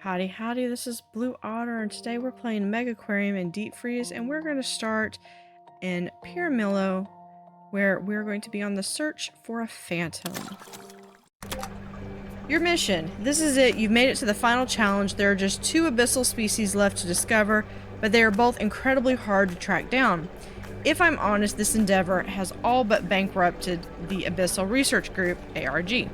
Howdy Howdy, this is Blue Otter, and today we're playing Megaquarium in Deep Freeze, and we're going to start in Piramillo, where we're going to be on the search for a phantom. Your mission. This is it. You've made it to the final challenge. There are just 2 abyssal species left to discover, but they are both incredibly hard to track down. If I'm honest, this endeavor has all but bankrupted the Abyssal Research Group, ARG.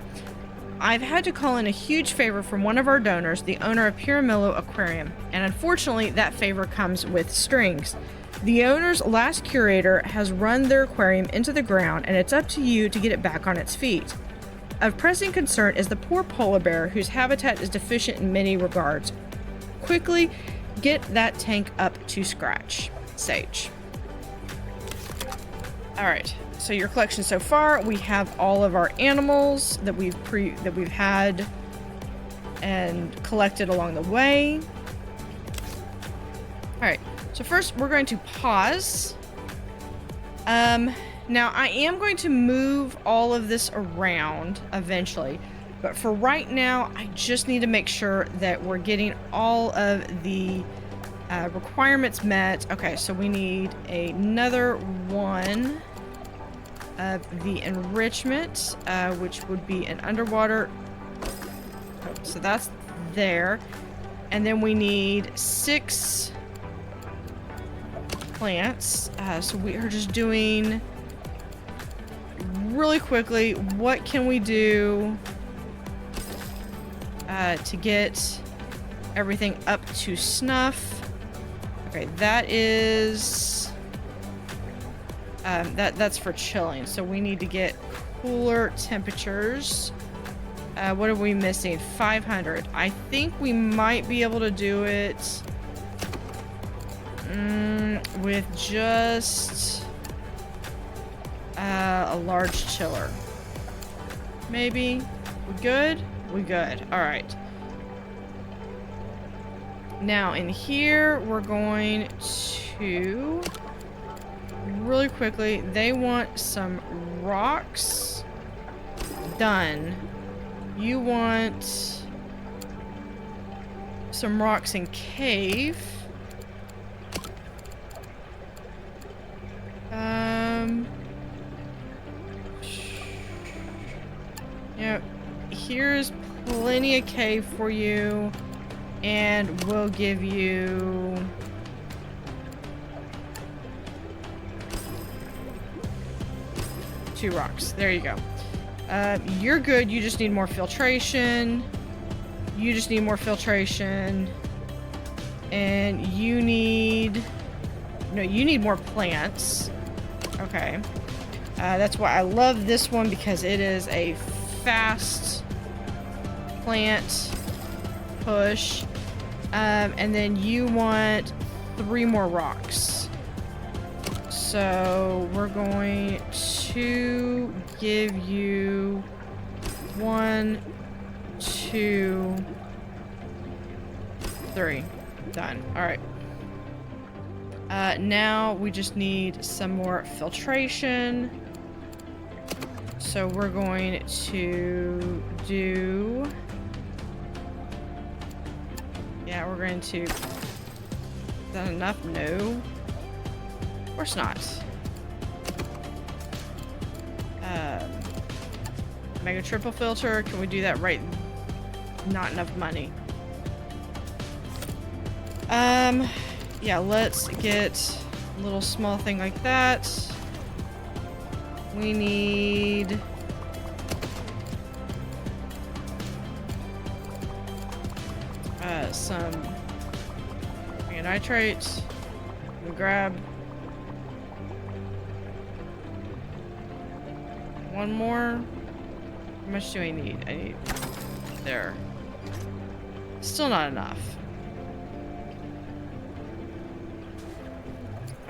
I've had to call in a huge favor from one of our donors, the owner of Piramillo Aquarium, and unfortunately that favor comes with strings. The owner's last curator has run their aquarium into the ground, and it's up to you to get it back on its feet. Of pressing concern is the poor polar bear, whose habitat is deficient in many regards. Quickly get that tank up to scratch. Sage. Alright, so your collection so far, we have all of our animals that we've had and collected along the way. Alright, so first we're going to pause. Now I am going to move all of this around eventually, but for right now I just need to make sure that we're getting all of the requirements met. Okay, so we need another one of the enrichment, which would be an underwater. Oh, so that's there. And then we need 6 plants. So we are just doing really quickly, what can we do to get everything up to snuff? Okay, that is that's for chilling, so we need to get cooler temperatures. What are we missing? 500. I think we might be able to do it with just a large chiller. Maybe. We good? We good. Alright. Now in here we're going to really quickly, they want some rocks. Done. You want some rocks in cave. Yeah, here's plenty of cave for you, and we'll give you two rocks. There you go. You're good. You just need more filtration. You just need more filtration. And you need... No, you need more plants. Okay. That's why I love this one, because it is a fast plant push. And then you want 3 more rocks. So we're going to give you 1, 2, 3. Done. All right. Now we just need some more filtration. So we're going to do... Yeah, we're going to... Is that enough? No. Of course not. Mega triple filter. Can we do that right? Not enough money. Yeah, let's get a little small thing like that. We need... some nitrate. We'll grab 1 more. How much do I need? I need... There. Still not enough.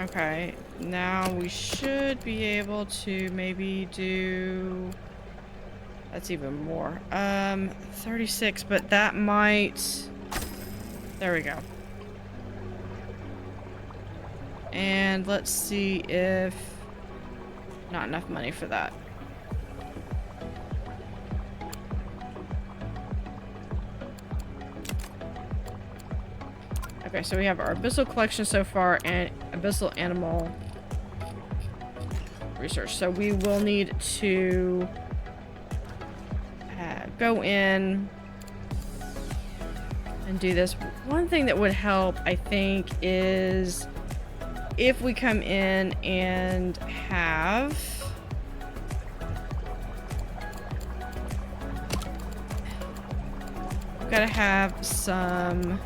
Okay, now we should be able to maybe do... That's even more. 36, but that might... There we go. And let's see if... Not enough money for that. Okay, so we have our abyssal collection so far and abyssal animal research. So we will need to go in and do this. One thing that would help, I think, is if we come in and have gotta have some.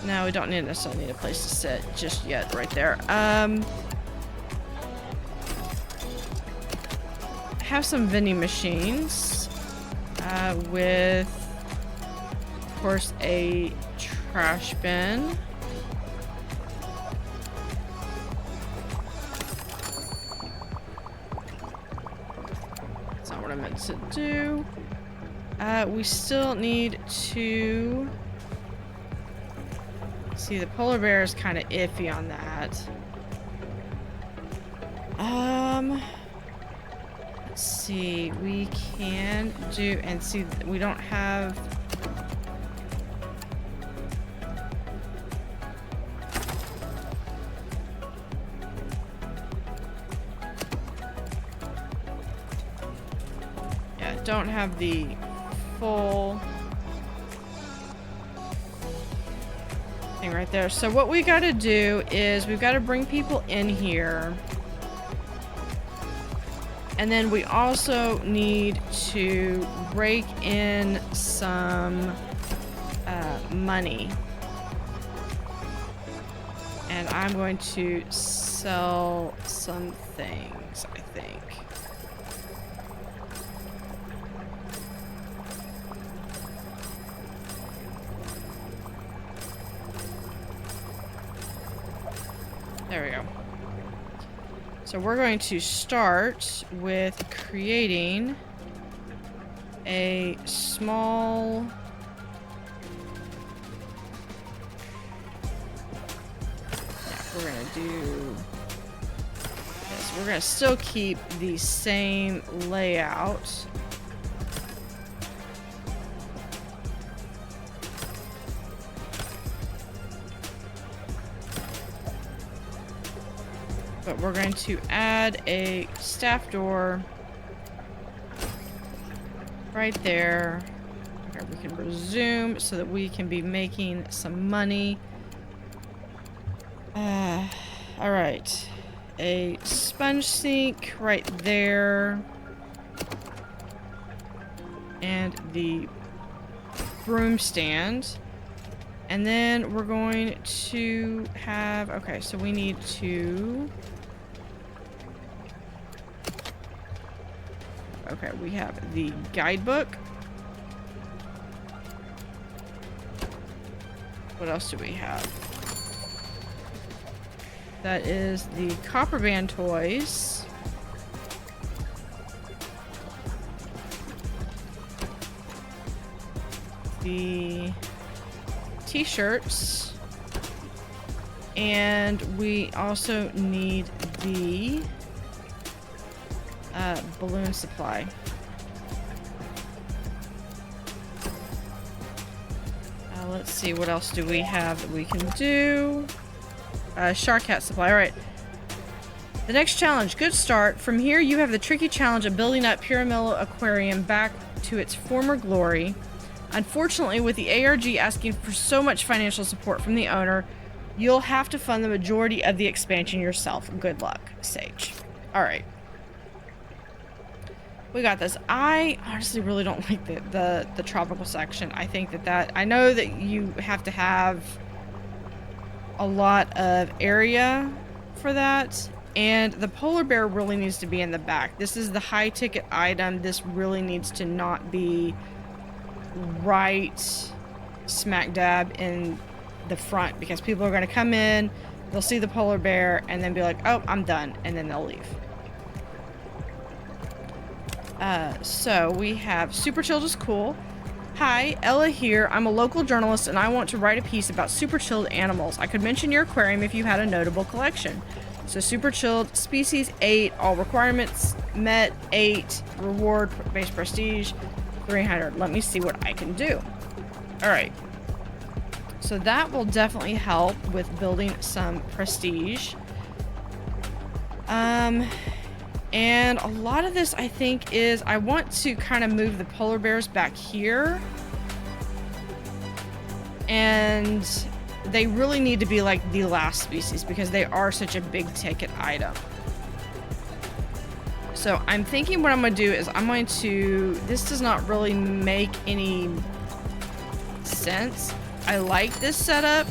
No, we don't necessarily need a place to sit just yet right there. Have some vending machines with, of course, a trash bin. That's not what I meant to do. We still need to see, the polar bear is kind of iffy on that. Let's see, we can do, and see, we don't have. Yeah, don't have the full thing right there. So what we got to do is we've got to bring people in here, and then we also need to break in some money, and I'm going to sell some things, I think. There we go. So we're going to start with creating a small we're gonna do this. We're gonna still keep the same layout. But we're going to add a staff door right there. Okay, we can resume so that we can be making some money. All right. A sponge sink right there. And the broom stand. And then we're going to have, okay, so we need to, okay, we have the guidebook. What else do we have? That is the copper band toys. The t-shirts, and we also need the balloon supply. Let's see, what else do we have that we can do? Shark hat supply. All right. The next challenge, good start. From here, you have the tricky challenge of building up Piramillo Aquarium back to its former glory. Unfortunately, with the ARG asking for so much financial support from the owner, you'll have to fund the majority of the expansion yourself. Good luck, Sage. All right. We got this. I honestly really don't like the tropical section. I think that I know that you have to have a lot of area for that, and the polar bear really needs to be in the back. This is the high ticket item. This really needs to not be right smack dab in the front, because people are going to come in, they'll see the polar bear and then be like, oh, I'm done, and then they'll leave. So we have super chilled is cool. Hi, Ella here. I'm a local journalist and I want to write a piece about super chilled animals. I could mention your aquarium if you had a notable collection. So super chilled, species 8, all requirements met, 8, reward base prestige 300. Let me see what I can do. All right. So that will definitely help with building some prestige. And a lot of this, I think, is I want to kind of move the polar bears back here. And they really need to be like the last species because they are such a big ticket item. So I'm thinking what I'm going to do is I'm going to... This does not really make any sense. I like this setup,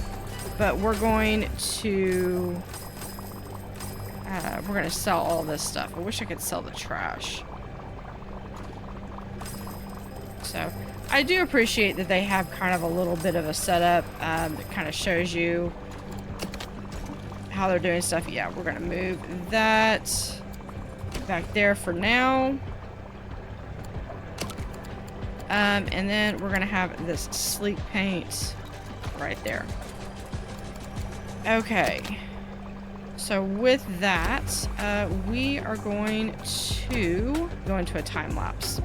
but we're going to... we're going to sell all this stuff. I wish I could sell the trash. So, I do appreciate that they have kind of a little bit of a setup that kind of shows you how they're doing stuff. Yeah, we're going to move that back there for now. And then we're going to have this sleek paint right there. Okay. So with that, we are going to go into a time lapse.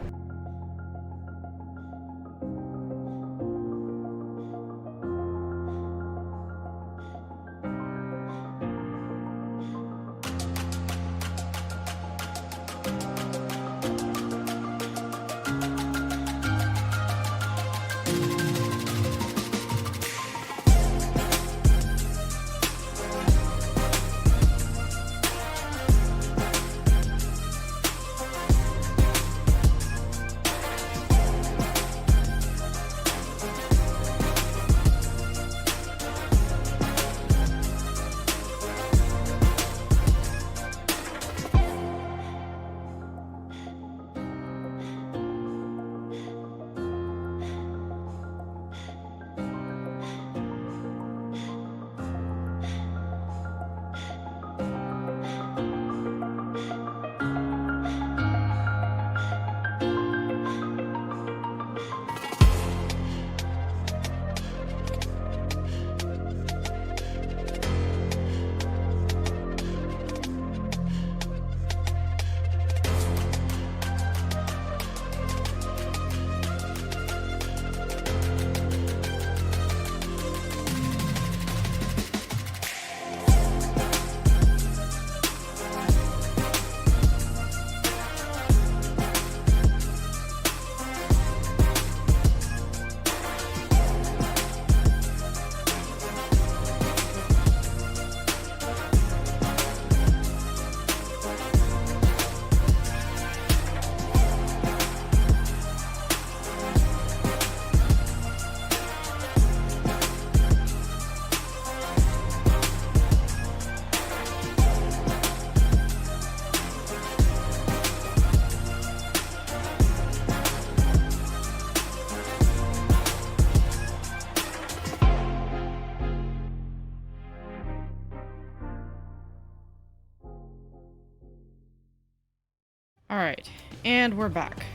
Alright, and we're back.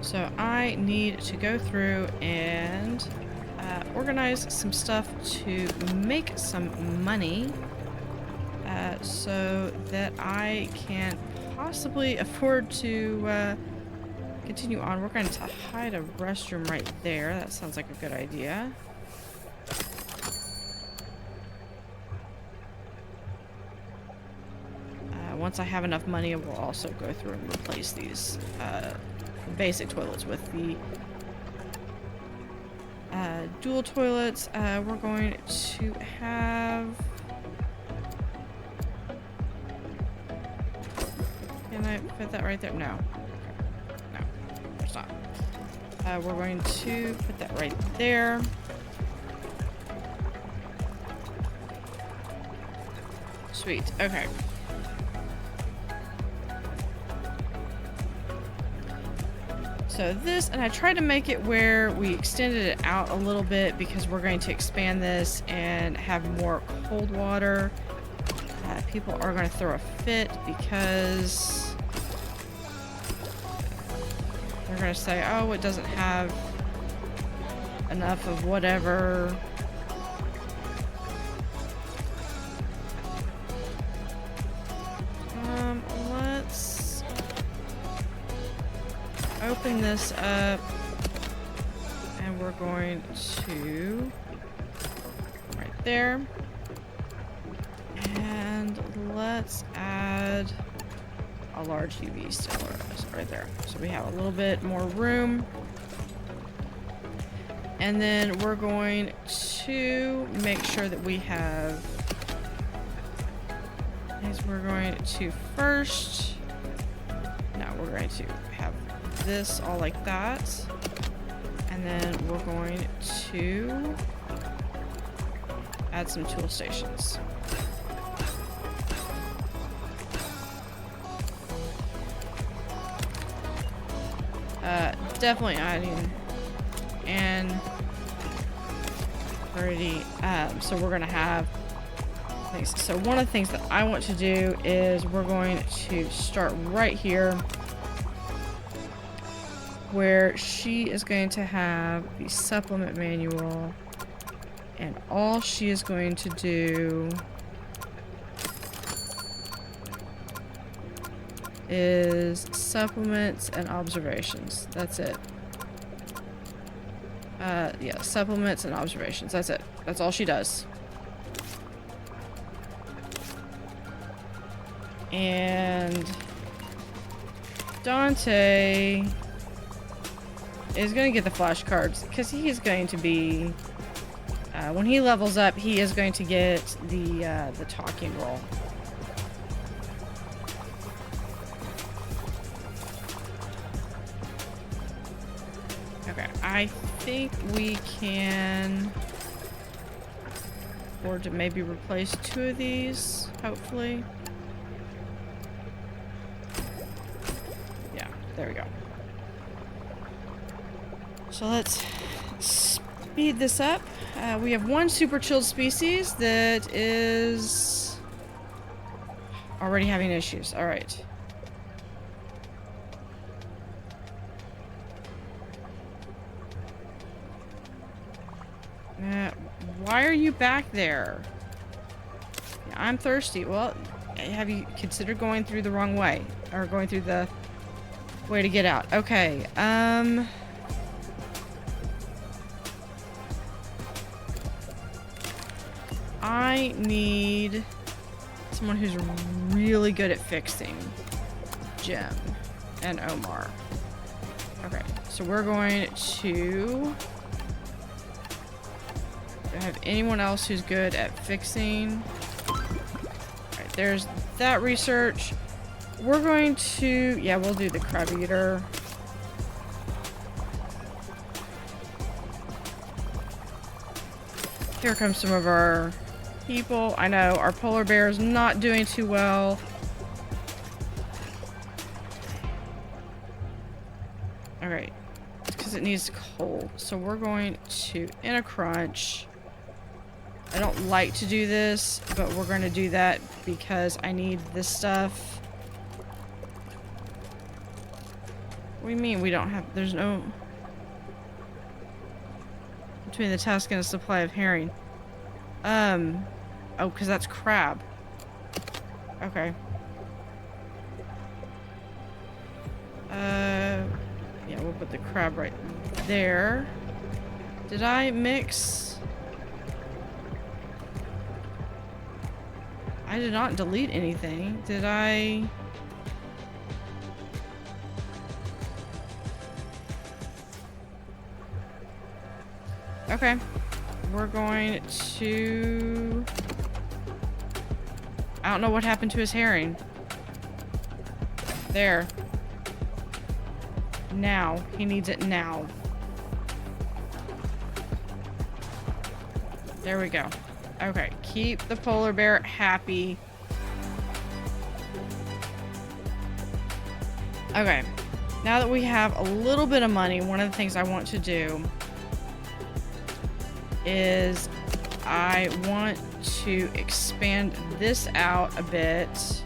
So I need to go through and organize some stuff to make some money so that I can possibly afford to continue on. We're going to hide a restroom right there. That sounds like a good idea. Once I have enough money, we'll also go through and replace these basic toilets with the dual toilets. We're going to have... Can I fit that right there? No. No, there's not. We're going to put that right there. Sweet. Okay. So this, and I tried to make it where we extended it out a little bit because we're going to expand this and have more cold water. People are going to throw a fit because they're going to say, oh, it doesn't have enough of whatever. open this up, and we're going to right there. And let's add a large UV still right there. So we have a little bit more room. And then we're going to make sure that we have, we're going to first, now we're going to have this all like that. And then we're going to add some tool stations. Definitely adding and already, so we're gonna have things. So one of the things that I want to do is we're going to start right here where she is going to have the supplement manual, and all she is going to do is supplements and observations. That's it. Yeah, supplements and observations. That's it. That's all she does. And Dante is going to get the flashcards because he is going to be, when he levels up, he is going to get the talking role. Okay, I think we can afford to maybe replace 2 of these, hopefully. Yeah, there we go. So let's speed this up. We have 1 super chilled species that is already having issues. All right. Why are you back there? Yeah, I'm thirsty. Well, have you considered going through the wrong way? Or going through the way to get out? Okay, I need someone who's really good at fixing. Jim and Omar. Okay, so we're going to have anyone else who's good at fixing. Alright, there's that research. We're going to, yeah, we'll do the crab eater. Here comes some of our people. I know our polar bear is not doing too well. Alright, because it needs coal. So we're going to, in a crunch. I don't like to do this, but we're going to do that because I need this stuff. What do you mean we don't have... There's no... Between the task and a supply of herring. Oh, because that's crab. Okay. Yeah, we'll put the crab right there. Did I mix... I did not delete anything. Did I? Okay. We're going to... I don't know what happened to his herring. There. Now. He needs it now. There we go. Okay, keep the polar bear happy. Okay, now that we have a little bit of money, one of the things I want to do is I want to expand this out a bit.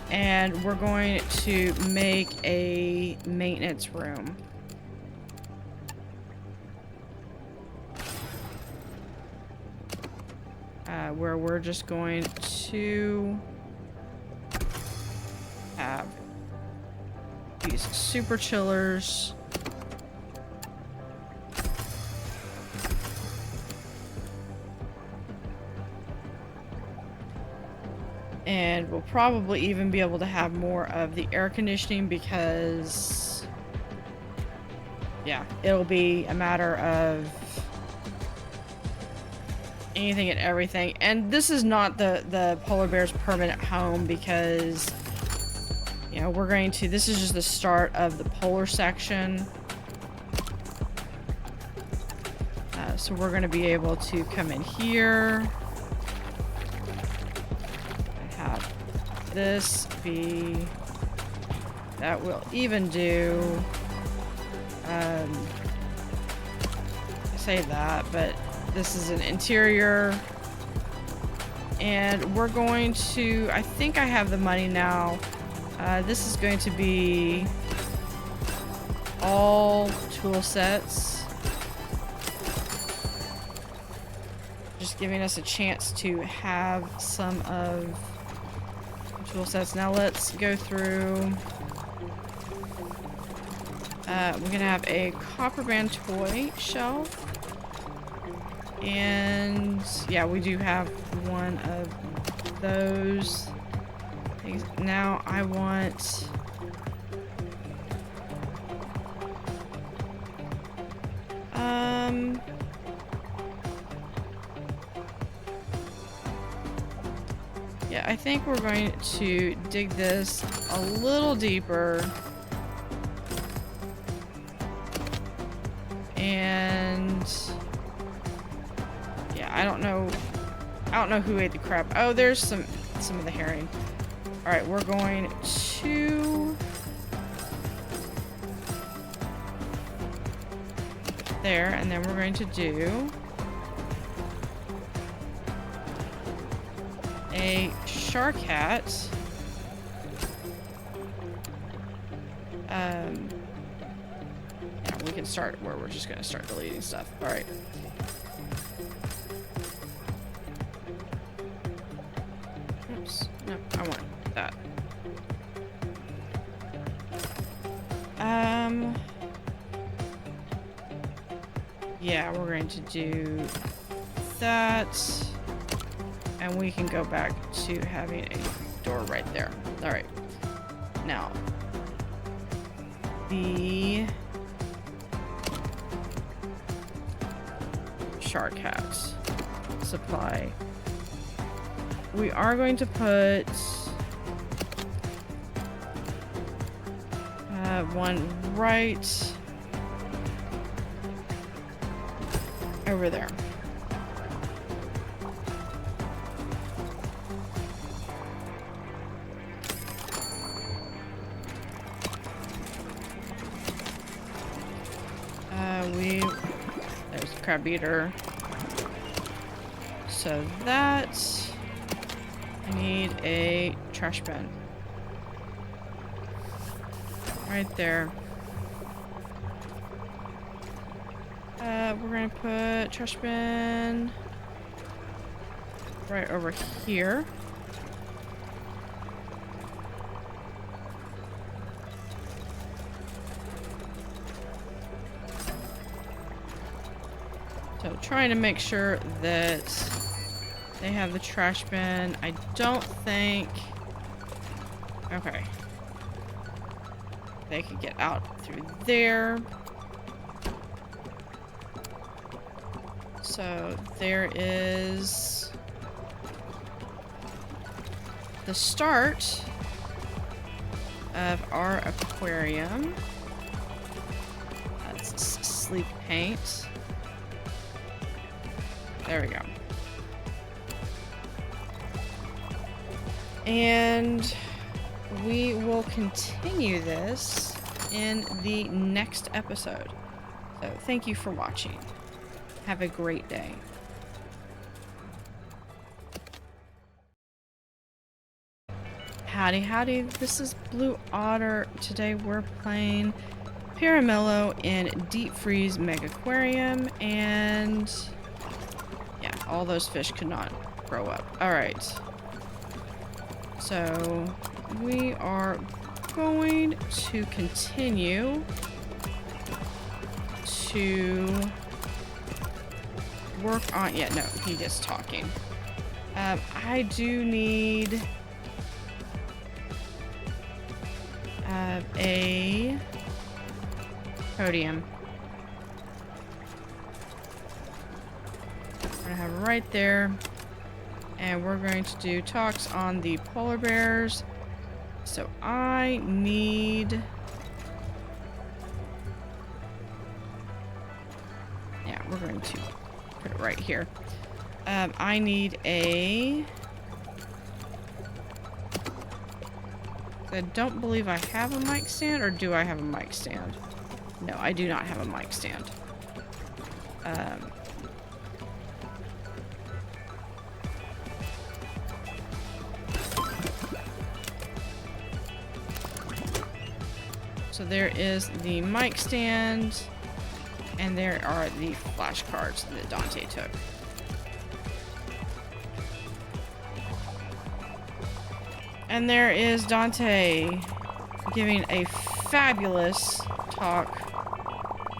And we're going to make a maintenance room. Where we're just going to have these super chillers. And we'll probably even be able to have more of the air conditioning because, yeah, it'll be a matter of anything and everything. And this is not the polar bear's permanent home because, you know, this is just the start of the polar section. So we're going to be able to come in here and have this be, that will even do, I say that, but this is an interior, and we're going to, I think I have the money now. This is going to be all tool sets. Just giving us a chance to have some of the tool sets. Now let's go through. We're gonna have a copper band toy shelf. And yeah, we do have one of those things. Now I want yeah, I think we're going to dig this a little deeper. And I don't know who ate the crab. Oh, there's some of the herring. All right, we're going to there, and then we're going to do a shark hat. Yeah, we can start where we're just gonna start deleting stuff. All right. Oops. No, I want that. Yeah, we're going to do that. And we can go back to having a door right there. All right. Now, the shark hat supply. We are going to put one right over there. There's the crab eater. So that, I need a trash bin. Right there. We're gonna put trash bin right over here. So trying to make sure that they have the trash bin. I don't think... Okay. They could get out through there. So there is the start of our aquarium. That's sleek paint. There we go. And we will continue this in the next episode. So thank you for watching. Have a great day. Howdy howdy, this is Blue Otter. Today we're playing Piramillo in Deep Freeze Megaquarium, and yeah, all those fish could not grow up. Alright. So we are going to continue to work on... Yeah, no, he is talking. I do need a podium. We're gonna have it right there. And we're going to do talks on the polar bears. So I need... Yeah, we're going to put it right here. I need a... I don't believe I have a mic stand, or do I have a mic stand? No, I do not have a mic stand. So there is the mic stand, and there are the flashcards that Dante took. And there is Dante giving a fabulous talk.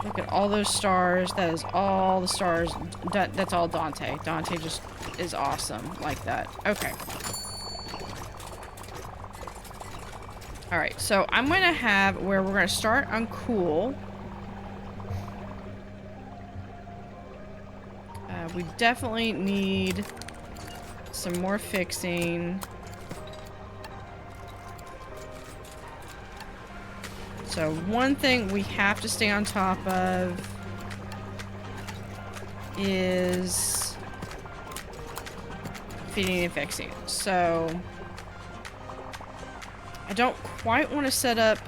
Look at all those stars. That is all the stars. That's all Dante. Dante just is awesome like that. Okay. Alright, so I'm going to have where we're going to start on cool. We definitely need some more fixing. So one thing we have to stay on top of is feeding and fixing. So I don't quite want to set up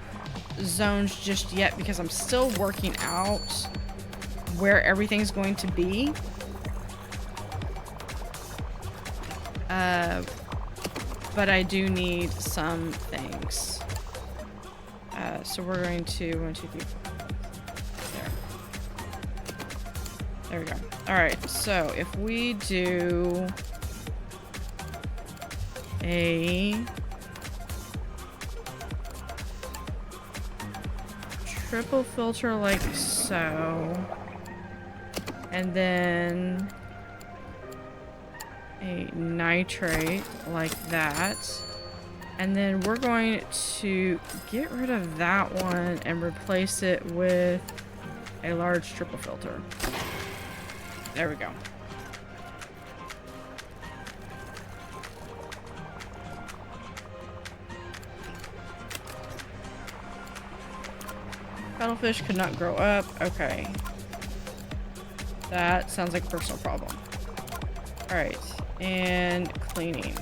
zones just yet because I'm still working out where everything's going to be. But I do need some things. So we're going to 1, 2, 3, 4. There we go. Alright, so if we do a triple filter like so, and then a nitrate like that, and then we're going to get rid of that one and replace it with a large triple filter. There we go. Cuttlefish could not grow up. Okay. That sounds like a personal problem. Alright. And cleaning.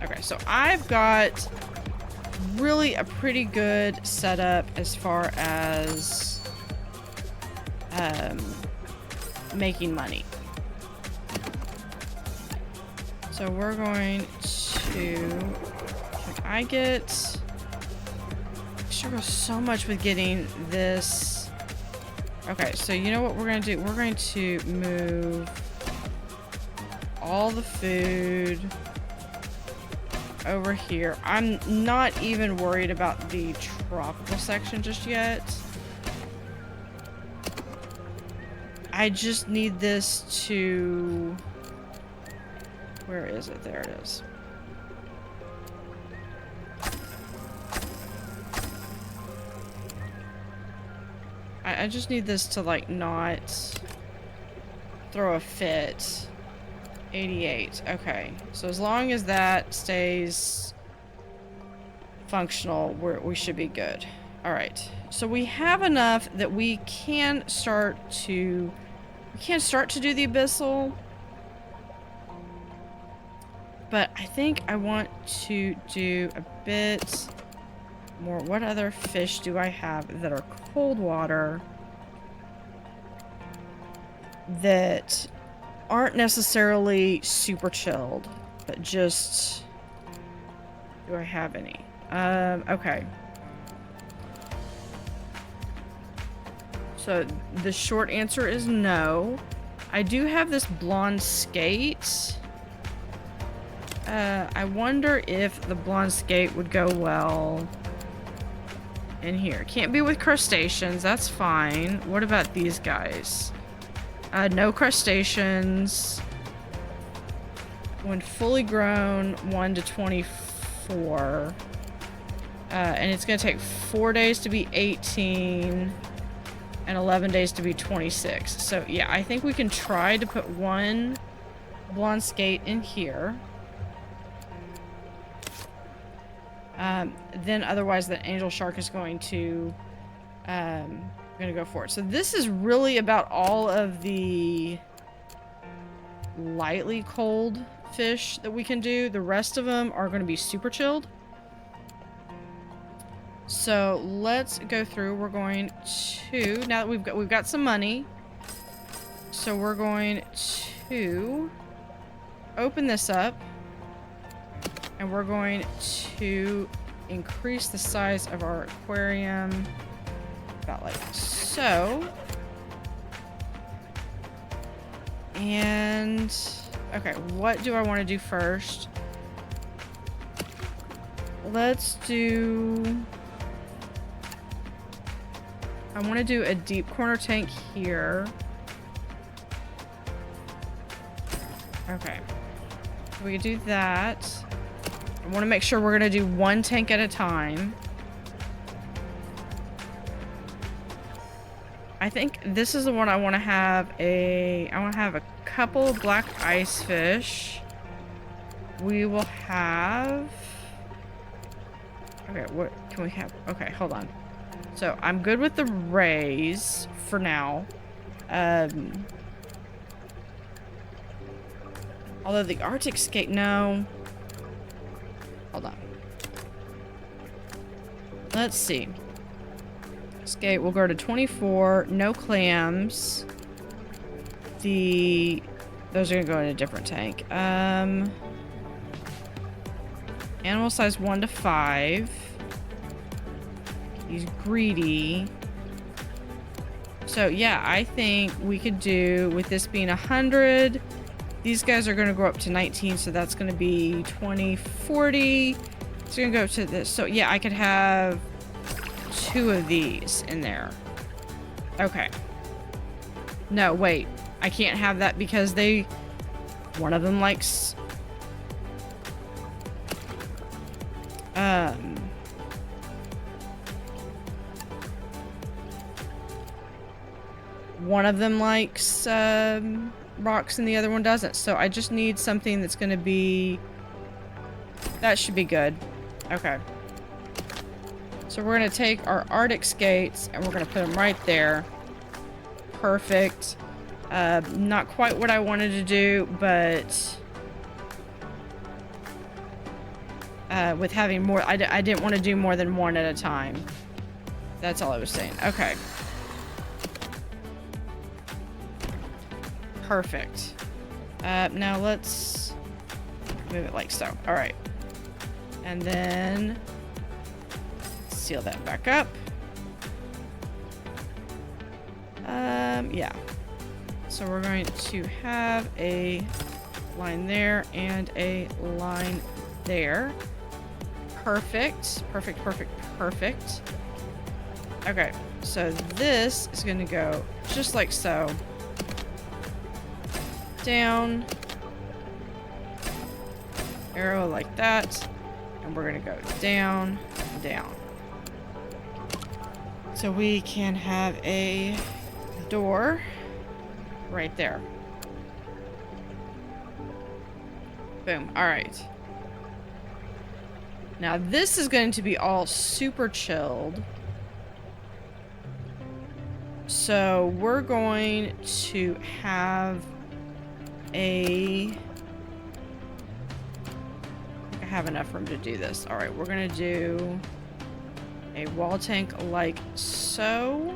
Okay, so I've got really a pretty good setup as far as making money. So we're going to... I struggle so much with getting this. Okay, so you know what we're going to do? We're going to move all the food over here. I'm not even worried about the tropical section just yet. I just need this to... Where is it? There it is. I just need this to, like, not throw a fit. 88. Okay. So as long as that stays functional, we should be good. Alright. So we have enough that we can start to... We can't start to do the abyssal. But I think I want to do a bit more. What other fish do I have that are cold water that aren't necessarily super chilled, but just... Do I have any? Okay. So the short answer is no. I do have this blonde skate. I wonder if the blonde skate would go well in here. Can't be with crustaceans. That's fine. What about these guys? No crustaceans. When fully grown, 1 to 24. And it's going to take 4 days to be 18 and 11 days to be 26. So yeah, I think we can try to put one blonde skate in here. Then otherwise the angel shark is going to go for it. So this is really about all of the lightly cold fish that we can do. The rest of them are going to be super chilled. So let's go through. We're going to, now that we've got some money, so we're going to open this up, and we're going to increase the size of our aquarium about like so. And okay, what do I want to do first? Let's do, I want to do a deep corner tank here. Okay, we can do that. I want to make sure we're going to do one tank at a time. I think this is the one I want to have I want to have a couple of black ice fish. We will have, okay, what can we have? Okay, hold on. So I'm good with the rays for now. Although the Arctic skate, no. Hold on. Let's see. Skate will go to 24. No clams. Those are gonna go in a different tank. Animal size 1 to 5. He's greedy. So yeah, I think we could do, with this being 100, these guys are going to grow up to 19, so that's going to be 20, 40. It's going to go to this. So yeah, I could have 2 of these in there. Okay. No, wait. I can't have that because one of them likes one of them likes rocks and the other one doesn't. So I just need something that's going to be, that should be good. Okay. So we're going to take our Arctic skates and we're going to put them right there. Perfect. Not quite what I wanted to do, but with having more, I didn't want to do more than one at a time. That's all I was saying. Okay. Perfect. Now let's move it like so. All right. And then seal that back up. Yeah. So we're going to have a line there and a line there. Perfect. Perfect, perfect, perfect. Okay. So this is going to go just like so. Down. Arrow like that. And we're going to go down, down. So we can have a door right there. Boom. All right. Now this is going to be all super chilled. So we're going to have I have enough room to do this. All right, we're gonna do a wall tank like so.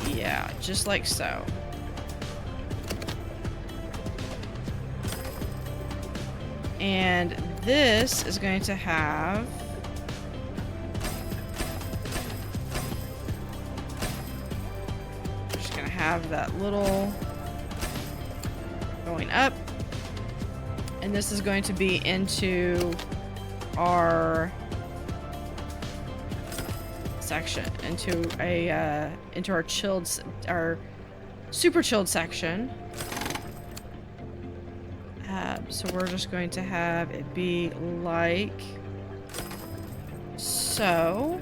Yeah, just like so. And this is going to have have that little going up. And this is going to be into our section, into our super chilled section. So we're just going to have it be like so.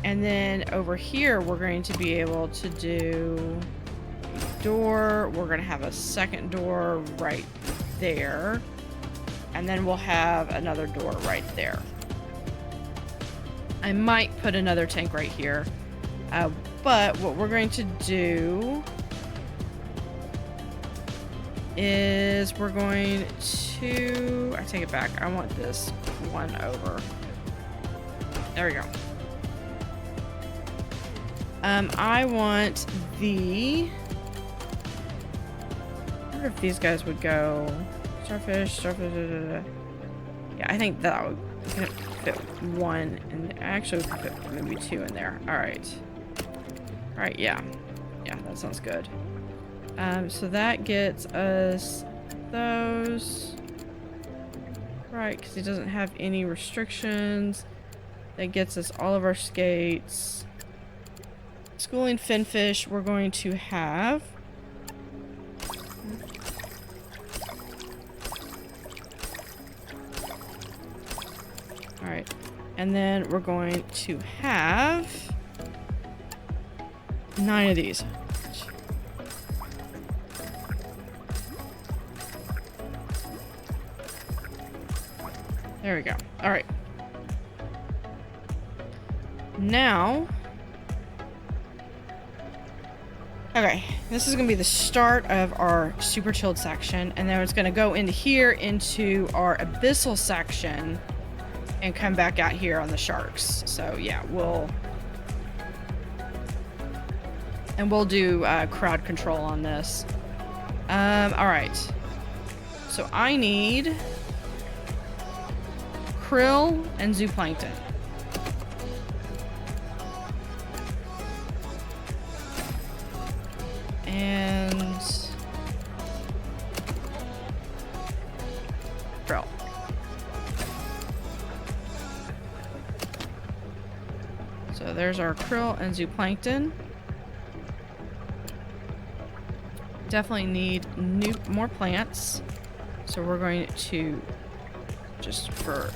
And then over here, we're going to be able to do a door. We're going to have a second door right there. And then we'll have another door right there. I might put another tank right here. But what we're going to do is we're going to... I take it back. I want this one over. There we go. I want the... I wonder if these guys would go... Starfish, starfish... Yeah, I think that would fit one, and actually we could fit maybe two in there. Alright. Alright, yeah. Yeah, that sounds good. So that gets us those. Right, because it doesn't have any restrictions. That gets us all of our skates. Schooling finfish, we're going to have... Alright. And then we're going to have 9 of these. There we go. Alright. Now... Okay, this is going to be the start of our super chilled section, and then it's going to go into here, into our abyssal section, and come back out here on the sharks. So yeah, we'll do crowd control on this. Alright. So I need krill and zooplankton. And krill. So there's our krill and zooplankton. Definitely need more plants. So we're going to, just for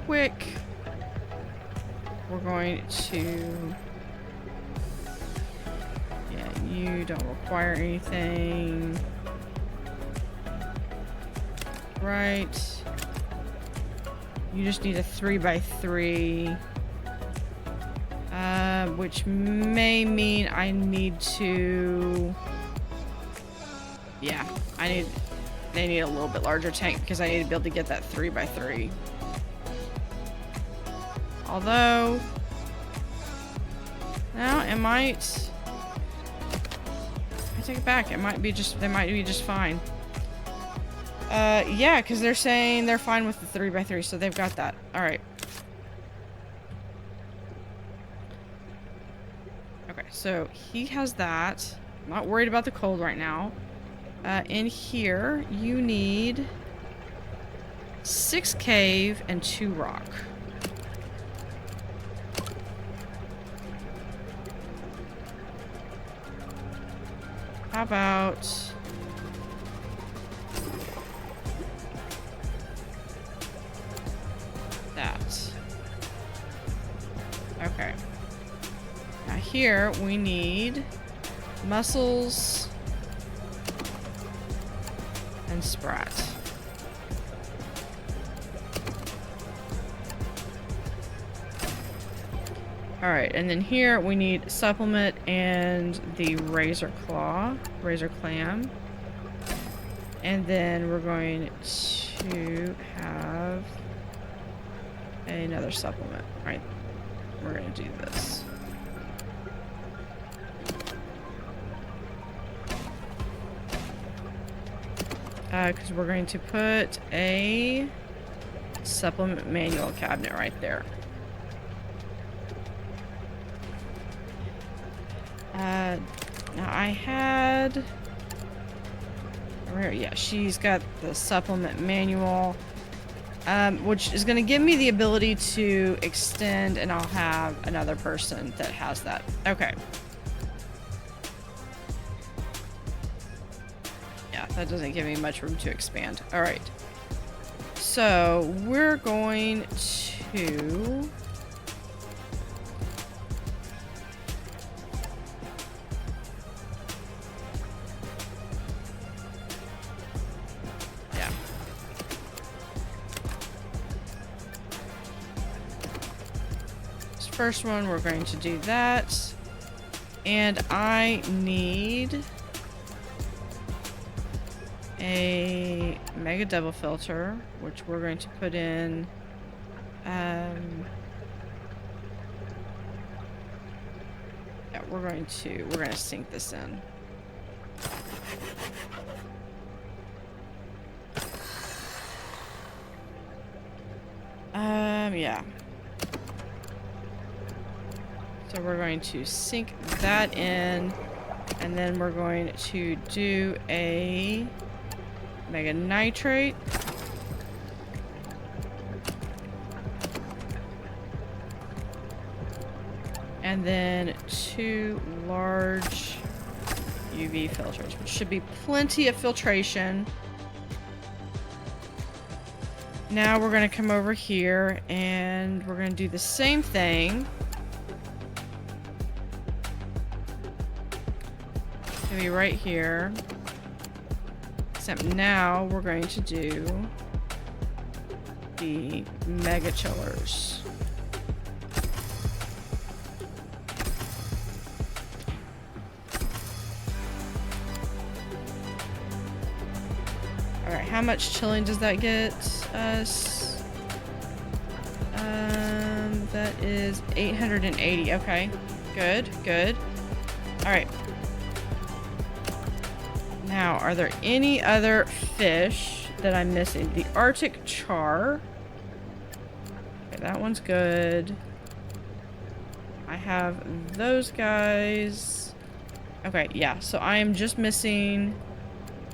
quick, we're going to, yeah, you don't require anything. Right. You just need a 3x3. Which may mean I need to... Yeah, they need a little bit larger tank because I need to be able to get that 3x3. Although... No, it might... I take it back. It might be just... They might be just fine. Yeah, because they're saying they're fine with the 3x3, so they've got that. Alright. Okay, so he has that. I'm not worried about the cold right now. In here, you need 6 cave and 2 rock. How about... that? Okay. Now here, we need mussels and sprat. Alright, and then here we need supplement and the razor clam. And then we're going to have another supplement. Right, we're going to do this. Because we're going to put a supplement manual cabinet right there. Now I had over here. Yeah, she's got the supplement manual, which is going to give me the ability to extend, and I'll have another person that has that. Okay. Yeah, that doesn't give me much room to expand. All right. So we're going to... Yeah. This first one, we're going to do that. And I need a mega double filter, which we're going to put in yeah, we're going to sink this in. Yeah. So we're going to sink that in, and then we're going to do a mega nitrate. And then 2 large UV filters, which should be plenty of filtration. Now we're going to come over here and we're going to do the same thing. Gonna be right here. Except now we're going to do the mega chillers. Alright, how much chilling does that get us? That is 880. Okay, good, good. Alright. Now, are there any other fish that I'm missing? The Arctic char. Okay, that one's good. I have those guys. Okay, yeah, so I am just missing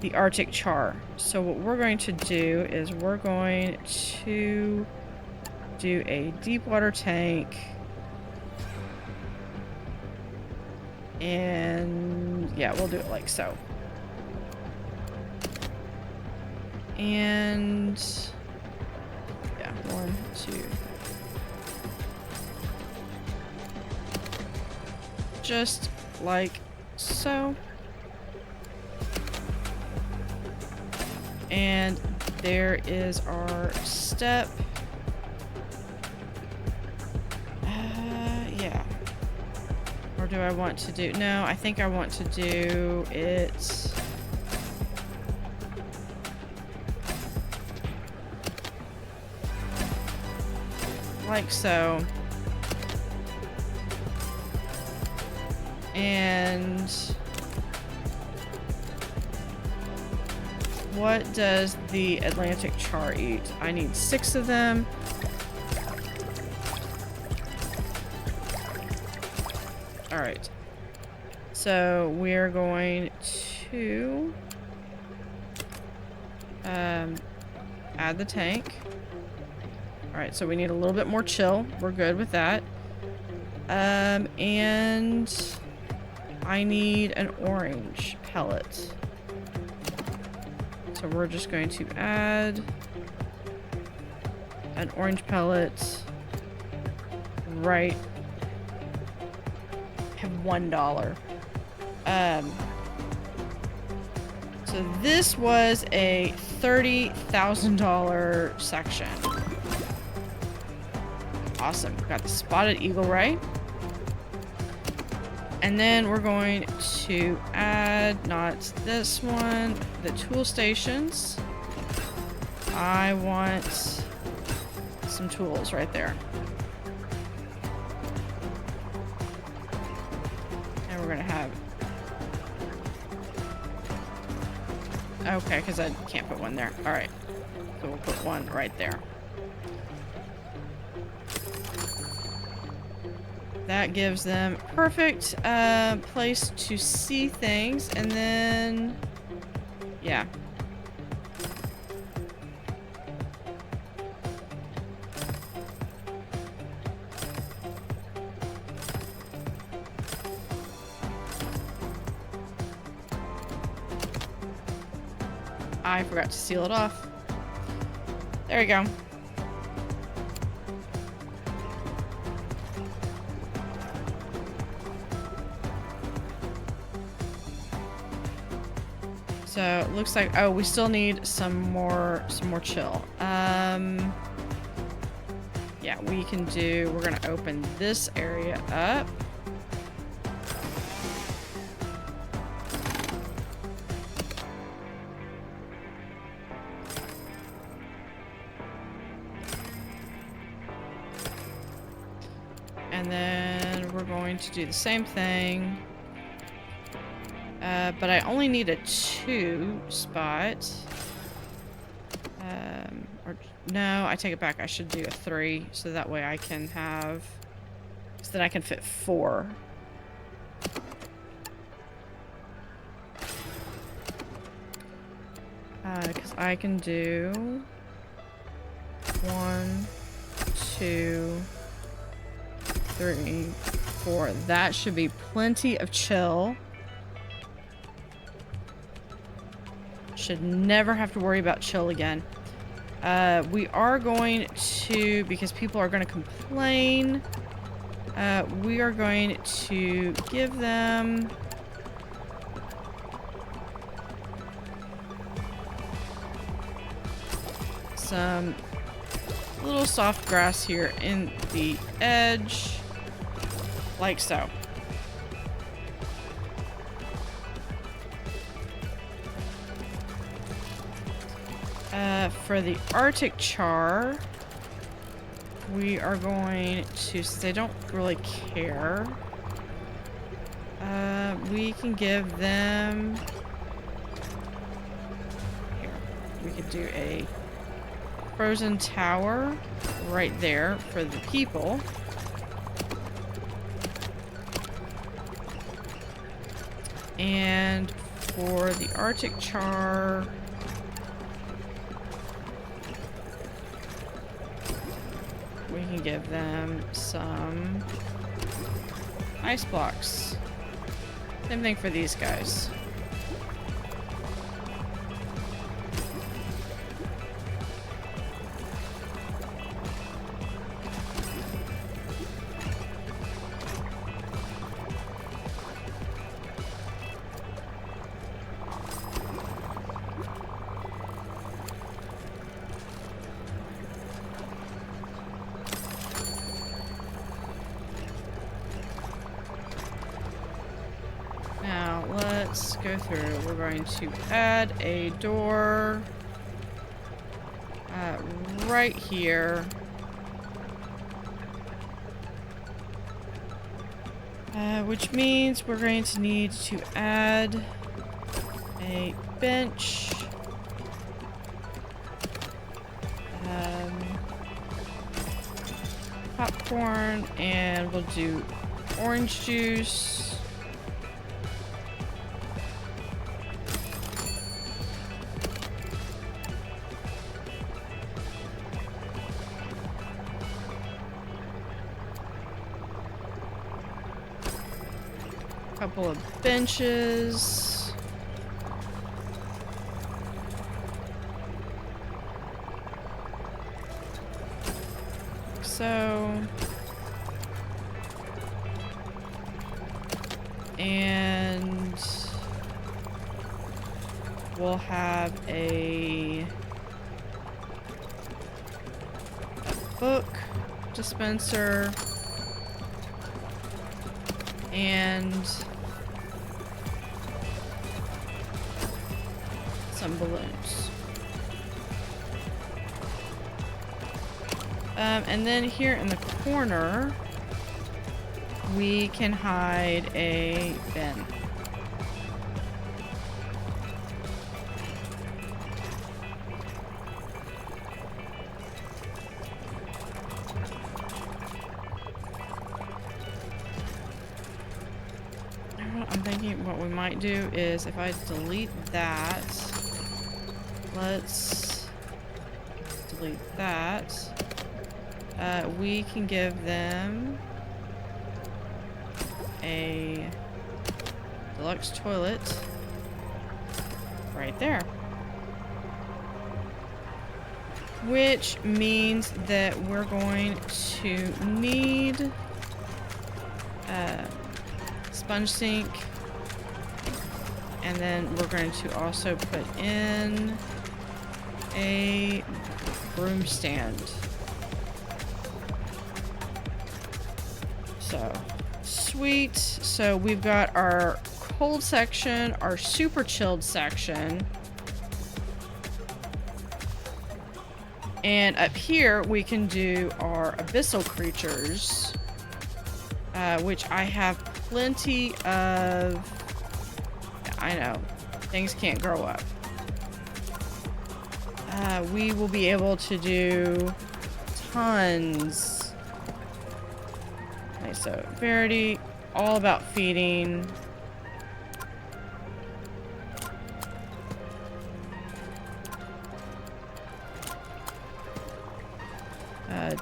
the Arctic char. So what we're going to do is we're going to do a deep water tank. And yeah, we'll do it like so. And yeah, 1, 2. Just like so. And there is our step. Yeah. Or do I want to do... No, I think I want to do it... like so. And what does the Atlantic char eat? I need 6 of them. All right. So we're going to add the tank. All right, so we need a little bit more chill. We're good with that. And I need an orange pellet. So we're just going to add an orange pellet right. Have $1. So this was a $30,000 section. Awesome. Got the spotted eagle ray. And then we're going to add, not this one, the tool stations. I want some tools right there. And we're going to have... Okay, because I can't put one there. All right. So we'll put one right there. That gives them perfect place to see things, and then yeah, I forgot to seal it off. There we go. So it looks like, oh, we still need some more chill. Yeah, we're gonna open this area up. And then we're going to do the same thing. But I only need a 2 spot. Or no, I take it back. I should do a 3, so that way I can have... So then I can fit 4. Because I can do 1, 2, 3, 4. That should be plenty of chill. Should never have to worry about chill again. We are going to, because people are going to complain, we are going to give them some little soft grass here in the edge, like so. For the Arctic char, we are going to, since they don't really care, we can give them, here, we could do a frozen tower right there for the people. And for the Arctic char, we can give them some ice blocks. Same thing for these guys. Go through. We're going to add a door right here. Which means we're going to need to add a bench. Popcorn, and we'll do orange juice. Couple of benches. So. And we'll have a book dispenser and some balloons. And then here in the corner, we can hide a bin. I'm thinking what we might do is if I delete that, let's delete that. We can give them a deluxe toilet right there. which means that we're going to need a sponge sink, and then we're going to also put in a broom stand. So sweet. So we've got our cold section, our super chilled section, and up here we can do our abyssal creatures, which I have plenty of. I know things can't grow up. We will be able to do tons. Okay, so Verity, all about feeding.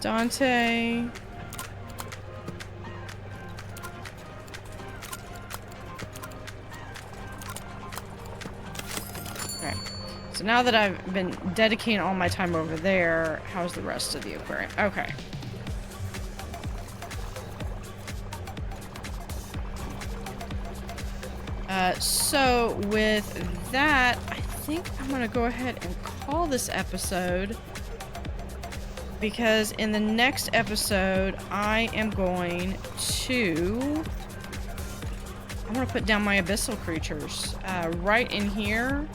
Dante. Okay. So now that I've been dedicating all my time over there, how's the rest of the aquarium? Okay. So with that, I think I'm gonna go ahead and call this episode, because in the next episode I am going to put down my abyssal creatures right in here,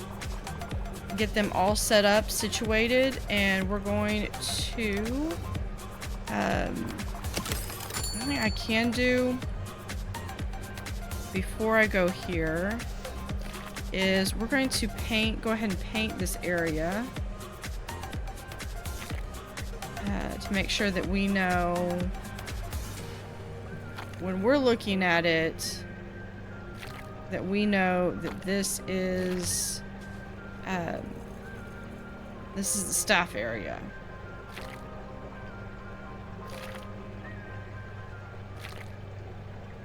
get them all set up, situated, and we're going to something I can do before I go here is we're going to go ahead and paint this area to make sure that we know when we're looking at it that we know that this is the staff area.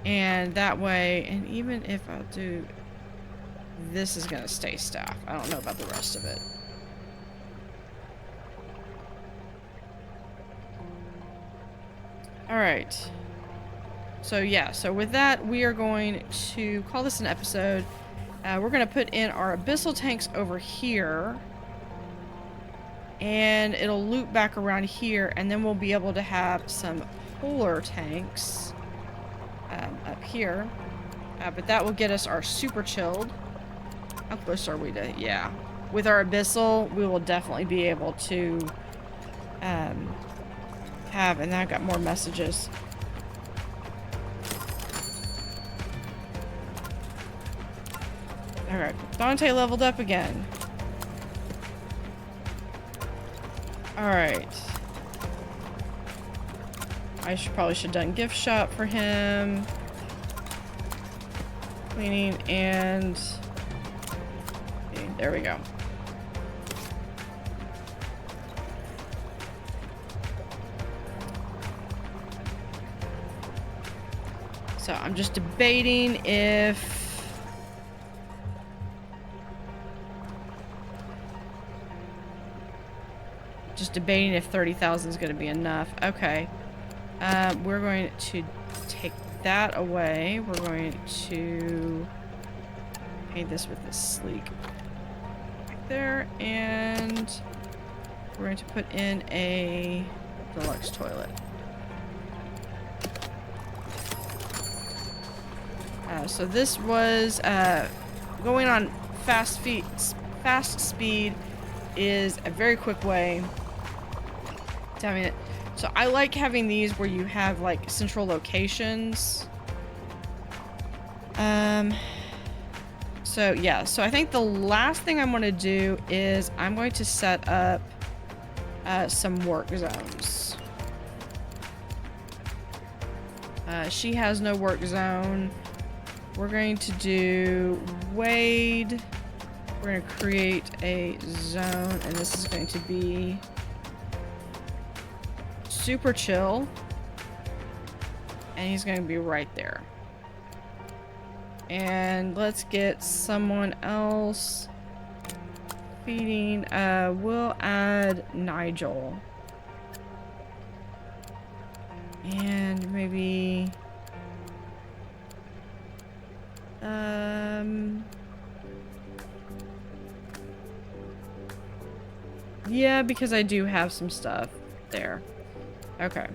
And that way, and even if I'll do, this is gonna stay staff. I don't know about the rest of it. Alright. So yeah, so with that, we are going to call this an episode. We're gonna put in our abyssal tanks over here. And it'll loop back around here, and then we'll be able to have some polar tanks up here. But that will get us our super chilled. How close are we to, yeah. With our abyssal, we will definitely be able to have, and I've got more messages. Alright, Dante leveled up again. Alright. I probably should have done gift shop for him. Cleaning and... there we go. So I'm just debating if... Just debating if 30,000 is going to be enough. Okay. We're going to take that away. We're going to paint this with this sleek right there, and we're going to put in a deluxe toilet. So this was going on fast speed is a very quick way to having it. So I like having these where you have like central locations. So yeah, so I think the last thing I'm going to do is I'm going to set up some work zones. She has no work zone. We're going to do Wade. We're going to create a zone, and this is going to be super chill, and he's going to be right there. And let's get someone else feeding. We'll add Nigel. And maybe... yeah, because I do have some stuff there. Okay.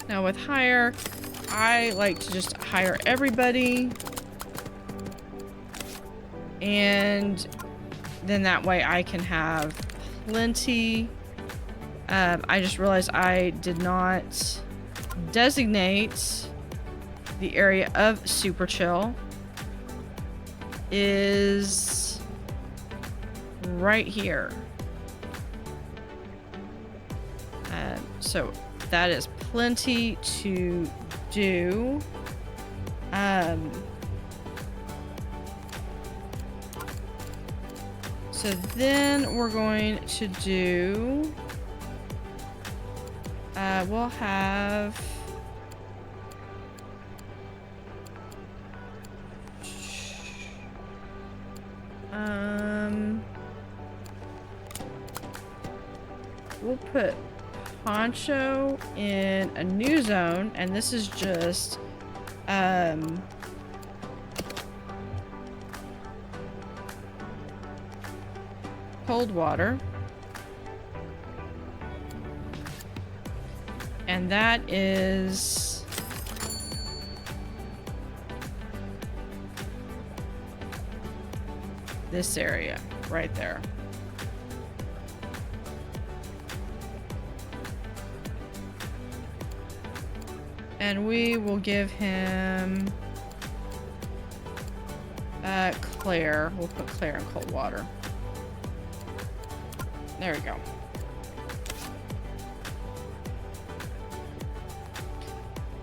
Now with hire, I like to just hire everybody. And then that way I can have plenty. I just realized I did not designate the area of Super Chill is right here. So that is plenty to do. So then we're going to do, we'll have, we'll put Poncho in a new zone, and this is just, cold water. And that is this area right there. And we will give him Claire. We'll put Claire in cold water. There we go.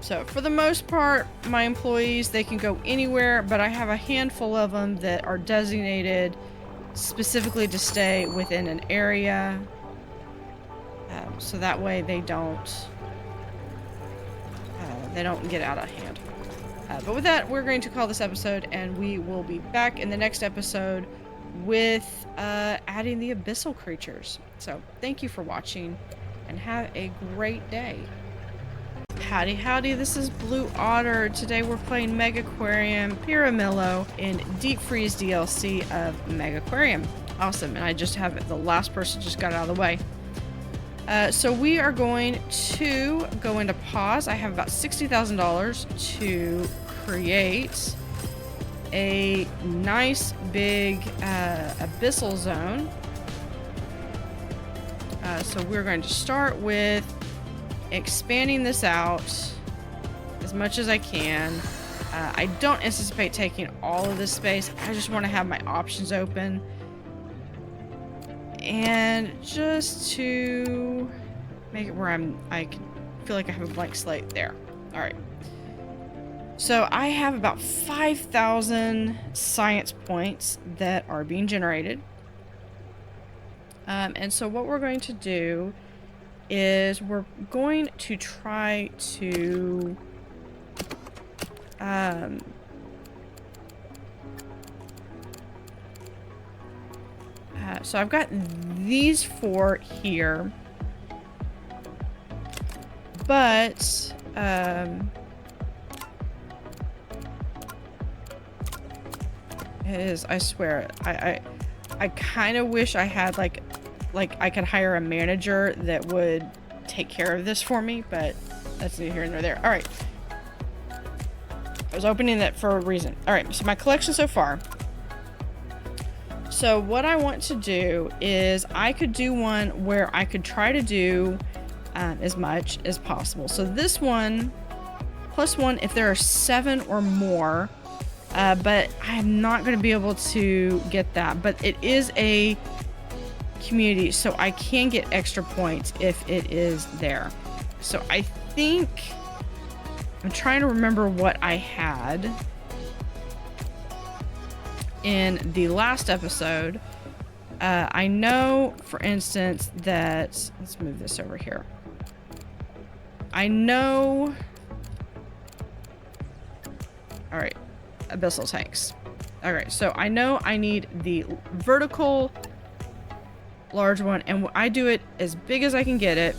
So for the most part, my employees, they can go anywhere, but I have a handful of them that are designated specifically to stay within an area. So that way they don't get out of hand. But with that, we're going to call this episode, and we will be back in the next episode with adding the abyssal creatures. So thank you for watching, and have a great day. Howdy howdy, this is Blue Otter. Today we're playing Megaquarium Piramillo in Deep Freeze DLC of Megaquarium. Awesome, and I just have it. The last person just got out of the way. So we are going to go into pause. I have about $60,000 to create a nice big abyssal zone. So we're going to start with expanding this out as much as I can. I don't anticipate taking all of this space. I just want to have my options open. And just to make it where I can feel like I have a blank slate there. All right. So I have about 5,000 science points that are being generated. And so what we're going to do is we're going to try to so I've got these 4 here, but it is, I swear, I kind of wish I had like I could hire a manager that would take care of this for me, but that's neither here nor there. All right. I was opening that for a reason. All right, so my collection so far. So what I want to do is I could do one where I could try to do as much as possible. So this one, +1 if there are 7 or more, but I'm not going to be able to get that. But it is a community, so I can get extra points if it is there. So I think I'm trying to remember what I had in the last episode. I know, for instance, that let's move this over here. I know. All right, abyssal tanks. Okay, so I know I need the vertical large one, and I do it as big as I can get it.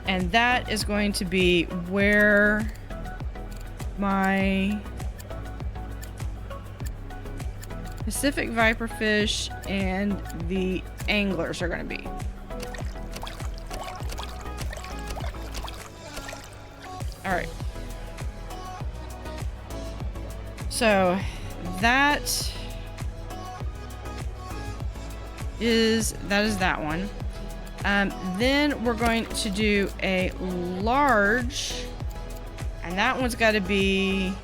And that is going to be where my Pacific viperfish and the anglers are going to be. All right. So that is that one. Then we're going to do a large, and that one's got to be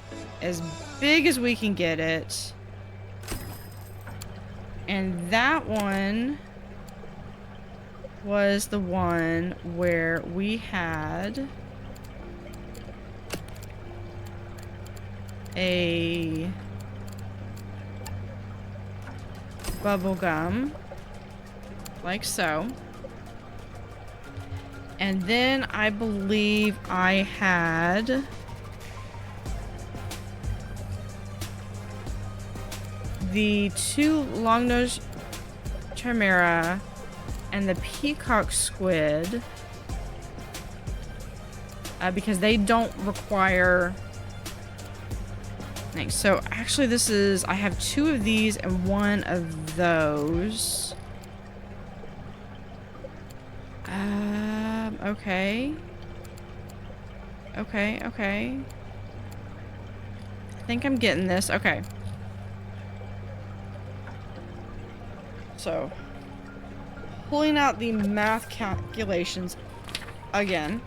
as big as we can get it. And that one was the one where we had a bubble gum, like so. And then I believe I had the 2 long-nosed chimera and the peacock squid, because they don't require things. So actually this is, I have 2 of these and 1 of those. Okay. Okay. I think I'm getting this. Okay. So, pulling out the math calculations again.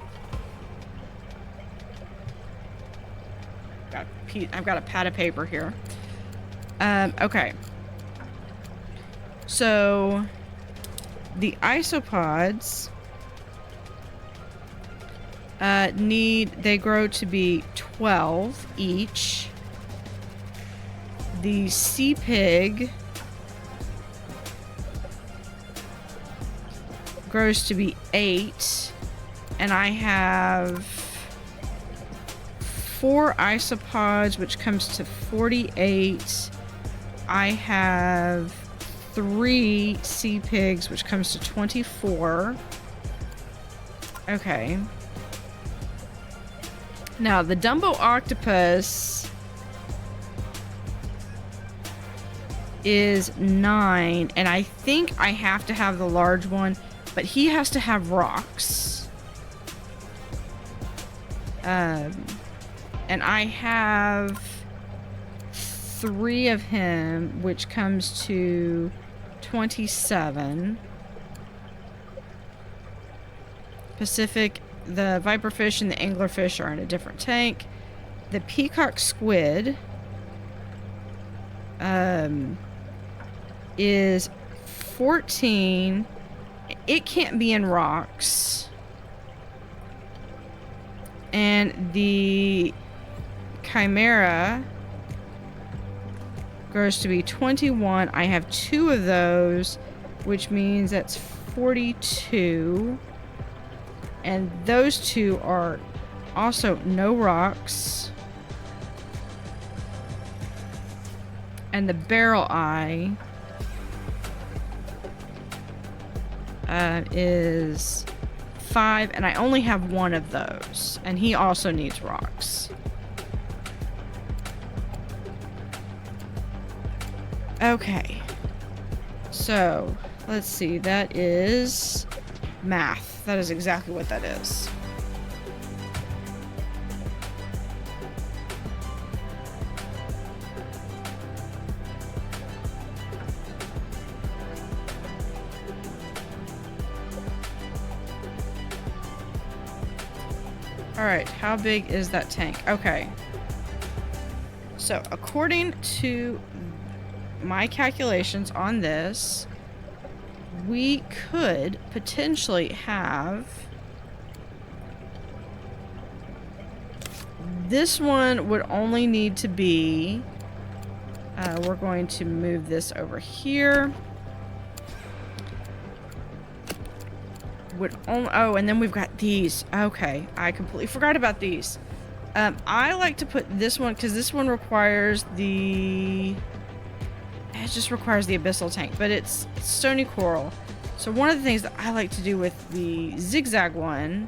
I've got a pad of paper here. Okay. So, the isopods they grow to be 12 each. The sea pig grows to be 8, and I have 4 isopods, which comes to 48. I have 3 sea pigs, which comes to 24. Okay. Now, the Dumbo octopus is 9, and I think I have to have the large one, but he has to have rocks. And I have 3 of him, which comes to 27. Pacific, the viperfish and the anglerfish are in a different tank. The peacock squid is 14. It can't be in rocks. And the chimera grows to be 21. I have 2 of those, which means that's 42. And those 2 are also no rocks. And the barrel eye is 5, and I only have 1 of those, and he also needs rocks. Okay, so let's see, that is math. That is exactly what that is. Alright, how big is that tank? Okay. So, according to my calculations on this, we could potentially have... This one would only need to be... we're going to move this over here. Oh, and then we've got these. Okay, I completely forgot about these. I like to put this one because this one requires the... It just requires the abyssal tank, but it's stony coral. So one of the things that I like to do with the zigzag one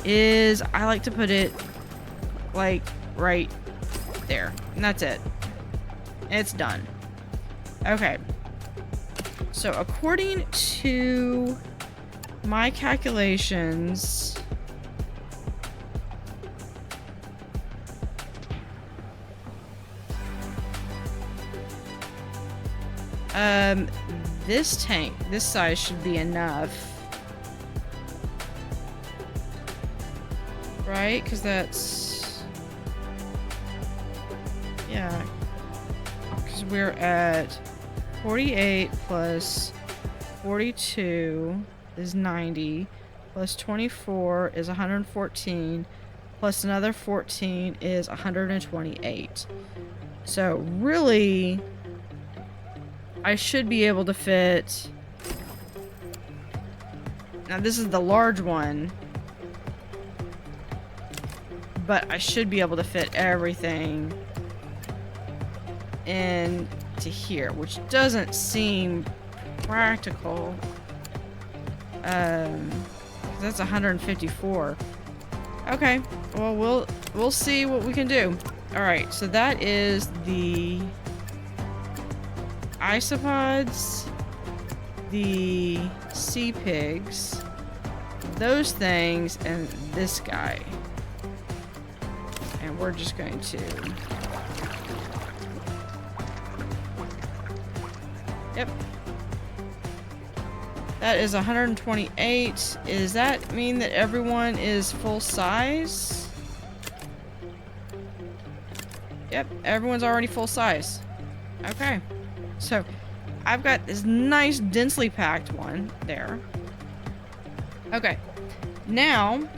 is I like to put it like right there, and that's it. It's done. Okay. So according to my calculations, this tank, this size should be enough. Right? Because that's... Yeah. Because we're at 48 plus 42 is 90. Plus 24 is 114. Plus another 14 is 128. So really... I should be able to fit... Now this is the large one. But I should be able to fit everything into here, which doesn't seem practical. That's 154. Okay, well we'll see what we can do. All right, so that is the isopods, the sea pigs, those things, and this guy. And we're just going to... Yep. That is 128. Does that mean that everyone is full size? Yep, everyone's already full size. Okay. So, I've got this nice densely packed one there. Okay. Now,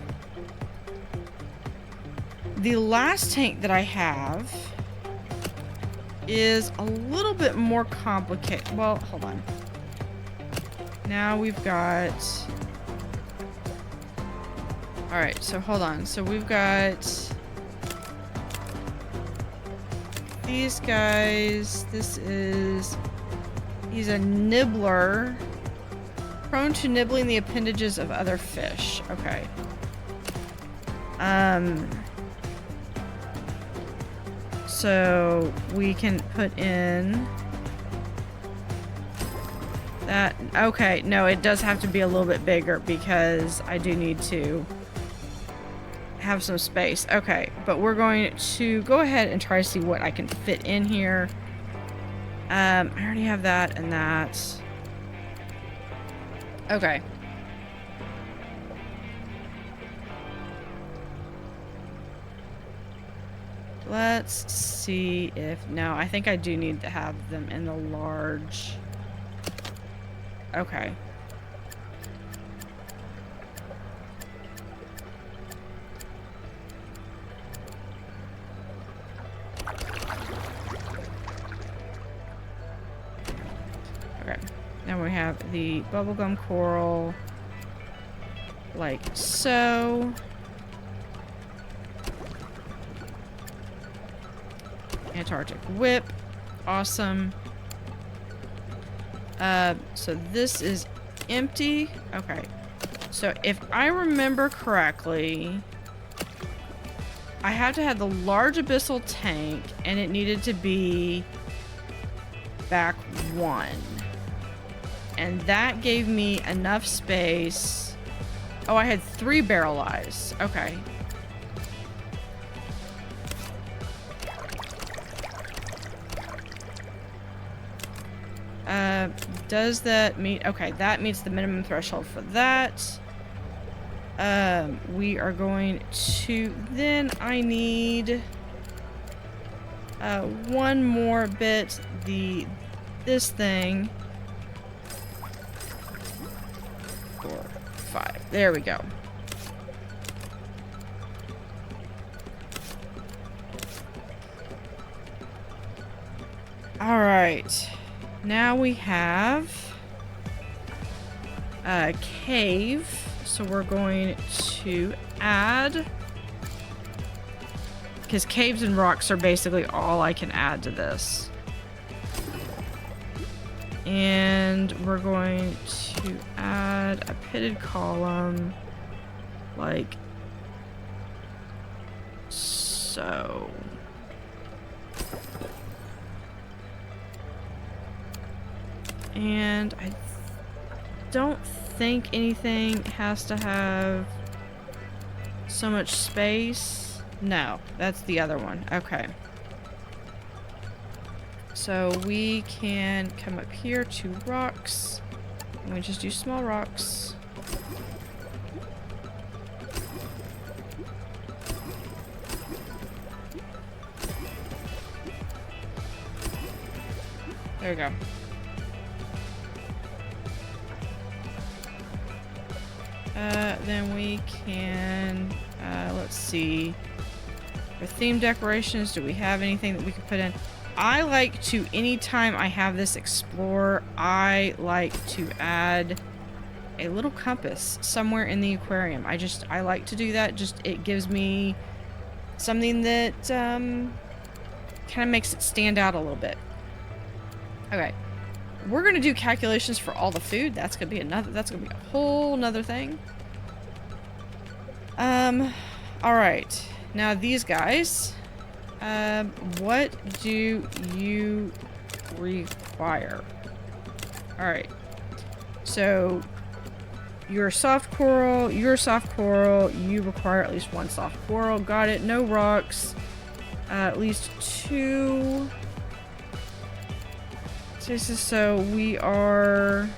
the last tank that I have is a little bit more complicated. Well, hold on. Now we've got... Alright, so hold on. So we've got... These guys, this is... He's a nibbler. Prone to nibbling the appendages of other fish. Okay. So we can put in that. Okay, no, it does have to be a little bit bigger because I do need to have some space. Okay, but we're going to go ahead and try to see what I can fit in here. I already have that and that. Okay. Let's see if... No, I think I do need to have them in the large. Okay. Okay. Now we have the bubblegum coral. Like so. Antarctic whip. Awesome. So this is empty. Okay. So if I remember correctly, I had to have the large abyssal tank and it needed to be back one. And that gave me enough space. Oh, I had 3 barrel eyes. Okay. Does that meet... Okay, that meets the minimum threshold for that. We are going to... Then I need... one more bit. This thing. 4, 5. There we go. All right. Now we have a cave, so we're going to add Because caves and rocks are basically all I can add to this. And we're going to add a pitted column like so. And I don't think anything has to have so much space. No, that's the other one. Okay. So we can come up here to rocks. And we just do small rocks. There we go. Then we can, let's see. For theme decorations, do we have anything that we can put in? I like to, anytime I have this explore, I like to add a little compass somewhere in the aquarium. I like to do that. Just, it gives me something that, kind of makes it stand out a little bit. Okay. We're gonna do calculations for all the food. That's gonna be a whole nother thing. Alright. Now these guys, what do you require? Alright. So, you're soft coral, you require at least one soft coral. Got it. No rocks. At least 2. So we are,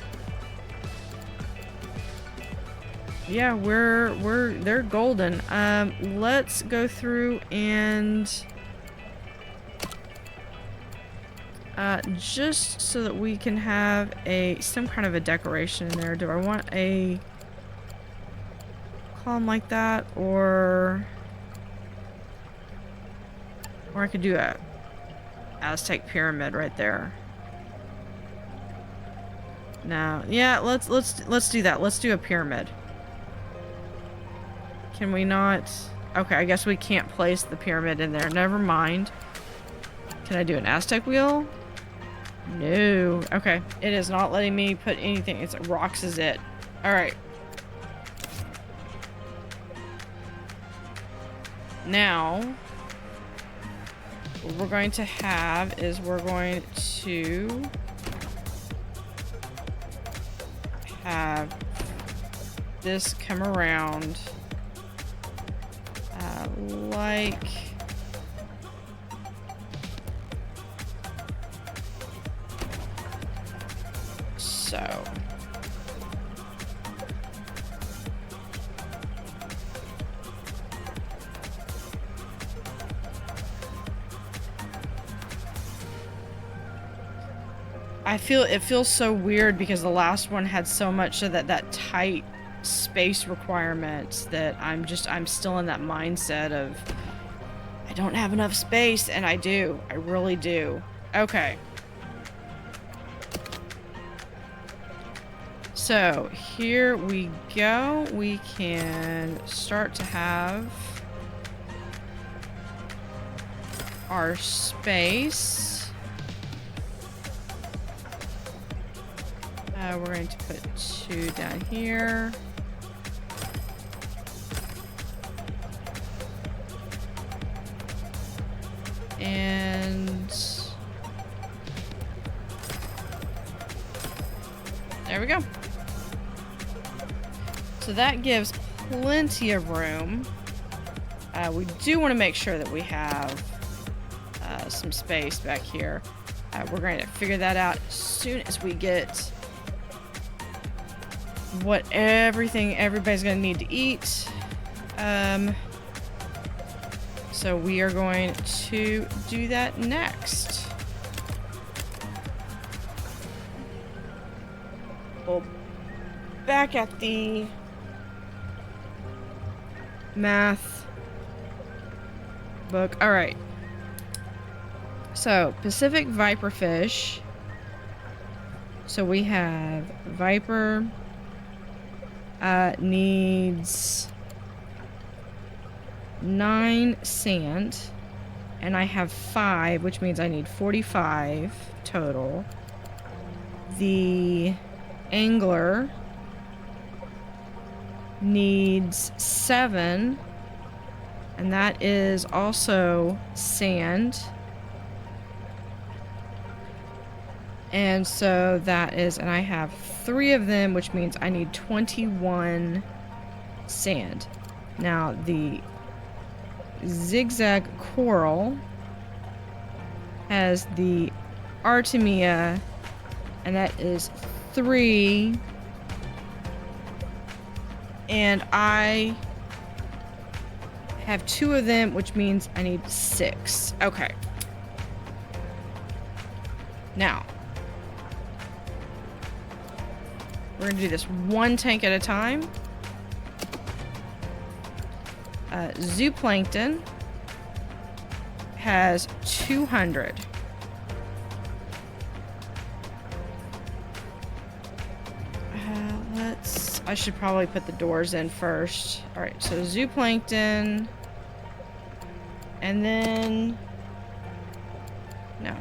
yeah, they're golden. Let's go through and just so that we can have some kind of a decoration in there. Do I want a column like that, or I could do a Aztec pyramid right there. No, yeah, let's do that. Let's do a pyramid. Can we not? Okay, I guess we can't place the pyramid in there. Never mind. Can I do an Aztec wheel? No. Okay, it is not letting me put anything. It's rocks is it. All right. Now, what we're going to have is we're going to have this come around like so. It feels so weird because the last one had so much of that tight space requirement that I'm still in that mindset of I don't have enough space, and I do. I really do. Okay. So here we go. We can start to have our space. We're going to put 2 down here. And there we go. So that gives plenty of room. We do want to make sure that we have some space back here. We're going to figure that out as soon as we get what everybody's going to need to eat. So we are going to do that next. Well, back at the math book. All right. So Pacific viperfish. So we have viper needs 9 sand. and I have 5, which means I need 45 total. The angler needs 7, and that is also sand. And so that is, and I have 3 of them, which means I need 21 sand. Now the zigzag coral has the Artemia, and that is 3. And I have 2 of them, which means I need 6. Okay. Now, we're gonna do this one tank at a time. Zooplankton has 200. I should probably put the doors in first. Alright, so zooplankton. And then... no.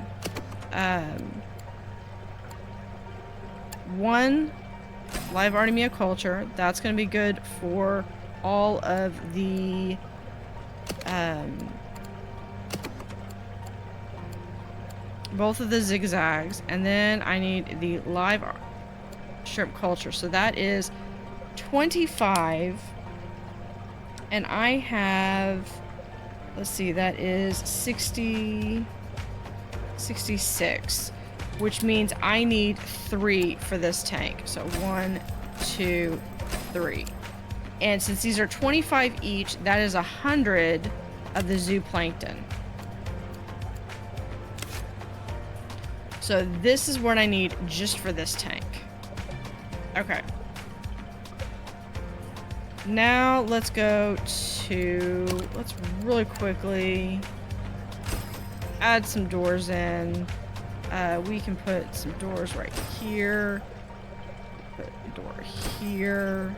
1 live Artemia culture. That's going to be good for all of the... both of the zigzags. And then I need the live shrimp culture. So that is 25. And I have... let's see, that is 66. Which means I need 3 for this tank. So 1, 2, 3. And since these are 25 each, that is 100 of the zooplankton. So this is what I need just for this tank. Okay. Now let's go to... let's really quickly add some doors in. We can put some doors right here. Put a door here.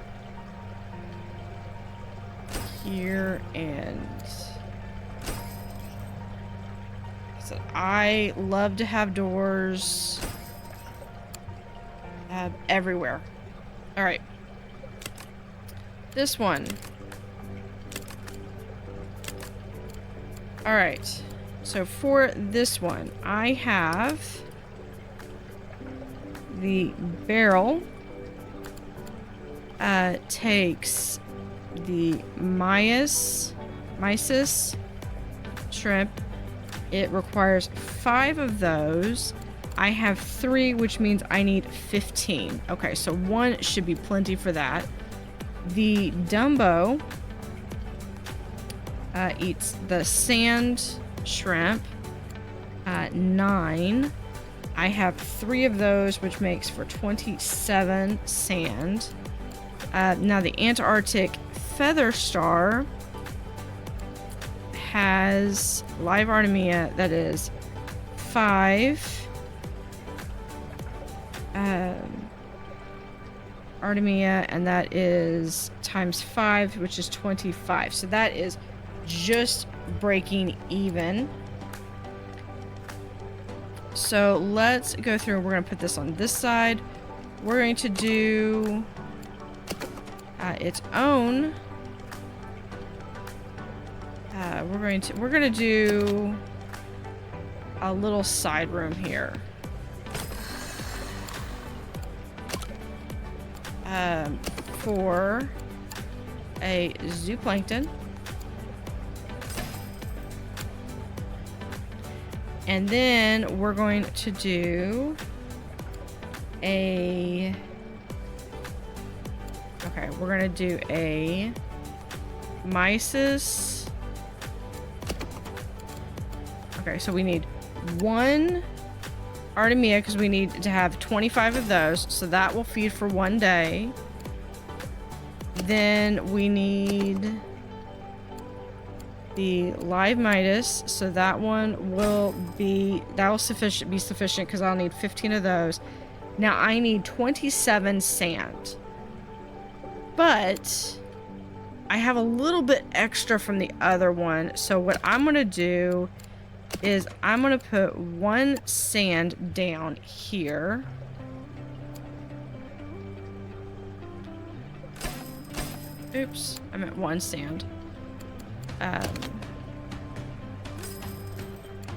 Here, and... so I love to have doors everywhere. Alright. This one. Alright. So for this one, I have the barrel takes the mysis shrimp. It requires 5 of those. I have 3, which means I need 15. Okay, so 1 should be plenty for that. The Dumbo eats the sand shrimp. 9. I have 3 of those, which makes for 27 sand. Now the Antarctic feather star has live Artemia, that is 5 Artemia, and that is times 5, which is 25. So that is just breaking even. So let's go through. We're going to put this on this side. We're going to do its own. We're going to do a little side room here. For a zooplankton. And then we're going to do a... okay, we're going to do a mysis. Okay, so we need 1 Artemia because we need to have 25 of those. So that will feed for 1 day. Then we need the live Midas, so that one will be, that will be sufficient because I'll need 15 of those. Now I need 27 sand, but I have a little bit extra from the other one. So what I'm gonna do is I'm gonna put 1 sand down here. Oops, I meant 1 sand.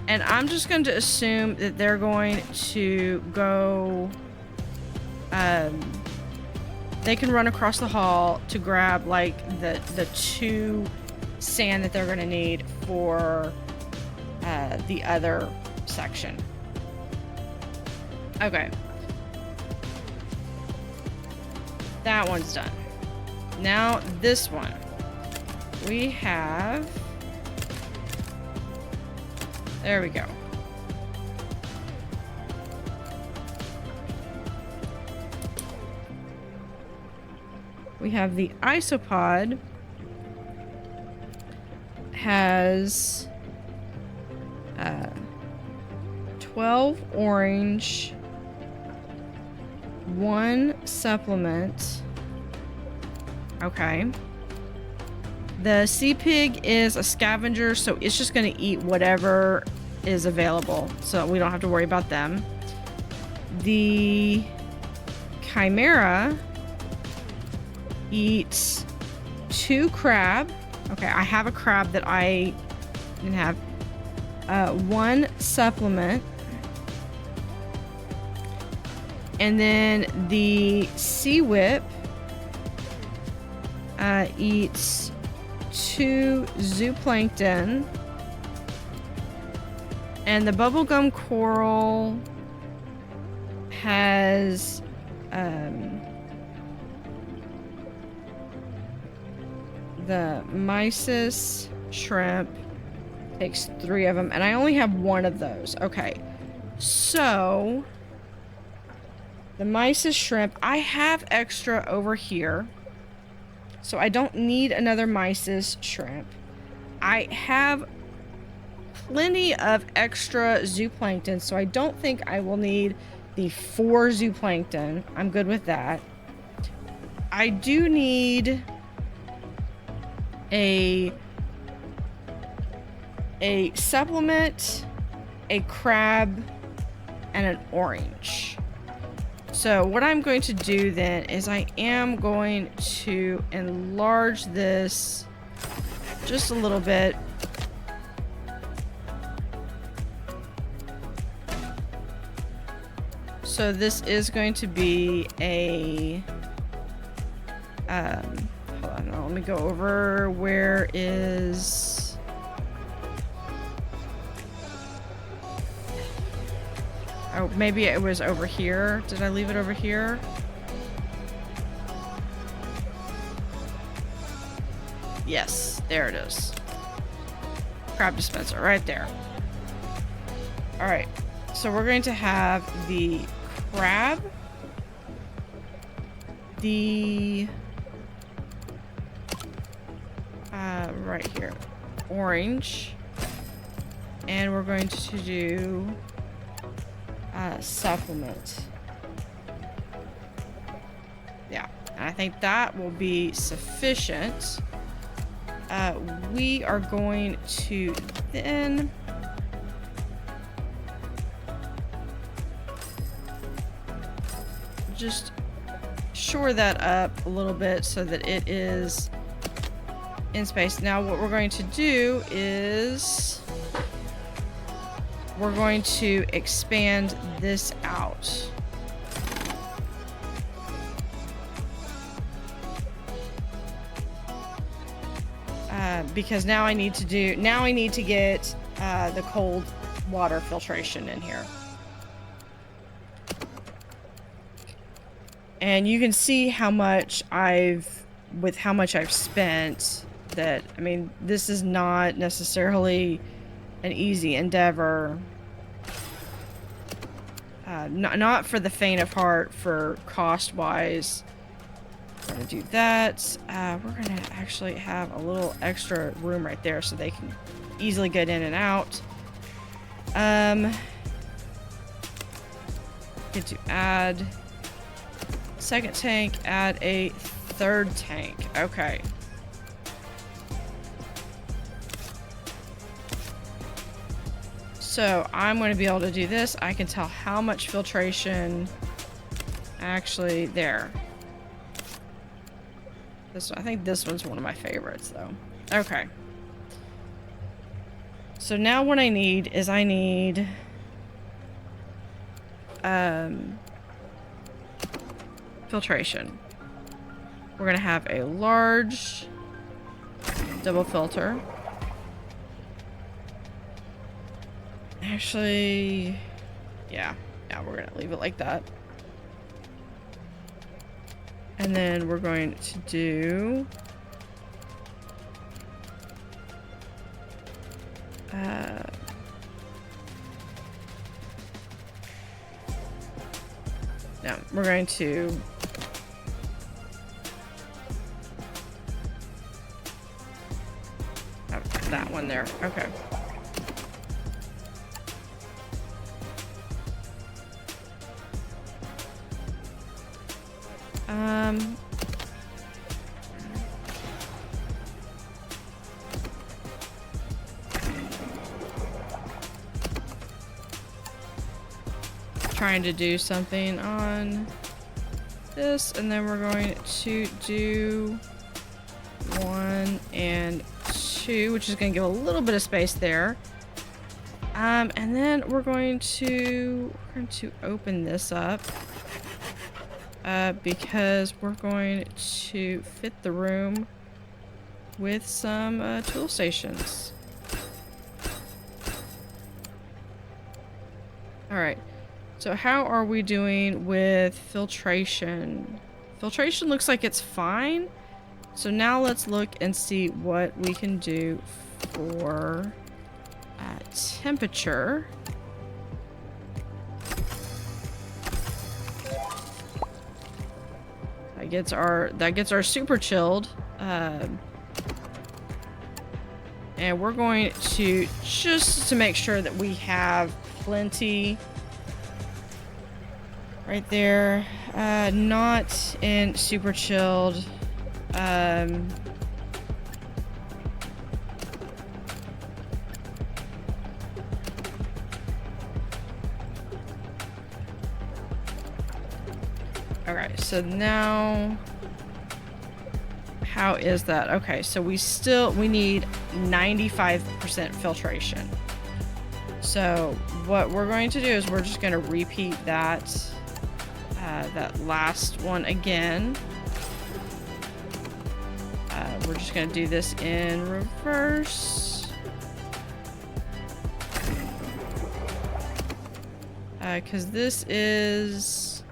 And I'm just going to assume that they're going to go... they can run across the hall to grab, like, the 2 sand that they're going to need for the other section. Okay. That one's done. Now, this one. We have... There we go. We have the isopod. Has 12 orange, 1 supplement. Okay. The sea pig is a scavenger, so it's just going to eat whatever is available, so we don't have to worry about them. The chimera eats 2 crab. Okay, I have a crab that I didn't have. 1 supplement. And then the sea whip eats 2 zooplankton. And the bubblegum coral has the mysis shrimp takes 3 of them, and I only have 1 of those. Okay, so the mysis shrimp, I have extra over here, so I don't need another mysis shrimp. I have plenty of extra zooplankton, so I don't think I will need the 4 zooplankton. I'm good with that. I do need a supplement, a crab, and an orange. So what I'm going to do then is I am going to enlarge this just a little bit. So this is going to be a hold on, let me go over where is oh, maybe it was over here. Did I leave it over here? Yes, there it is. Crab dispenser right there. All right, so we're going to have the crab, the right here, orange, and we're going to do supplement. Yeah, and I think that will be sufficient. We are going to then just shore that up a little bit so that it is in space. Now what we're going to do is we're going to expand this out. Because now I need to get the cold water filtration in here. And you can see how much I've spent. That, I mean, this is not necessarily an easy endeavor. Not for the faint of heart for cost-wise. We're gonna do that. We're gonna actually have a little extra room right there so they can easily get in and out. Get to add second tank, add a 3rd tank. Okay. So I'm going to be able to do this. I can tell how much filtration actually there. I think this one's one of my favorites though. Okay. So now what I need is filtration. We're gonna have a large double filter. Actually, yeah, we're gonna leave it like that. And then we're going to do no, we're going to have that one there. Okay. Trying to do something on this, and then we're going to do 1 and 2, which is going to give a little bit of space there. And then we're going to open this up because we're going to fit the room with some tool stations. All right. So how are we doing with filtration? Filtration looks like it's fine. So now let's look and see what we can do for temperature. That gets our super chilled. And we're going to, just to make sure that we have plenty right there, not in super chilled. Alright, so now, how is that? Okay, so we need 95% filtration. So what we're going to do is we're just going to repeat that last one again. We're just going to do this in reverse. Because this is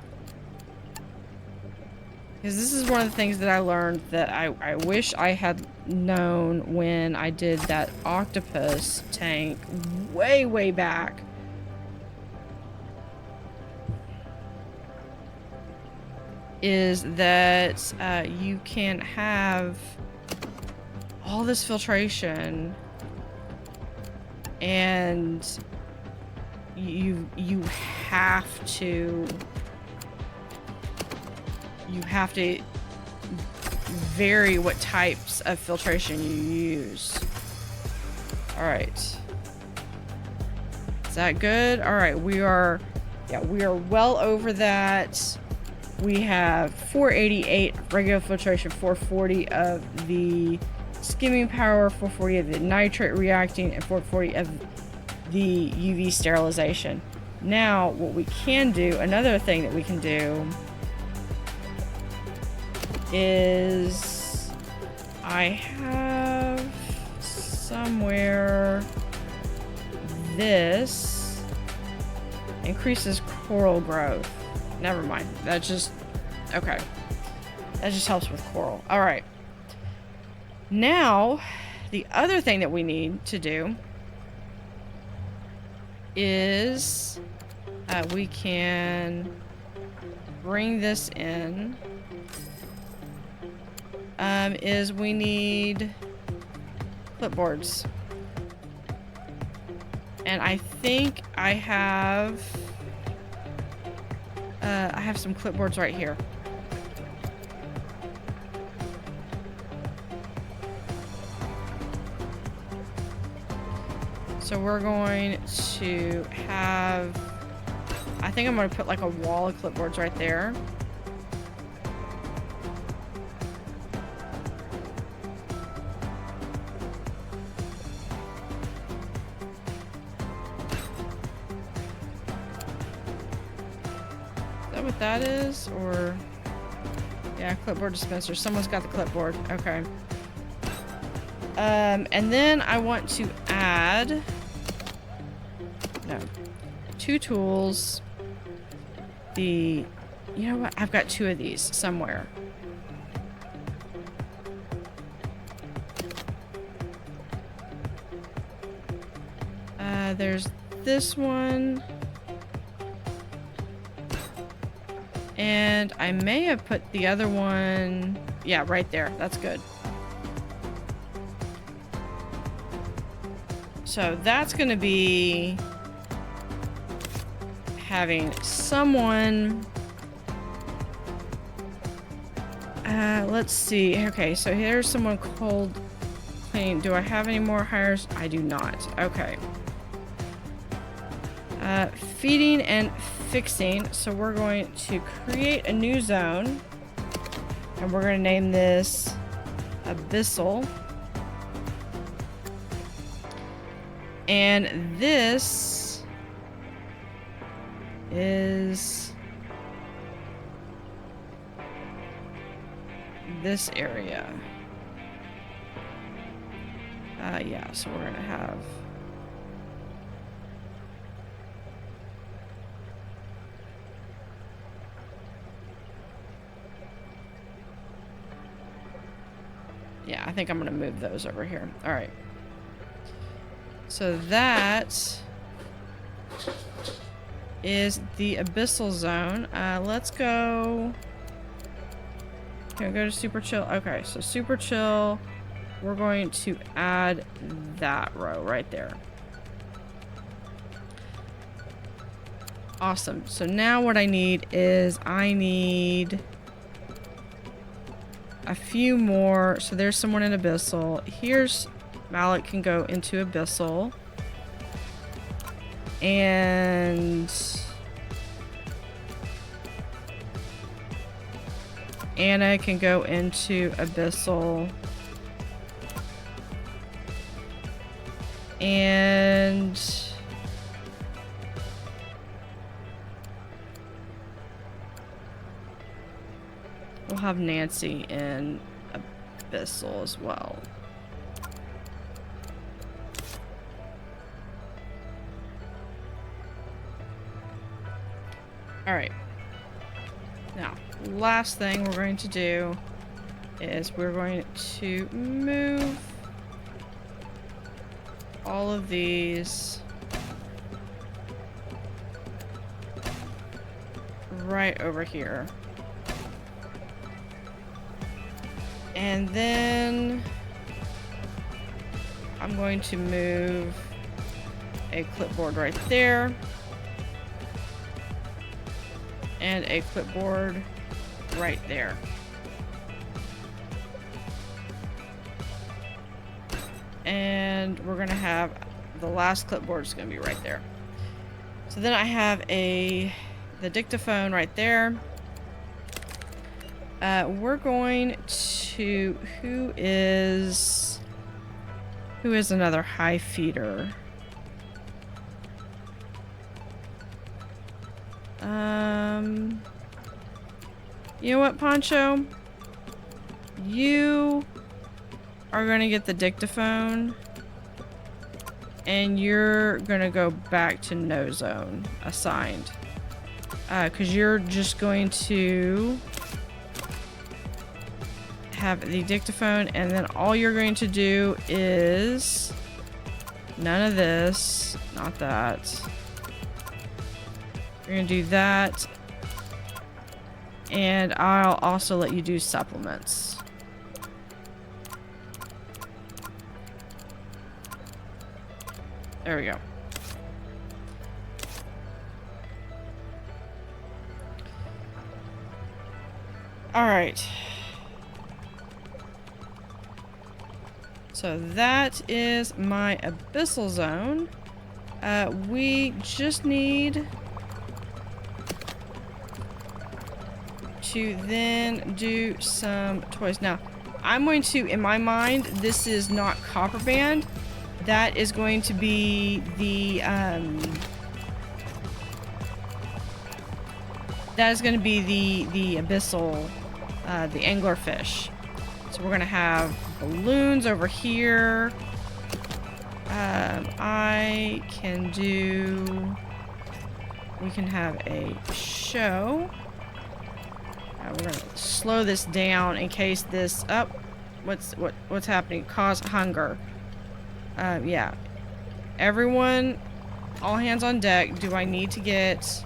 one of the things that I learned that I wish I had known when I did that octopus tank way back. Is that you can have all this filtration and you have to vary what types of filtration you use. All right, is that good? All right, we are well over that. We have 488 regular filtration, 440 of the skimming power, 440 of the nitrate reacting, and 440 of the UV sterilization. Now, what we can do, another thing that we can do is I have somewhere this increases coral growth. Never mind. That's just okay. That just helps with coral. All right. Now, the other thing that we need to do is we can bring this in. Is we need clipboards. And I think I have some clipboards right here. So we're going to have, I think I'm going to put like a wall of clipboards right there. Is that what that is? Or, yeah, clipboard dispenser. Someone's got the clipboard. Okay. And then I want to add, no, 2 tools. You know what? I've got 2 of these somewhere. There's this one. And I may have put the other one, yeah, right there. That's good. So that's going to be having someone, let's see. Okay, so here's someone cold cleaning. Do I have any more hires? I do not. Okay. Feeding and fixing. So we're going to create a new zone, and we're going to name this Abyssal. And this is this area. Yeah, so we're gonna have yeah, I think I'm gonna move those over here. All right. So that is the Abyssal Zone. Let's go. Can we go to Super Chill? Okay, so Super Chill. We're going to add that row right there. Awesome. So now what I need is I need a few more. So there's someone in Abyssal. Here's Mallet can go into Abyssal. And Anna can go into Abyssal. And we'll have Nancy in Abyssal as well. Alright. Now, last thing we're going to do is we're going to move all of these right over here. And then I'm going to move a clipboard right there. And a clipboard right there. And we're gonna have the last clipboard is gonna be right there. So then I have the dictaphone right there. We're going to who is another high feeder? You know what, Poncho? You are gonna get the dictaphone, and you're gonna go back to no zone assigned, because you're just going to have the dictaphone, and then all you're going to do is none of this, not that. You're gonna do that, and I'll also let you do supplements. There we go. All right. So that is my abyssal zone. We just need to then do some toys. Now, I'm going to, in my mind, this is not copper band. That is going to be the, that is going to be the abyssal, the anglerfish. So we're going to have balloons over here. I can do, we can have a show. We're going to slow this down in case this, what's happening? Cause hunger. Yeah. Everyone, all hands on deck. Do I need to get...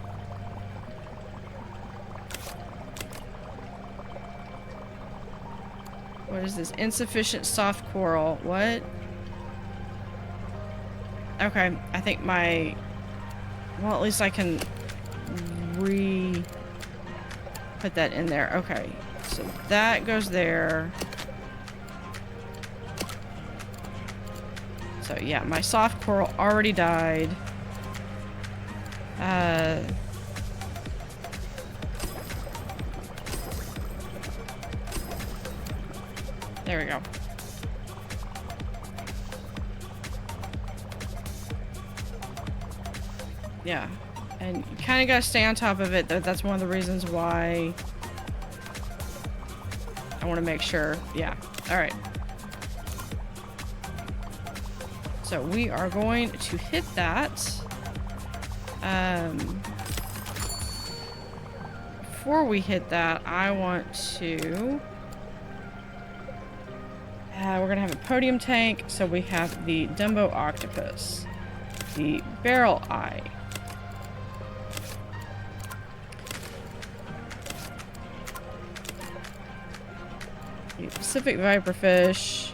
What is this? Insufficient soft coral. What? Okay, I think my... Well, at least I can put that in there. Okay, so that goes there. So yeah, my soft coral already died. There we go. Yeah. And you kind of got to stay on top of it. That's one of the reasons why I want to make sure. Yeah. All right. So we are going to hit that. Before we hit that, I want to... we're going to have a podium tank. So we have the Dumbo octopus. The barrel eye. Pacific viperfish,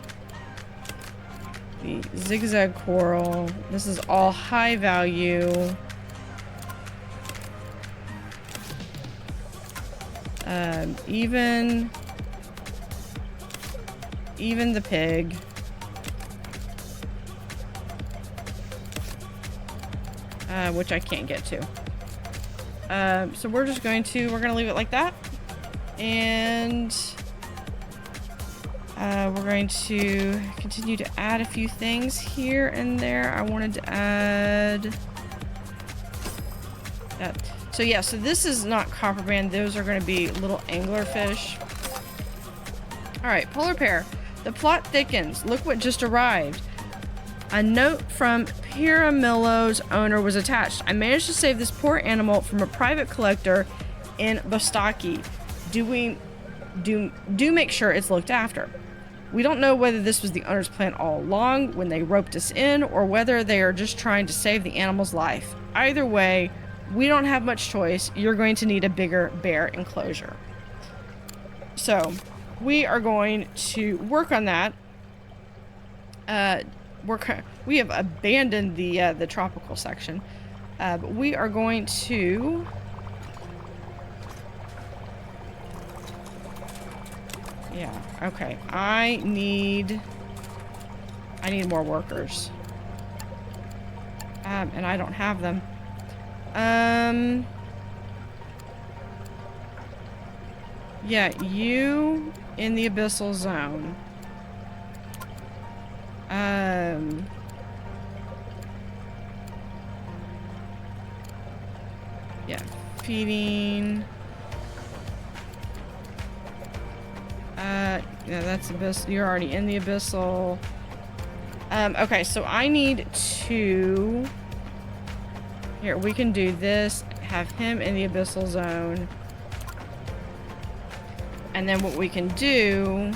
the zigzag coral. This is all high value. Even the pig. Which I can't get to. So we're gonna leave it like that. And we're going to continue to add a few things here and there. I wanted to add that. So yeah, so this is not copper band. Those are going to be little anglerfish. All right, polar bear. The plot thickens. Look what just arrived. A note from Piramillo's owner was attached. I managed to save this poor animal from a private collector in Bostaki. Do make sure it's looked after. We don't know whether this was the owner's plan all along when they roped us in, or whether they are just trying to save the animal's life. Either way, we don't have much choice. You're going to need a bigger bear enclosure. So, we are going to work on that. We have abandoned the tropical section, but we are going to... Yeah, okay. I need more workers. And I don't have them. Yeah, you in the abyssal zone. Yeah, feeding. Yeah, that's abyssal. You're already in the abyssal. Okay, so I need to... Here, we can do this. Have him in the abyssal zone. And then what we can do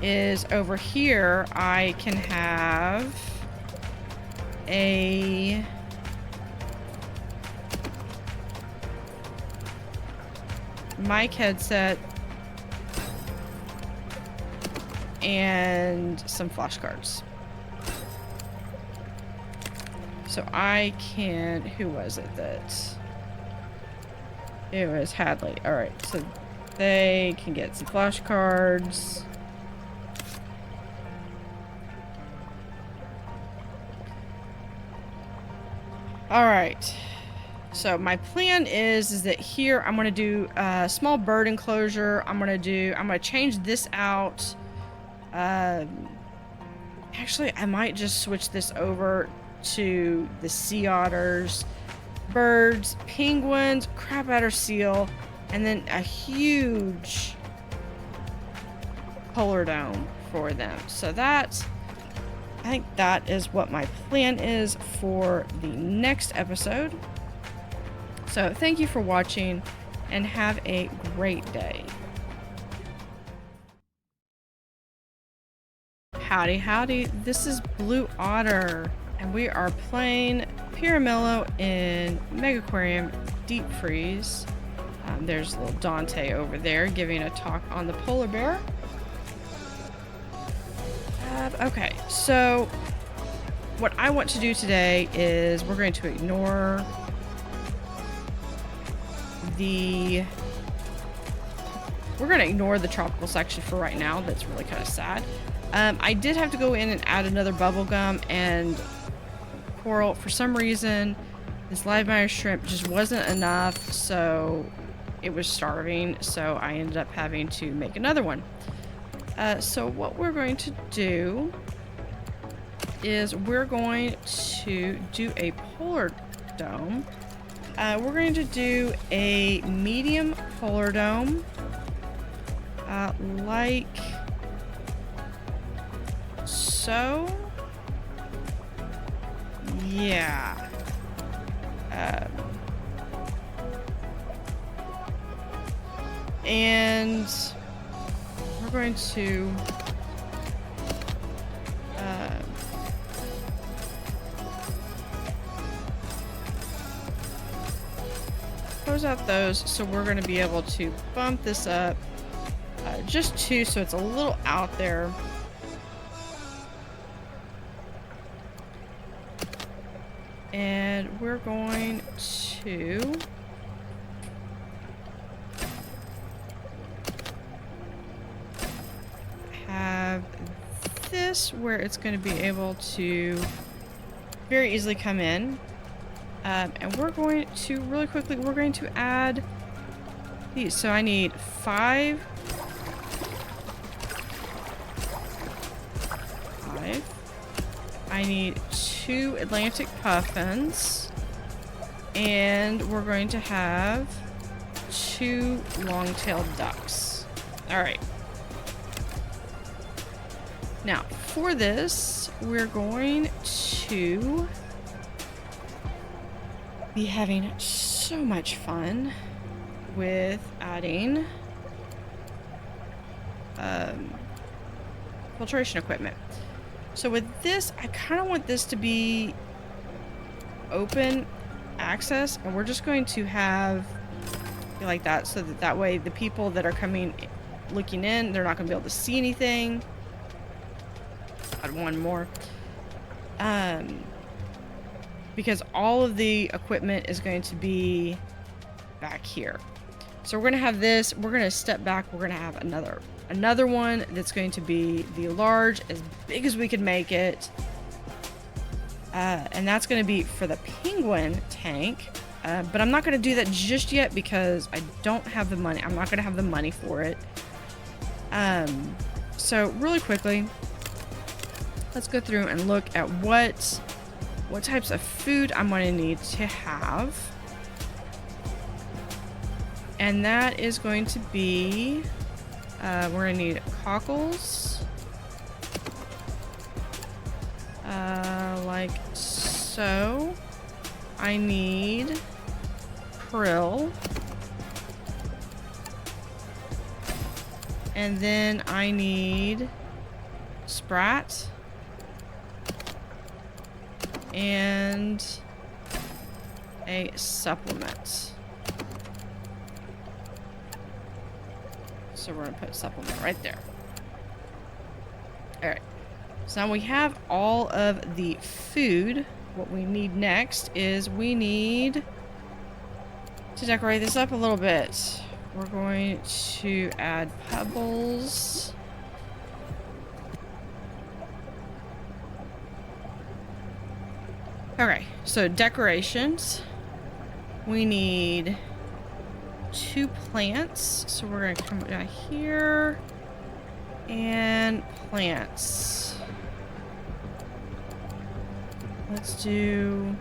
is over here, I can have a... mic headset and some flashcards. So I can... Who was it that... It was Hadley. Alright, so they can get some flashcards. All right. So my plan is that here I'm gonna do a small bird enclosure. I'm gonna change this out. Actually, I might just switch this over to the sea otters, birds, penguins, crab adder seal, and then a huge polar dome for them. So I think that is what my plan is for the next episode. So thank you for watching and have a great day. Howdy Howdy, this is Blue Otter, and we are playing Piramillo in Megaquarium Deep Freeze. There's little Dante over there giving a talk on the polar bear. Okay, so what I want to do today is we're going to ignore the tropical section for right now. That's really kind of sad. I did have to go in and add another bubble gum and coral. For some reason, this live mire shrimp just wasn't enough, so it was starving, so I ended up having to make another one. So what we're going to do is we're going to do a polar dome. We're going to do a medium polar dome, like so. Yeah. And we're going to close out those, so we're going to be able to bump this up just 2, so it's a little out there. And we're going to have this where it's going to be able to very easily come in. And we're going to really quickly, we're going to add these. So I need 5. I need 2 Atlantic puffins. And we're going to have 2 long-tailed ducks. All right. Now, for this, we're going to be having so much fun with adding filtration equipment. So with this, I kind of want this to be open access, and we're just going to have like that, so that way the people that are coming looking in, they're not going to be able to see anything. Add one more. Because all of the equipment is going to be back here. So we're going to have this, we're going to step back, we're going to have another one that's going to be the large, as big as we could make it. And that's going to be for the penguin tank. But I'm not going to do that just yet because I don't have the money. I'm not going to have the money for it. So really quickly, let's go through and look at what types of food I'm going to need to have. And that is going to be, we're going to need cockles, like so. I need krill. And then I need sprat. And a supplement. So we're going to put supplement right there. Alright. So now we have all of the food. What we need next is we need to decorate this up a little bit. We're going to add pebbles. Okay, so decorations. We need 2 plants. So we're going to come down here. And plants. Let's do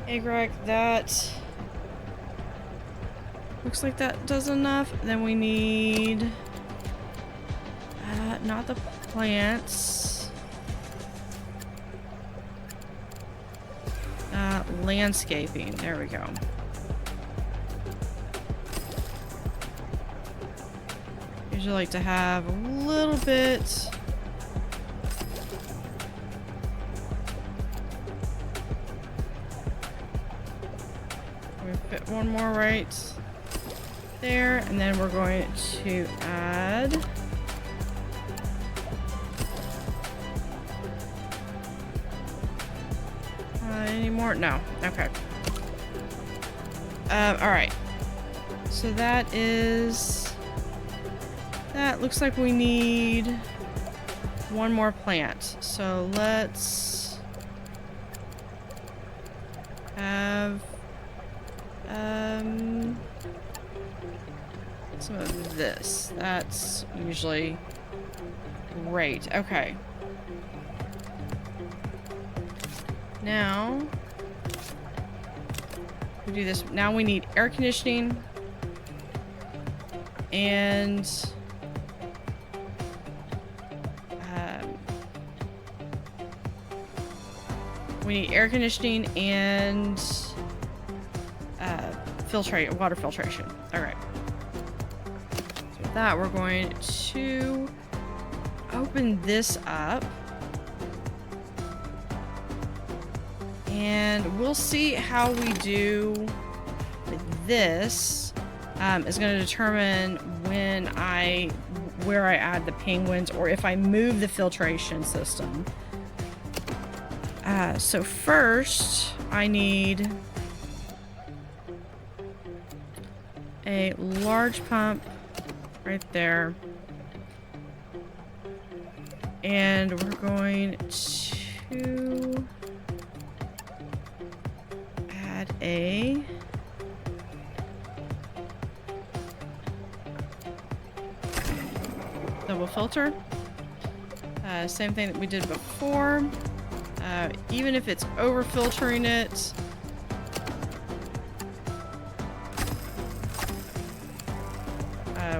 egg rack. That looks like that does enough. Then we need not the plants. Landscaping. There we go. Usually like to have a little bit. We fit one more right there, and then we're going to add any more? No. Okay. All right. So that looks like we need one more plant. So let's have some of this. That's usually great. Okay. Now we do this. Now we need air conditioning and we need air conditioning and water filtration. All right. So with that, we're going to open this up. And we'll see how we do with this. Is going to determine where I add the penguins or if I move the filtration system. So first, I need a large pump right there. And we're going to add a double filter. Same thing that we did before. Even if it's over filtering it,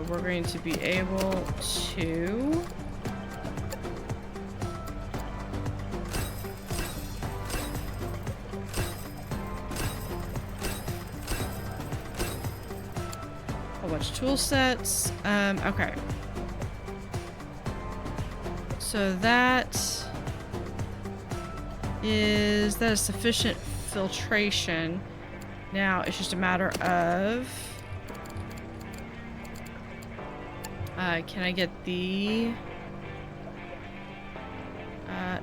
we're going to be able to a bunch of tool sets. Okay. So that is sufficient filtration. Now it's just a matter of can I get the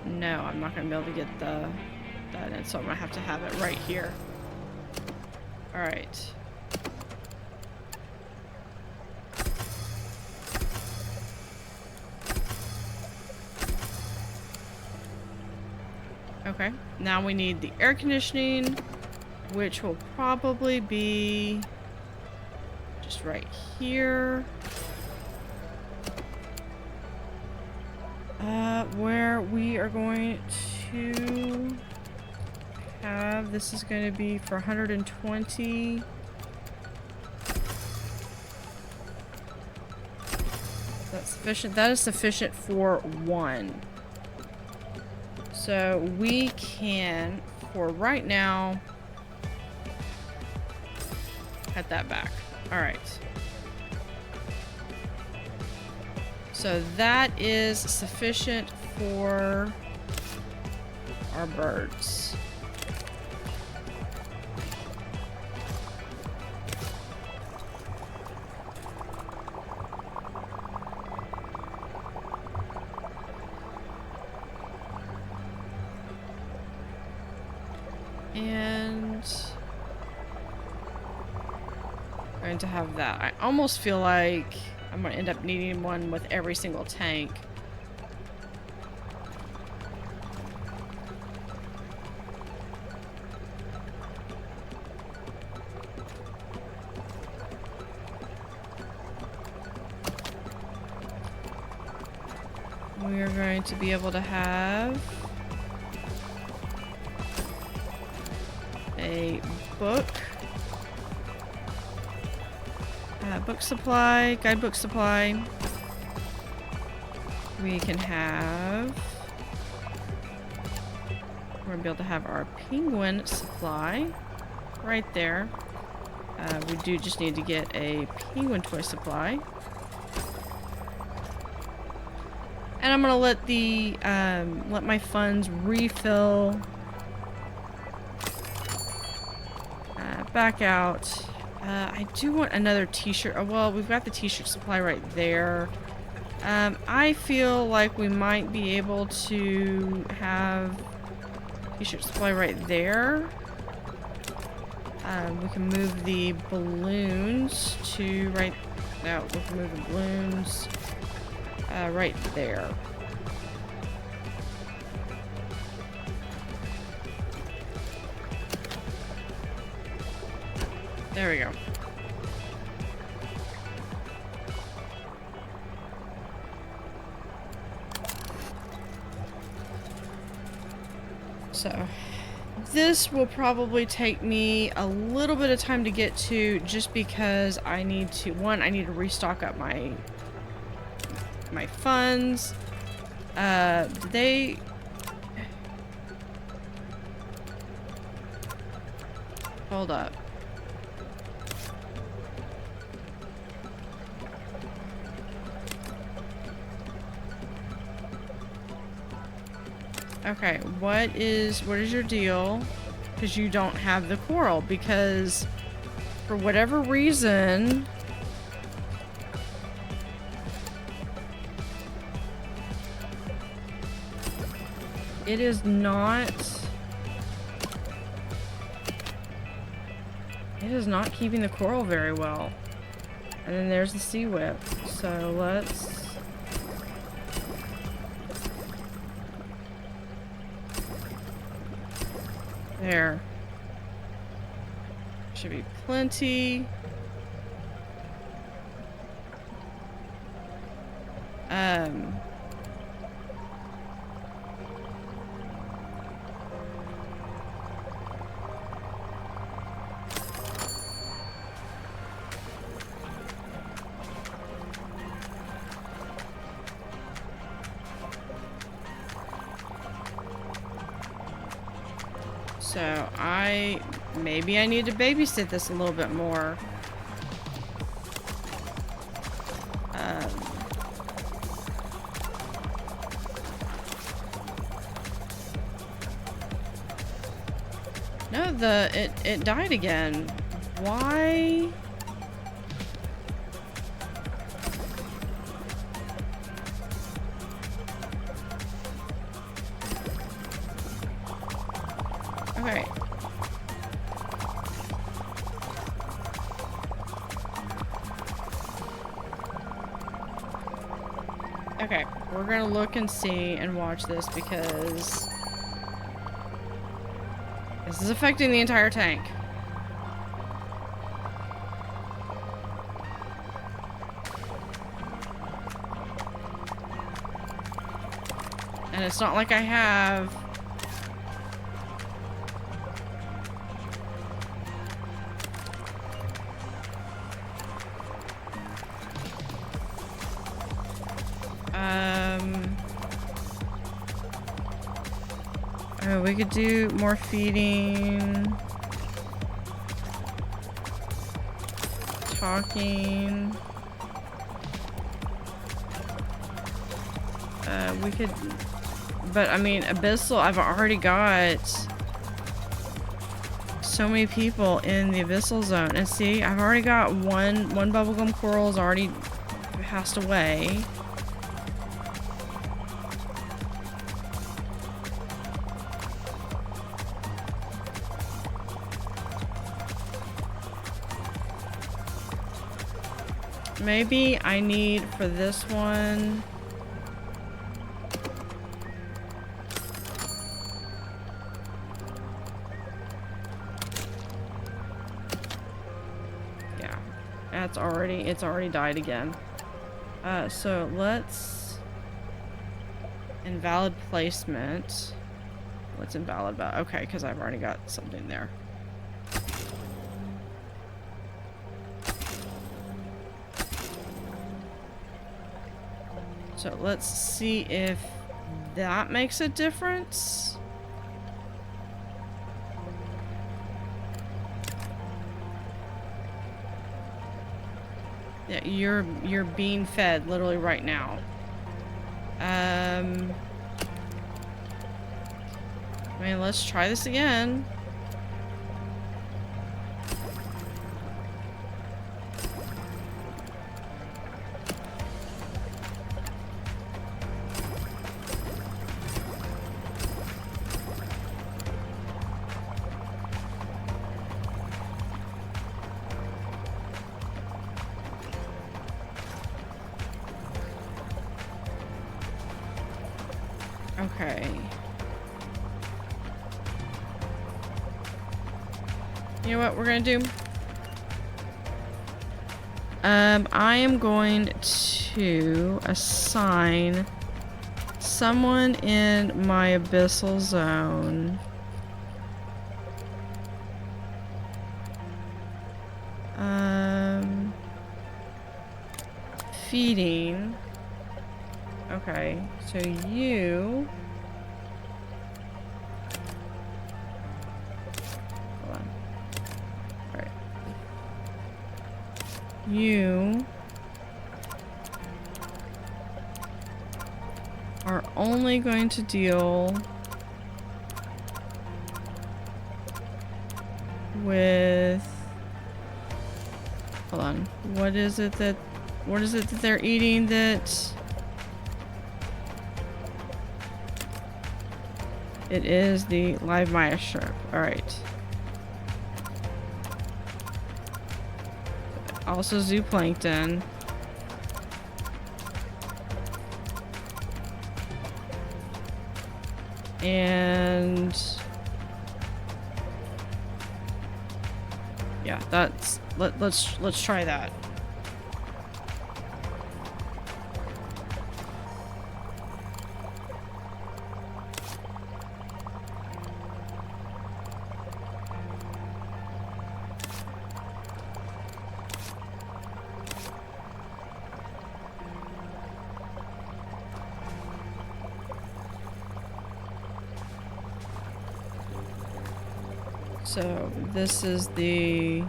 no, I'm not gonna be able to get that in, so I'm gonna have to have it right here. All right. Okay, now we need the air conditioning, which will probably be just right here. Where we are going to have, this is going to be for 120. That's sufficient. That is sufficient for one. So we can, for right now, cut that back. All right. So that is sufficient for our birds. And I'm going to have that. I almost feel like I'm going to end up needing one with every single tank. we are going to be able to have a book, book supply, guidebook supply. We can have, we're gonna be able to have our penguin supply right there. We do just need to get a penguin toy supply. And I'm gonna let the let my funds refill back out. I do want another t-shirt. Oh, well, we've got the t-shirt supply right there. I feel like we might be able to have t-shirt supply right there. We can move the balloons to right now. We can move the balloons right there. There we go. So this will probably take me a little bit of time to get to, just because I need to, one, I need to restock up my funds. Hold up. Okay, what is your deal? Because you don't have the coral, because for whatever reason it is not keeping the coral very well. And then there's the sea whip. So let's there. Should be plenty. So maybe I need to babysit this a little bit more. No, it died again. Why? Okay. Okay, we're gonna look and see and watch this, because this is affecting the entire tank. And it's not like I have oh, we could do more feeding, talking. We could, but I mean, Abyssal, I've already got so many people in the Abyssal zone. And see, I've already got one bubblegum coral's already passed away. Maybe I need for this one. Yeah, it's already died again. So let's Invalid placement. What's invalid about? Okay, because I've already got something there. So let's see if that makes a difference. Yeah, you're being fed literally right now. I mean, let's try this again. Okay. You know what we're gonna do? I am going to assign someone in my abyssal zone. Feeding. Okay, so you... Hold on. Alright. You... are only going to deal with... Hold on. What is it that they're eating that... It is the live Maya shrimp. Alright. Also zooplankton. And... yeah, that's... Let's try that. So this is the...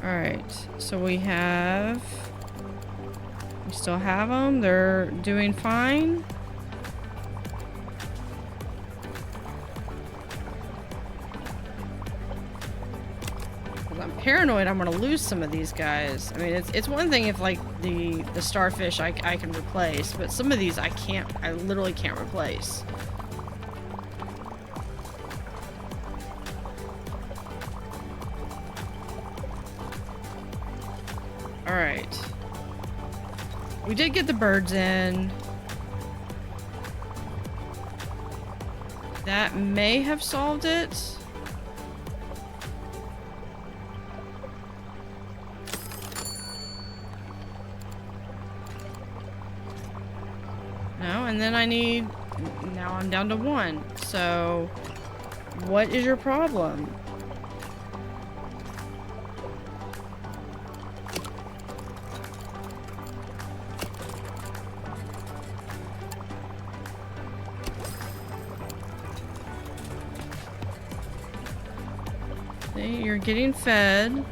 Alright, so we still have them. They're doing fine. I'm paranoid I'm gonna lose some of these guys. I mean, it's one thing if like the starfish I can replace, but some of these I literally can't replace. Alright. We did get the birds in. That may have solved it. No, and then now I'm down to 1. So, what is your problem? See, you're getting fed.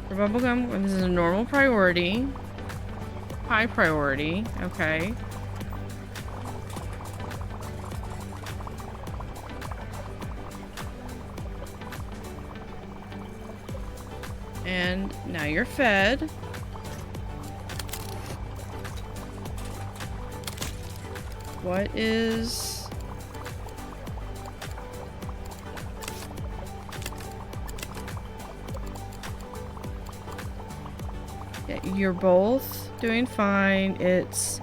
For bubblegum, this is a normal priority. High priority, okay. And now you're fed. What is... Yeah, you're both doing fine. It's...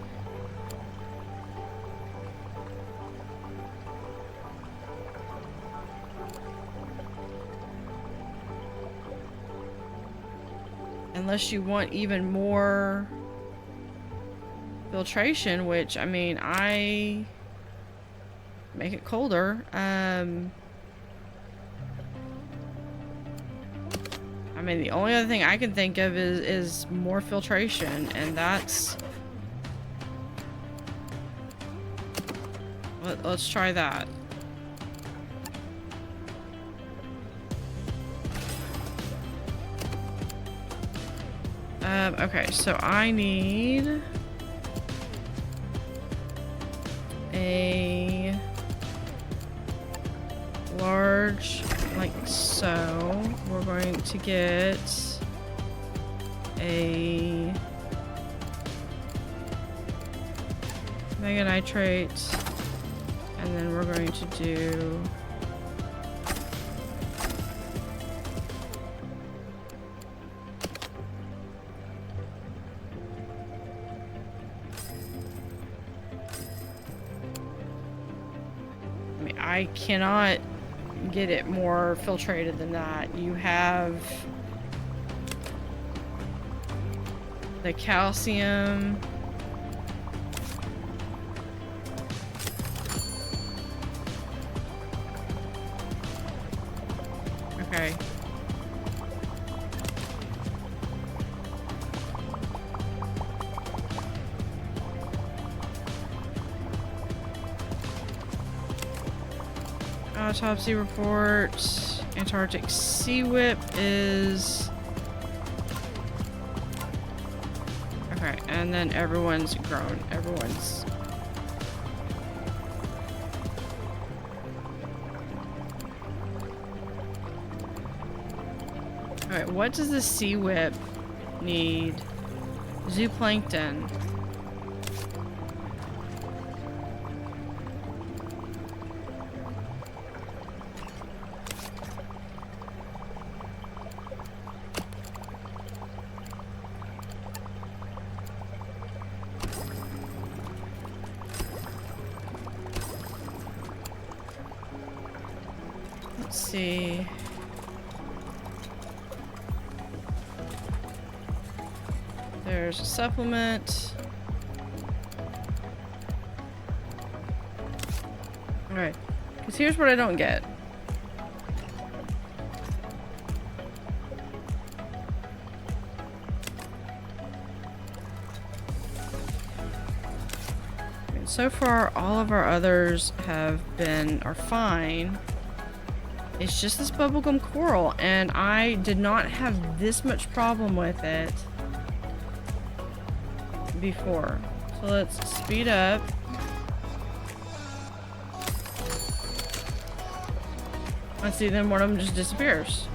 Unless you want even more filtration, which, I mean, I make it colder. I mean, the only other thing I can think of is more filtration, and that's... Let's try that. Okay, so I need a large, like so. We're going to get a mega nitrate, and then we're going to do I cannot get it more filtrated than that. You have the calcium. Okay. Autopsy report. Antarctic sea whip is... Okay, and then everyone's grown. Everyone's... Alright, what does the sea whip need? Zooplankton. Let's see. There's a supplement. Alright. Because here's what I don't get. And so far, all of our others are fine. It's just this bubblegum coral, and I did not have this much problem with it before. So let's speed up. Let's see, then one of them just disappears.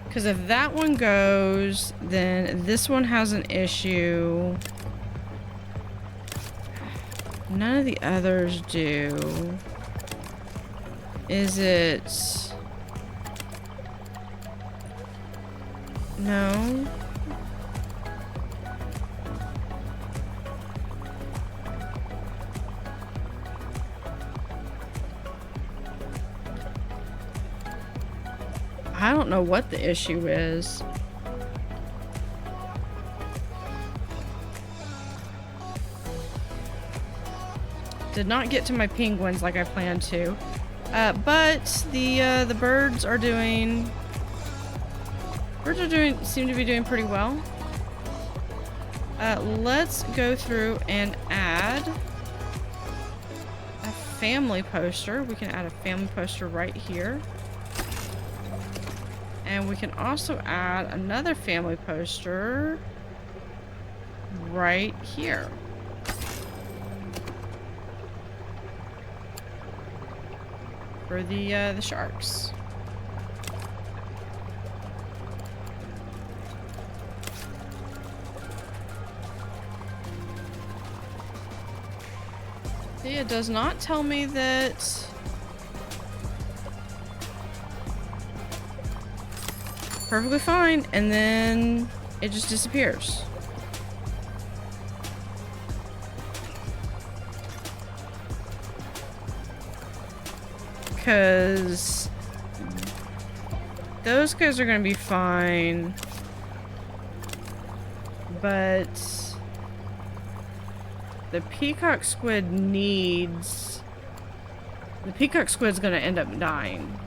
Because if that one goes, then this one has an issue. None of the others do. Is it... No. I don't know what the issue is. Did not get to my penguins like I planned to. But the birds are doing... seem to be doing pretty well. Let's go through and add a family poster. We can add a family poster right here. And we can also add another family poster right here. For the sharks. See, it does not tell me that perfectly fine, and then it just disappears. Because those guys are gonna be fine, but the peacock squid needs... The peacock squid's gonna end up dying.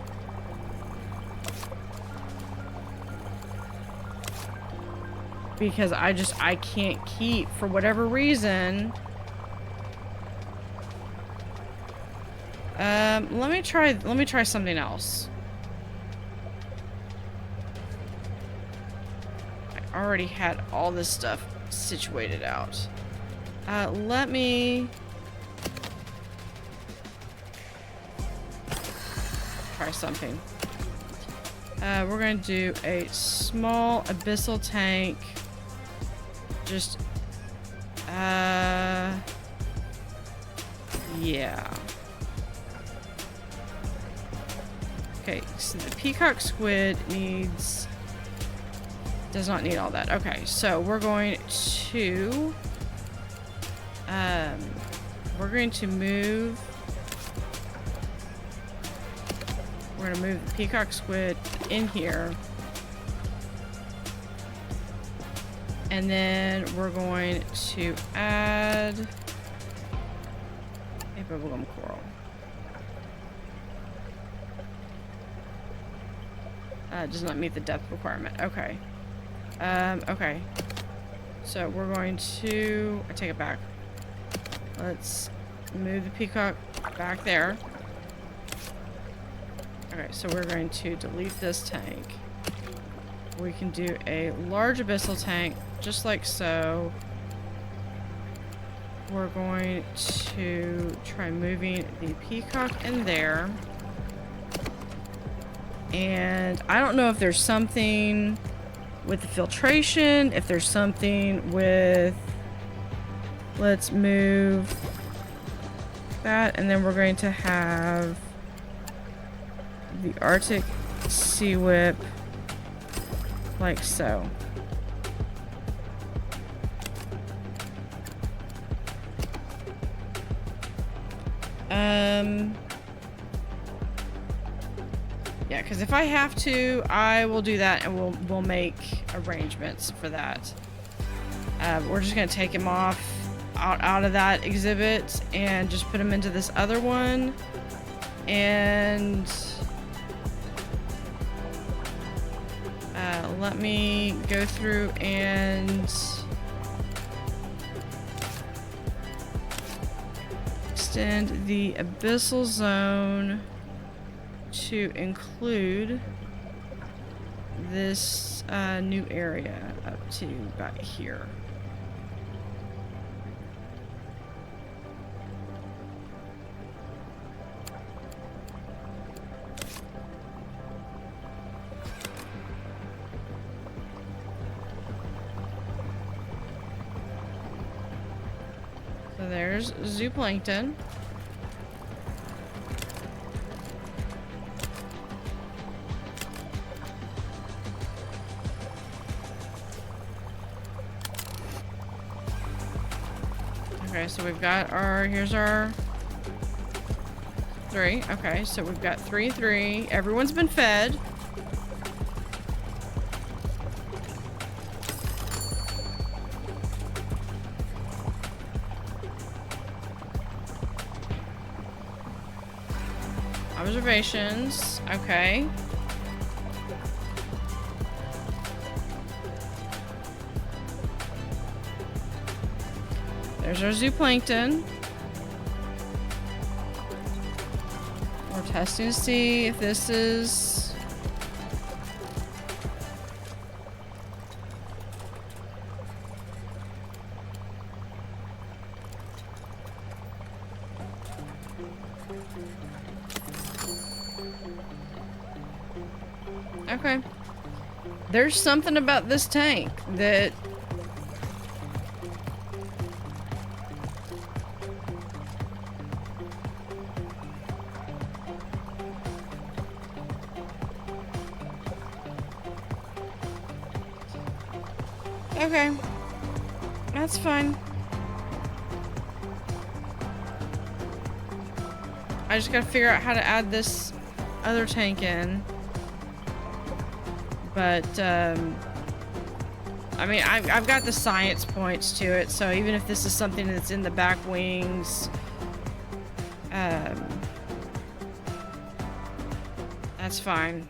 Because I can't keep, for whatever reason. Let me try something else. I already had all this stuff situated out. Let me try something. We're going to do a small abyssal tank. Just, yeah. Okay, so the peacock squid does not need all that. Okay, so we're going to move. We're gonna move the peacock squid in here. And then we're going to add a bubblegum coral. Does not meet the depth requirement. Okay. Okay. So we're going to... I take it back. Let's move the peacock back there. Okay, so we're going to delete this tank. We can do a large abyssal tank, just like so. We're going to try moving the peacock in there. And I don't know if there's something with the filtration, if there's something with... Let's move that, and then we're going to have the Arctic sea whip like so. Yeah, because if I have to, I will do that, and we'll make arrangements for that. We're just gonna take him off out of that exhibit and just put him into this other one, and let me go through and extend the abyssal zone to include this new area up to about here. So there's zooplankton. Okay, so we've got here's our 3. Okay, so we've got 3. Everyone's been fed. Observations. Okay. There's our zooplankton. We're testing to see if this is... Okay. There's something about this tank that... Okay. That's fine. I just gotta figure out how to add this other tank in. But, I mean, I've got the science points to it, so even if this is something that's in the back wings, that's fine.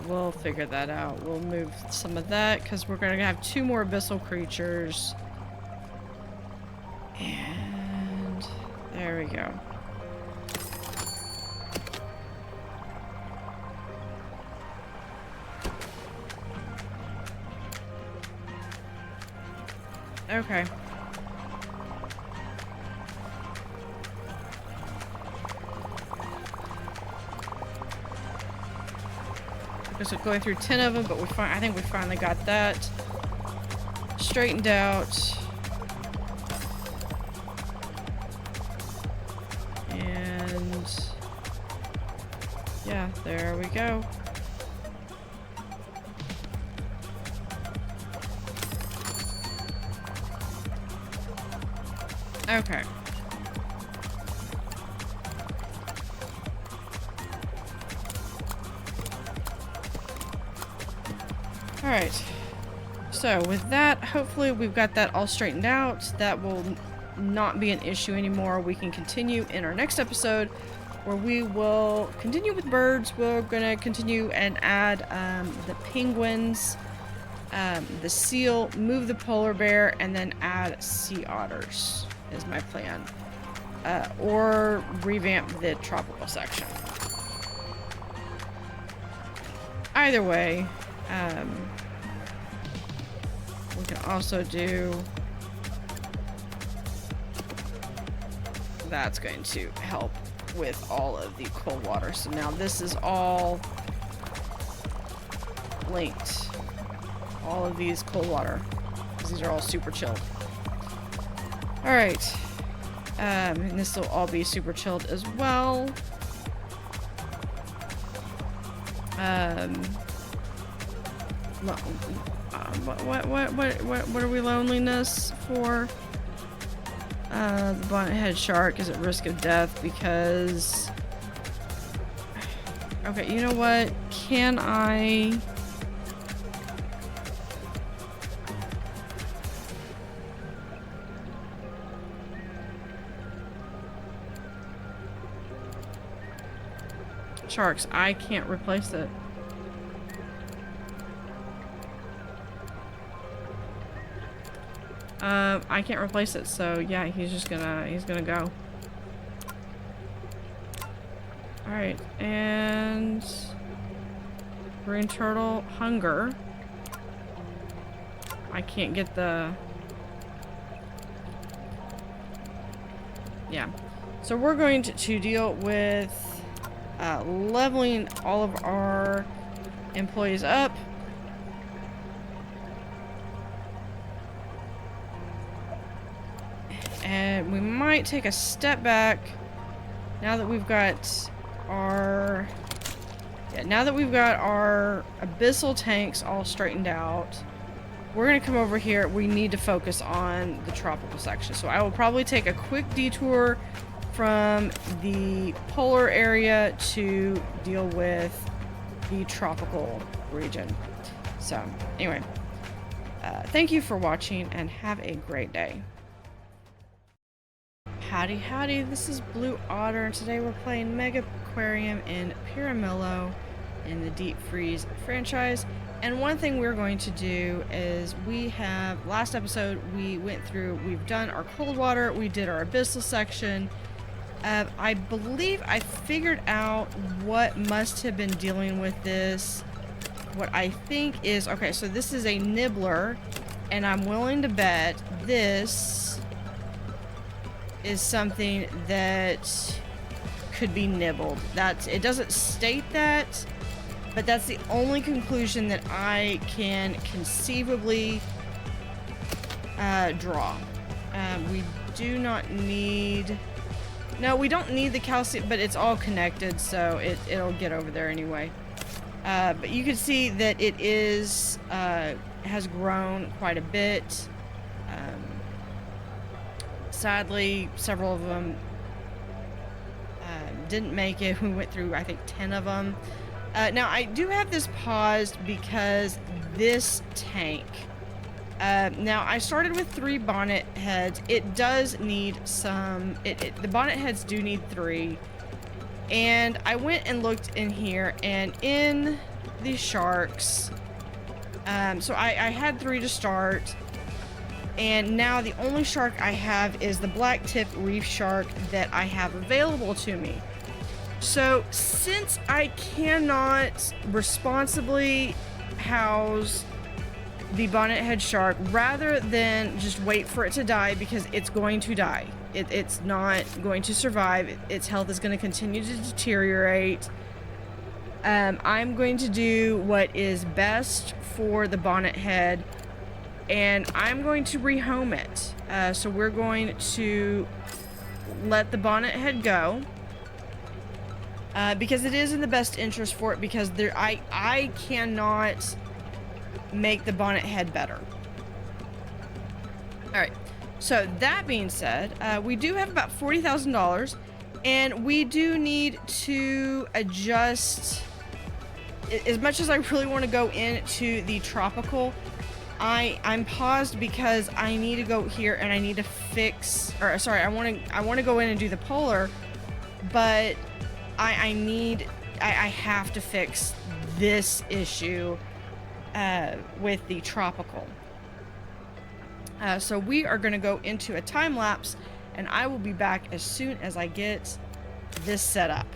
We'll figure that out. We'll move some of that because we're gonna have 2 more abyssal creatures. And there we go. Okay. So going through 10 of them, but I think we finally got that straightened out. And yeah, there we go. Okay. Alright, so with that, hopefully we've got that all straightened out. That will not be an issue anymore. We can continue in our next episode where we will continue with birds. We're going to continue and add the penguins, the seal, move the polar bear, and then add sea otters is my plan. Or revamp the tropical section. Either way, we can also do that's going to help with all of the cold water. So now this is all linked. All of these cold water, because these are all super chilled. All right, and this will all be super chilled as well. What are we loneliness for? The bonnet-head shark is at risk of death because... Okay, you know what? Can I... Sharks, I can't replace it. I can't replace it, so yeah, he's gonna go. Alright, and green turtle, hunger. I can't get the... Yeah. So we're going to deal with leveling all of our employees up. And we might take a step back now that we've got our abyssal tanks all straightened out. We're gonna come over here. We need to focus on the tropical section. So I will probably take a quick detour from the polar area to deal with the tropical region. So anyway, thank you for watching and have a great day. Howdy howdy, this is Blue Otter and today we're playing Megaquarium in Piramillo in the Deep Freeze franchise. And one thing we're going to do is last episode we've done our cold water, we did our abyssal section. I believe I figured out what must have been dealing with this. What I think is, okay, so this is a nibbler, and I'm willing to bet this is something that could be nibbled. It doesn't state that, but that's the only conclusion that I can conceivably draw. We do not need... No, we don't need the calcium, but it's all connected, so it'll get over there anyway. But you can see that it has grown quite a bit. Sadly, several of them didn't make it. We went through, I think, 10 of them. Now, I do have this paused because this tank... now, I started with 3 bonnet heads. It does need some... the bonnet heads do need 3. And I went and looked in here, and in the sharks... so I had 3 to start. And now the only shark I have is the black tip reef shark that I have available to me. So, since I cannot responsibly house the bonnet head shark, rather than just wait for it to die, because it's going to die. It's not going to survive. Its health is going to continue to deteriorate. I'm going to do what is best for the bonnet head, and I'm going to rehome it. So we're going to let the bonnet head go. Because it is in the best interest for it, because I cannot make the bonnet head better. Alright, so that being said, we do have about $40,000, and we do need to adjust. As much as I really want to go into the tropical, I'm paused because I need to go here and I need to fix, or sorry, I want to go in and do the polar, but I have to fix this issue with the tropical. So we are going to go into a time lapse, and I will be back as soon as I get this set up.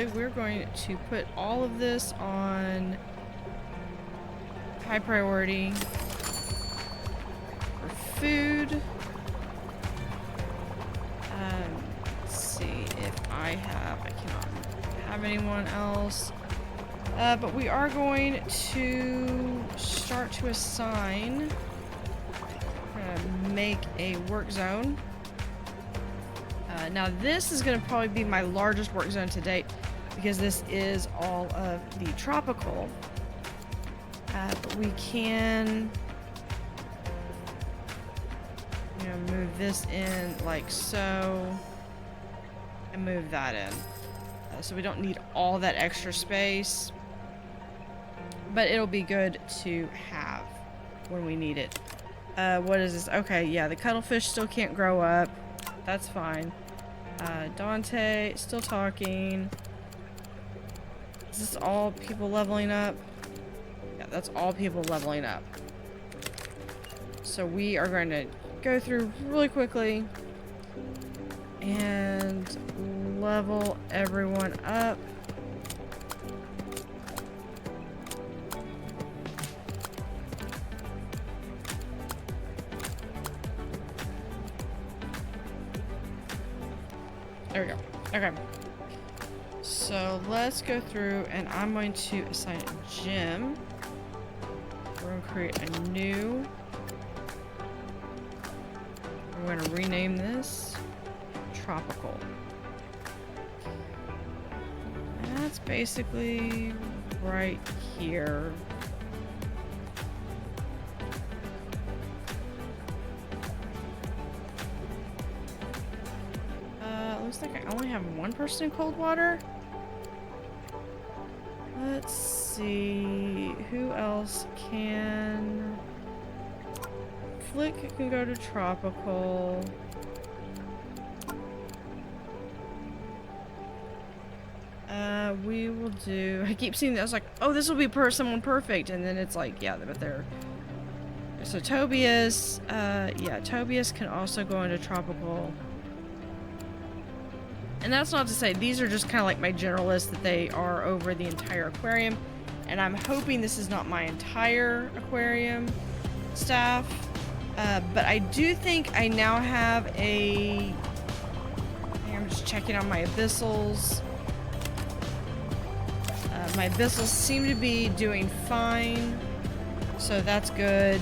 actually, we're going to put all of this on high priority for food. Let's see if I cannot have anyone else. But we are going to start to assign, make a work zone. Now this is going to probably be my largest work zone to date because this is all of the tropical. But we can, you know, move this in like so and move that in. So we don't need all that extra space, but it'll be good to have when we need it. What is this? Okay, yeah, the cuttlefish still can't grow up. That's fine. Dante, still talking. Is this all people leveling up? Yeah, that's all people leveling up. So we are going to go through really quickly and level everyone up. There we go. Okay. So let's go through and I'm going to assign a gym. We're going to create a new. We're going to rename this Tropical. And that's basically right here. Looks like I only have one person in cold water. Let's see who else can. Flick can go to tropical. We will do. I keep seeing that. I was like, oh, this will be someone perfect, and then it's like, yeah, but they're. So Tobias, yeah, Tobias can also go into tropical. And that's not to say, these are just kind of like my general list that they are over the entire aquarium. And I'm hoping this is not my entire aquarium staff. But I do think I now have a... I'm just checking on my abyssals. My abyssals seem to be doing fine. So that's good.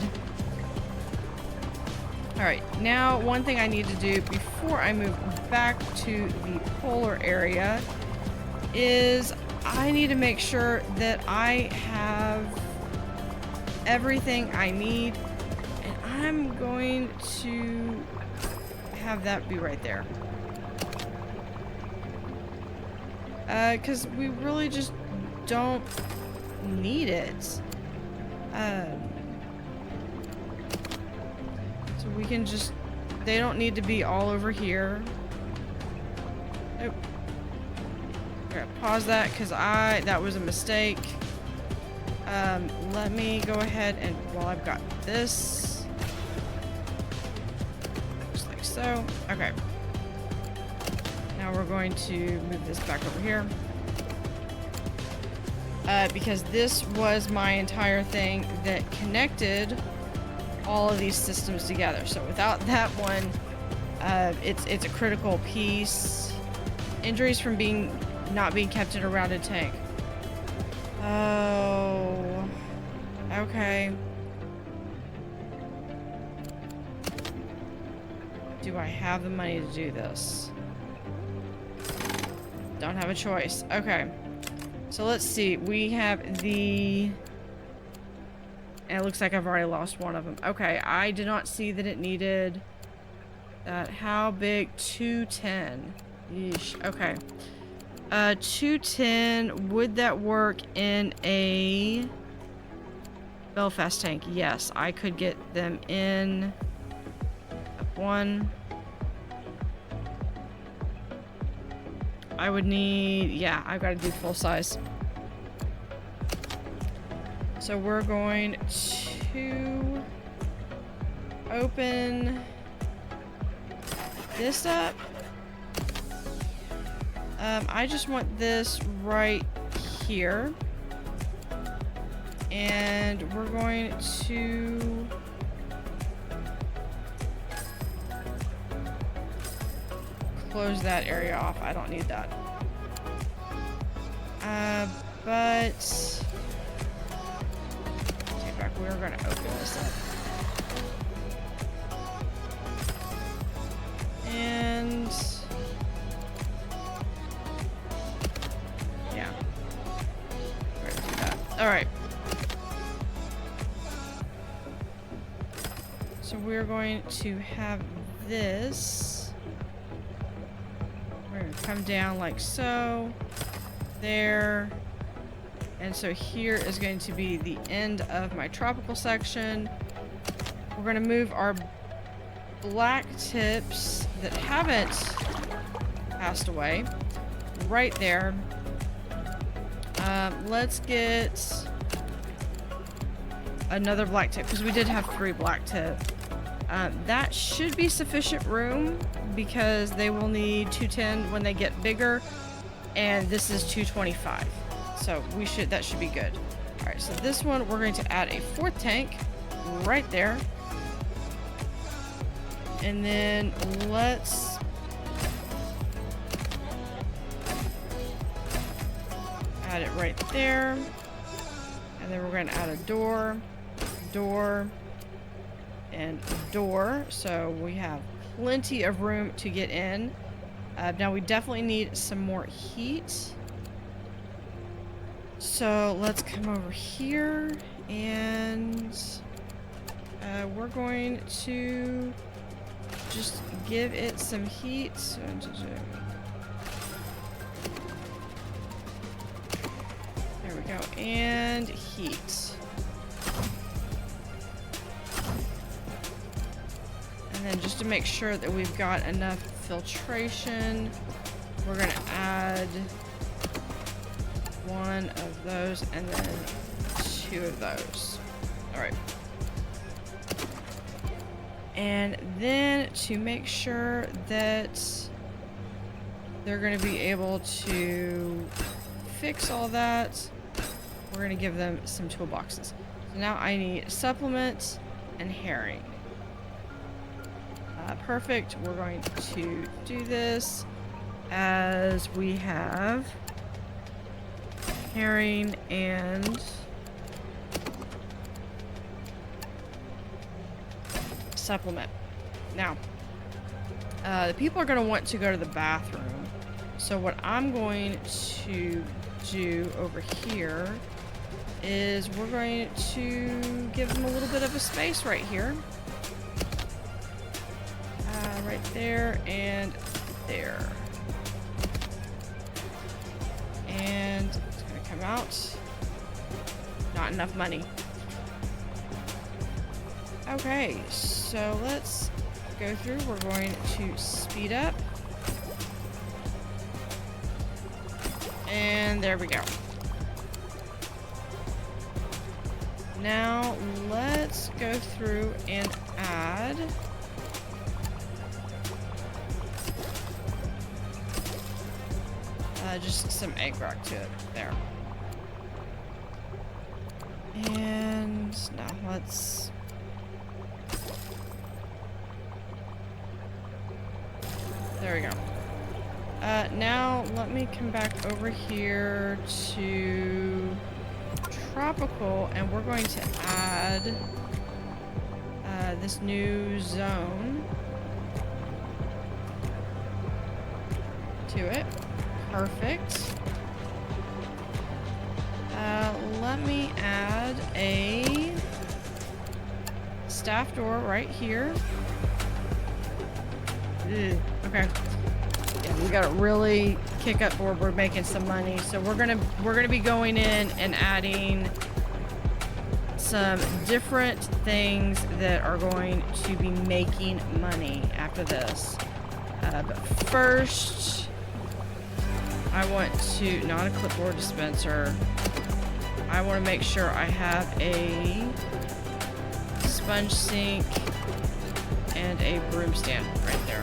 Alright, now one thing I need to do before I move back to the polar area is I need to make sure that I have everything I need, and I'm going to have that be right there. Because we really just don't need it. So we can just, they don't need to be all over here. Nope. I'm gonna pause that because that was a mistake. Let me go ahead and, while I've got this, just like so. Okay. Now we're going to move this back over here. Because this was my entire thing that connected all of these systems together. So without that one, it's a critical piece. Injuries from not being kept in a rounded tank. Oh, okay. Do I have the money to do this? Don't have a choice. Okay. So let's see. We have the... And it looks like I've already lost one of them. Okay, I did not see that it needed that. How big? 210. Yeesh. Okay. 210. Would that work in a Belfast tank? Yes, I could get them in. One. I would need... Yeah, I've got to do full size. So we're going to open this up. I just want this right here. And we're going to close that area off. I don't need that. But take back. We're going to open this up. And yeah, we're gonna do that. All right. So we're going to have this. We're going to come down like so. There. And so here is going to be the end of my tropical section. We're going to move our black tips that haven't passed away right there. Let's get another black tip because we did have 3 black tips. That should be sufficient room because they will need 210 when they get bigger, and this is 225, so that should be good. All right, so this one we're going to add a 4th tank right there, and then let's add it right there, and then we're going to add a door, and door, so we have plenty of room to get in. Now we definitely need some more heat, so let's come over here and we're going to just give it some heat. There we go, and heat. And then just to make sure that we've got enough filtration, we're going to add 1 of those and then 2 of those. All right. And then to make sure that they're going to be able to fix all that, we're going to give them some toolboxes. So now I need supplement and herring. Perfect. We're going to do this as we have herring and supplement. Now, the people are going to want to go to the bathroom. So what I'm going to do over here is we're going to give them a little bit of a space right here. Right there and there. And it's going to come out. Not enough money. Okay, so let's go through. We're going to speed up. And there we go. Now let's go through and add just some egg rock to it there. And now let's there we go. Now let me come back over here to tropical, and we're going to add this new zone to it. Perfect. Let me add a staff door right here. Ugh, okay. Yeah, we gotta really kick up where we're making some money. So we're gonna be going in and adding some different things that are going to be making money after this. But first, I want to, not a clipboard dispenser, I want to make sure I have a sponge sink and a broom stand right there.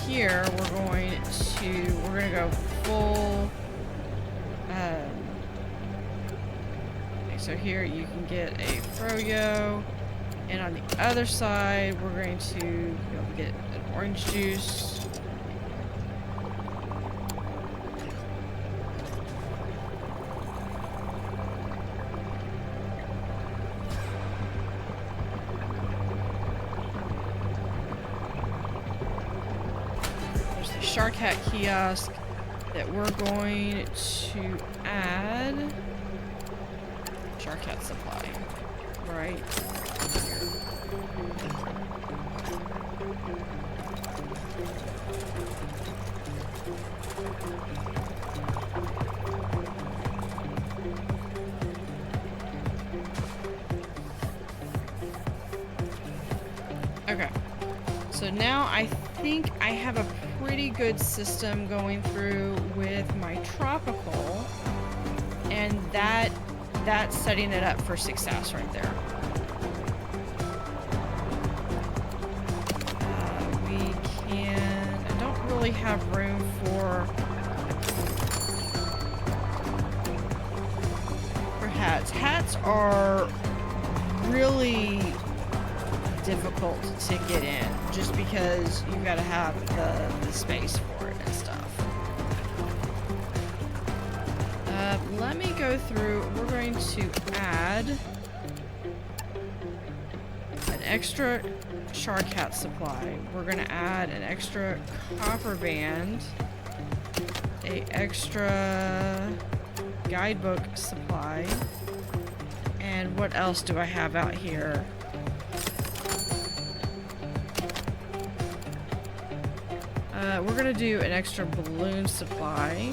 here, we're gonna go full. Okay, so here you can get a froyo, and on the other side, we're going to be able to get an orange juice. Shark Hat kiosk that we're going to add Shark Hat supply right here. Okay, so now I think I have a pretty good system going through with my tropical, and that's setting it up for success right there. I don't really have room for hats. Hats are really difficult to get in just because you've got to have the space for it and stuff. Let me go through. We're going to add an extra Shark Hat supply. We're going to add an extra copper band, a extra guidebook supply, and what else do I have out here? We're gonna do an extra balloon supply.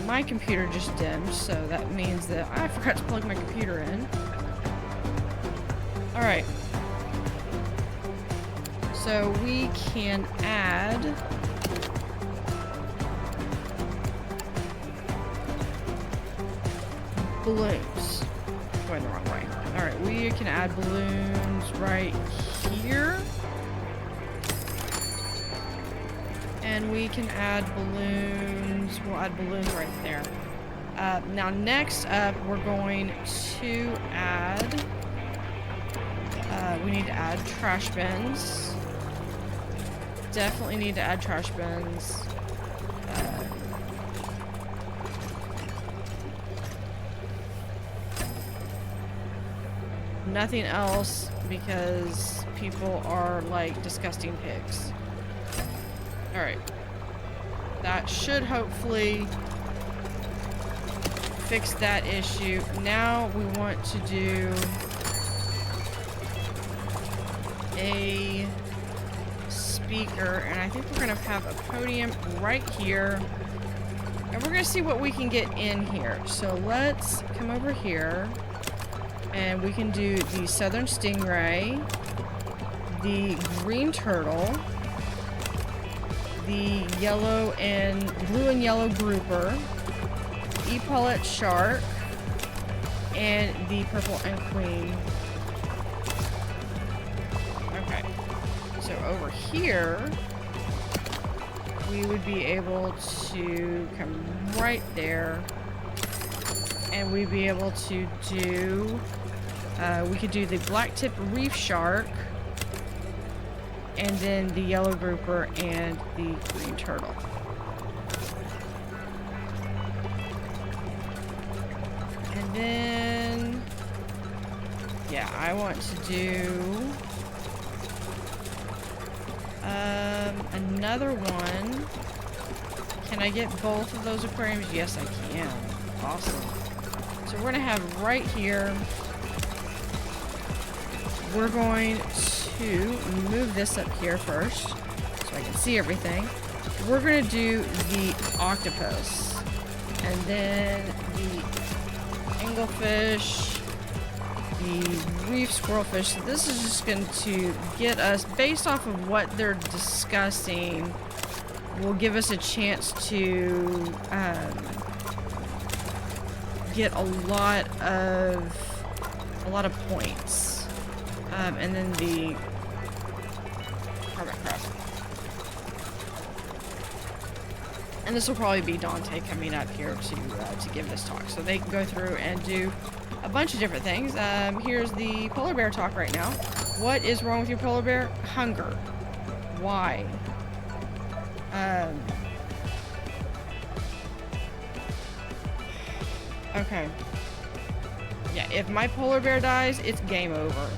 My computer just dimmed, so that means that I forgot to plug my computer in. Alright. So we can add balloons. Going the wrong way. Alright, we can add balloons right here. And we can add balloons. We'll add balloons right there. Now next up, we're going to add... we need to add trash bins. Definitely need to add trash bins. Nothing else because people are like disgusting pigs. Alright. That should hopefully fix that issue. Now we want to do a speaker, and I think we're going to have a podium right here. And we're going to see what we can get in here. So let's come over here. And we can do the southern stingray, the green turtle, the blue and yellow grouper, epaulet shark, and the purple and queen. Okay, so over here, we would be able to come right there, and we'd be able to do, we could do the black tip reef shark, and then the yellow grouper and the green turtle. And then, yeah, I want to do another one. Can I get both of those aquariums? Yes, I can. Awesome. So we're gonna have right here, we're going to move this up here first so I can see everything. We're gonna do the octopus, and then the anglefish, the reef squirrelfish. So this is just going to get us, based off of what they're discussing, will give us a chance to get a lot of points. And then the crap. And this will probably be Dante coming up here to give this talk, so they can go through and do a bunch of different things. Here's the polar bear talk right now. What is wrong with your polar bear? Hunger. Why? Okay. Yeah, if my polar bear dies, it's game over.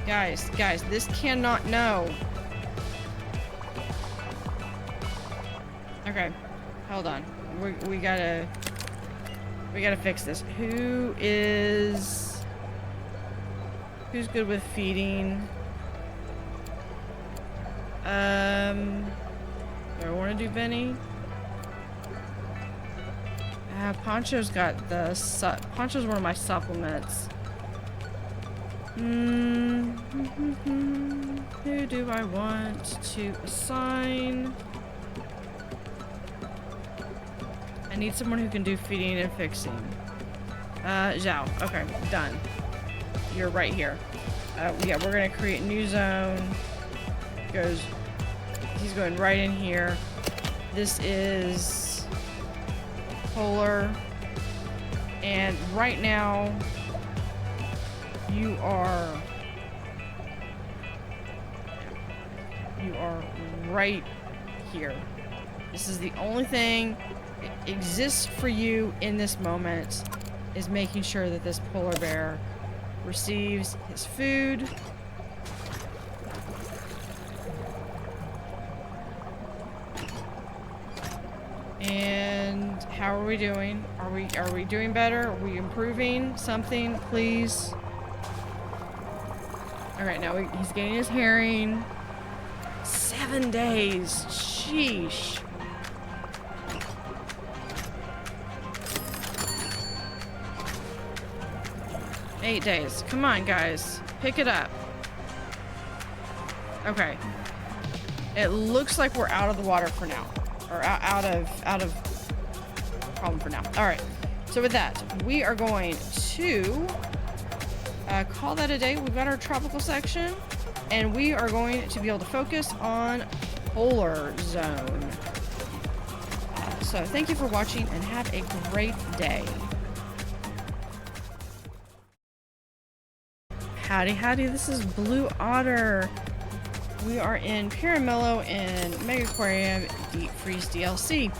Guys, this cannot know. Okay, hold on. We gotta fix this. Who's good with feeding? Do I want to do Benny? Poncho's got the Poncho's one of my supplements. Who do I want to assign? I need someone who can do feeding and fixing. Zhao. Okay, done. You're right here. Yeah, we're gonna create a new zone. He's going right in here. This is polar. And right now, you are right here. This is the only thing that exists for you in this moment, is making sure that this polar bear receives his food. And how are we doing? Are we doing better? Are we improving something, please? Alright, now he's getting his herring. 7 days. Sheesh. Eight days. Come on, guys. Pick it up. Okay. It looks like we're out of the water for now. Or out of problem for now. Alright. So with that, we are going to call that a day. We've got our tropical section, and we are going to be able to focus on polar zone. So thank you for watching, and have a great day. Howdy, this is Blue Otter. We are in Piramillo and Megaquarium Deep Freeze DLC.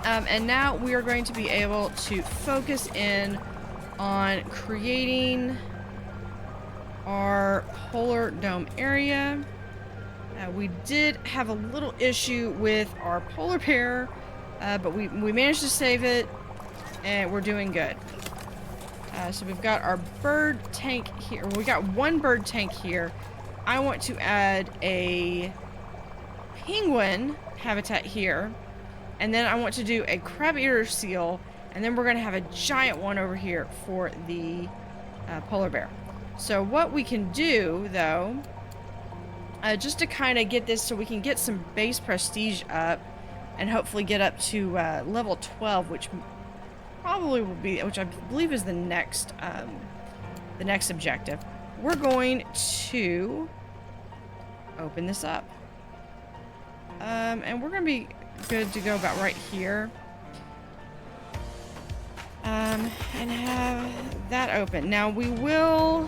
And now we are going to be able to focus in on creating our polar dome area. We did have a little issue with our polar bear, but we managed to save it, and we're doing good. So we've got our bird tank here. We got one bird tank here. I want to add a penguin habitat here, and then I want to do a crab eater seal, and then we're going to have a giant one over here for the polar bear. So what we can do, though, just to kind of get this so we can get some base prestige up, and hopefully get up to level 12, which probably will be, which I believe is the next objective. We're going to open this up. And we're going to be good to go about right here. And have that open. Now we will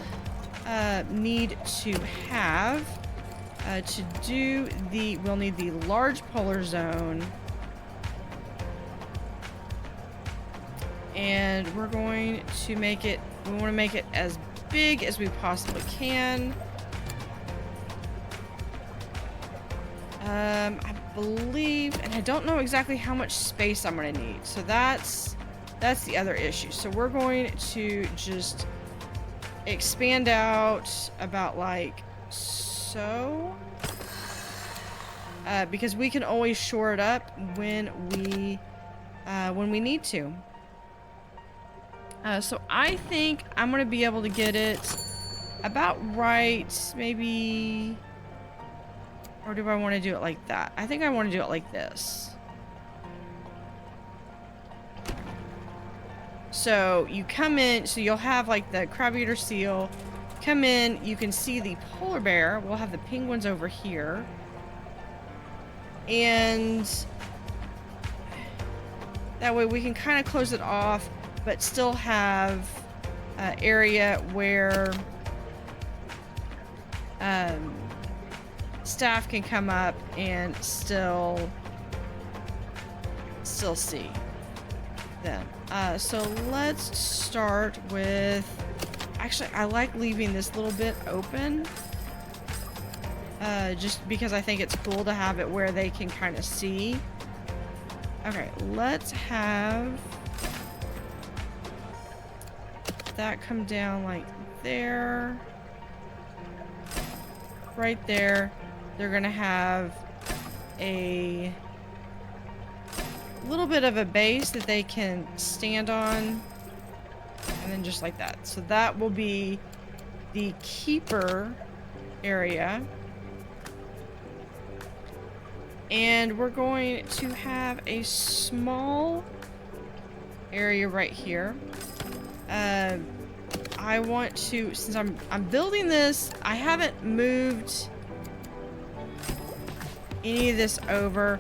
need to have we'll need the large polar zone. And we're going to make it, we want to make it as big as we possibly can. I believe, and I don't know exactly how much space I'm going to need. So that's the other issue. So we're going to just expand out about like so. Because we can always shore it up when we need to. So I think I'm going to be able to get it about right, maybe, or do I want to do it like that? I think I want to do it like this. So you come in, so you'll have like the crab eater seal. Come in, you can see the polar bear. We'll have the penguins over here. And that way we can kind of close it off, but still have an area where staff can come up and still see them. So let's start with, actually I like leaving this little bit open, just because I think it's cool to have it where they can kind of see. Okay, let's have that come down like there, right there. They're gonna have a little bit of a base that they can stand on, and then just like that. So that will be the keeper area. And we're going to have a small area right here. I want to, since I'm building this, I haven't moved any of this over.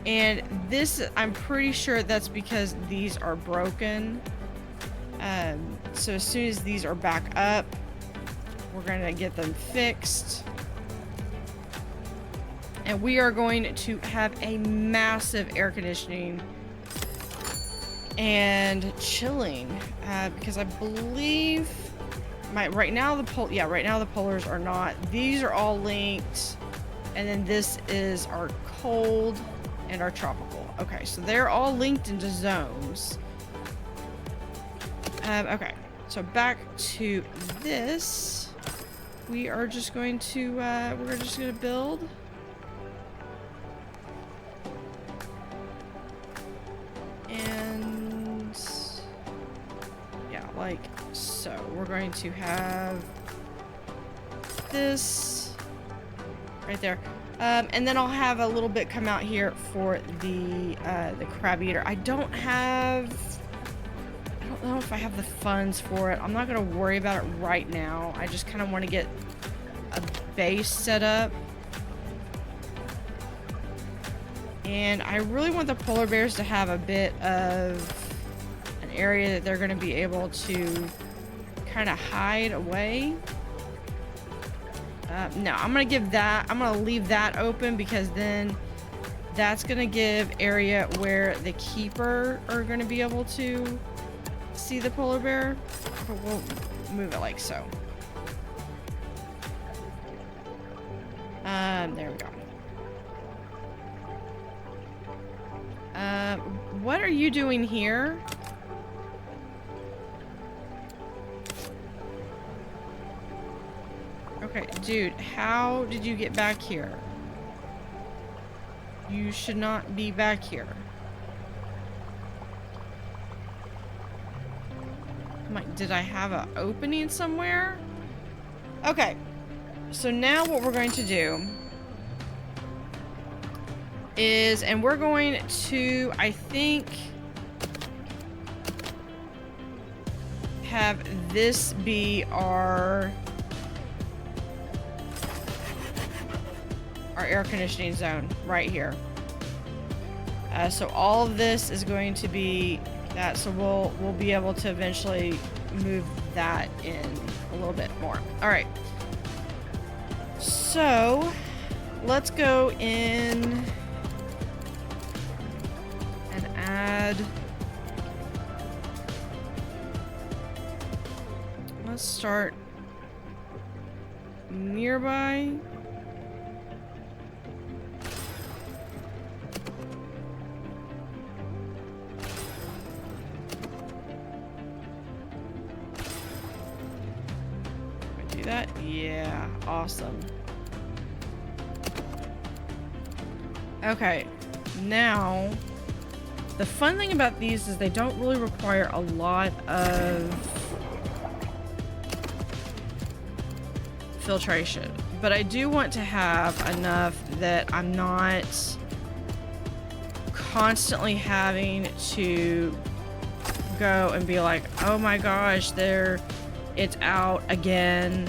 And this, I'm pretty sure that's because these are broken. So as soon as these are back up, we're gonna get them fixed. And we are going to have a massive air conditioning and chilling, because I believe right now the polars are not. These are all linked, and then this is our cold and our tropical. Okay, so they're all linked into zones. Okay, so back to this. We are just going to we're just gonna build. And yeah, like so. We're going to have this right there. And then I'll have a little bit come out here for the crab eater. I don't know if I have the funds for it. I'm not gonna worry about it right now. I just kind of want to get a base set up. And I really want the polar bears to have a bit of an area that they're going to be able to kind of hide away. No, I'm going to leave that open, because then that's going to give area where the keeper are going to be able to see the polar bear. But we'll move it like so. There we go. What are you doing here? Okay, dude, how did you get back here? You should not be back here. Did I have an opening somewhere? Okay, so now what we're going to do is, and we're going to, I think, have this be our air conditioning zone right here. So all of this is going to be that, so we'll be able to eventually move that in a little bit more. All right, so let's go in and add, let's start nearby. That? Yeah, awesome. Okay, now the fun thing about these is they don't really require a lot of filtration, but I do want to have enough that I'm not constantly having to go and be like, oh my gosh, it's out again.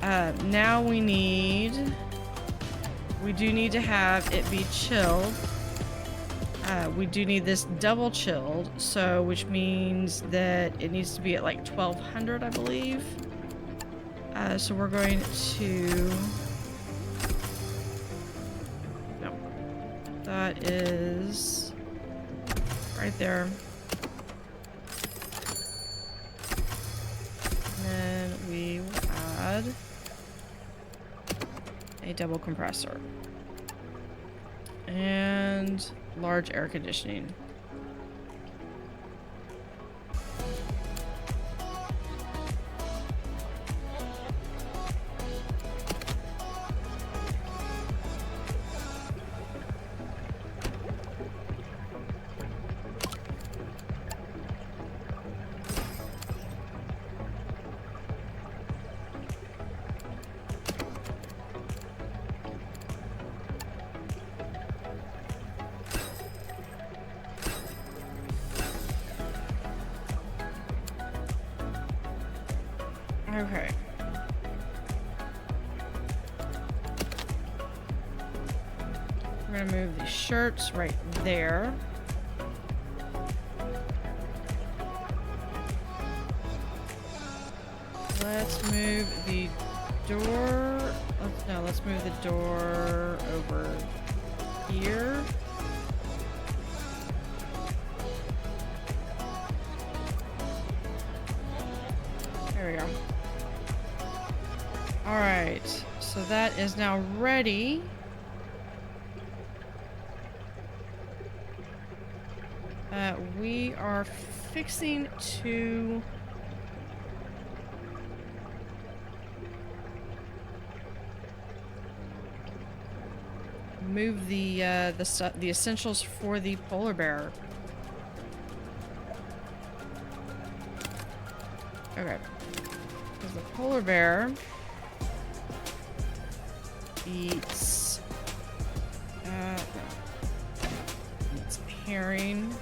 Now we do need to have it be chilled. We do need this double chilled, which means that it needs to be at like 1200, I believe. So we're going to... No. That is right there. And then we will add a double compressor. And large air conditioning. Okay. We're gonna move these shirts right there. Let's move the door. Let's move the door over here. There we go. Alright, so that is now ready. We are fixing to move the essentials for the polar bear. Okay, because the polar bear eats eats herring.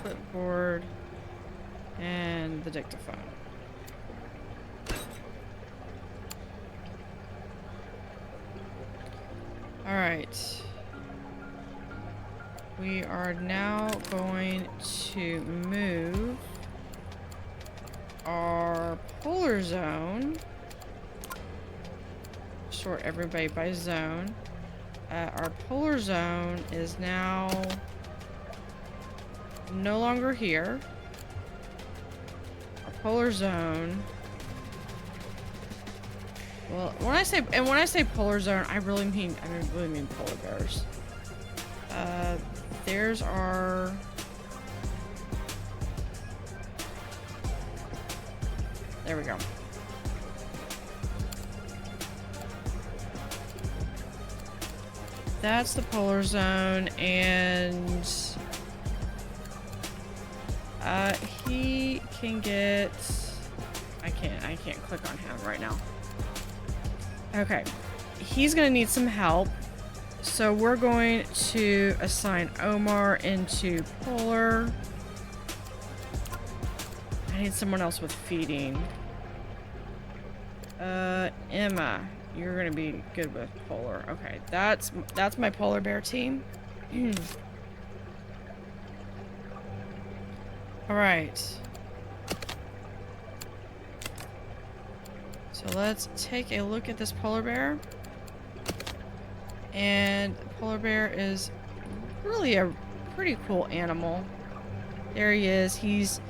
Clipboard and the dictaphone. All right. We are now going to move our polar zone. Sort everybody by zone. Our polar zone is now no longer here. Our polar zone. Well, when I say polar zone, I really mean polar bears. There's our... There we go. That's the polar zone, and he can get... I can't click on him right now. Okay, he's gonna need some help, so we're going to assign Omar into polar. I need someone else with feeding. Emma, you're gonna be good with polar. Okay, that's my polar bear team. All right. So let's take a look at this polar bear. And the polar bear is really a pretty cool animal. There he is. He's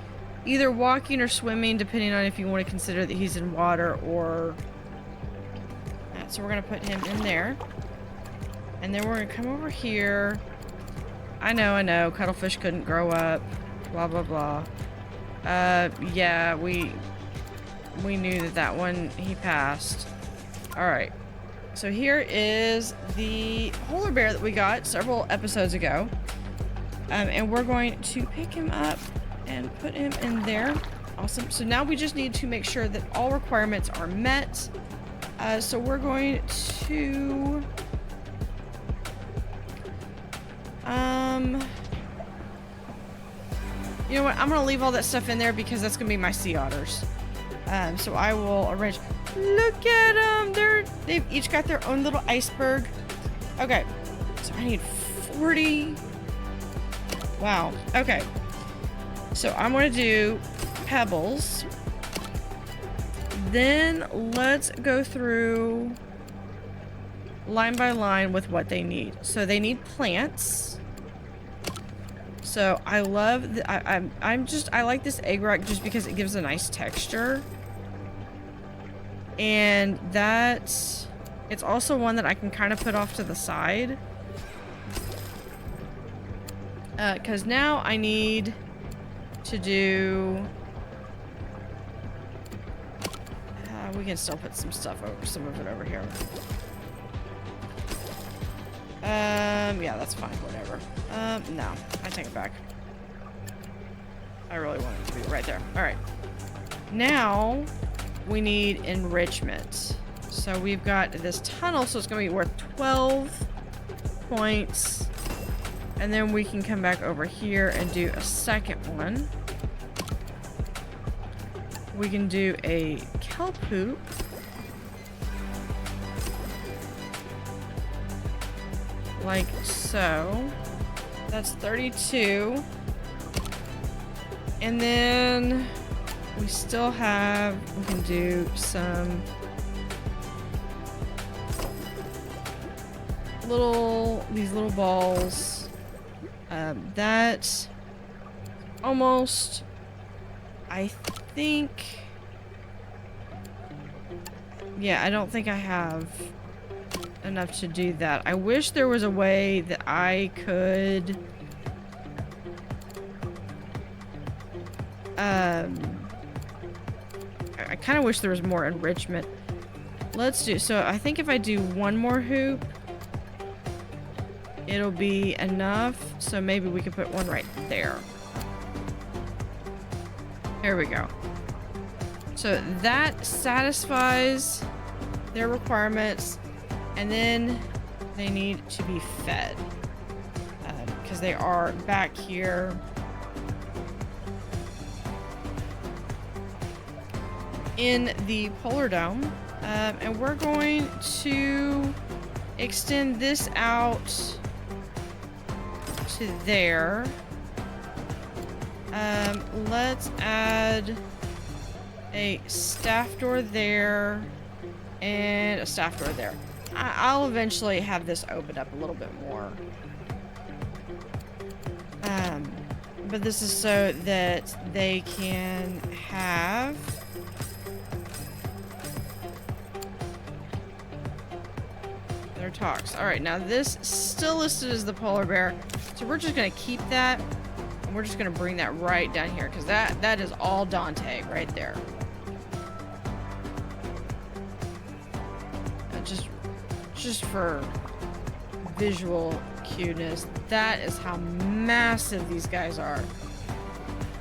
either walking or swimming, depending on if you want to consider that he's in water or... So we're going to put him in there. And then we're going to come over here. I know, cuttlefish couldn't grow up. Blah, blah, blah. Yeah, we knew that one, he passed. Alright. So here is the polar bear that we got several episodes ago. And we're going to pick him up and put him in there. Awesome. So now we just need to make sure that all requirements are met. So we're going to... you know what? I'm going to leave all that stuff in there because that's going to be my sea otters. So I will arrange... Look at them! They've each got their own little iceberg. Okay. So I need 40... Wow. Okay. So I'm going to do pebbles. Then let's go through line by line with what they need. So they need plants. So I love I like this egg rock just because it gives a nice texture. And it's also one that I can kind of put off to the side. Because now I need to do... we can still put some of it over here. Yeah, that's fine, whatever. No, I take it back. I really want it to be right there. Alright. Now, we need enrichment. So we've got this tunnel, so it's going to be worth 12 points. And then we can come back over here and do a second one. We can do a kelp hoop. Like so. That's 32. And then we still have, we can do some these little balls. That almost, I think, yeah, I don't think I have enough to do that. I wish there was a way that I could I kind of wish there was more enrichment. Let's do, so I think if I do one more hoop, it'll be enough. So maybe we could put one right there. There we go. So that satisfies their requirements. And then they need to be fed. Because they are back here. In the polar dome. And we're going to extend this out to there. Let's add a staff door there and a staff door there. I'll eventually have this opened up a little bit more. But this is so that they can have their talks. All right, now this is still listed as the polar bear, so we're just gonna keep that, and we're just gonna bring that right down here because that is all Dante right there. Just for visual cuteness, that is how massive these guys are.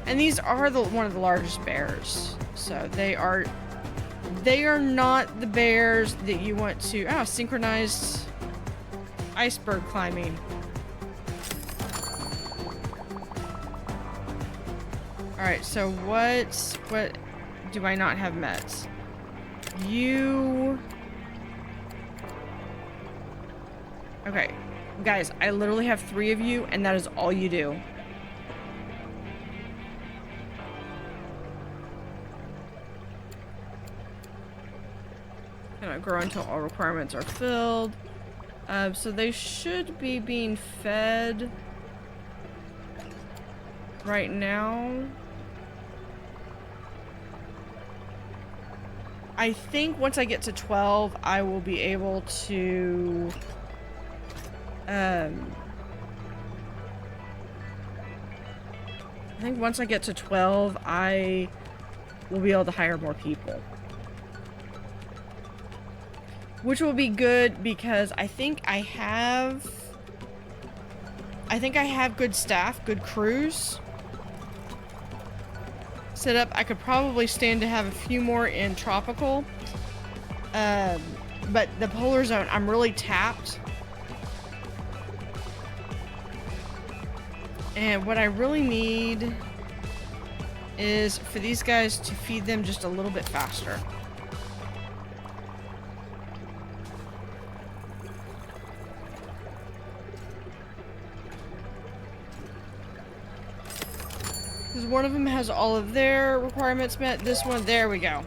And these are one of the largest bears. So they are not the bears that you want to... Oh, synchronized iceberg climbing. Alright, so what do I not have met? You... Okay, guys, I literally have 3 of you, and that is all you do. Gonna grow until all requirements are filled. So they should be being fed right now. I think once I get to 12, I will be able to... I think once I get to 12, I will be able to hire more people. Which will be good because I think I have I think I have good staff, good crews set up. I could probably stand to have a few more in tropical. But the polar zone, I'm really tapped. And what I really need is for these guys to feed them just a little bit faster. Because one of them has all of their requirements met. This one, there we go.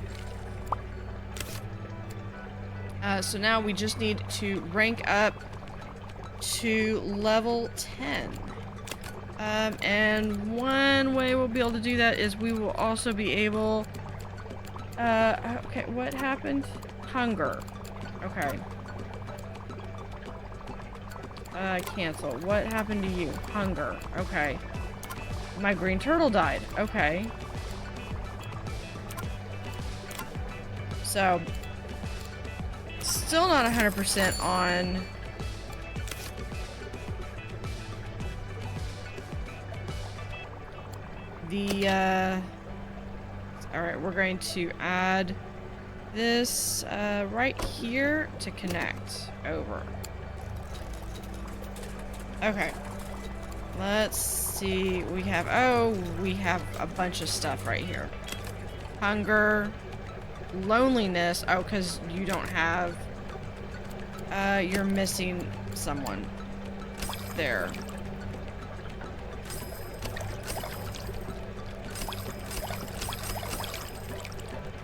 So now we just need to rank up to level 10. And one way we'll be able to do that is we will also be able... okay, what happened? Hunger. Okay. Cancel. What happened to you? Hunger. Okay. My green turtle died. Okay. So... still not 100% on the, alright, we're going to add this, right here to connect over. Okay. Let's see, we have a bunch of stuff right here. Hunger, loneliness, oh, because you don't have, you're missing someone there.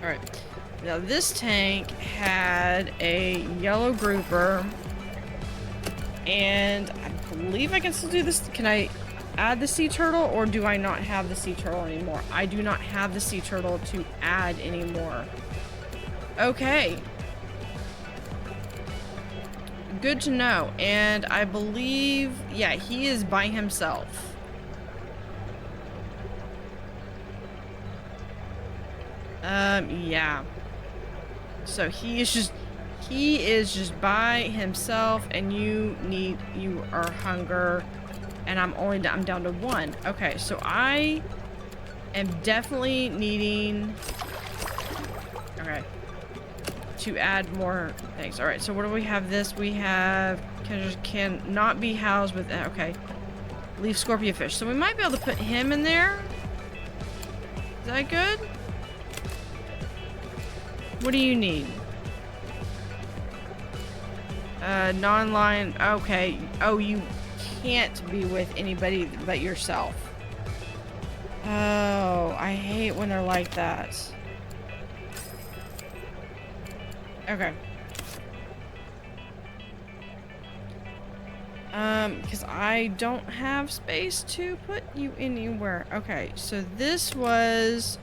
Alright, now this tank had a yellow grouper, and I believe I can still do this. Can I add the sea turtle, or do I not have the sea turtle anymore? I do not have the sea turtle to add anymore. Okay. Good to know. And I believe, yeah, he is by himself. Yeah. So he is just by himself, and you are hunger, and I'm down to 1. Okay, so I am definitely needing, okay, to add more things. All right, so what do we have? This we have can not be housed with, okay, leaf scorpion fish. So we might be able to put him in there. Is that good? What do you need? Non-line, okay. Oh, you can't be with anybody but yourself. Oh, I hate when they're like that. Okay. Because I don't have space to put you anywhere. Okay, so this was...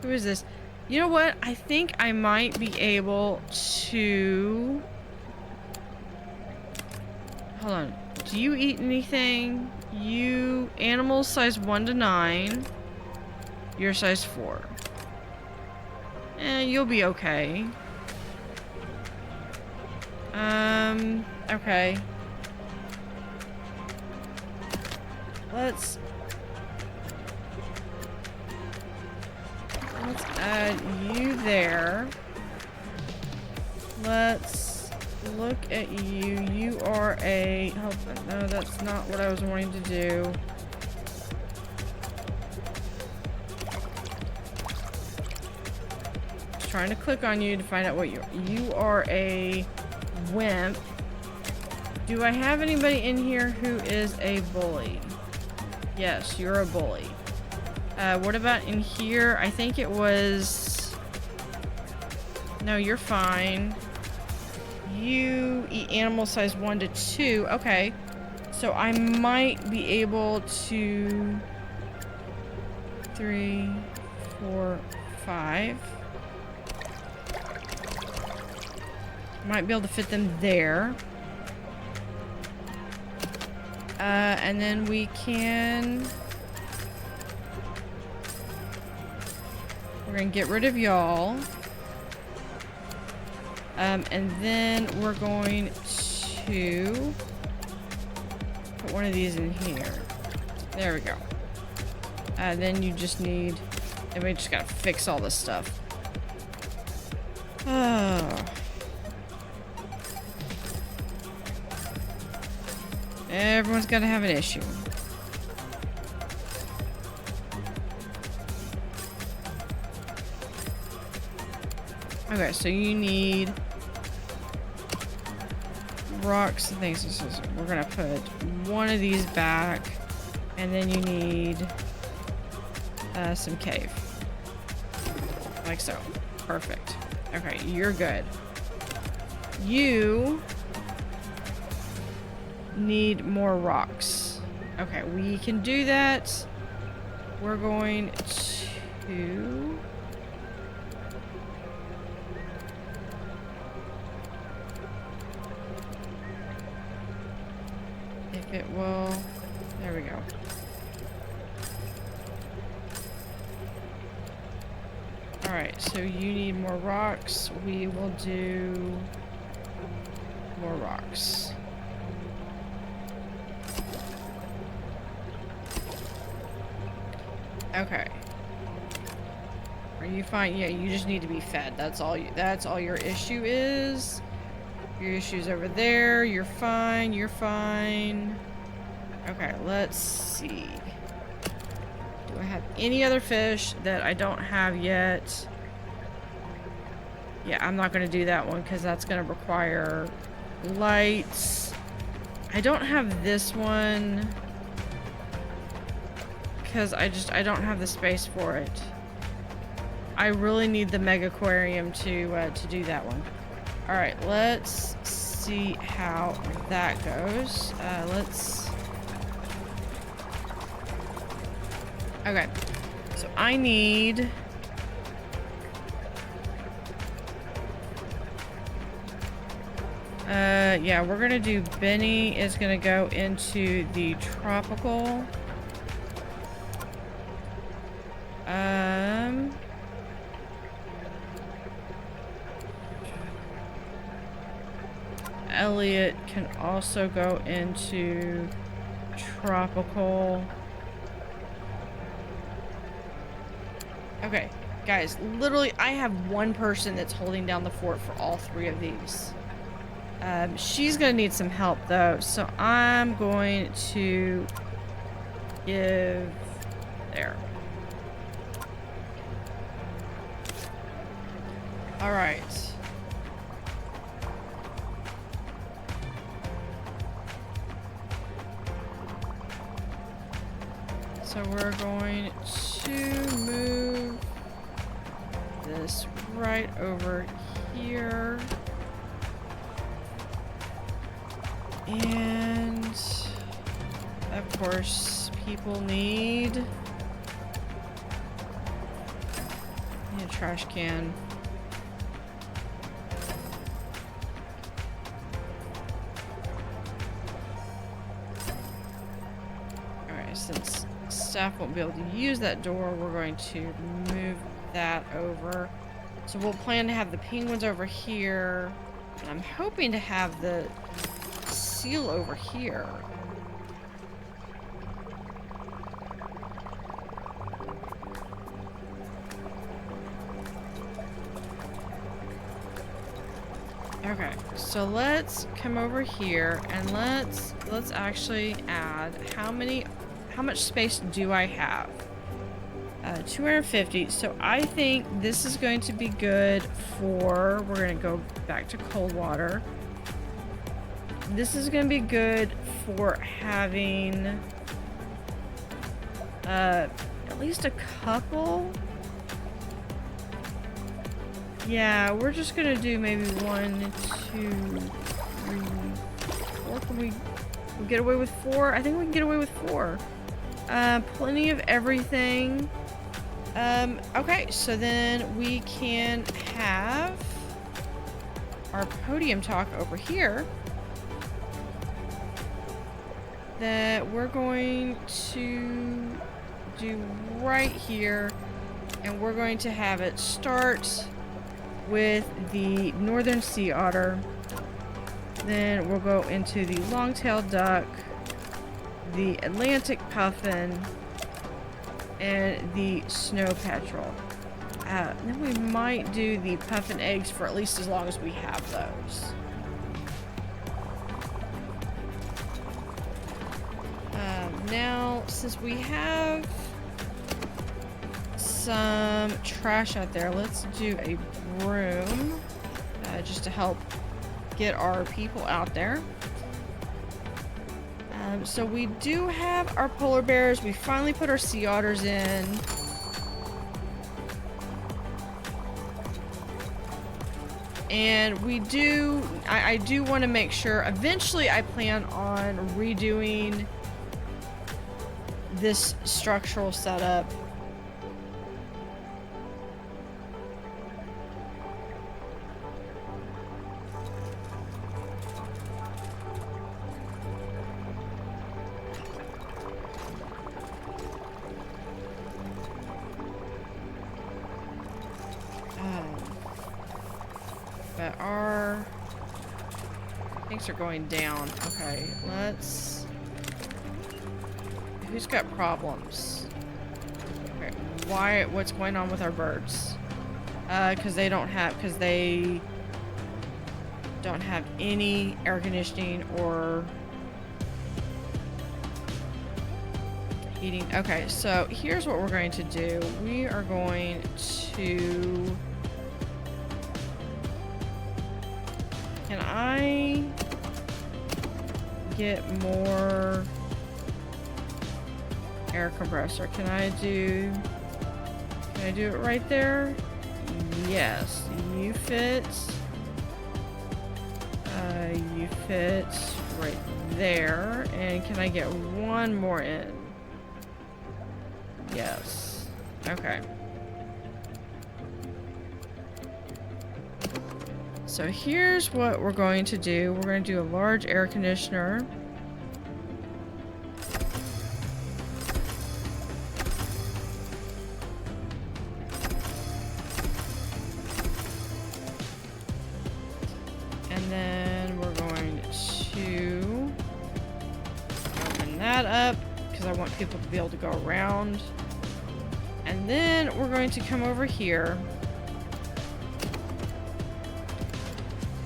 who is this? You know what? I think I might be able to... hold on. Do you eat anything? You... animals size 1 to 9. You're size 4. You'll be okay. Okay. Let's add you there. Let's look at you. You are a... no, that's not what I was wanting to do. Just trying to click on you to find out what you are a wimp. Do I have anybody in here who is a bully? Yes, you're a bully. What about in here? I think it was... no, you're fine. You eat animal size 1 to 2. Okay. So I might be able to... 3, 4, 5. Might be able to fit them there. And then we can... we're gonna get rid of y'all. And then we're going to put one of these in here. There we go. Then you just need... And we just gotta fix all this stuff. Oh. Everyone's gotta have an issue. Okay, so you need rocks and things. So we're gonna put one of these back, and then you need some cave. Like so. Perfect. Okay, you're good. You need more rocks. Okay, we can do that. We're going to... If it will... There we go. Alright, so you need more rocks. We will do more rocks. Okay. Are you fine? Yeah, you just need to be fed. That's all your issue is. Your issue's over there. You're fine. You're fine. Okay, let's see. Do I have any other fish that I don't have yet? Yeah, I'm not going to do that one because that's going to require lights. I don't have this one because I don't have the space for it. I really need the Megaquarium to do that one. All right, let's see how that goes. Okay, so I need... yeah, we're gonna do Benny is gonna go into the tropical. Elliot can also go into tropical. Okay, guys, literally I have one person that's holding down the fort for all three of these. She's gonna need some help though, so I'm going to give there. All right. So we're going to move this right over here. And of course, people need a trash can. Alright, since staff won't be able to use that door, we're going to move that over. So we'll plan to have the penguins over here, and I'm hoping to have the seal over here. Okay, so let's come over here and let's actually add how much space do I have? 250. So I think this is going to be good for, we're going to go back to cold water. This is going to be good for having at least a couple. Yeah, we're just going to do maybe 1, 2, 3, 4. Can we get away with 4? I think we can get away with 4. Plenty of everything. Okay, so then we can have our podium talk over here that we're going to do right here, and we're going to have it start with the northern sea otter. Then we'll go into the long-tailed duck, the Atlantic puffin, and the snow petrel. Then we might do the puffin eggs for at least as long as we have those. Now, since we have some trash out there, let's do a broom just to help get our people out there. So we do have our polar bears. We finally put our sea otters in. And we do, I do want to make sure, eventually I plan on redoing this structural setup. But our things are going down. Okay, let's... Who's got problems? Okay, what's going on with our birds? Because they don't have any air conditioning or heating. Okay, so here's what we're going to do. We are going to... Can I get more air compressor? Can I do it right there? Yes, you fit. You fit right there. And can I get one more in? Yes. Okay. So here's what we're going to do. We're going to do a large air conditioner. And then we're going to open that up because I want people to be able to go around. And then we're going to come over here.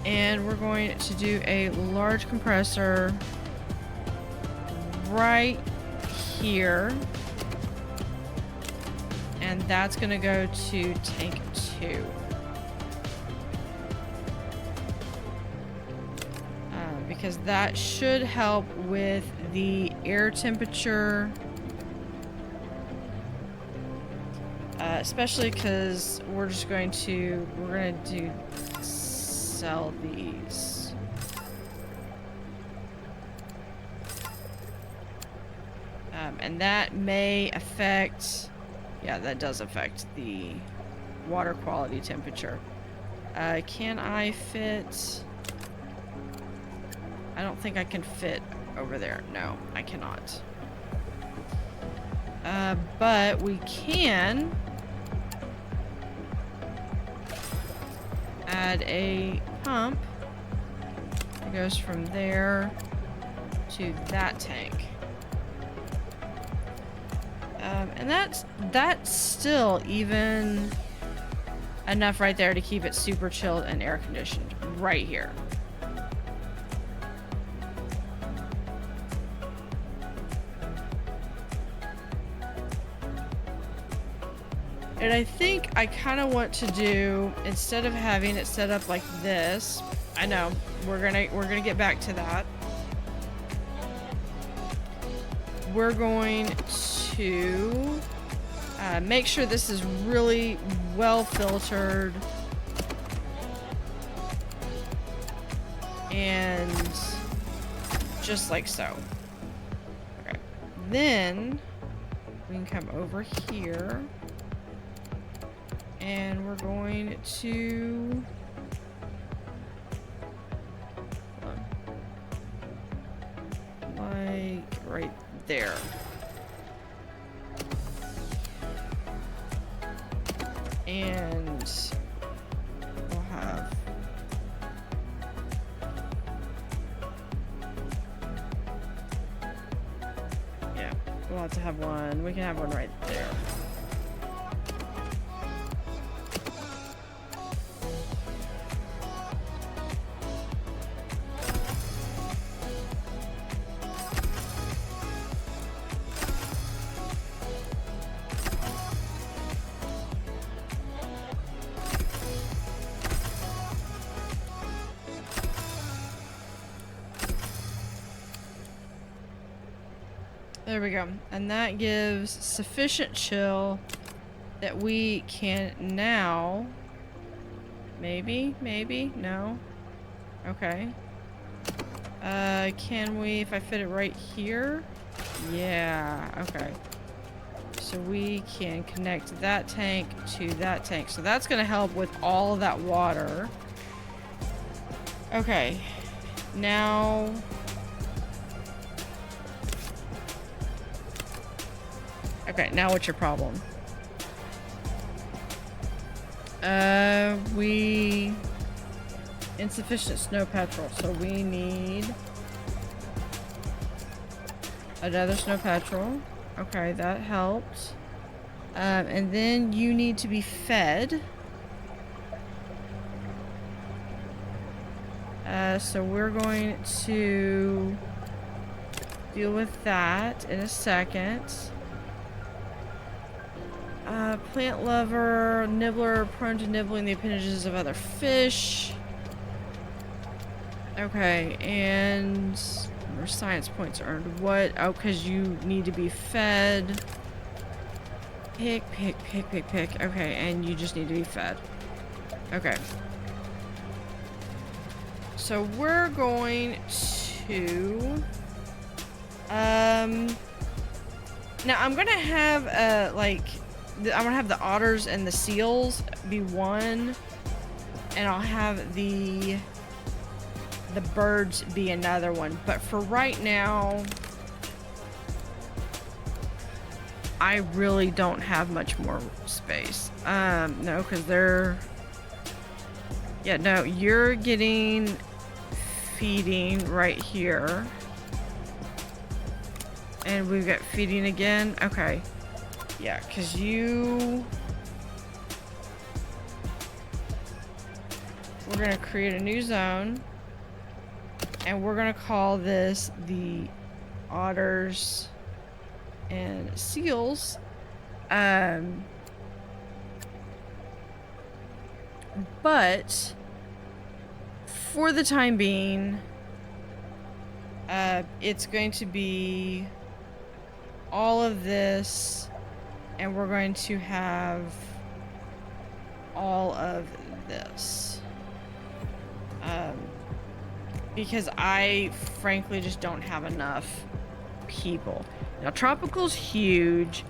And we're going to do a large compressor right here. And that's going to go to tank 2. Because that should help with the air temperature. Especially because we're going to sell these. And that may affect, yeah, that does affect the water quality temperature. Can I fit? I don't think I can fit over there. No, I cannot. But we can add a pump that goes from there to that tank. And that's still even enough right there to keep it super chilled and air conditioned right here. And I think I kind of want to do, instead of having it set up like this, I know we're gonna get back to that. We're going to make sure this is really well filtered and just like so. Okay. Then we can come over here. And we're going to like right there. And we'll have have to have one. We can have one right there. There we go. And that gives sufficient chill that we can now... Maybe? No? Okay. Can we, if I fit it right here? Yeah, okay. So we can connect that tank to that tank. So that's gonna help with all of that water. Okay. Now... Okay, now what's your problem? Insufficient snow petrel, so we need another snow petrel. Okay, that helps. And then you need to be fed. So we're going to deal with that in a second. Plant lover, nibbler, prone to nibbling the appendages of other fish. Okay, and more science points earned. What? Oh, because you need to be fed. Pick. Okay, and you just need to be fed. Okay. So we're going to... Now I'm gonna have, I'm gonna have the otters and the seals be one, and I'll have the birds be another one. But for right now, I really don't have much more space. No, because they're... Yeah, no, you're getting feeding right here. And we've got feeding again. Okay. Yeah, because we're going to create a new zone. And we're going to call this the otters and seals. But for the time being, it's going to be all of this, and we're going to have all of this. Because I frankly just don't have enough people. Now, Tropical's huge.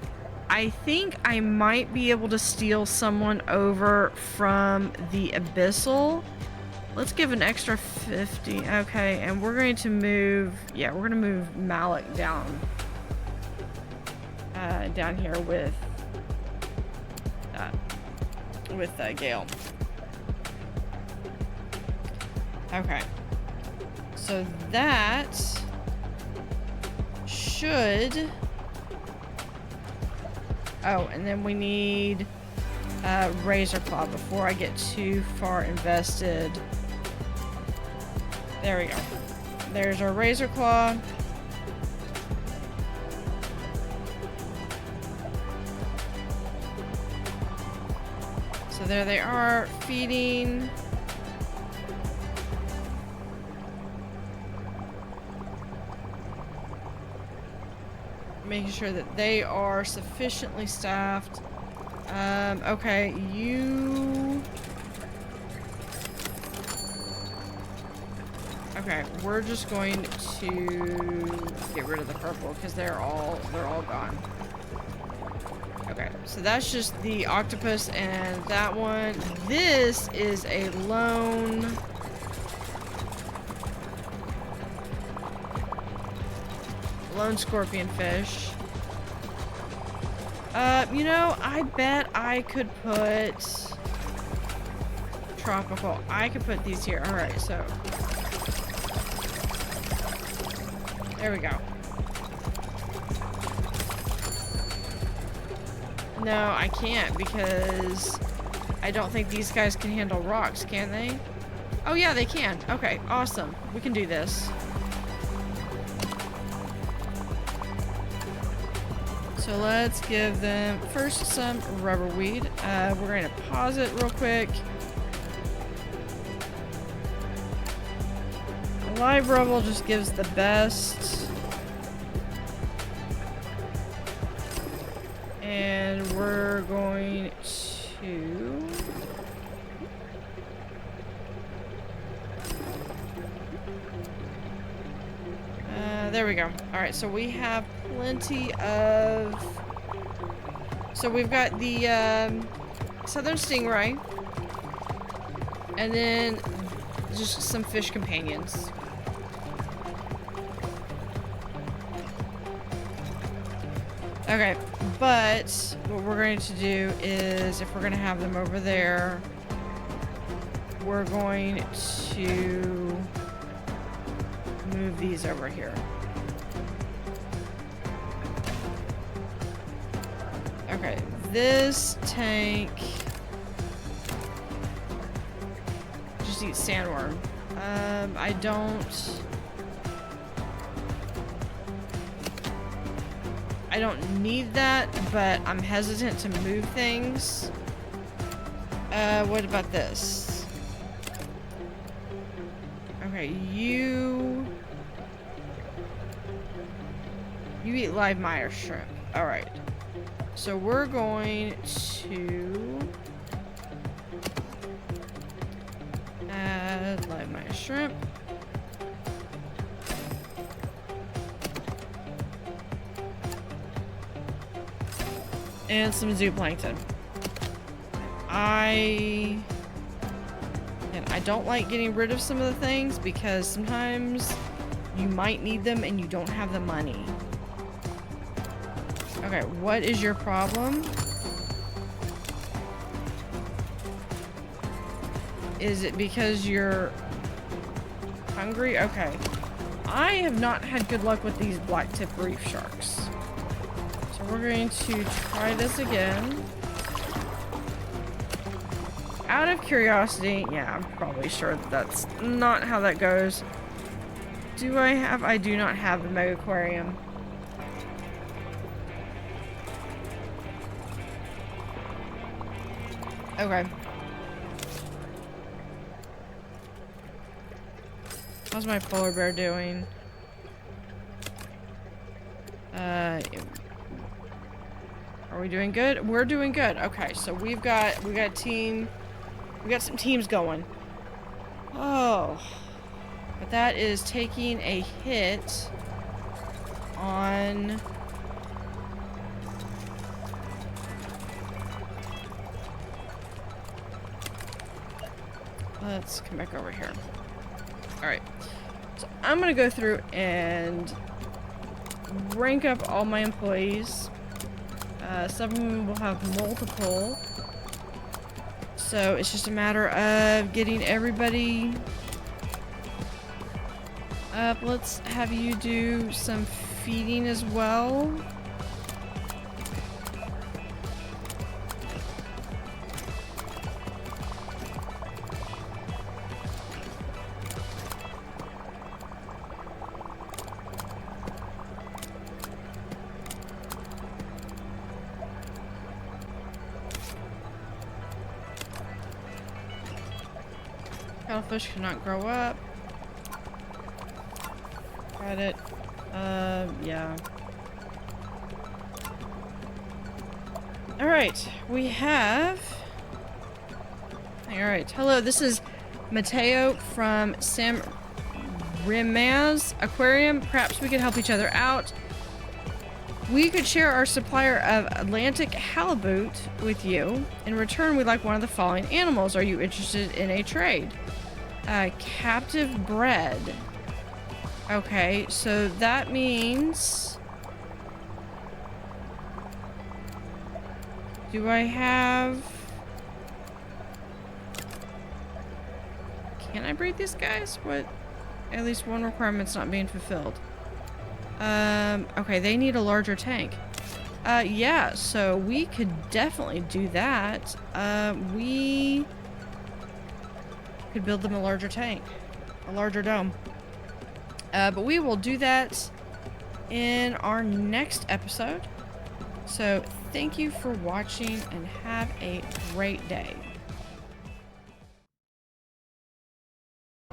I think I might be able to steal someone over from the Abyssal. Let's give an extra 50. Okay, and we're going to move... Yeah, we're going to move Malik down. Down here with Gale. Okay. So that should... Oh, and then we need Razor Claw before I get too far invested. There we go. There's our Razor Claw. So there they are, feeding. Making sure that they are sufficiently staffed. Okay, you... Okay, we're just going to get rid of the purple because they're all gone. Okay, so that's just the octopus and that one. This is a lone... scorpion fish. You know, I bet I could put tropical. I could put these here. Alright, so there we go. No, I can't because I don't think these guys can handle rocks, can they? Oh yeah, they can. Okay, awesome. We can do this. So let's give them first some rubber weed. We're going to pause it real quick. Live rubble just gives the best. And we're going to... there we go. Alright, so we have plenty of... So we've got the southern stingray. And then just some fish companions. Okay, but what we're going to do is, if we're going to have them over there, we're going to move these over here. Okay, this tank just eats sandworm. I don't need that, but I'm hesitant to move things. What about this? Okay, you eat live mire shrimp. Alright. So we're going to add live mire shrimp. And some zooplankton. I don't like getting rid of some of the things because sometimes you might need them and you don't have the money. Okay, what is your problem? Is it because you're hungry? Okay. I have not had good luck with these black-tip reef sharks. So we're going to try this again. Out of curiosity, yeah, I'm probably sure that that's not how that goes. I do not have the Megaquarium. Okay. How's my polar bear doing? Are we doing good? We're doing good. Okay, so we got some teams going. Oh. But that is taking a hit on... Let's come back over here. Alright. So I'm gonna go through and rank up all my employees. Some of them will have multiple. So it's just a matter of getting everybody up. Let's have you do some feeding as well. Cuttlefish cannot grow up. Got it. Yeah. Alright, we have... Alright, hello, this is Mateo from Sam Rimaz Aquarium. Perhaps we could help each other out. We could share our supplier of Atlantic halibut with you. In return, we'd like one of the following animals. Are you interested in a trade? Captive bred. Okay, so that means... Do I have... Can I breed these guys? What? At least one requirement's not being fulfilled. Okay, they need a larger tank. Yeah, so we could definitely do that. We could build them a larger tank, a larger dome. But we will do that in our next episode. So thank you for watching and have a great day.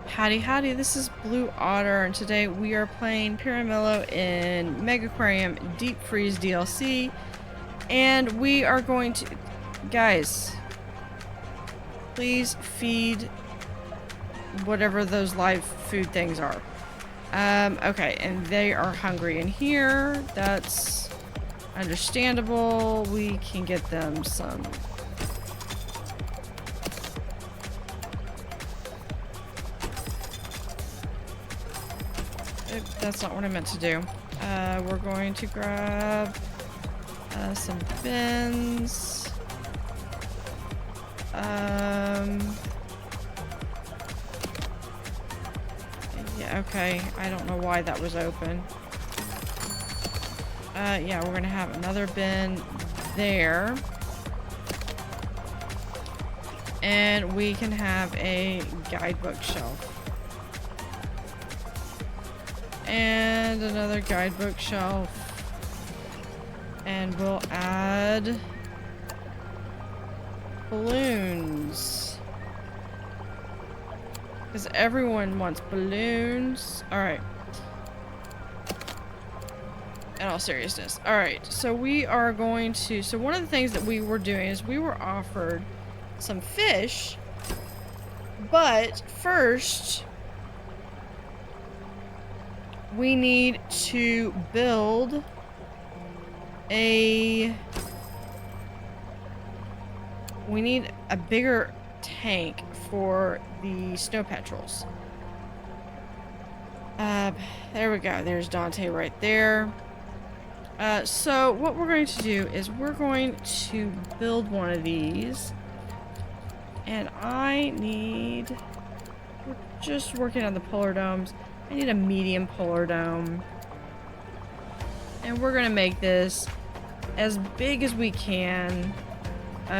Howdy howdy, this is Blue Otter, and today we are playing Piramillo in Megaquarium Deep Freeze DLC. And we are going to... Guys, please feed whatever those live food things are. Okay, and they are hungry in here. That's understandable. We can get them some... That's not what I meant to do. We're going to grab some bins. Yeah, okay. I don't know why that was open. Yeah, we're gonna have another bin there. And we can have a guidebook shelf. And another guidebook shelf. And we'll add balloons. Because everyone wants balloons. Alright. In all seriousness. Alright, so we are going to... So one of the things that we were doing is we were offered some fish. But first... we need to build we need a bigger tank for the snow petrels. There we go. There's Dante right there. So what we're going to do is we're going to build one of these. And we're just working on the polar domes. I need a medium polar dome. And we're gonna make this as big as we can,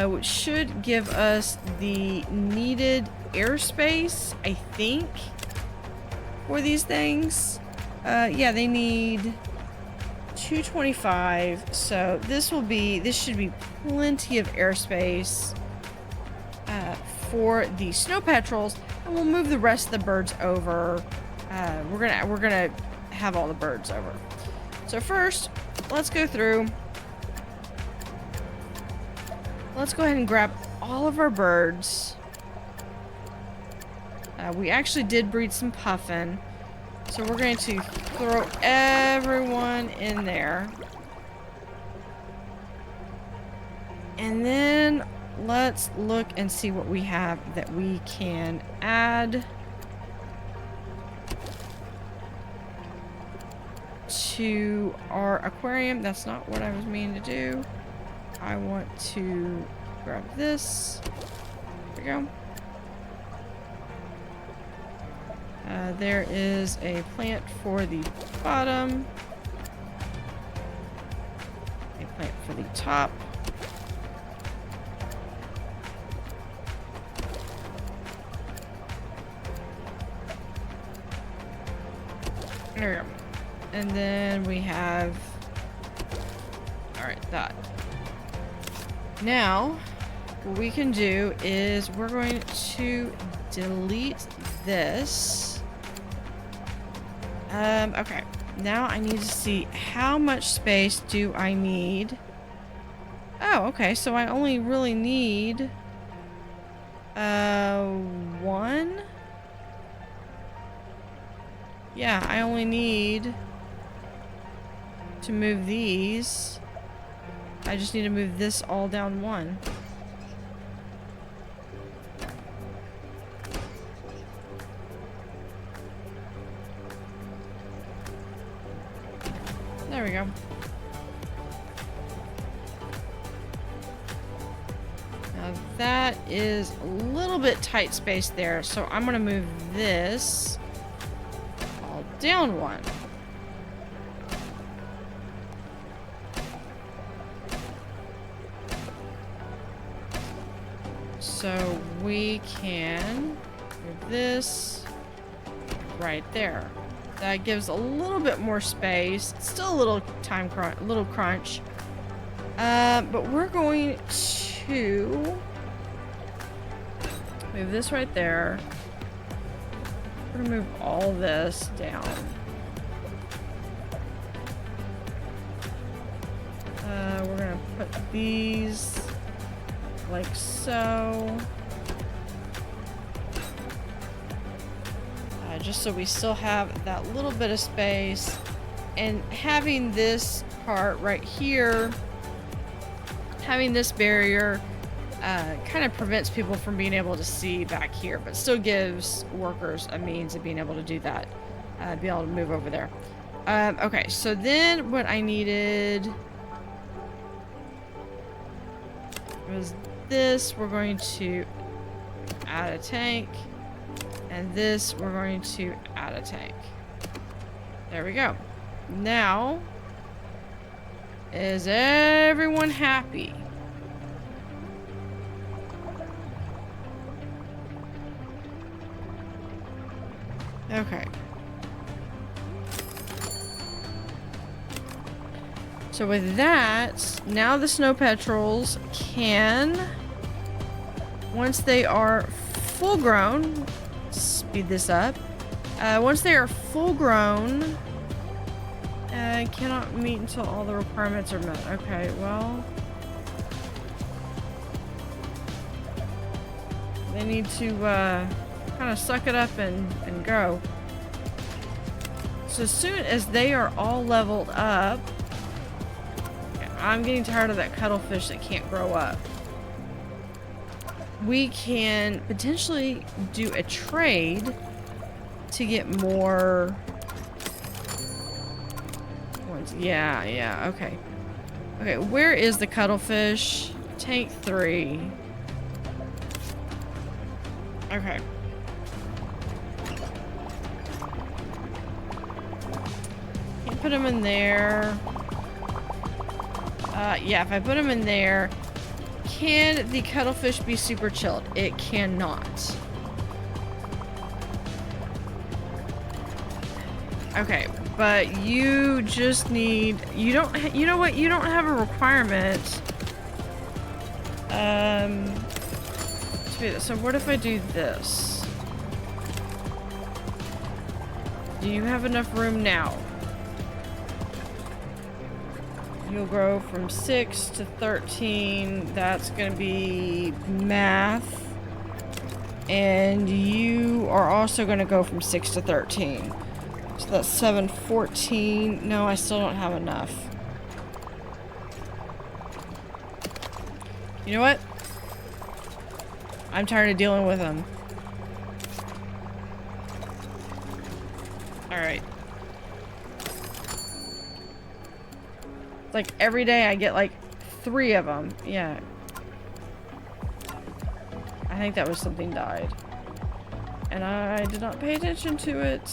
which should give us the needed airspace, I think, for these things. Yeah, they need 225, so this should be plenty of airspace for the snow petrels, and we'll move the rest of the birds over. We're gonna have all the birds over. So first, let's go through. Let's go ahead and grab all of our birds. We actually did breed some puffin, so we're going to throw everyone in there. And then let's look and see what we have that we can add to our aquarium. That's not what I was meaning to do. I want to grab this. There we go. There is a plant for the bottom. A plant for the top. There we go. And then we have... Alright, that. Now, what we can do is we're going to delete this. Okay. Now I need to see how much space do I need. Oh, okay. So I only really need... one? Yeah, I only need... to move these. I just need to move this all down one. There we go. Now that is a little bit tight space there, so I'm gonna move this all down one. So we can move this right there. That gives a little bit more space. It's still a little crunch. But we're going to move this right there. We're gonna move all this down. We're gonna put these like so. Just so we still have that little bit of space. And having this part right here, having this barrier, kind of prevents people from being able to see back here, but still gives workers a means of being able to do that. Be able to move over there. Okay, so then what I needed was this. We're going to add a tank. And this, we're going to add a tank. There we go. Now, is everyone happy? Okay. So with that, now the snow petrels can, once they are full grown, speed this up. Once they are full grown, cannot meet until all the requirements are met. Okay, well, they need to kind of suck it up and go. So as soon as they are all leveled up, I'm getting tired of that cuttlefish that can't grow up. We can potentially do a trade to get more ones. Yeah, okay. Okay, where is the cuttlefish? Tank 3. Okay. Can't put them in there. Yeah, if I put them in there, can the cuttlefish be super chilled? It cannot. Okay, but you just need, you know what? You don't have a requirement. So what if I do this? Do you have enough room now? You'll grow from 6 to 13. That's going to be math. And you are also going to go from 6 to 13. So that's 7, 14. No, I still don't have enough. You know what? I'm tired of dealing with them. Alright. Like every day I get like 3 of them. Yeah. I think that was something died. And I did not pay attention to it.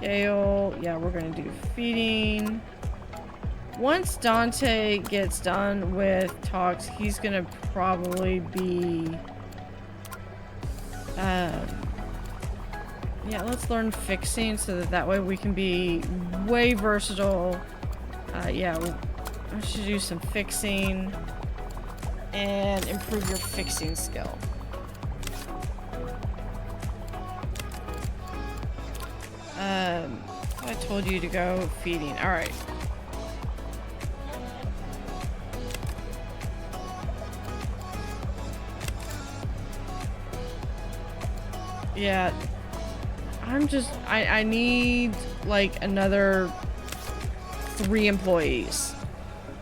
Gale. Yeah, we're gonna do feeding. Once Dante gets done with talks, he's gonna probably be yeah, let's learn fixing so that way we can be way versatile. Yeah, we should do some fixing and improve your fixing skill. I told you to go feeding. All right. Yeah. I need like another 3 employees.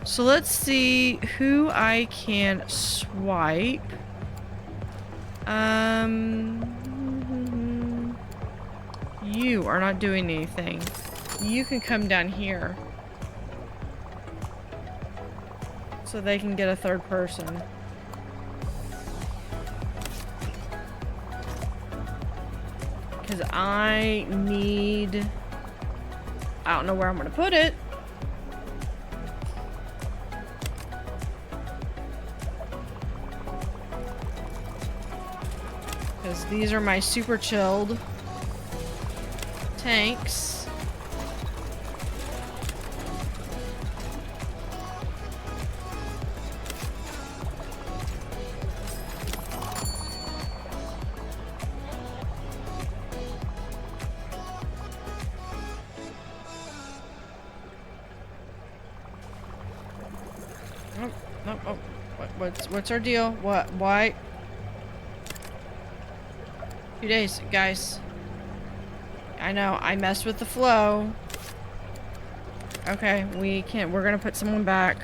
So let's see who I can swipe. You are not doing anything. You can come down here. So they can get a 3rd person. Because I need... I don't know where I'm going to put it. Because these are my super chilled tanks. Oh, what's our deal? What? Why? 2 days, guys. I know, I messed with the flow. Okay, we're gonna put someone back.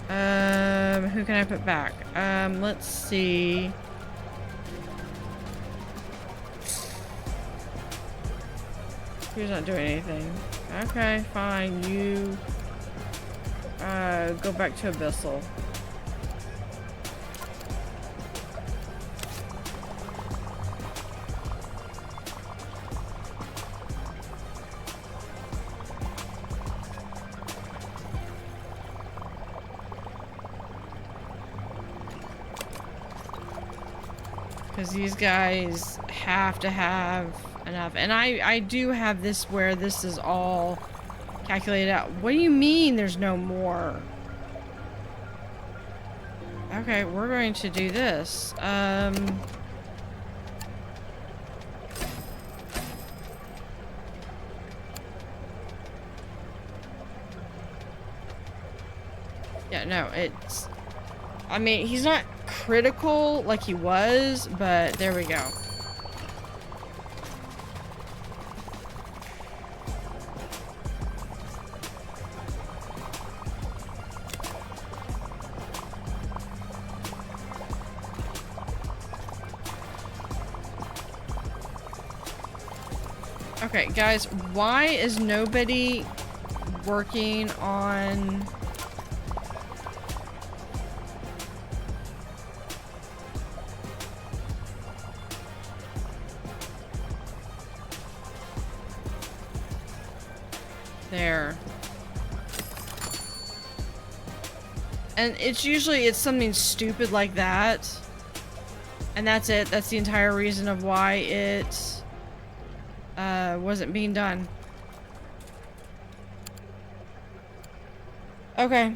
Who can I put back? Let's see. Who's not doing anything? Okay, fine, you, go back to Abyssal. Because these guys have to have enough. And I do have this where this is all calculated out. What do you mean there's no more? Okay, we're going to do this. Yeah, no, it's... I mean, he's not critical like he was, but there we go. Okay, guys, why is nobody working on... There. And it's something stupid like that. And that's it. That's the entire reason of why it wasn't being done. Okay.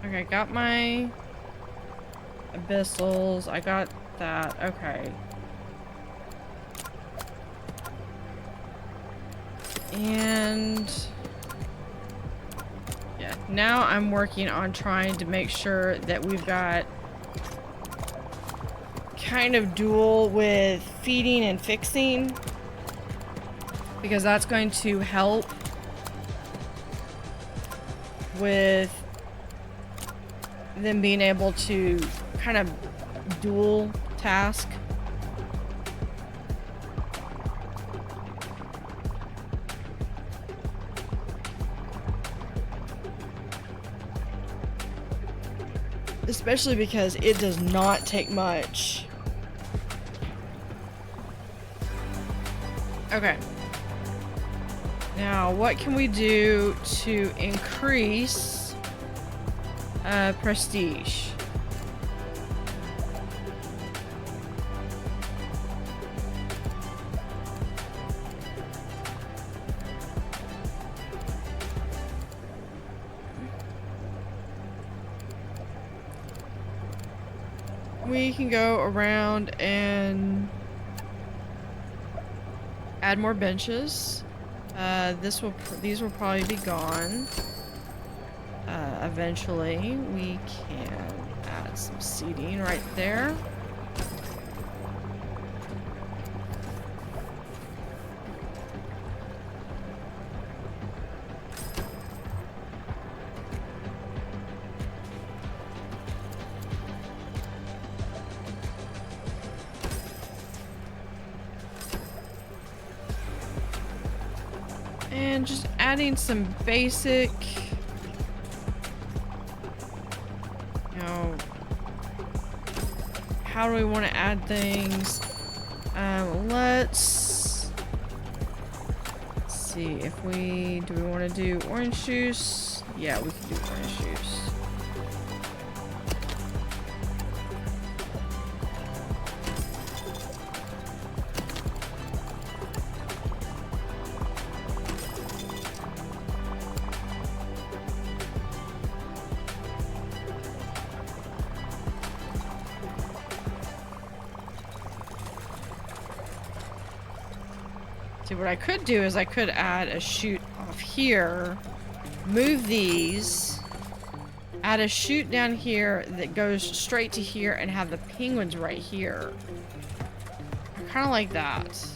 Okay, got my abyssals. I got that. Okay. And yeah, now I'm working on trying to make sure that we've got kind of dual with feeding and fixing, because that's going to help with them being able to kind of dual task. Especially because it does not take much. Okay. Now, what can we do to increase prestige? We can go around and add more benches. These will probably be gone. Eventually, we can add some seating right there. And just adding some basic, you know, how do we want to add things? Let's see if do we want to do orange juice? Yeah, we can do orange juice. See, what I could do is I could add a chute off here, move these, add a chute down here that goes straight to here, and have the penguins right here. I kind of like that.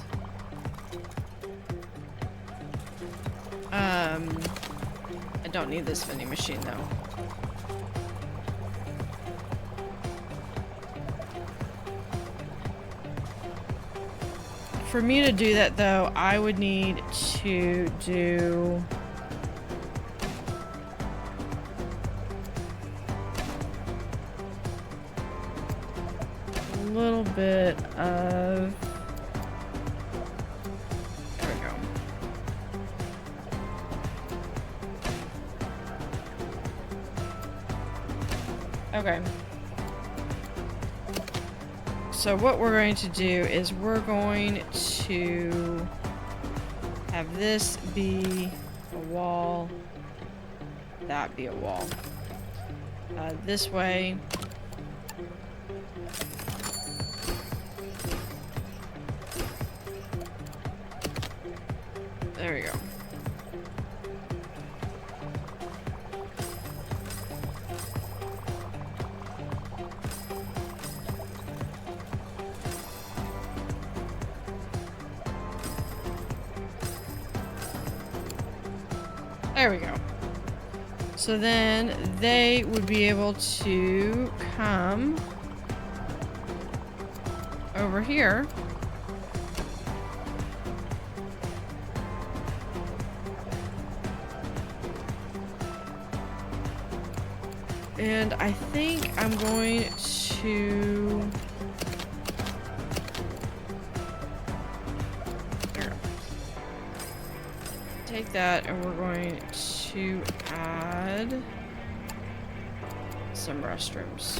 I don't need this vending machine though. For me to do that though, I would need to do a little bit of, there we go. Okay. So what we're going to do is we're going to have this be a wall, that be a wall. This way. There we go. There we go. So then they would be able to come over here. And I think I'm going to... take that and we're going to add some restrooms.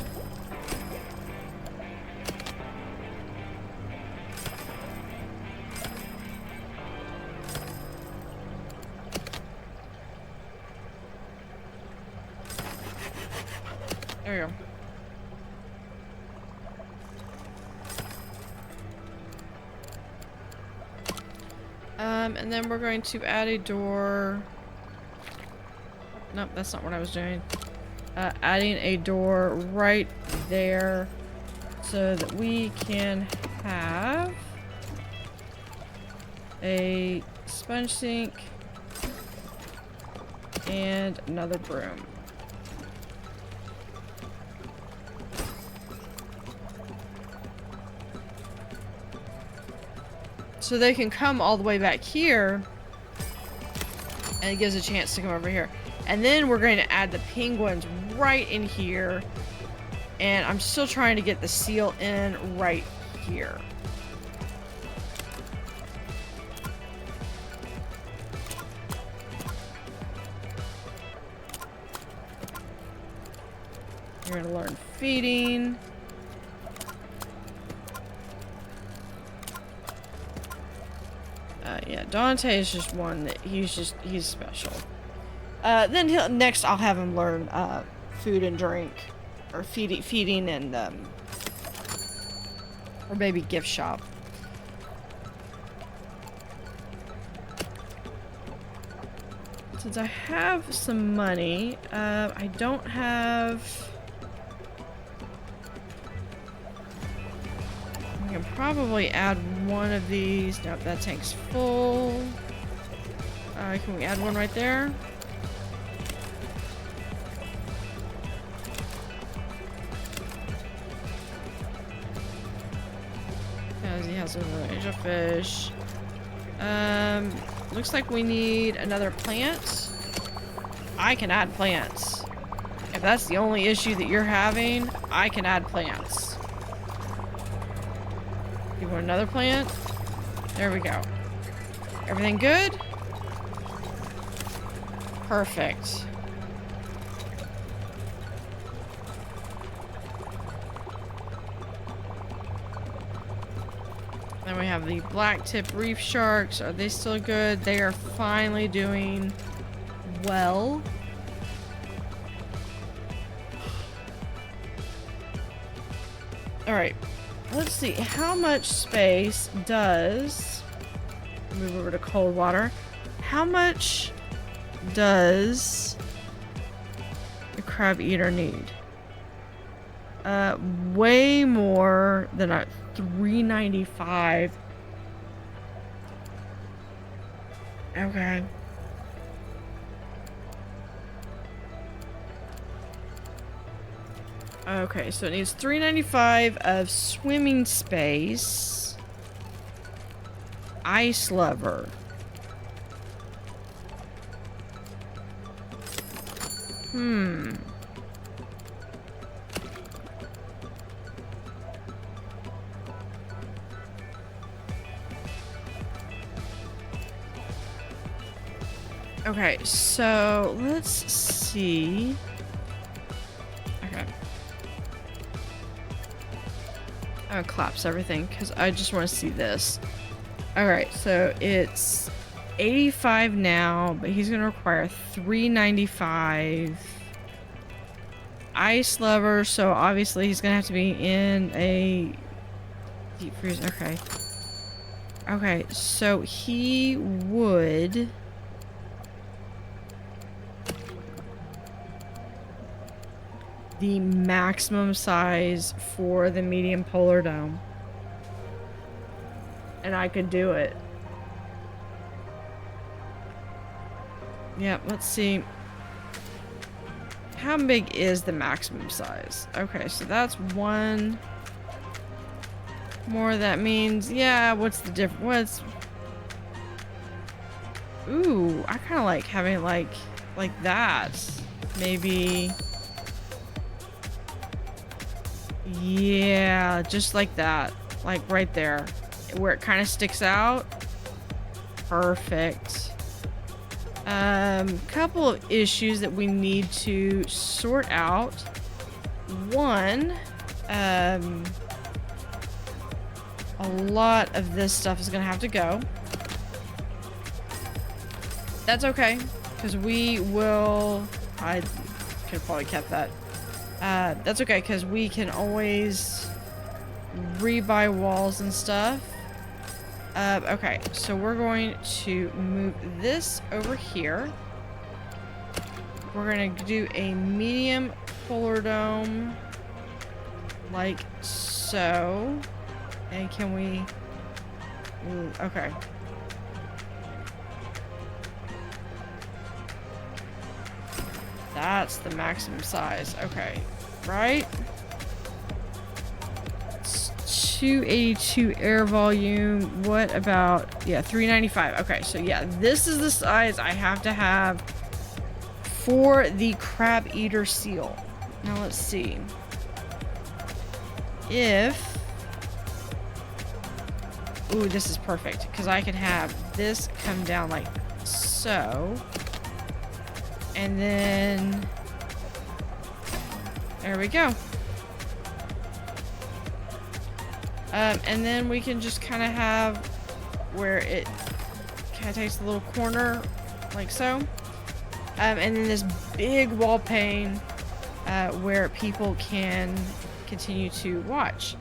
There we go. And then we're going to add a door. Nope, that's not what I was doing. Adding a door right there so that we can have a sponge sink and another broom. So they can come all the way back here, and it gives a chance to come over here. And then we're going to add the penguins right in here, and I'm still trying to get the seal in right here. You're going to learn feeding. Yeah, Dante is just one that he's special. Then next I'll have him learn food and drink, or feeding and or maybe gift shop. Since I have some money, I don't have. I can probably add one of these. Nope, that tank's full. Can we add one right there? Because he has a range of fish. Looks like we need another plant. I can add plants. If that's the only issue that you're having, I can add plants. want another plant? There we go. Everything good? Perfect. Then we have the black tip reef sharks. Are they still good? They are finally doing well. Alright. Let's see. How much space does... Move over to cold water. How much does the crab eater need? Way more than a $3.95. Okay. Okay, so it needs $3.95 of swimming space. Ice lover. Okay, so let's see. Okay. I'm gonna collapse everything because I just want to see this. Alright, so it's 85 now, but he's gonna require $3.95. Ice lover, so obviously he's gonna have to be in a deep freeze. Okay. Okay, so he would... the maximum size for the medium polar dome. And I could do it. Yep, let's see. How big is the maximum size? Okay, so that's one more. That means, yeah, what's the difference? Ooh, I kind of like having it like that. Maybe... yeah, just like that. Like right there. Where it kind of sticks out. Perfect. Couple of issues that we need to sort out. One, a lot of this stuff is gonna have to go. That's okay, because we will... I could have probably kept that. That's okay, because we can always rebuy walls and stuff. Okay, so we're going to move this over here. We're going to do a medium polar dome, like so. And can we... ooh, okay. That's the maximum size. Okay, right? It's 282 air volume. What about... yeah, 395. Okay, so yeah, this is the size I have to have for the crab eater seal. Now let's see. If... ooh, this is perfect, because I can have this come down like so. And then... there we go. And then we can just kind of have where it kind of takes a little corner like so. And then this big wall pane where people can continue to watch.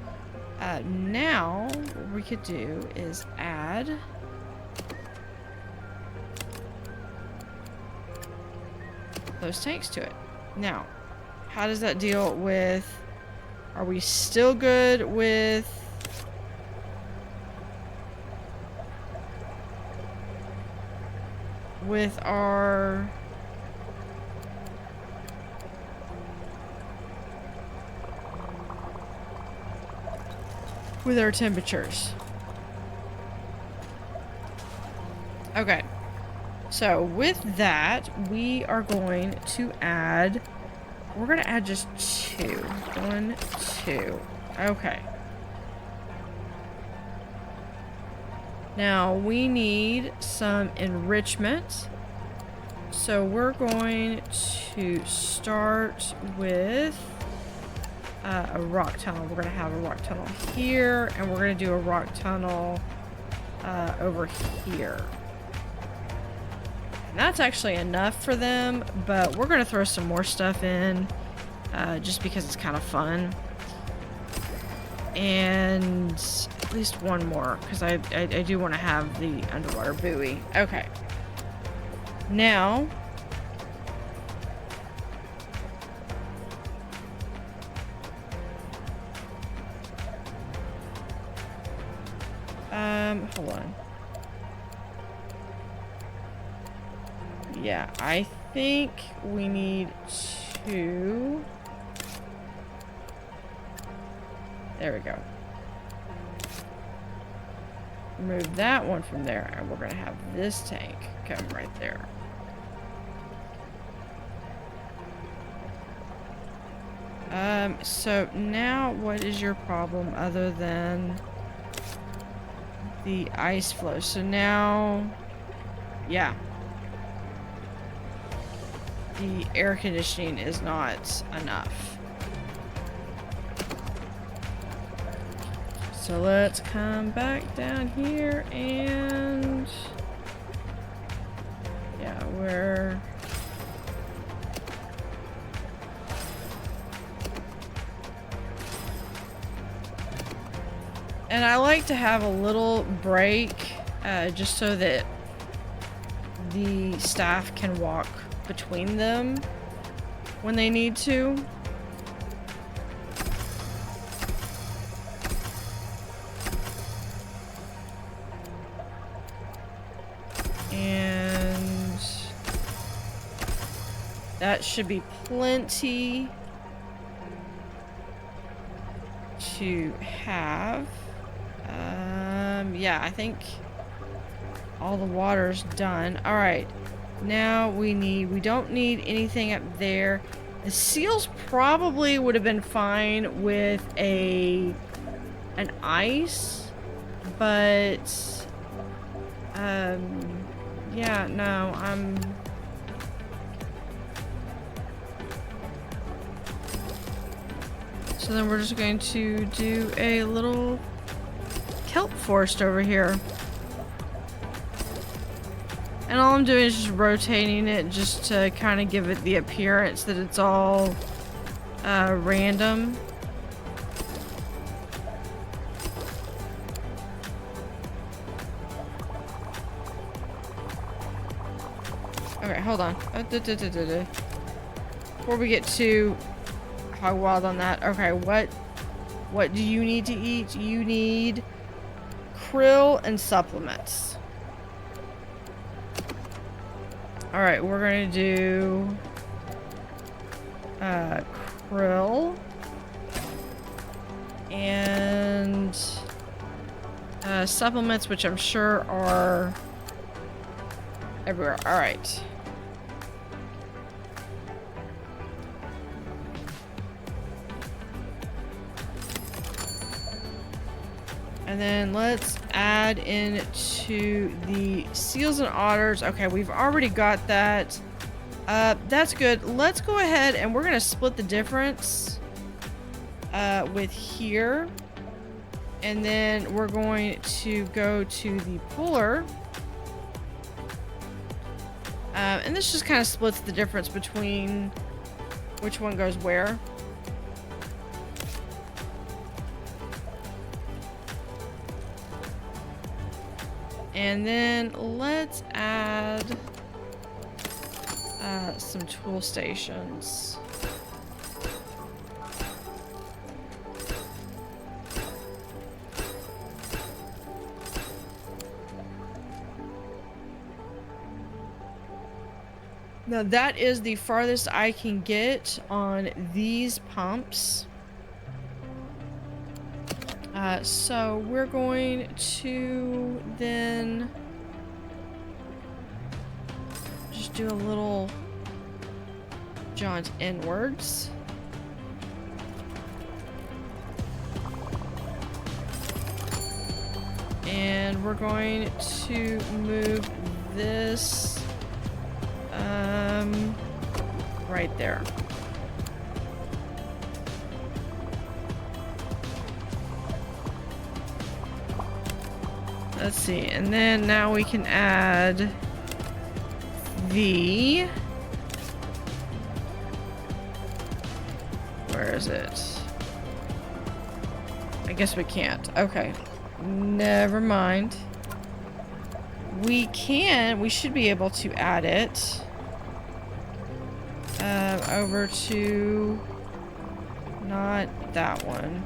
Now, what we could do is add... those tanks to it. Now, how does that deal with... are we still good with... our... with our temperatures? Okay. So with that, we are going to add... we're going to add just 2. 1, 2. Okay. Now we need some enrichment. So we're going to start with a rock tunnel. We're going to have a rock tunnel here, and we're going to do a rock tunnel over here. And that's actually enough for them, but we're going to throw some more stuff in just because it's kind of fun. And at least one more, because I do want to have the underwater buoy. Okay. Now, hold on. Yeah, I think we need to... There we go. Remove that one from there, and we're gonna have this tank come right there. So now what is your problem other than the ice flow? So now, yeah. The air conditioning is not enough. So let's come back down here and... Yeah, we're... And I like to have a little break, just so that the staff can walk between them when they need to. And that should be plenty to have. Yeah, I think all the water's done. All right, now we don't need anything up there. The seals probably would have been fine with an ice, but yeah, no, so then we're just going to do a little kelp forest over here. And all I'm doing is just rotating it just to kind of give it the appearance that it's all random. Okay, hold on. Before we get too hog wild on that, okay, what do you need to eat? You need krill and supplements. Alright, we're gonna do krill and supplements, which I'm sure are everywhere. Alright. And then let's add into the seals and otters. Okay, we've already got that. That's good. Let's go ahead and we're going to split the difference with here. And then we're going to go to the puller. And this just kind of splits the difference between which one goes where. And then let's add some tool stations. Now that is the farthest I can get on these pumps. So we're going to then just do a little jaunt inwards. And And we're going to move this right there. Let's see, and then now we can add the... Where is it? I guess we can't. Okay. Never mind. We should be able to add it over to not that one.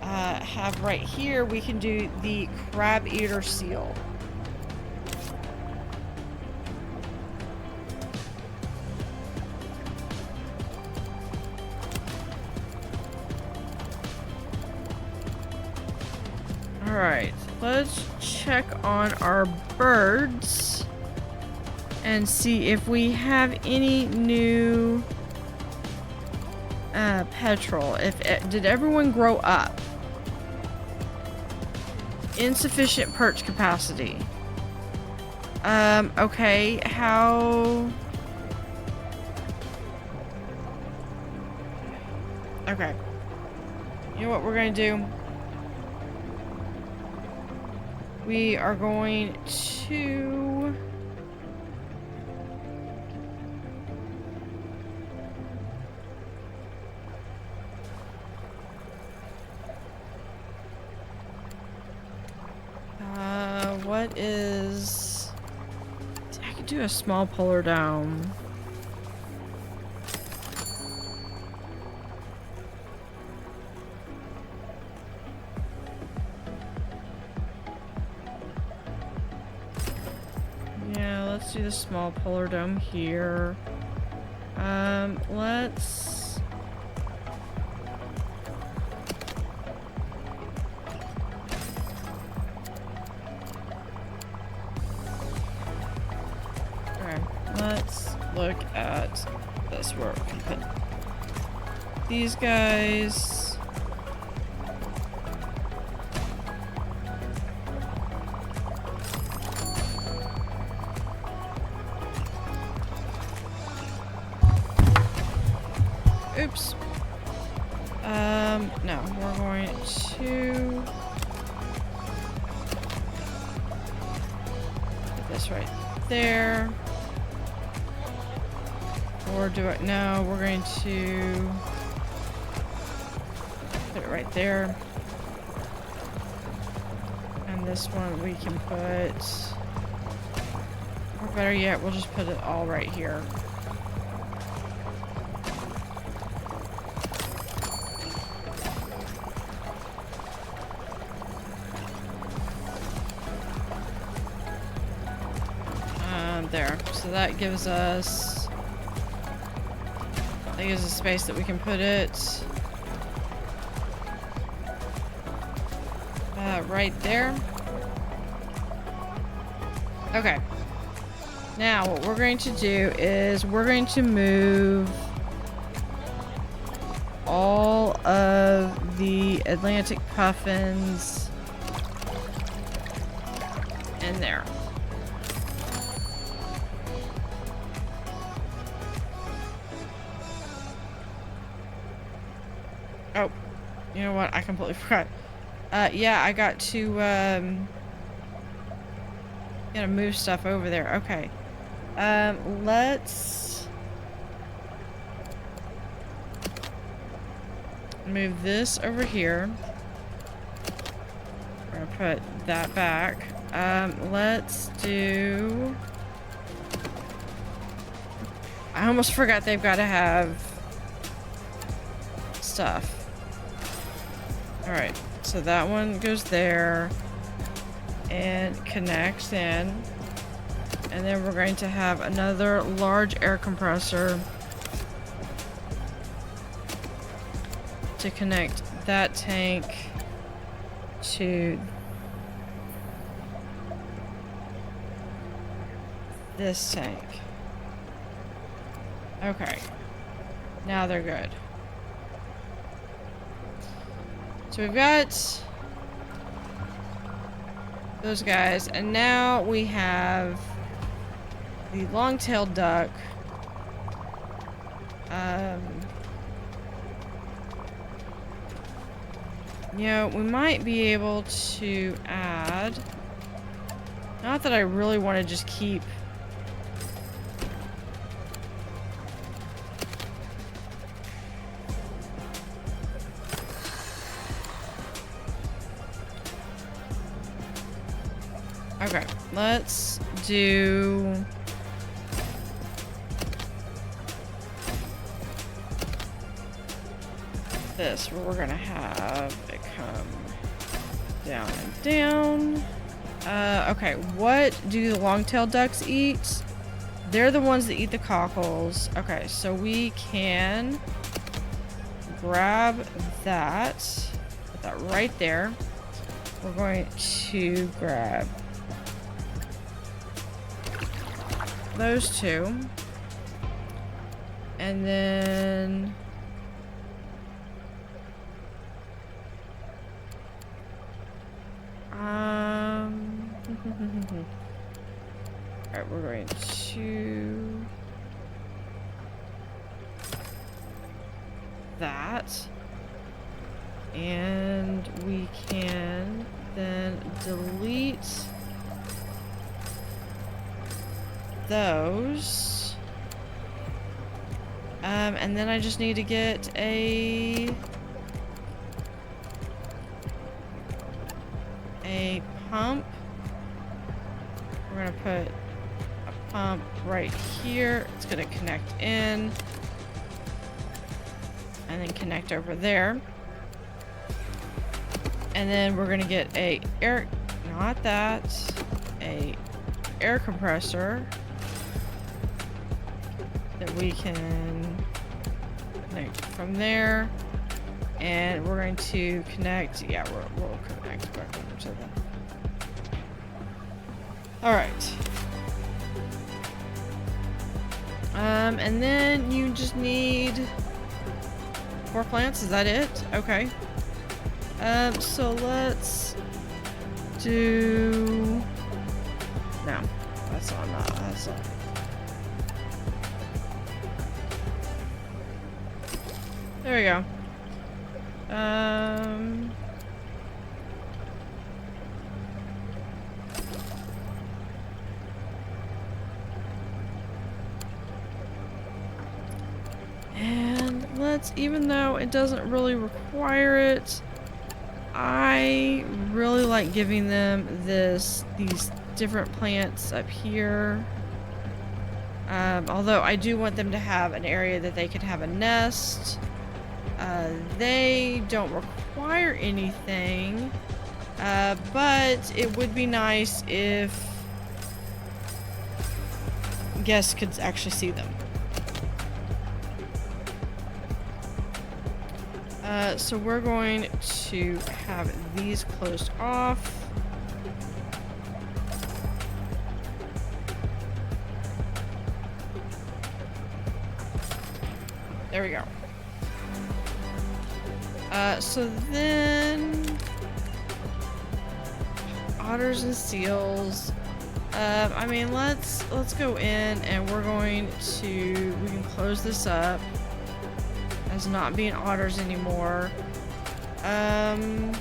Have right here, we can do the crab eater seal. Alright, let's check on our birds and see if we have any new petrol. Did everyone grow up? Insufficient perch capacity. Okay, how... Okay. You know what we're gonna do? We are going to... what is... I could do a small polar down. Yeah, let's do the small polar dome here. Let's... Okay, let's look at this where we can put these guys. Oops. No, we're going to put this right there. Or do it? No, we're going to put it right there. And this one we can put, or better yet, we'll just put it all right here. There. So that gives us space that we can put it right there. Okay. Now what we're going to do is we're going to move all of the Atlantic puffins in there. Oh, you know what? I completely forgot. Yeah, I got to, gotta move stuff over there. Okay. Let's move this over here. We're gonna put that back. Let's do... I almost forgot they've got to have stuff. Alright, so that one goes there and connects in. And then we're going to have another large air compressor to connect that tank to this tank. Okay, now they're good. So we've got those guys. And now we have the long-tailed duck. You know, we might be able to add... Not that I really want to just keep... Okay, let's do... this, where we're gonna have it come down and down. Okay, what do the long-tailed ducks eat? They're the ones that eat the cockles. Okay, so we can grab that, put that right there. We're going to grab those two. And then... Alright, we're going to... that. And we can then delete those. And then I just need to get a pump. We're gonna put a pump right here. It's gonna connect in and then connect over there. And then we're gonna get a air compressor that we can connect from there. And we're going to connect, yeah, we'll connect back over to that. Alright. And then you just need 4 plants, is that it? Okay. So let's do... No, that's not, that's not. There we go. And let's, even though it doesn't really require it, I really like giving them these different plants up here. Although I do want them to have an area that they could have a nest. They don't require anything, but it would be nice if guests could actually see them. So we're going to have these closed off. There we go. So then otters and seals. I mean, let's go in and we're going to, we can close this up as not being otters anymore. Can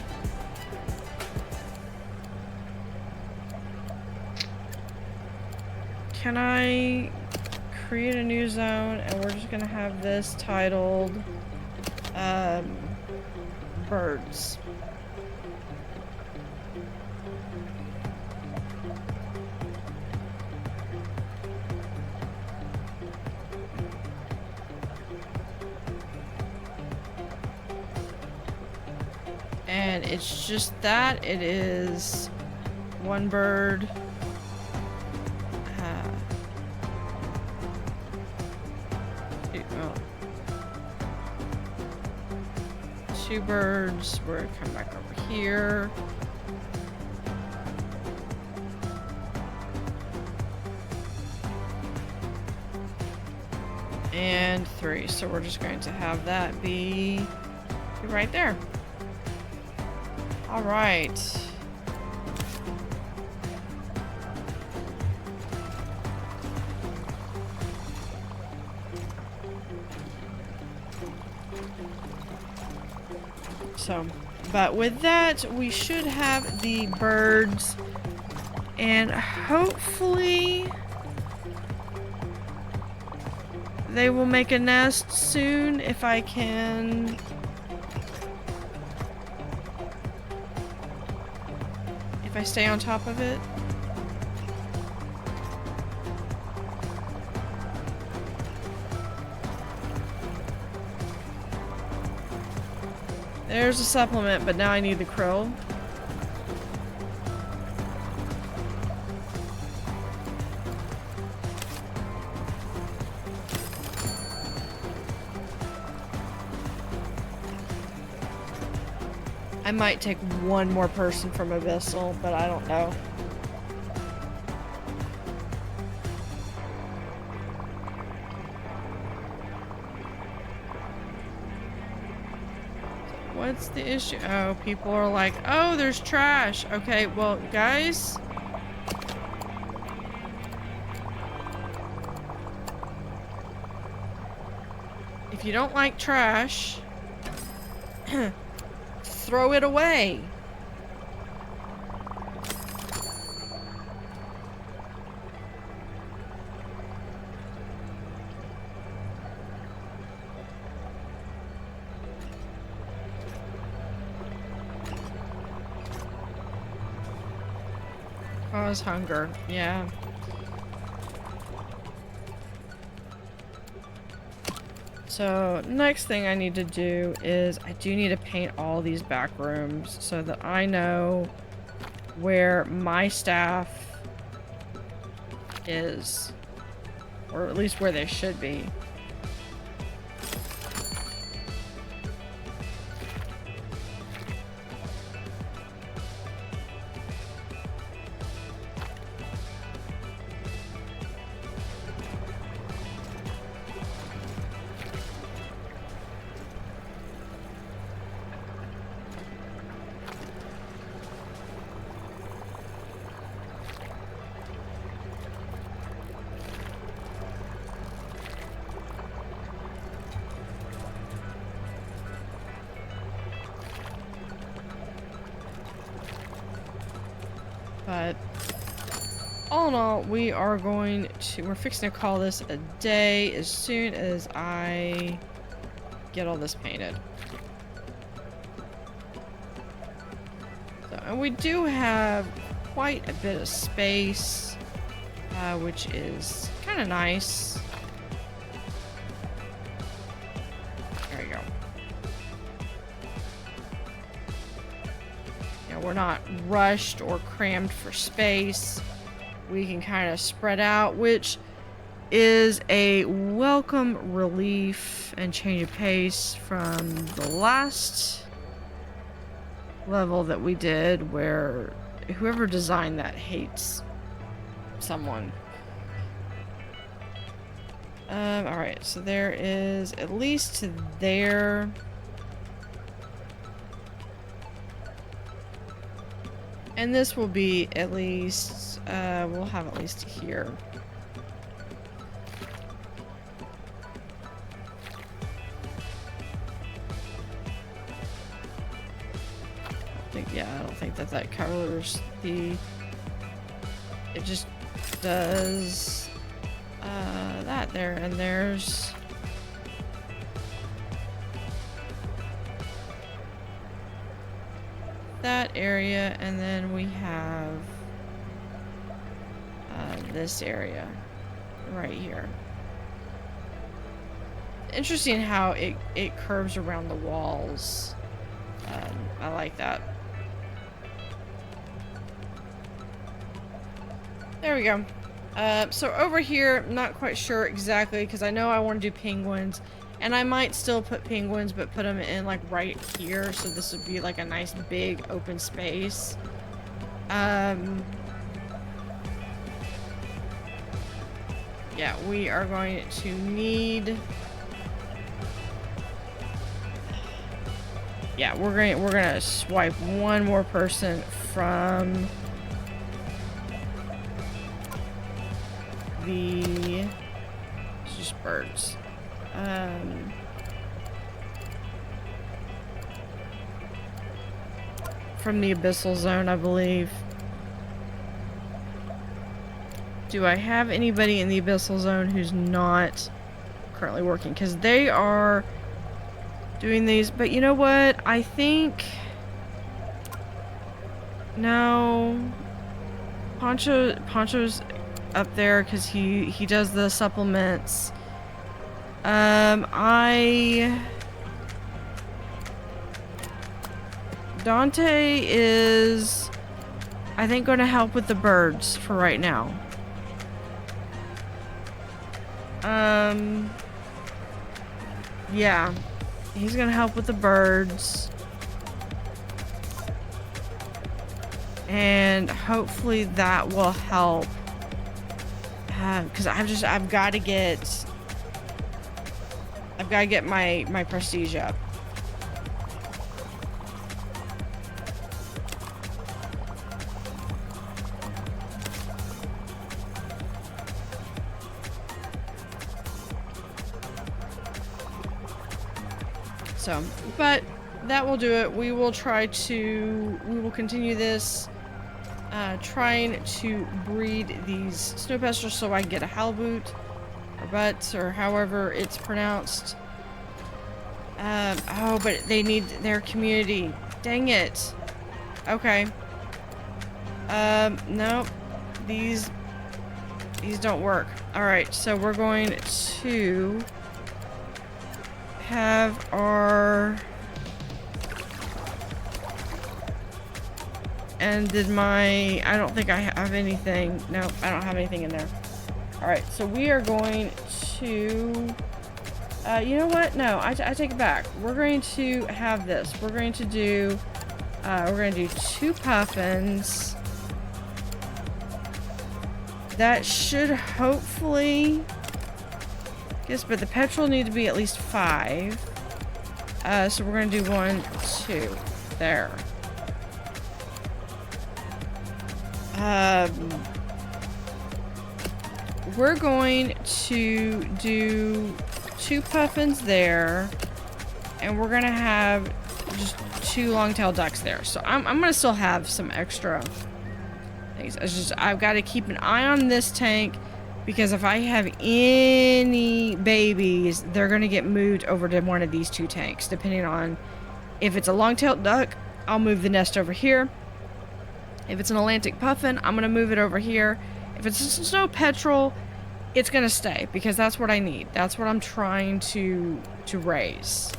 I create a new zone and we're just gonna have this titled birds. And it's just that it is one bird. Two birds. We're gonna come back over here. And 3. So we're just going to have that be right there. All right. So, but with that, we should have the birds, and hopefully they will make a nest soon if I can. If I stay on top of it. There's a supplement, but now I need the krill. I might take one more person from Abyssal, but I don't know. What's the issue? Oh, people are like, oh, there's trash. Okay, well, guys. If you don't like trash, throw it away. Cause hunger, yeah. So next thing I need to do is I do need to paint all these back rooms so that I know where my staff is, or at least where they should be. But all in all, we're fixing to call this a day as soon as I get all this painted. So, and we do have quite a bit of space, which is kind of nice. There we go. We're not rushed or crammed for space. We can kind of spread out, which is a welcome relief and change of pace from the last level that we did, where whoever designed that hates someone. Alright, so there is at least to there. And this will be at least, we'll have at least here. I don't think that covers the, it just does, that there, and there's that area, and then we have this area right here. Interesting how it curves around the walls. I like that. There we go. So over here, I'm not quite sure exactly, because I know I want to do penguins. And I might still put penguins, but put them in like right here, so this would be like a nice big open space. Yeah, we are going to need. Yeah, we're gonna swipe one more person from the. It's just birds. from the abyssal zone, I believe. Do I have anybody in the abyssal zone who's not currently working? Because they are doing these. But you know what? I think... No. Poncho's up there because he does the supplements. Dante is, I think, going to help with the birds for right now. Yeah. He's going to help with the birds. And hopefully that will help. Because I've got to get my prestige up. So, but that will do it. We will continue this, trying to breed these snow pestrels so I can get a halibut, or butts, or however it's pronounced. Oh, but they need their community. Dang it. Okay. Nope. These don't work. Alright, so we're going to have our... And I don't think I have anything. Nope, I don't have anything in there. Alright, so we are going to... you know what? No, I take it back. We're going to have this. We're going to do 2 puffins. That should hopefully... Yes, but the petrol need to be at least 5. So we're going to do 1, 2. There. We're going to do 2 puffins there, and we're gonna have just 2 long-tailed ducks there. So I'm gonna still have some extra things. It's just I've got to keep an eye on this tank, because if I have any babies, they're gonna get moved over to one of these 2 tanks, depending on if it's a long-tailed duck. I'll move the nest over here. If it's an Atlantic puffin, I'm gonna move it over here. If it's a snow petrel, it's gonna stay, because that's what I need. That's what I'm trying to raise.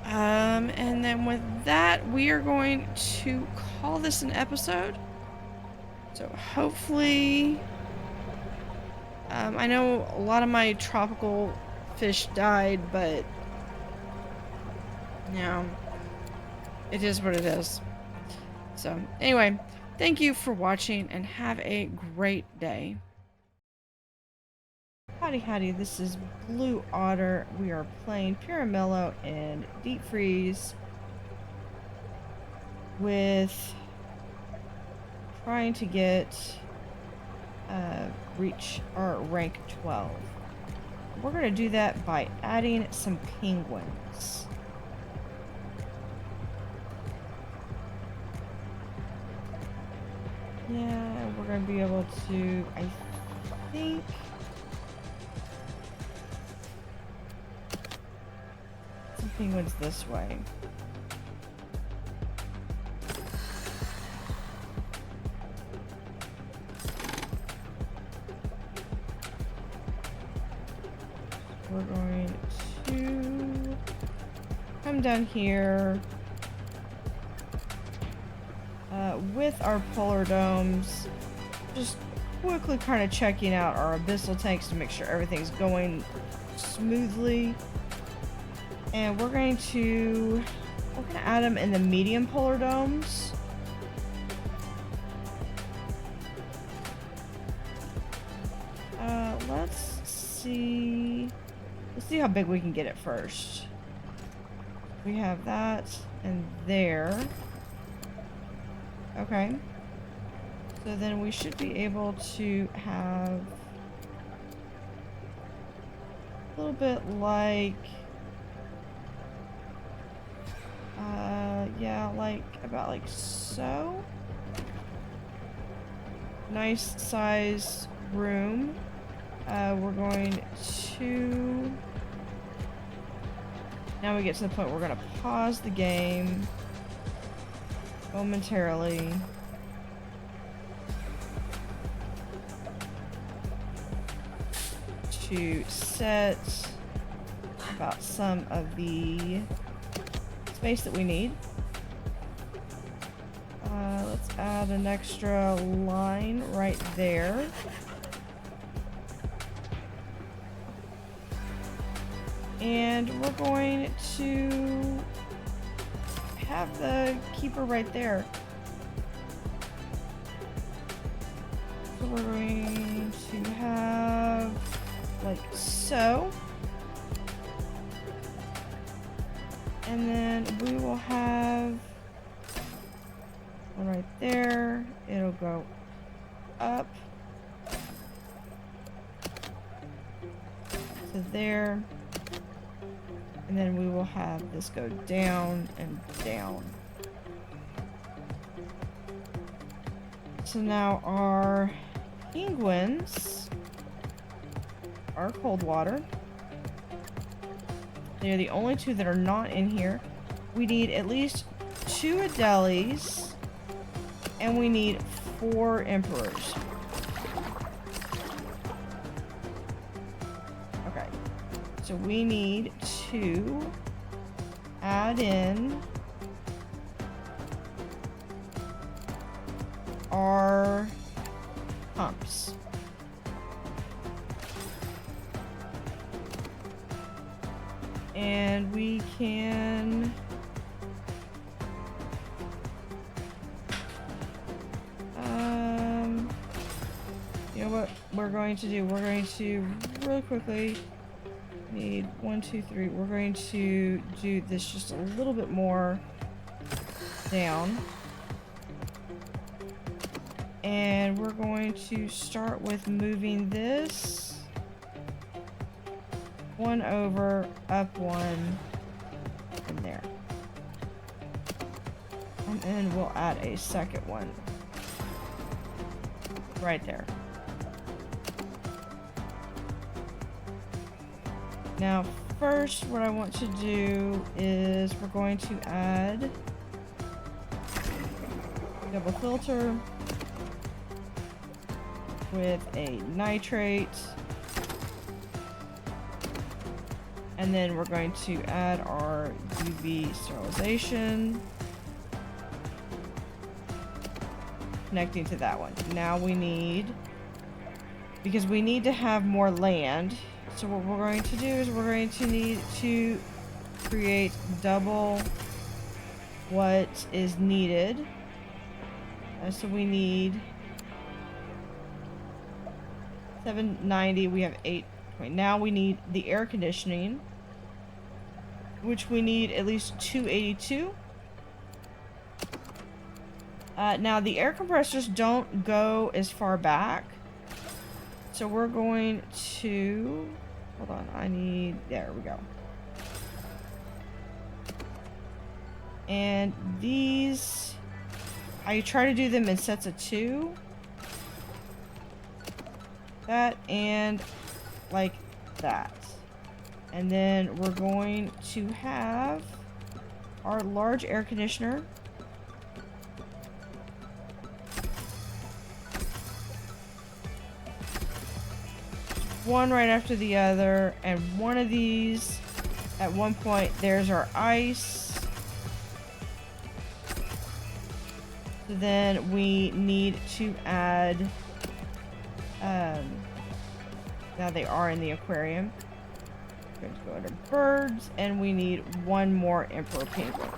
And then with that, we are going to call this an episode. So hopefully, I know a lot of my tropical fish died, but you know, it is what it is. So anyway, thank you for watching and have a great day. Howdy Howdy, this is Blue Otter. We are playing Piramillo in Deep Freeze with trying to get reach our rank 12. We're going to do that by adding some penguins. Yeah, we're going to be able to, I think... some penguins this way. We're going to come down here with our polar domes, just quickly kind of checking out our abyssal tanks to make sure everything's going smoothly. And we're going to add them in the medium polar domes. Let's see how big we can get it first. We have that and there. Okay. So then we should be able to have a little bit like Yeah, like about like so. Nice size room. We're going to... Now we get to the point where we're going to pause the game momentarily. To set about some of the space that we need. Let's add an extra line right there. And we're going to have the keeper right there. So we're going to have like so. And then we will have right there. It'll go up to there. And then we will have this go down and down. So now our penguins are cold water. They're the only two that are not in here. We need at least 2 Adelis, and we need 4 emperors. Okay, so we need to add in our pumps. And we can you know what we're going to do? We're going to really quickly need 1, 2, 3. We're going to do this just a little bit more down. And we're going to start with moving this 1 over, up 1, and there. And then we'll add a second one right there. Now, first, what I want to do is we're going to add double filter with a nitrate. And then we're going to add our UV sterilization. Connecting to that one. Now we need, because we need to have more land. So what we're going to do is we're going to need to create double what is needed. So we need 790. We have 8. Now we need the air conditioning, which we need at least 282. Now the air compressors don't go as far back. So we're going to, hold on, I need, there we go. And these, I try to do them in sets of 2. That and like that. And then we're going to have our large air conditioner. One right after the other, and one of these at one point. There's our ice. So then we need to add now they are in the aquarium. We're going to go into birds, and we need 1 more emperor penguin.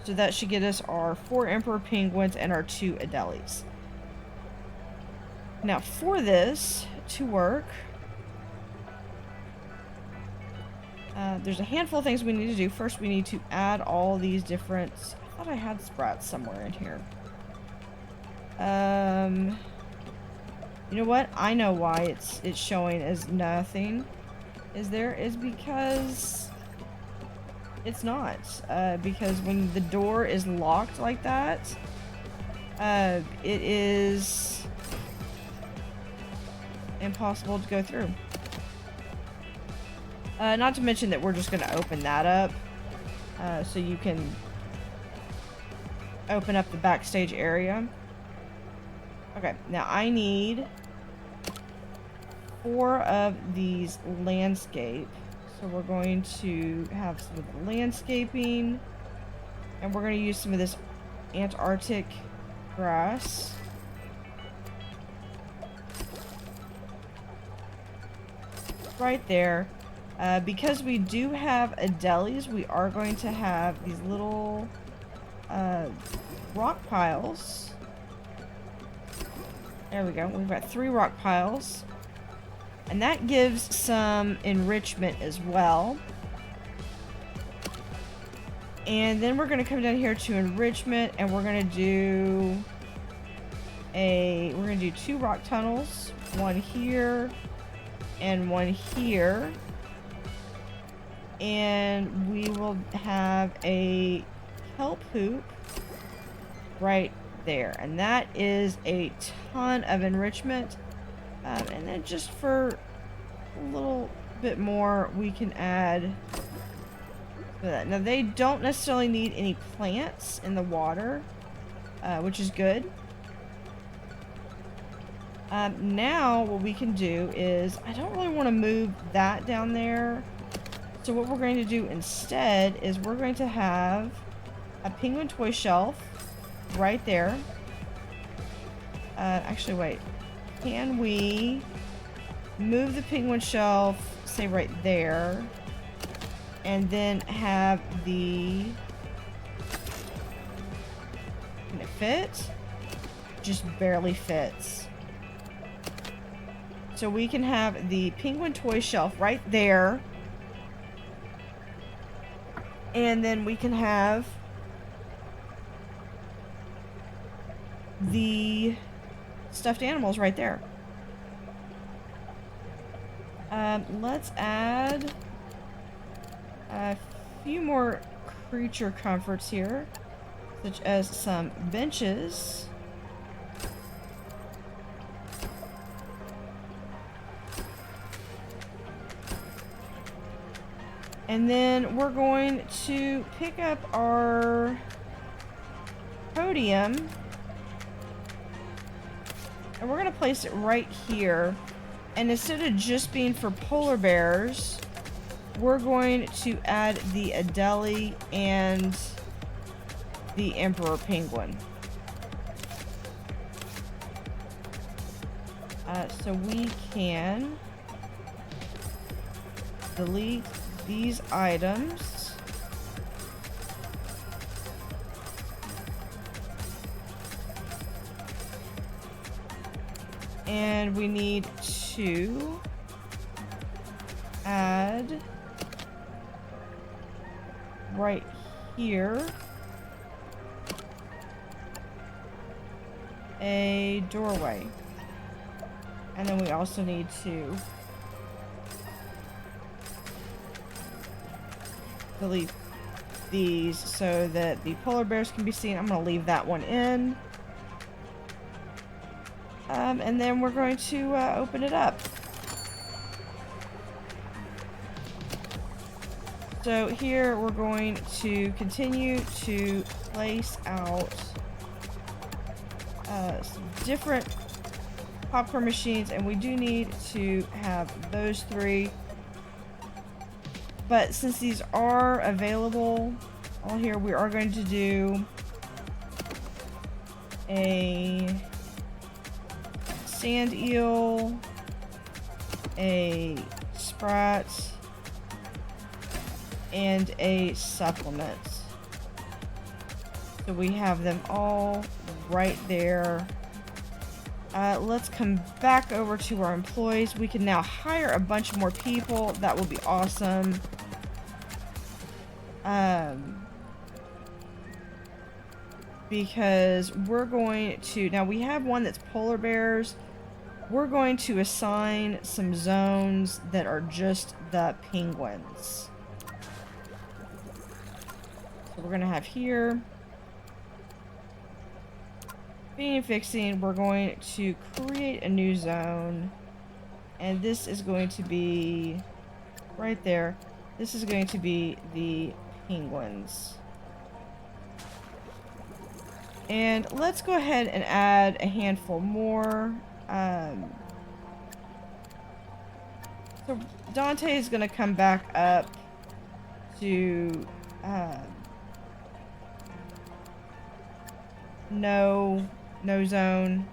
So that should get us our 4 emperor penguins and our 2 Adelis. Now for this to work, there's a handful of things we need to do. First, we need to add all these different, I thought I had sprats somewhere in here. You know what? I know why it's showing as nothing. Is because It's not, because when the door is locked like that, it is impossible to go through. Not to mention that we're just going to open that up, so you can open up the backstage area. Okay, now I need 4 of these landscape. So we're going to have some of the landscaping, and we're going to use some of this Antarctic grass. Right there. Because we do have Adelies, we are going to have these little rock piles. There we go. We've got 3 rock piles. And that gives some enrichment as well. And then we're going to come down here to enrichment, and we're going to do 2 rock tunnels. One here and one here. And we will have a kelp hoop right there. And that is a ton of enrichment. And then just for a little bit more, we can add to that. Now, they don't necessarily need any plants in the water, which is good. Now, what we can do is, I don't really want to move that down there. So what we're going to do instead is we're going to have a penguin toy shelf right there. Actually, wait. Can we move the penguin shelf, say right there, and then have the... Can it fit? Just barely fits. So we can have the penguin toy shelf right there, and then we can have the stuffed animals right there. Let's add a few more creature comforts here, such as some benches. And then we're going to pick up our podium, and we're going to place it right here. And instead of just being for polar bears, we're going to add the Adelie and the emperor penguin. So we can delete these items. And we need to add right here a doorway. And then we also need to delete these so that the polar bears can be seen. I'm going to leave that one in. And then we're going to open it up. So here we're going to continue to place out some different popcorn machines, and we do need to have those 3. But since these are available all here, we are going to do a sand eel, a sprat, and a supplement. So we have them all right there. Let's come back over to our employees. We can now hire a bunch more people. That will be awesome. Because we're going to... Now, we have one that's polar bears. We're going to assign some zones that are just the penguins. So we're gonna have here feeding and fixing. We're going to create a new zone, and this is going to be right there. This is going to be the penguins. And let's go ahead and add a handful more. So Dante is going to come back up to no zone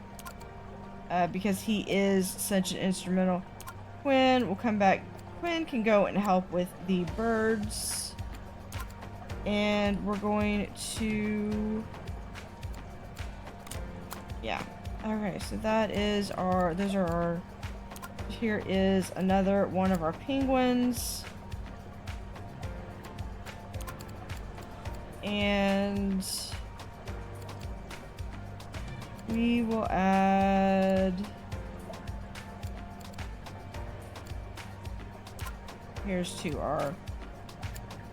because he is such an instrumental. Quinn will come back. Quinn can go and help with the birds, and we're going to, yeah. Okay, so that is our, those are our, here is another one of our penguins. And we will add, here's to our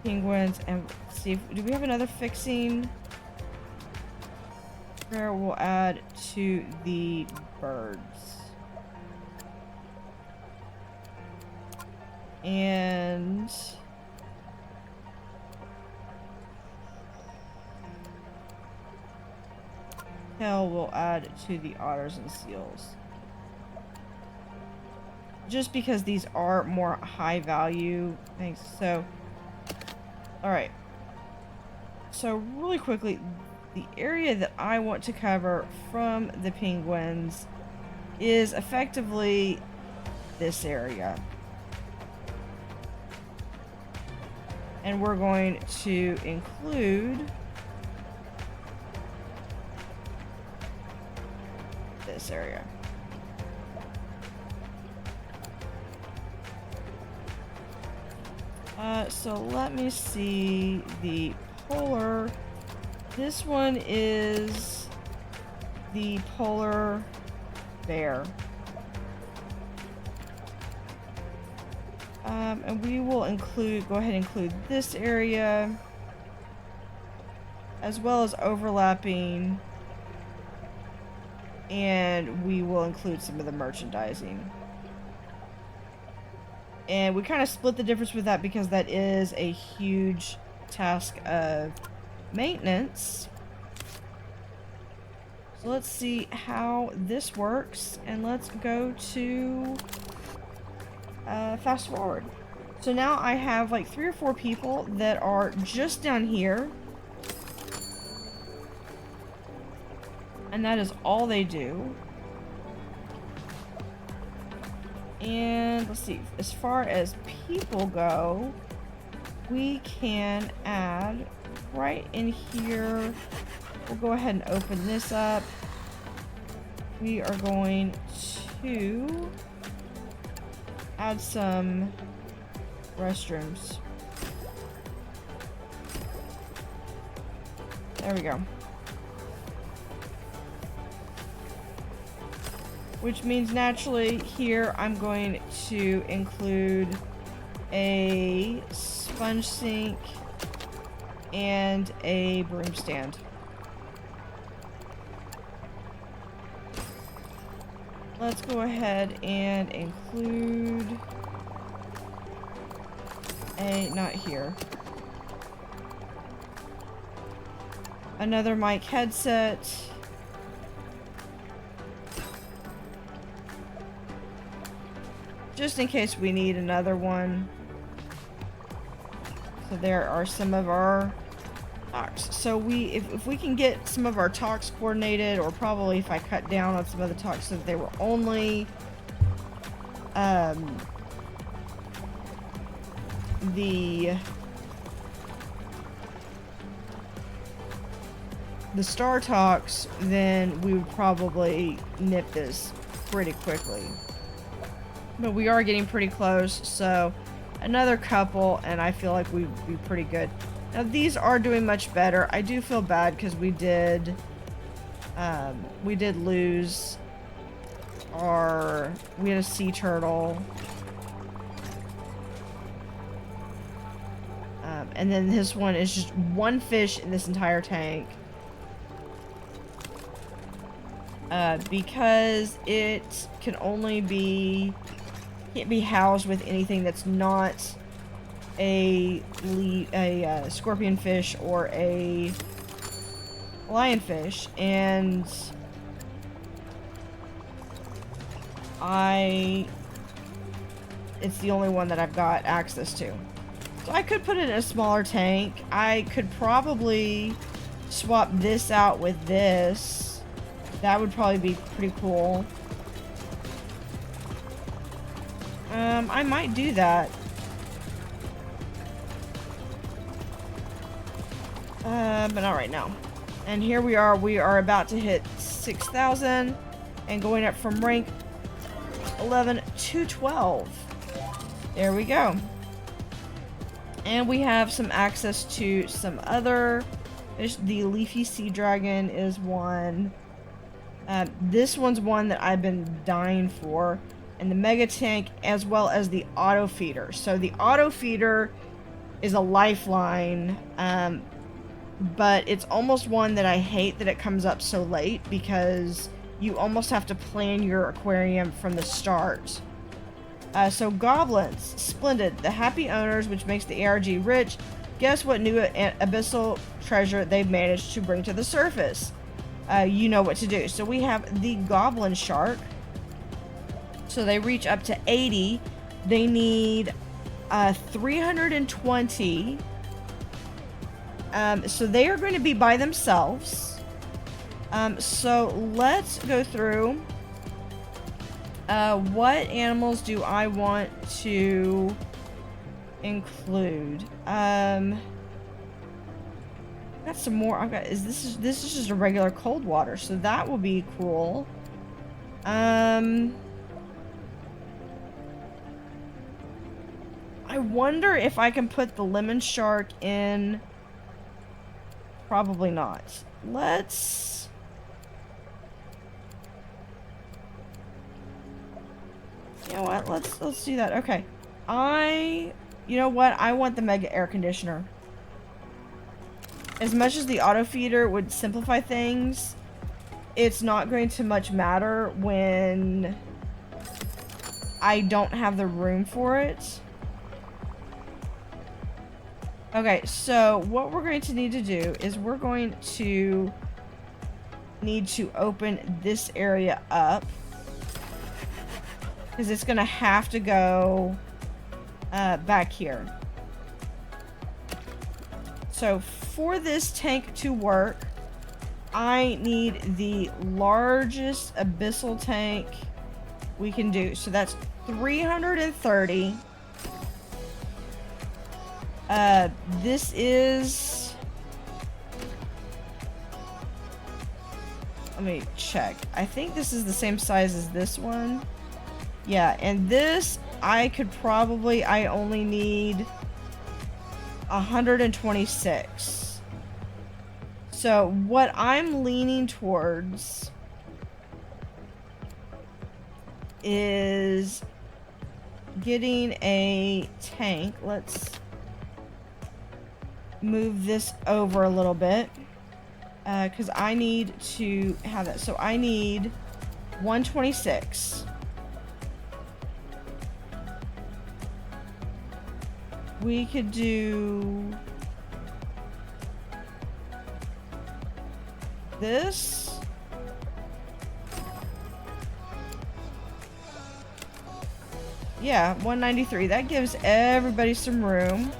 penguins, and see if, do we have another fixing? Where we'll add to the birds. And hell will add to the otters and seals. Just because these are more high value things. So, alright. So really quickly, the area that I want to cover from the penguins is effectively this area. And we're going to include this area. So let me see the polar. This one is the polar bear. And we will include, go ahead and include this area, as well as overlapping, and we will include some of the merchandising. And we kind of split the difference with that because that is a huge task of maintenance. So let's see how this works, and let's go to fast forward. So now I have like 3 or 4 people that are just down here, and that is all they do. And let's see, as far as people go, we can add right in here. We'll go ahead and open this up. We are going to add some restrooms. There we go. Which means naturally here I'm going to include a sponge sink and a broom stand. Let's go ahead and include a, not here, another mic headset. Just in case we need another one. So there are some of our talks. So if we can get some of our talks coordinated, or probably if I cut down on some of the talks so that they were only the star talks, then we would probably nip this pretty quickly. But we are getting pretty close, so another couple and I feel like we'd be pretty good. Now these are doing much better. I do feel bad because we did lose we had a sea turtle. And then this one is just one fish in this entire tank. Because it can only be... can't be housed with anything that's not a scorpion fish or a lionfish, and it's the only one that I've got access to. So I could put it in a smaller tank. I could probably swap this out with this. That would probably be pretty cool. I might do that. But not right now. And here we are about to hit 6,000 and going up from rank 11 to 12. There we go. And we have some access to some other fish. The leafy sea dragon is one. This one's one that I've been dying for. And the mega tank, as well as the auto feeder. So the auto feeder is a lifeline, but it's almost one that I hate that it comes up so late, because you almost have to plan your aquarium from the start. So goblins, splendid. The happy owners, which makes the ARG rich. Guess what new abyssal treasure they've managed to bring to the surface? You know what to do. So we have the goblin shark. So they reach up to 80. They need 320. So they are going to be by themselves. So let's go through. What animals do I want to include? Got some more. I've got. This is just a regular cold water, so that will be cool. I wonder if I can put the lemon shark in. Probably not. Let's... You know what? Let's do that. Okay. You know what? I want the mega air conditioner. As much as the auto feeder would simplify things, it's not going to much matter when I don't have the room for it. Okay, so what we're going to need to do is we're going to need to open this area up, because it's going to have to go back here. So for this tank to work, I need the largest abyssal tank we can do. So that's 330. This is... Let me check. I think this is the same size as this one. Yeah, and this, I could probably... I only need 126. So, what I'm leaning towards is getting a tank. Let's move this over a little bit, because I need to have that. So I need 126. We could do this. Yeah, 193. That gives everybody some room.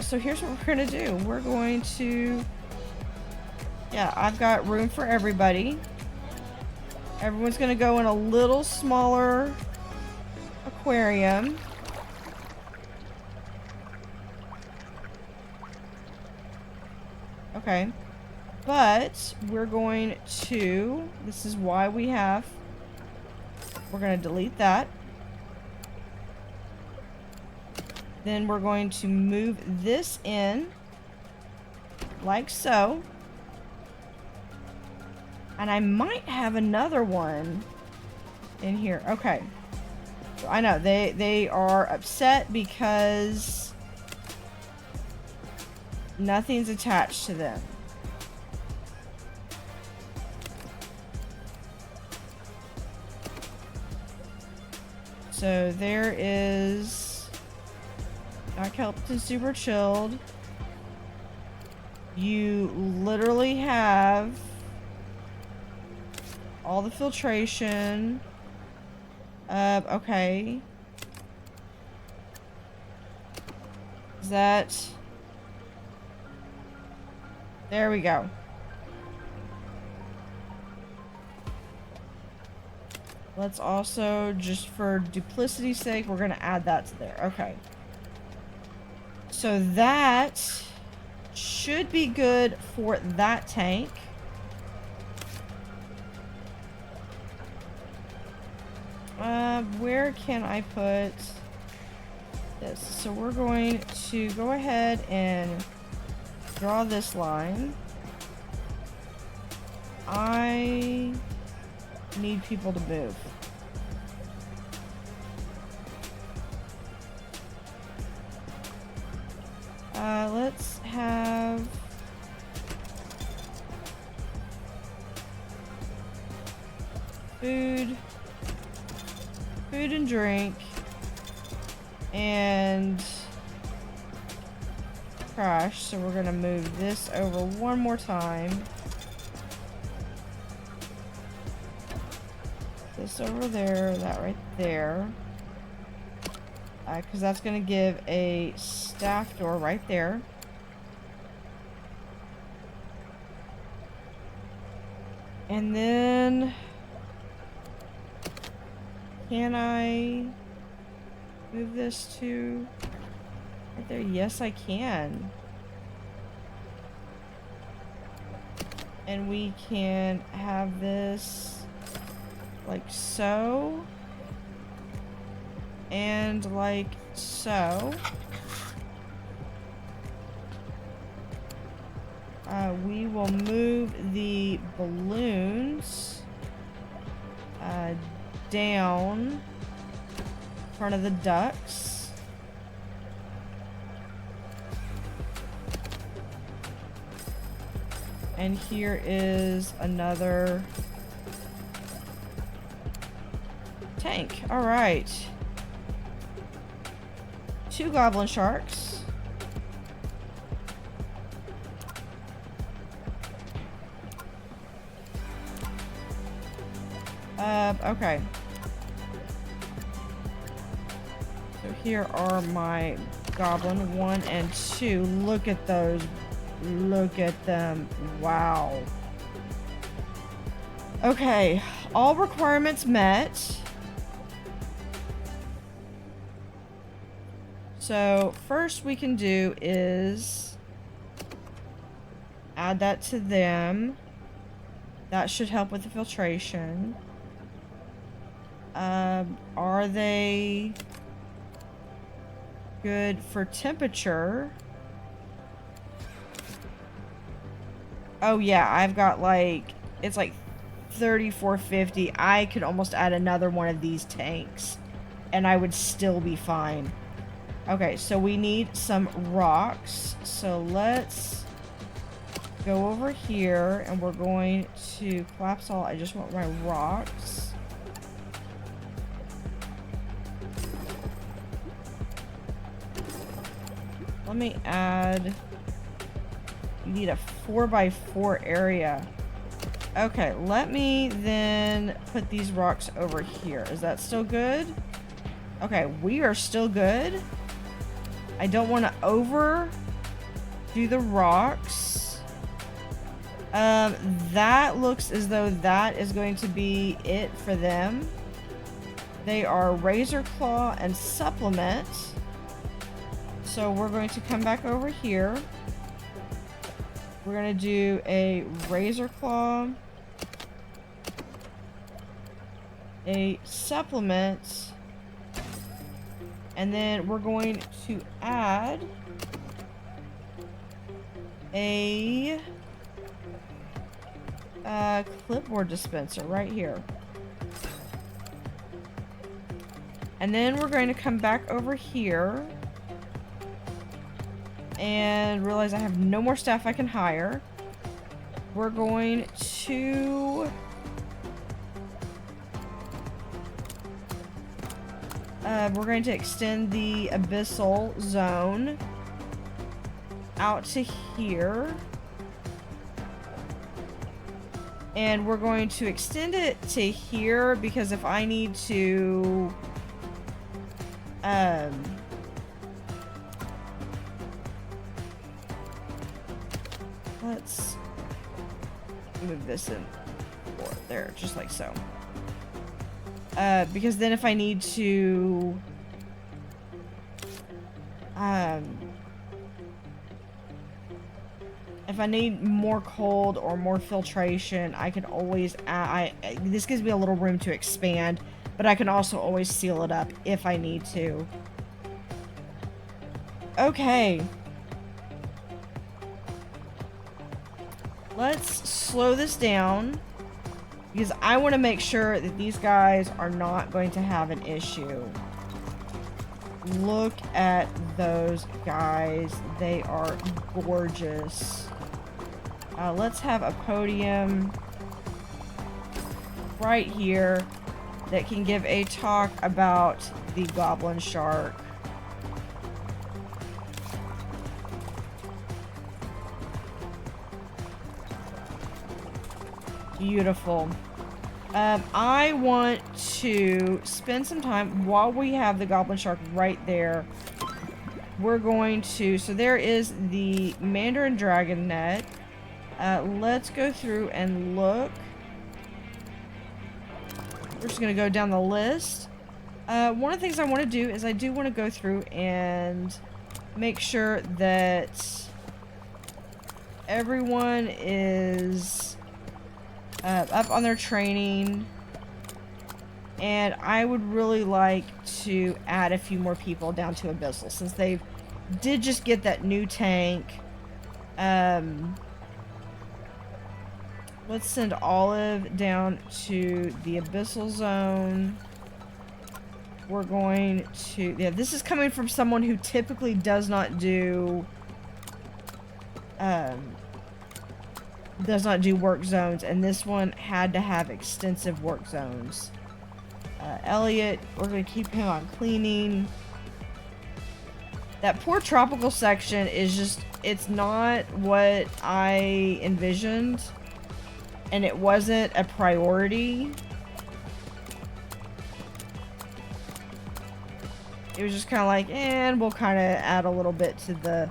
So here's what we're gonna do. We're going to... Yeah, I've got room for everybody. Everyone's gonna go in a little smaller aquarium. Okay. But we're going to... This is why we have... We're gonna delete that. Then we're going to move this in, like so. And I might have another one in here. Okay. I know, they are upset because nothing's attached to them. So there is not Kelpton super chilled. You literally have all the filtration. Okay. Is that... There we go. Let's also, just for duplicity's sake, we're gonna add that to there. Okay. So that should be good for that tank. Where can I put this? So we're going to go ahead and draw this line. I need people to move. Let's have... food and drink, and trash. So we're gonna move this over one more time. This over there, that right there. Because that's gonna give a staff door right there. And then... can I move this to right there? Yes, I can. And we can have this like so. And like so. We will move the balloons down in front of the ducks. And here is another tank. All right. 2 goblin sharks. Okay. So here are my goblin 1 and 2. Look at those. Look at them. Wow. Okay. All requirements met. So first we can do is add that to them. That should help with the filtration. Are they good for temperature? Oh yeah, I've got like, it's like 3450. I could almost add another one of these tanks and I would still be fine. Okay, so we need some rocks. So let's go over here and we're going to collapse all. I just want my rocks. Let me add... You need a 4x4 area. Okay, let me then put these rocks over here. Is that still good? Okay, we are still good. I don't want to overdo the rocks. That looks as though that is going to be it for them. They are Razor Claw and Supplement. So we're going to come back over here. We're going to do a Razor Claw, a Supplement, and then we're going to add a clipboard dispenser right here. And then we're going to come back over here and realize I have no more staff I can hire. We're going to extend the abyssal zone out to here. And we're going to extend it to here because if I need to let's move this in there, just like so. Because then if I need to if I need more cold or more filtration, I can always this gives me a little room to expand, but I can also always seal it up if I need to. Okay. Let's slow this down because I want to make sure that these guys are not going to have an issue. Look at those guys. They are gorgeous. Let's have a podium right here that can give a talk about the goblin shark. Beautiful. I want to spend some time while we have the goblin shark right there. We're going to, so there is the Mandarin dragon net. Let's go through and look. We're just going to go down the list. One of the things I want to do is I do want to go through and make sure that everyone is up on their training, and I would really like to add a few more people down to Abyssal since they did just get that new tank. Let's send Olive down to the Abyssal zone. We're going to, yeah, this is coming from someone who typically does not do work zones, and this one had to have extensive work zones. Elliot, we're going to keep him on cleaning. That poor tropical section is just, it's not what I envisioned, and it wasn't a priority. It was just kind of like, and we'll kind of add a little bit to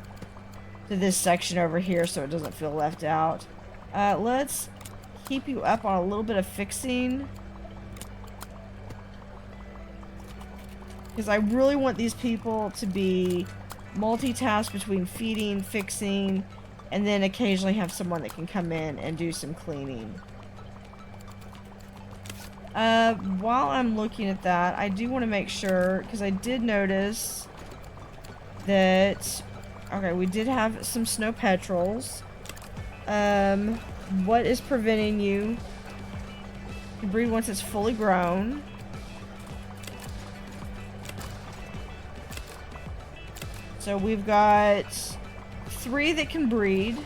this section over here so it doesn't feel left out. Let's keep you up on a little bit of fixing, because I really want these people to be multitask between feeding, fixing, and then occasionally have someone that can come in and do some cleaning. While I'm looking at that, I do want to make sure, because I did notice that, okay, we did have some snow petrels. What is preventing you to breed once it's fully grown? So we've got 3 that can breed.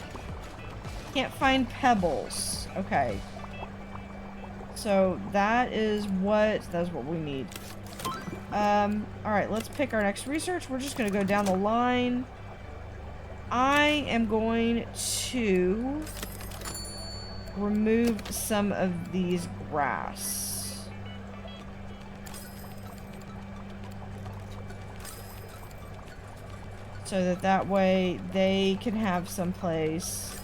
Can't find pebbles. Okay. So that's what we need. Alright, let's pick our next research. We're just gonna go down the line. I am going to remove some of these grass. So that way they can have some place.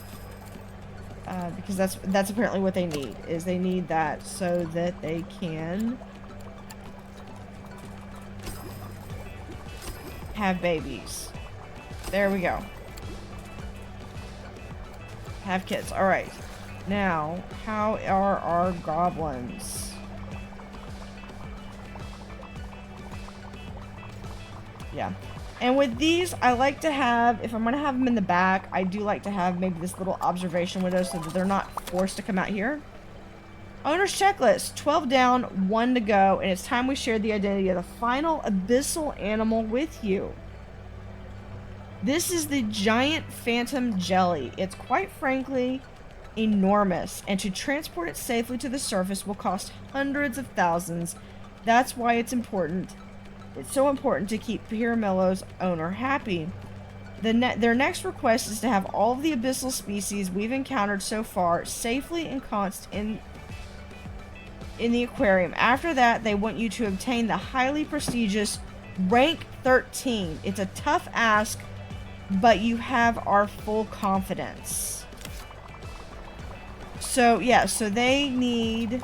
Because that's apparently what they need, is they need that so that they can have babies. There we go. Have kids. Alright. Now, how are our goblins? Yeah. And with these, I like to have, if I'm going to have them in the back, I do like to have maybe this little observation window so that they're not forced to come out here. Owner's checklist, 12 down, 1 to go, and it's time we shared the identity of the final abyssal animal with you. This is the giant phantom jelly. It's quite frankly enormous, and to transport it safely to the surface will cost hundreds of thousands. That's why it's important. It's so important to keep Piramillo's owner happy. Their next request is to have all of the abyssal species we've encountered so far safely ensconced in the aquarium. After that, they want you to obtain the highly prestigious rank 13. It's a tough ask, but you have our full confidence. So, yeah, so they need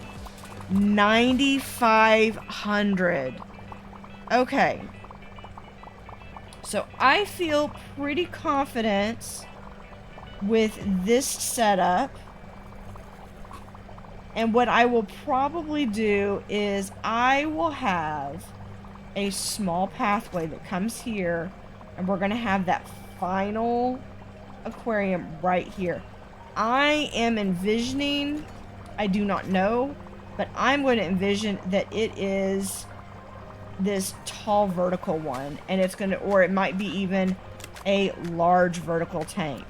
9,500. Okay. So, I feel pretty confident with this setup. And what I will probably do is I will have a small pathway that comes here, and we're going to have that final aquarium right here. I am envisioning, I do not know, but I'm going to envision that it is this tall vertical one, and it's going to, or it might be even a large vertical tank.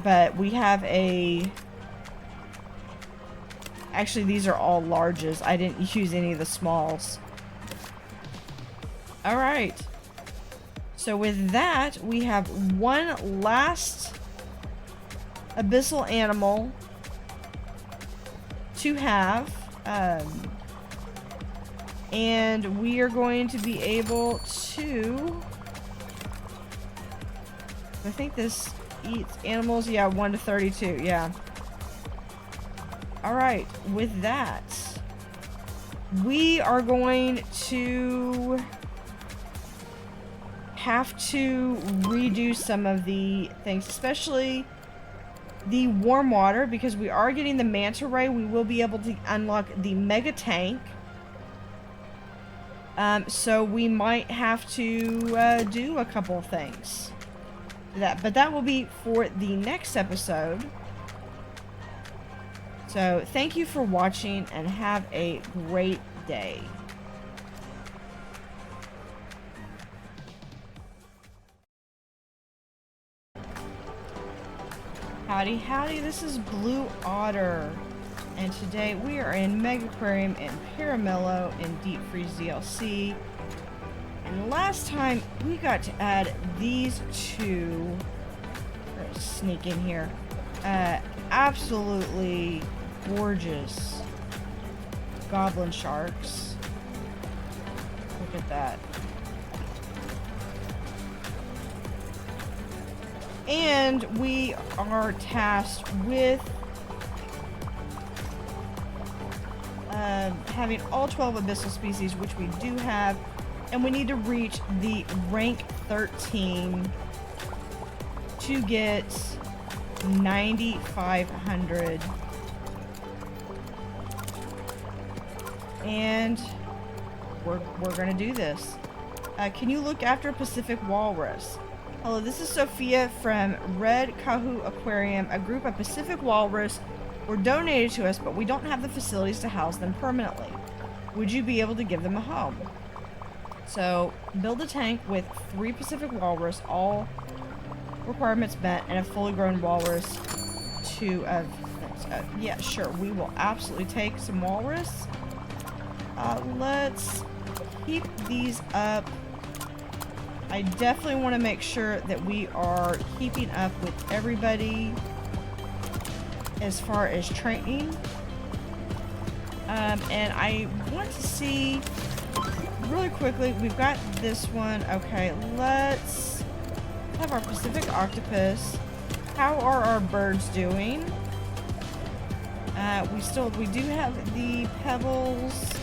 But we have a... Actually, these are all larges. I didn't use any of the smalls. Alright. So with that, we have one last abyssal animal to have. And we are going to be able to... I think this eats animals. Yeah, 1 to 32. Yeah. Alright, with that, we are going to have to redo some of the things, especially the warm water, because we are getting the manta ray. We will be able to unlock the mega tank. So we might have to do a couple of things. But that will be for the next episode. So, thank you for watching, and have a great day. Howdy Howdy, this is Blue Otter, and today we are in Megaquarium and Piramillo in Deep Freeze DLC. And last time we got to add these two, let's sneak in here, absolutely gorgeous goblin sharks. Look at that. And we are tasked with having all 12 abyssal species, which we do have, and we need to reach the rank 13 to get 9,500. And we're gonna do this. Can you look after Pacific Walrus? Hello, this is Sophia from Red Kahoo Aquarium. A group of Pacific Walrus were donated to us, but we don't have the facilities to house them permanently. Would you be able to give them a home? So, build a tank with 3 Pacific Walrus, all requirements met, and a fully grown walrus. 2 of... yeah, sure, we will absolutely take some walrus. Let's keep these up. I definitely want to make sure that we are keeping up with everybody as far as training. And I want to see really quickly, we've got this one. Okay, let's have our Pacific octopus. How are our birds doing? We do have the pebbles.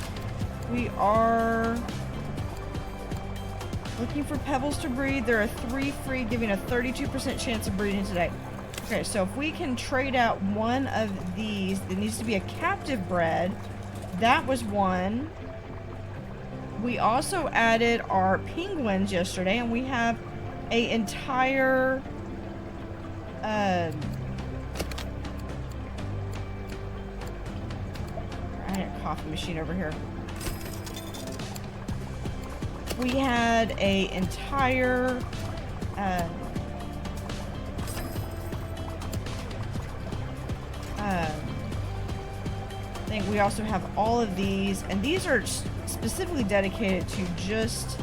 We are looking for pebbles to breed. There are 3 free, giving a 32% chance of breeding today. Okay, so if we can trade out one of these, there needs to be a captive bred. That was one. We also added our penguins yesterday, and we have an entire I had a coffee machine over here. We had a entire thing. We also have all of these, and these are specifically dedicated to just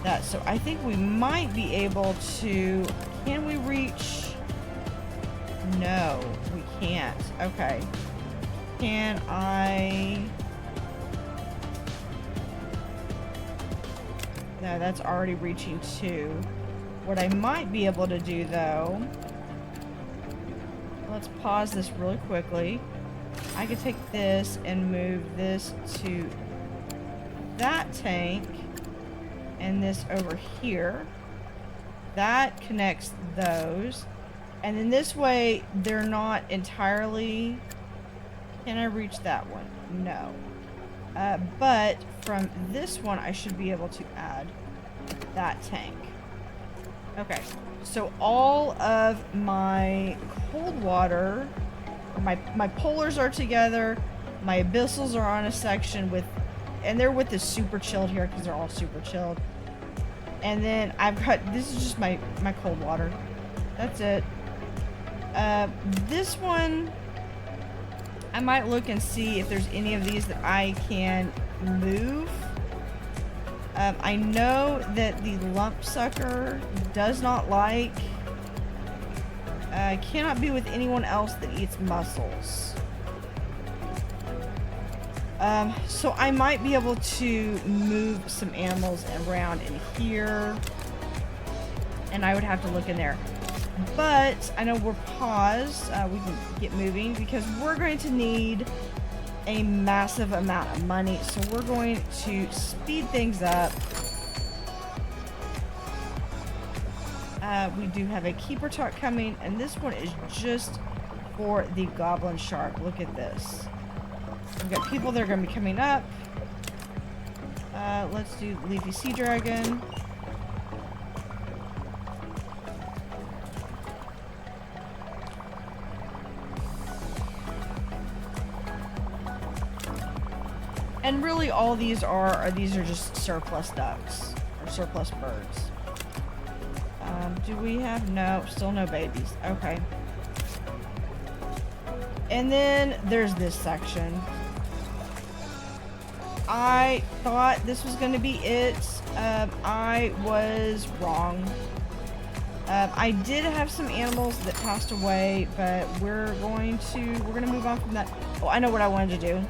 that. So I think we might be able to. Can we reach? No, we can't. Okay. Can I? No, that's already reaching 2. What I might be able to do, though... Let's pause this really quickly. I could take this and move this to that tank. And this over here. That connects those. And then this way, they're not entirely... Can I reach that one? No. But from this one, I should be able to add that tank. Okay, so all of my cold water, my polars are together, my abyssals are on a section with, and they're with the super chilled here because they're all super chilled. And then I've got, this is just my cold water. That's it. This one, I might look and see if there's any of these that I can move. I know that the lump sucker does not like, cannot be with anyone else that eats mussels. So I might be able to move some animals around in here, and I would have to look in there. But I know we're paused. We can get moving because we're going to need a massive amount of money. So we're going to speed things up. We do have a keeper talk coming, and this one is just for the goblin shark. Look at this. We've got people that are going to be coming up. Let's do leafy sea dragon. And really all these are just surplus ducks or surplus birds. Do we have, no, still no babies. Okay. And then there's this section. I thought this was going to be it. I was wrong. I did have some animals that passed away, but we're going to move on from that. Oh, I know what I wanted to do.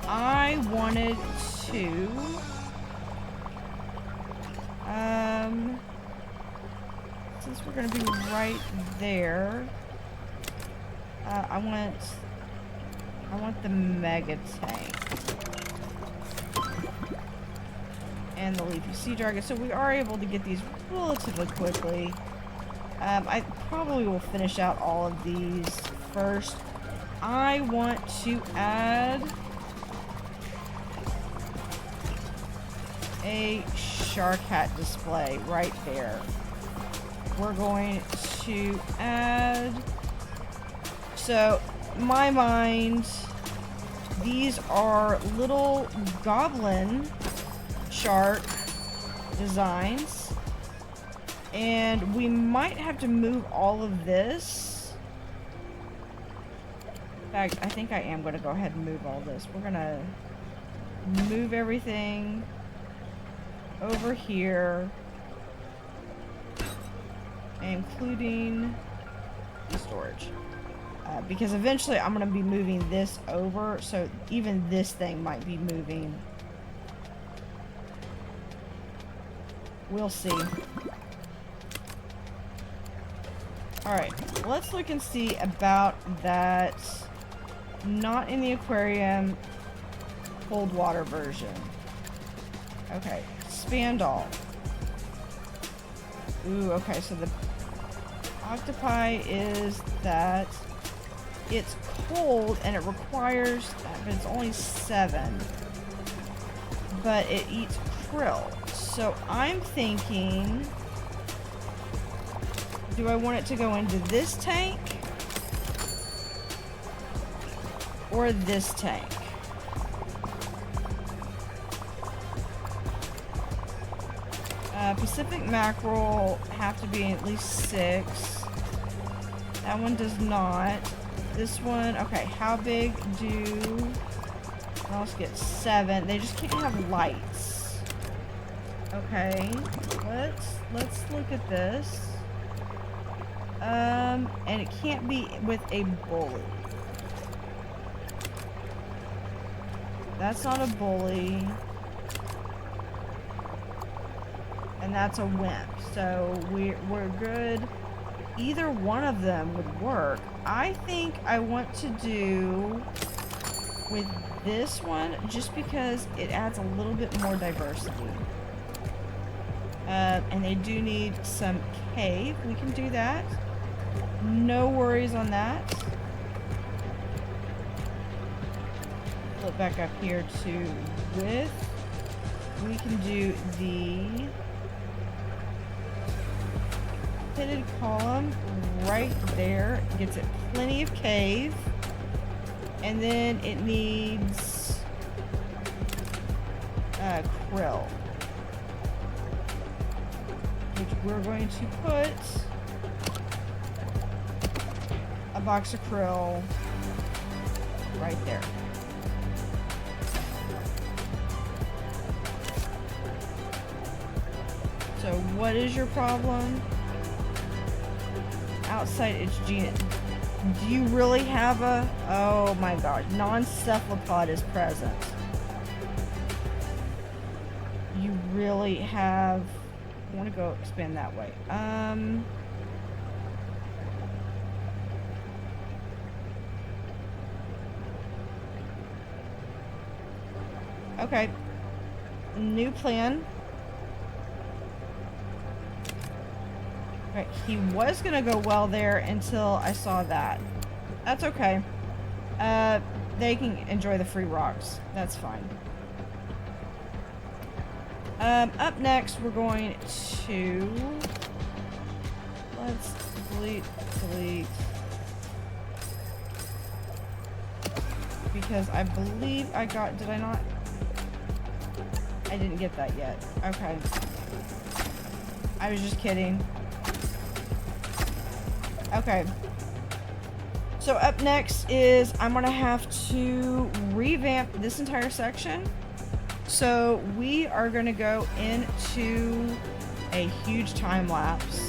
I wanted to since we're gonna be right there, I want the mega tank and the leafy sea dragon, so we are able to get these relatively quickly. I probably will finish out all of these first. I want to add a shark hat display right there. We're going to add, so my mind, these are little goblin shark designs, and we might have to move all of this. In fact, I think I am going to go ahead and move all this. We're going to move everything over here, including the storage, because eventually I'm going to be moving this over, so even this thing might be moving. We'll see. Alright, let's look and see about that not in the aquarium cold water version. Okay, Spandall. Ooh, okay, so the octopi is that it's cold and it requires, but it's only 7. But it eats krill. So I'm thinking, do I want it to go into this tank? or this tank. Pacific mackerel have to be at least 6. That one does not. This one, okay, how big do mouse get? 7. They just can't have lights. Okay, let's look at this. And it can't be with a bully. That's not a bully. And that's a wimp. So we're good. Either one of them would work. I think I want to do with this one just because it adds a little bit more diversity. And they do need some cave. We can do that. No worries on that. Flip back up here to width. We can do the pitted column right there. Gets it plenty of cave. And then it needs krill, which we're going to put a box of krill right there. So what is your problem? Outside it's Gina. Do you really have a... Oh my god. Non-cephalopod is present. You really have... I want to go expand that way. Okay. New plan. Right, he was gonna go well there until I saw that. That's okay. They can enjoy the free rocks. That's fine. Up next, we're going to... Let's delete. Because I believe I got... Did I not? I didn't get that yet. Okay. I was just kidding. Okay. So up next is I'm going to have to revamp this entire section. So we are going to go into a huge time lapse.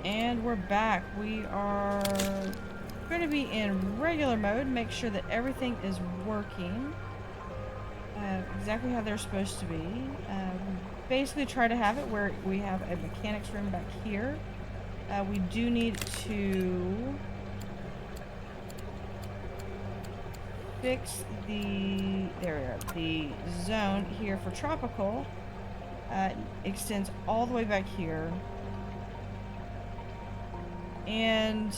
And we're back. We are going to be in regular mode. Make sure that everything is working exactly how they're supposed to be. Basically try to have it where we have a mechanics room back here. We do need to fix the, there we are, the zone here for tropical. Extends all the way back here. And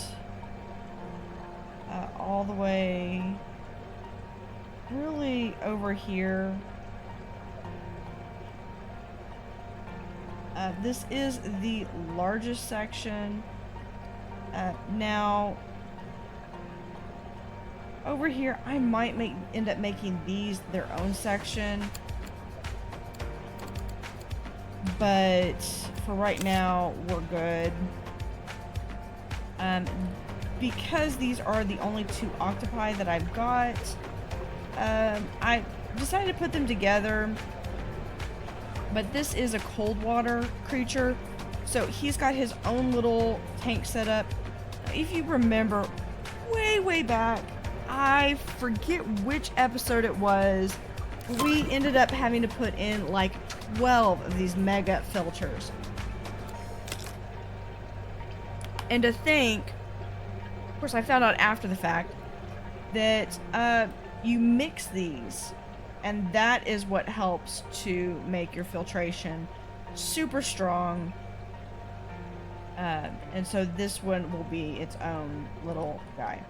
all the way really over here. This is the largest section. Now over here I might end up making these their own section, but for right now we're good. Because these are the only two octopi that I've got, I decided to put them together. But this is a cold water creature, so he's got his own little tank set up. If you remember way back, I forget which episode it was, we ended up having to put in like 12 of these mega filters. And to think, of course I found out after the fact, that you mix these, and that is what helps to make your filtration super strong. And so this one will be its own little guy.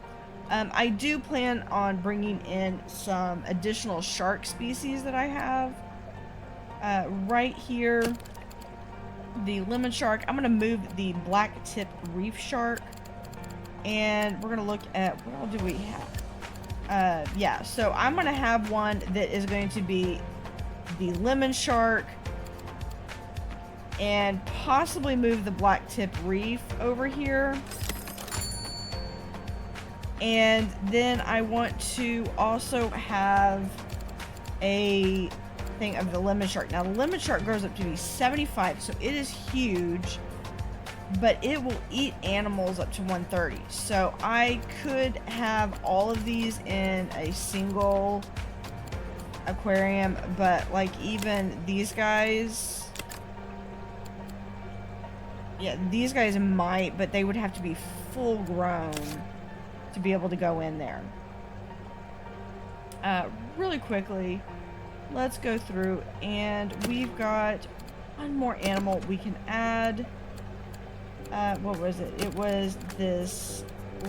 I do plan on bringing in some additional shark species that I have. Right here, the lemon shark. I'm going to move the black tip reef shark. And we're going to look at, what all do we have? Yeah, so I'm going to have one that is going to be the lemon shark. And possibly move the black tip reef over here. And then I want to also have a thing of the lemon shark. Now the lemon shark grows up to be 75, so it is huge, but it will eat animals up to 130. So I could have all of these in a single aquarium, but like even these guys, yeah, these guys might, but they would have to be full grown to be able to go in there. Really quickly, let's go through, and we've got one more animal we can add. What was it? It was this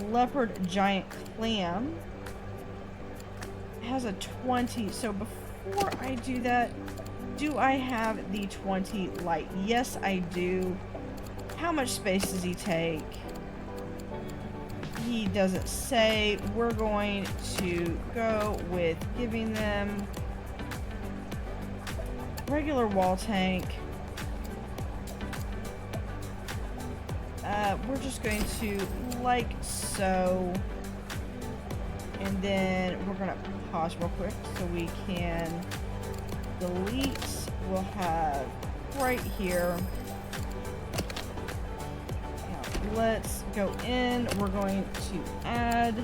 leopard giant clam. It has a 20. So before I do that, do I have the 20 light? Yes, I do. How much space does he take? He doesn't say. We're going to go with giving them regular wall tank. We're just going to like so, and then we're gonna pause real quick so we can delete. We'll have right here. Now, let's go in. We're going to add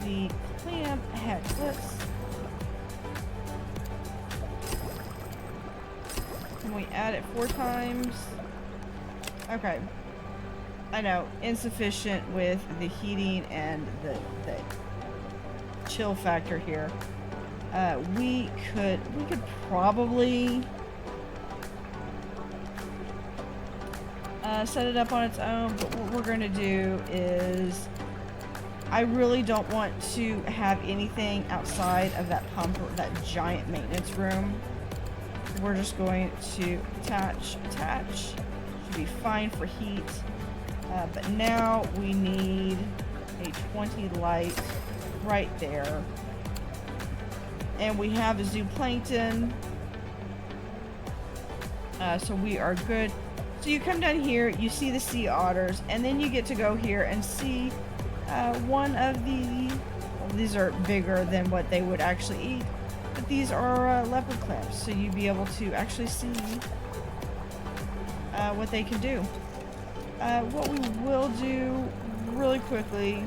the clam head. Can we add it 4 times? Okay. I know, insufficient with the heating and the chill factor here. We could probably set it up on its own, but what we're going to do is, I really don't want to have anything outside of that pump, that giant maintenance room. We're just going to attach. Should be fine for heat. But now we need a 20 light right there. And we have a zooplankton. So we are good. So you come down here, you see the sea otters, and then you get to go here and see one of the, well, these are bigger than what they would actually eat, but these are leopard clams. So you'd be able to actually see what they can do. What we will do really quickly,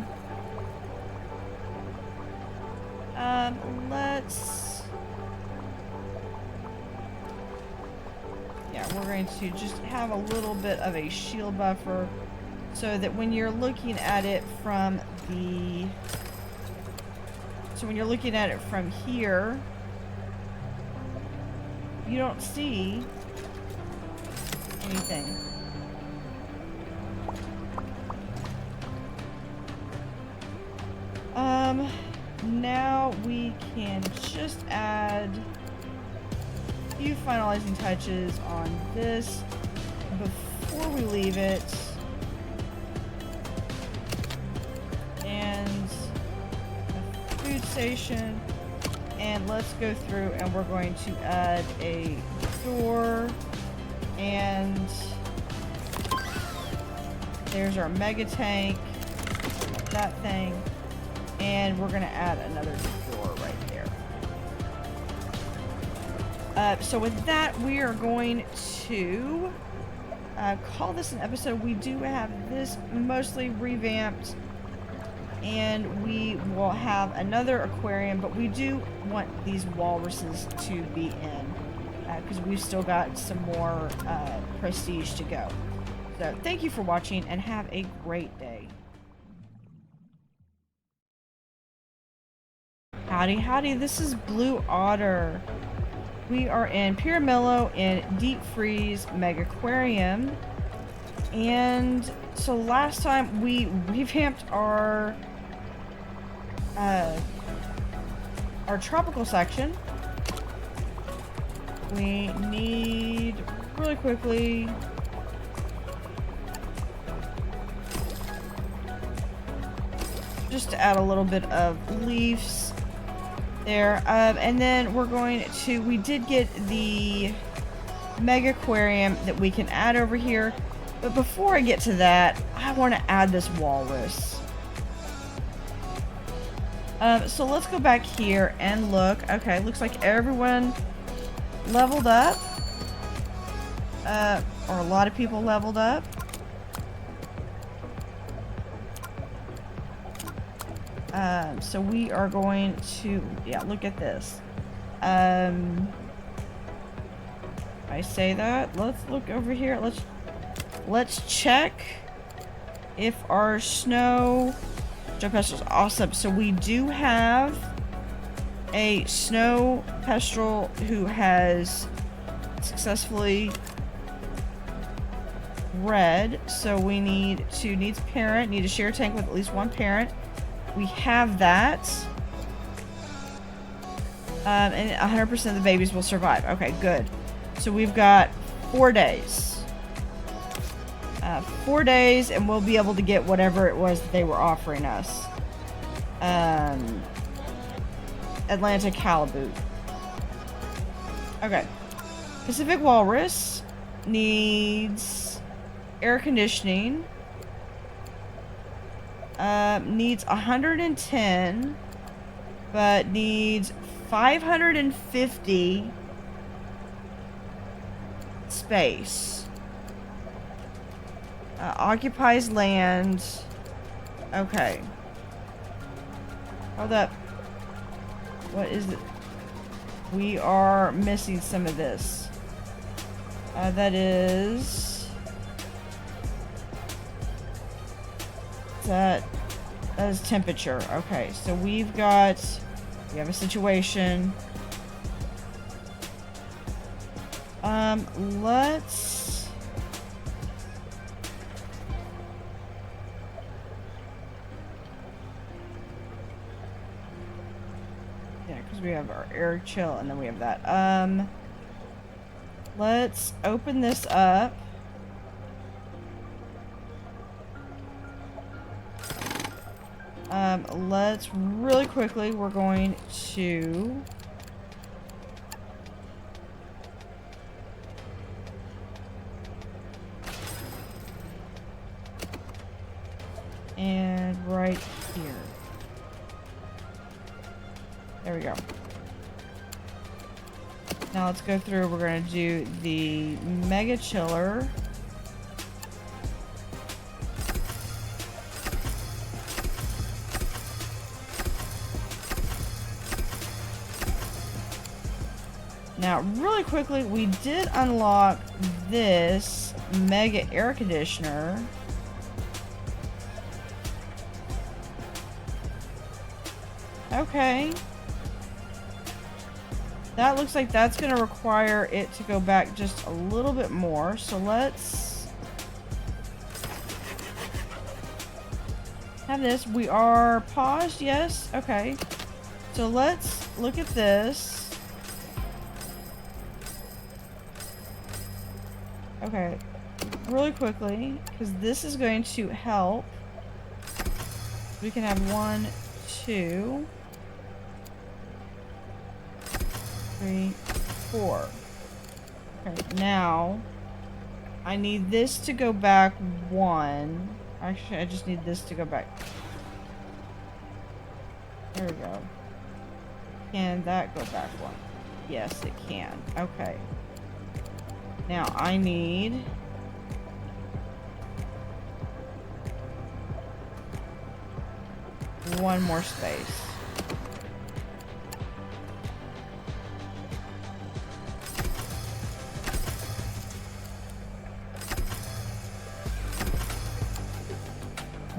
we're going to just have a little bit of a shield buffer so that when you're looking at it from here, you don't see anything. Now we can just add a few finalizing touches on this before we leave it. And a food station. And let's go through and we're going to add a door. And there's our mega tank. That thing. And we're going to add another door right there. So with that, we are going to call this an episode. We do have this mostly revamped. And we will have another aquarium. But we do want these walruses to be in. Because we've still got some more prestige to go. So thank you for watching and have a great day. Howdy howdy, this is Blue Otter. We are in Piramillo in Deep Freeze Megaquarium. And so last time we revamped our tropical section. We need really quickly just to add a little bit of leaves there, and then we're going to, we did get the Megaquarium that we can add over here, but before I get to that, I want to add this walrus. So let's go back here and look. Okay, looks like everyone leveled up, or a lot of people leveled up. So we are going to, look at this. I say that. Let's look over here. Let's check if our snow jump pestrel is awesome. So we do have a snow pestrel who has successfully bred. So we needs parent, need to share a tank with at least one parent. We have that. And 100% of the babies will survive. Okay, good. So we've got 4 days. 4 days, and we'll be able to get whatever it was that they were offering us. Atlantic halibut. Okay. Pacific walrus needs air conditioning. Needs 110, but needs 550 space. Occupies land. Okay. Hold up. What is it? We are missing some of this. That is temperature. Okay, so we have a situation. Let's because we have our air chill and then we have that. Let's open this up. Let's really quickly, we're going to and right here. There we go. Now let's go through, we're going to do the mega chiller. Now, really quickly, we did unlock this mega air conditioner. Okay. That looks like that's going to require it to go back just a little bit more. So let's have this. We are paused. Yes. Okay. So let's look at this. Okay. Really quickly, because this is going to help. We can have 1, 2, 3, 4. Okay, now I need this to go back 1. Actually, I just need this to go back. There we go. Can that go back 1? Yes, it can. Okay. Now I need one more space.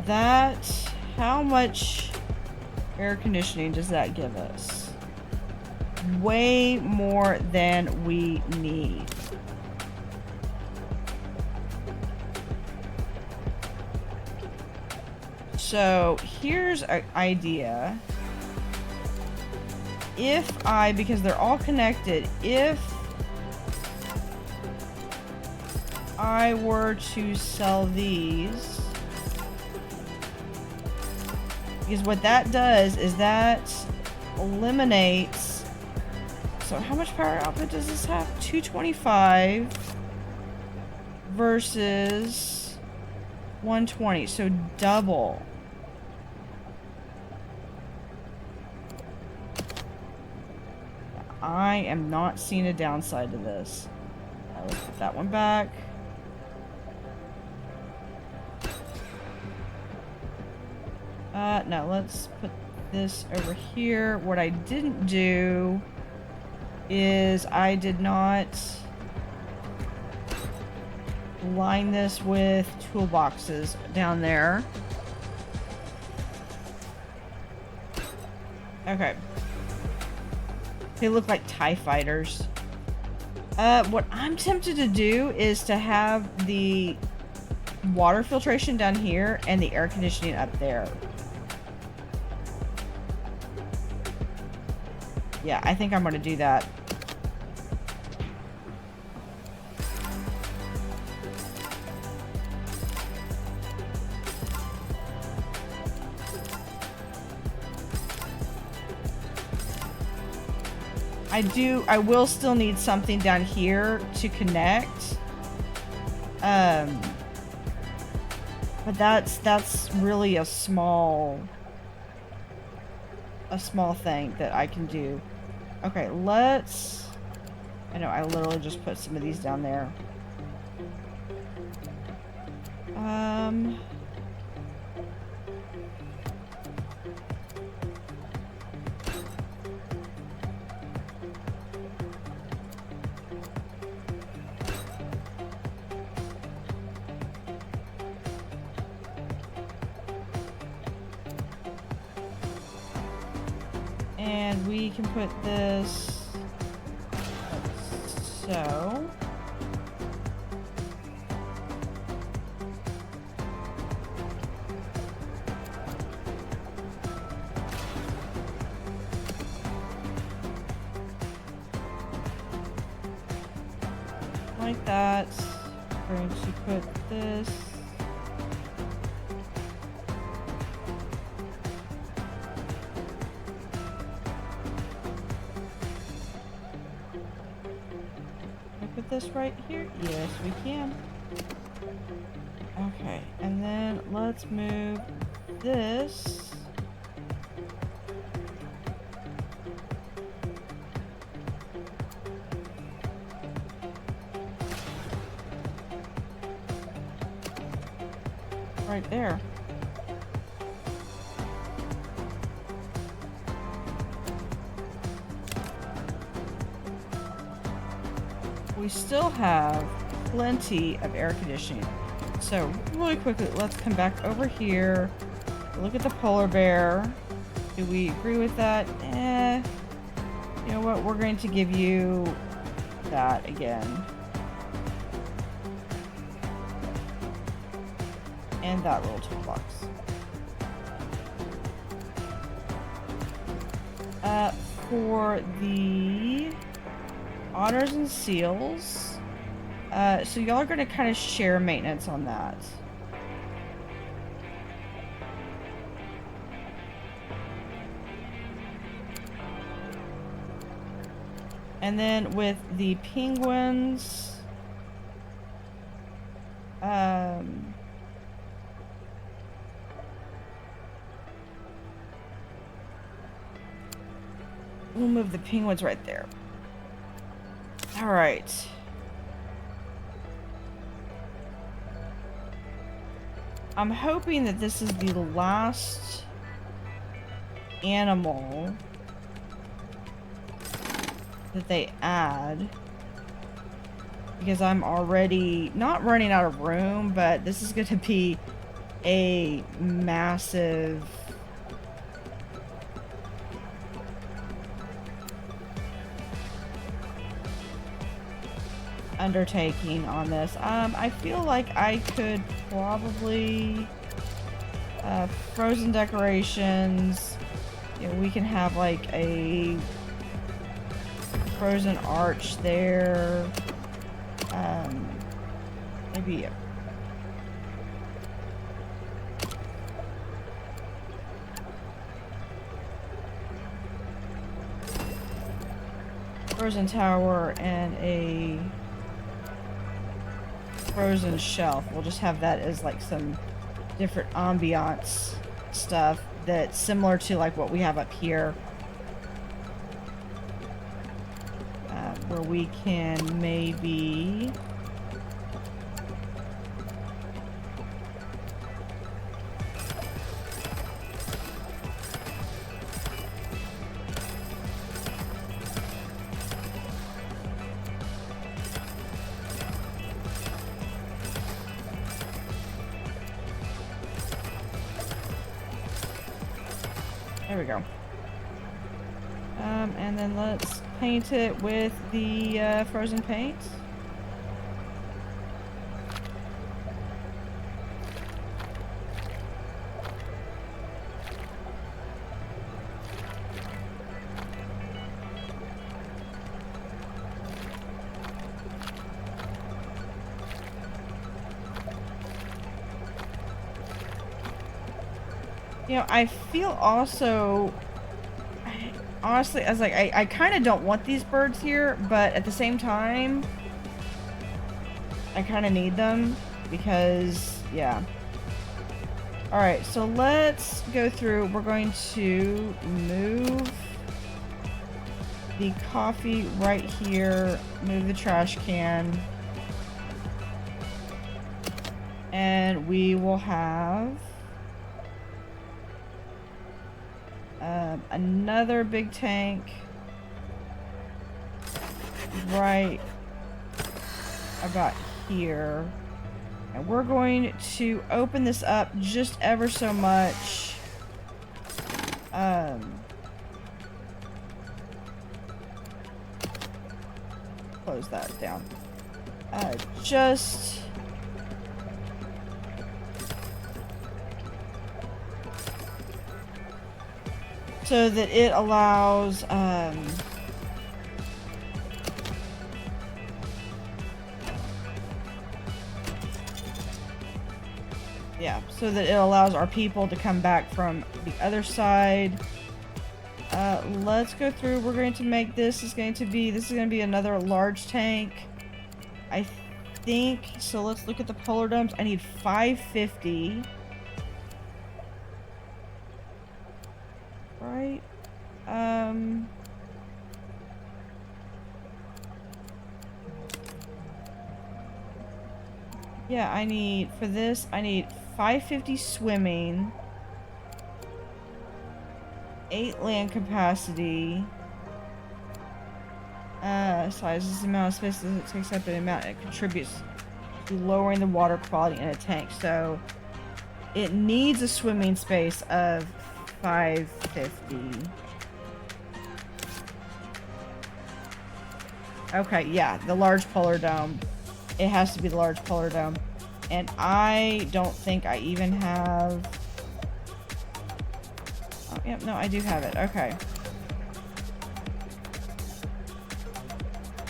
That, how much air conditioning does that give us? Way more than we need. So here's an idea. If I, because they're all connected, if I were to sell these, because what that does is that eliminates, so how much power output does this have? 225 versus 120, so double. I am not seeing a downside to this. Let's put that one back. No, let's put this over here. What I didn't do is I did not line this with toolboxes down there. Okay. They look like TIE fighters. What I'm tempted to do is to have the water filtration down here and the air conditioning up there. Yeah, I think I'm going to do that. I will still need something down here to connect. But that's really a small thing that I can do. Okay, let's, I know I literally just put some of these down there. And we can put this like so. Like that. We're going to put this. Put this right here? Yes, we can. Okay, and then let's move this. Right there. we still have plenty of air conditioning. So really quickly, let's come back over here. Look at the polar bear. Do we agree with that? You know what? We're going to give you that again. And that little toolbox. For the otters and seals, so y'all are going to kind of share maintenance on that. And then with the penguins, we'll move the penguins right there. All right. I'm hoping that this is the last animal that they add, because I'm already not running out of room, but this is going to be a massive undertaking on this. I feel like I could probably frozen decorations. You know, we can have like a frozen arch there. Maybe a frozen tower and a frozen shelf. We'll just have that as like some different ambiance stuff that's similar to like what we have up here, where we can maybe there we go. And then let's paint it with the frozen paint. You know, I feel also, honestly, as like, I kind of don't want these birds here, but at the same time, I kind of need them because, yeah. Alright, so let's go through. We're going to move the coffee right here, move the trash can, and we will have another big tank right about here, and we're going to open this up just ever so much. Close that down. Just so that it allows yeah, so that it allows our people to come back from the other side. Let's go through. We're going to make this is going to be another large tank, I think. So let's look at the polar dumps. I need 550. Right. Yeah, I need, for this, I need 550 swimming, 8 land capacity, Size is the amount of space that it takes up, and the amount it contributes to lowering the water quality in a tank. So it needs a swimming space of 550. Okay, yeah, the large polar dome. It has to be the large polar dome. And I don't think I even have... Oh, yep, no, I do have it. Okay.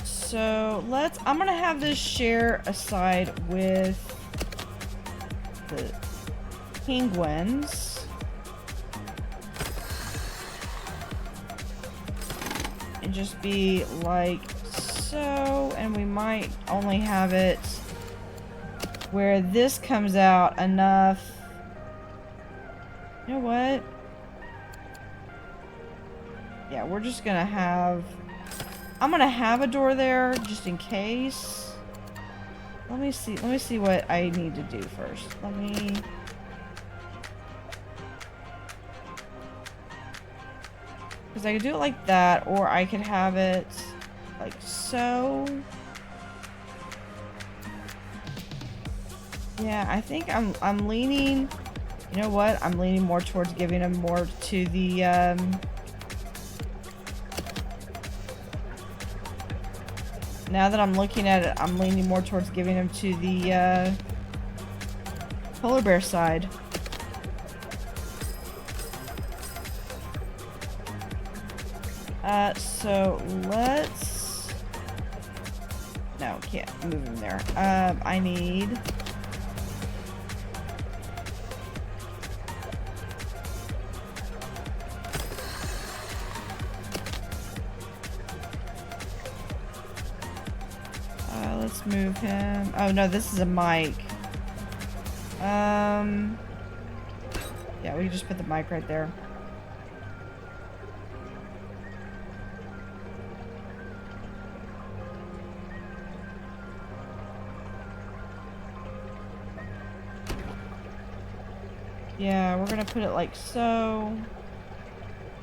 So I'm gonna have this share aside with the penguins. And just be like so, and we might only have it where this comes out enough. You know what? Yeah, we're just gonna have... I'm gonna have a door there just in case. Let me see what I need to do first. Because I could do it like that, or I could have it like so. Yeah, I think I'm leaning... You know what? I'm leaning more towards giving them more to the now that I'm looking at it, I'm leaning more towards giving them to the polar bear side. So let's... No, can't move him there. I need... let's move him. Oh no, this is a mic. Yeah, we can just put the mic right there. Yeah, we're gonna put it like so.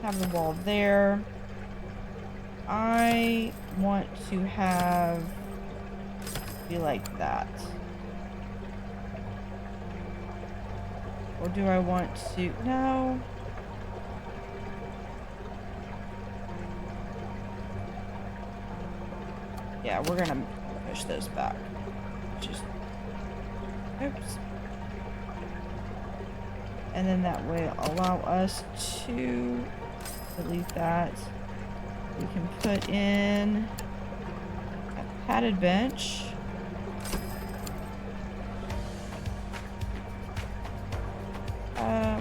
Have the wall there. I want to have be like that. Or do I want to... No. Yeah, we're gonna push those back. Just... Oops. And then that way allow us to delete that. We can put in a padded bench.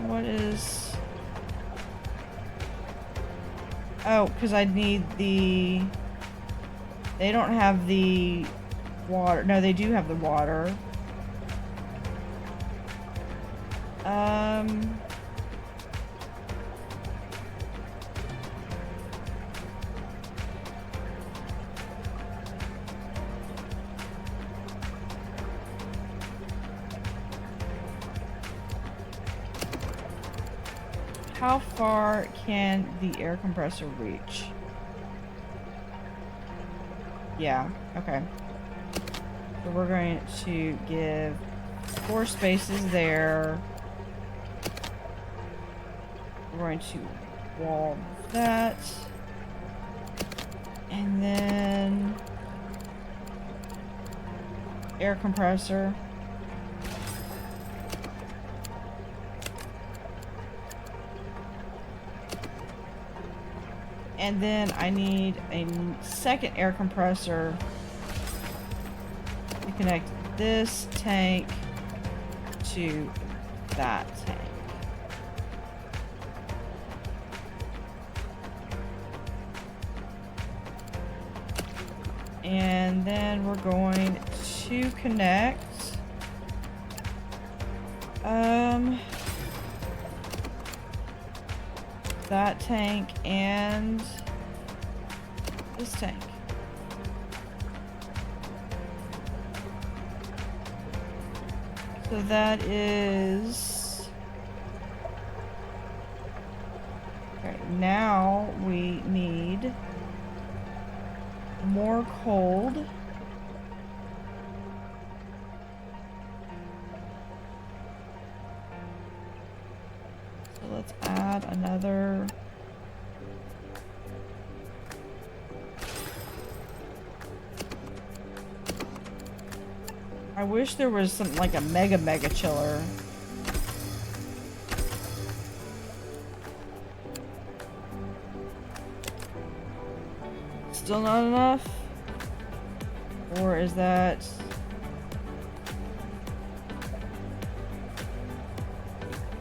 What is... Oh, because I need the... They don't have the water. No, they do have the water. How far can the air compressor reach? Yeah, okay. So we're going to give 4 spaces there. We're going to wall that. And then air compressor. And then I need a second air compressor to connect this tank to that tank. And then we're going to connect that tank and this tank. So that is... Okay, now we need more cold. So let's add another. I wish there was something like a mega chiller. Still not enough? Or is that...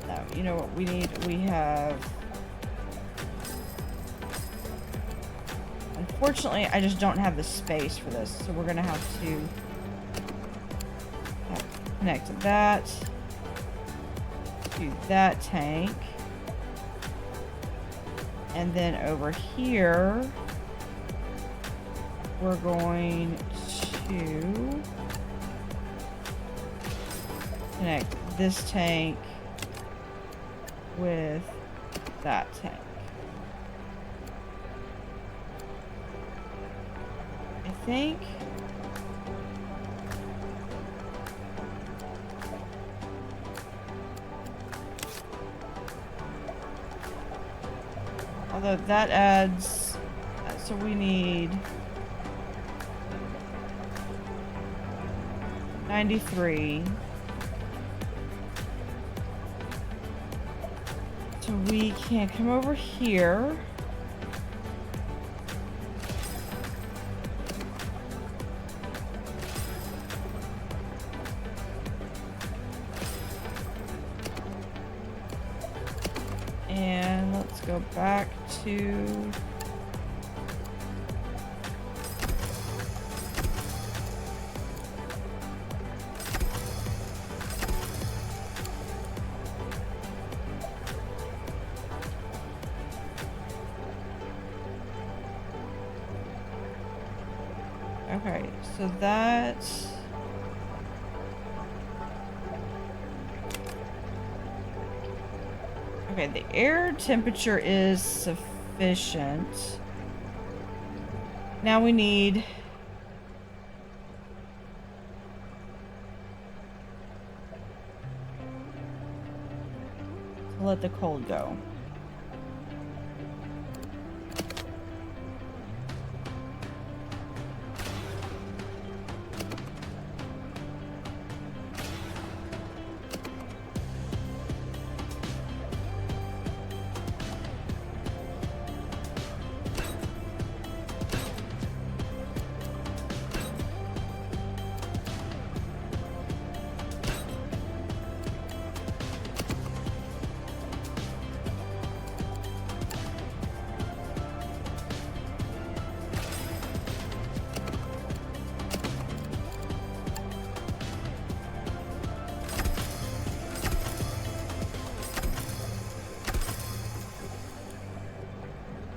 No, you know what we need? We have... Unfortunately, I just don't have the space for this, so we're gonna have to connect that to that tank. And then over here, we're going to connect this tank with that tank. I think although that adds, so we need 93. So we can come over here. And let's go back to... Okay, so that's... Okay, the air temperature is sufficient. Now we need... to let the cold go.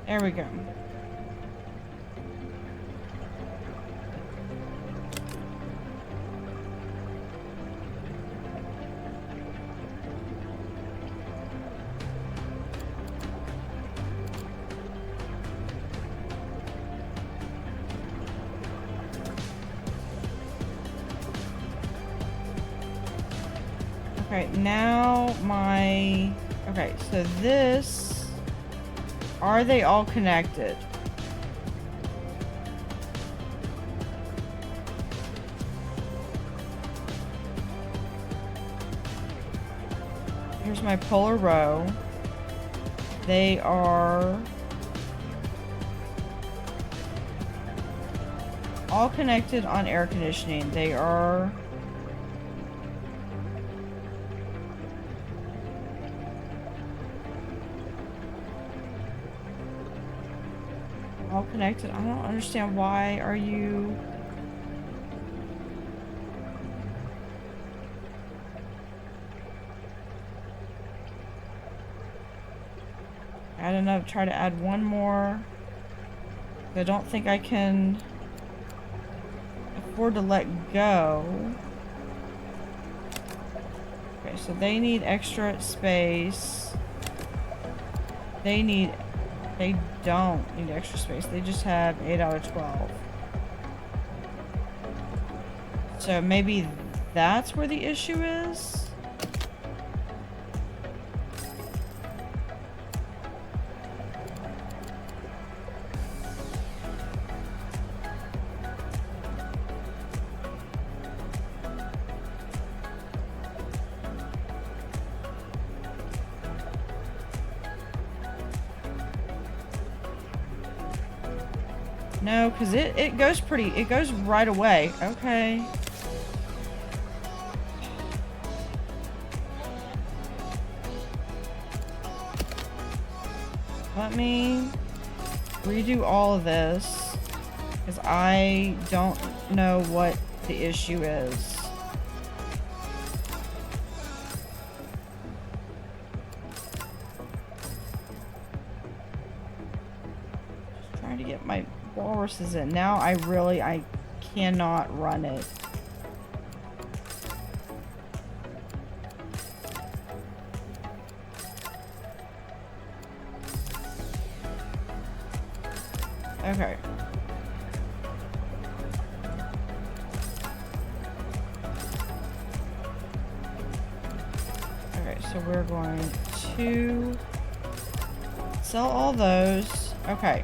There we go. Okay, now my... Okay, so this... Are they all connected? Here's my polar row. They are all connected on air conditioning. They are all connected. I don't understand why are you... I don't know, try to add one more. I don't think I can afford to let go. Okay, so they need extra space. They don't need extra space. They just have 8 out of 12. So maybe that's where the issue is? No, because it goes it goes right away. Okay. Let me redo all of this, because I don't know what the issue is. Just trying to get my walruses in. Now I cannot run it. Okay. Okay, so we're going to sell all those. Okay.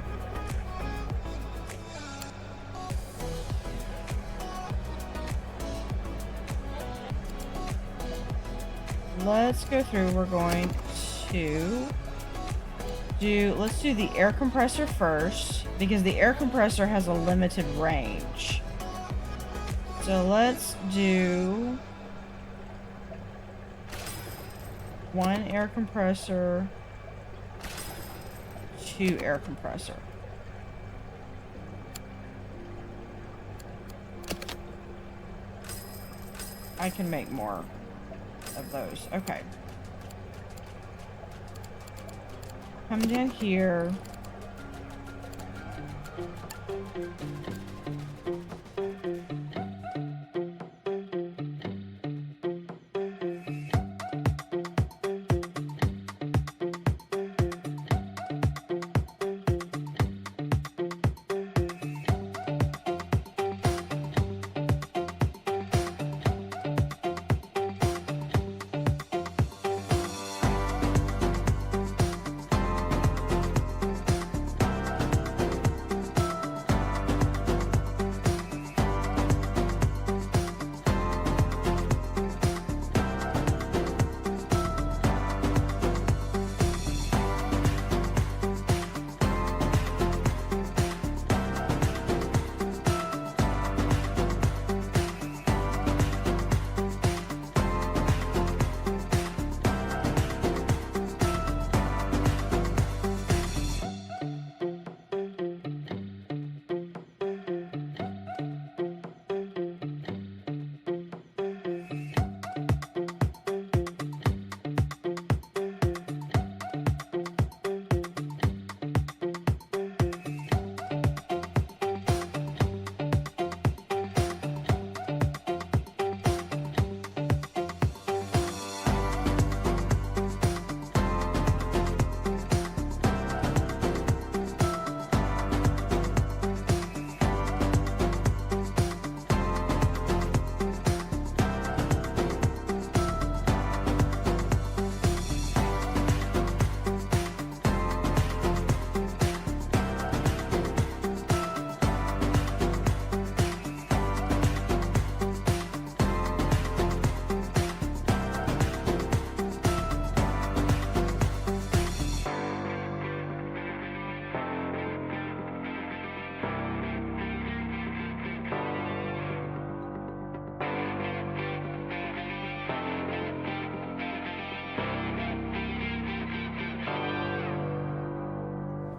Let's go through. We're going to let's do the air compressor first, because the air compressor has a limited range. So let's do 1 air compressor, 2 air compressor. I can make more of those. Okay. Come down here.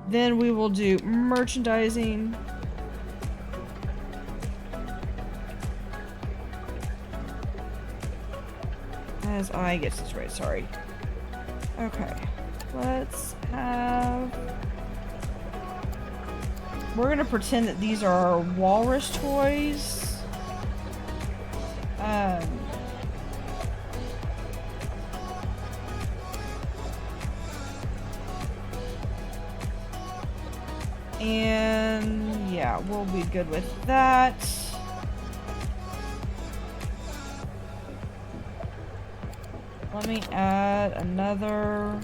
Then we will do merchandising. As I get this right, sorry. Okay, let's have... We're gonna pretend that these are walrus toys. And yeah, we'll be good with that. Let me add another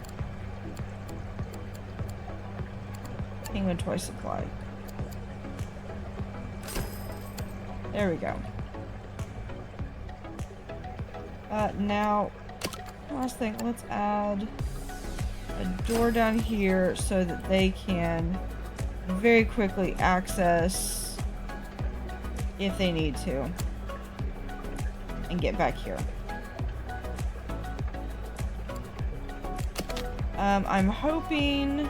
penguin toy supply. There we go. Now, last thing, let's add a door down here so that they can very quickly access if they need to and get back here. I'm hoping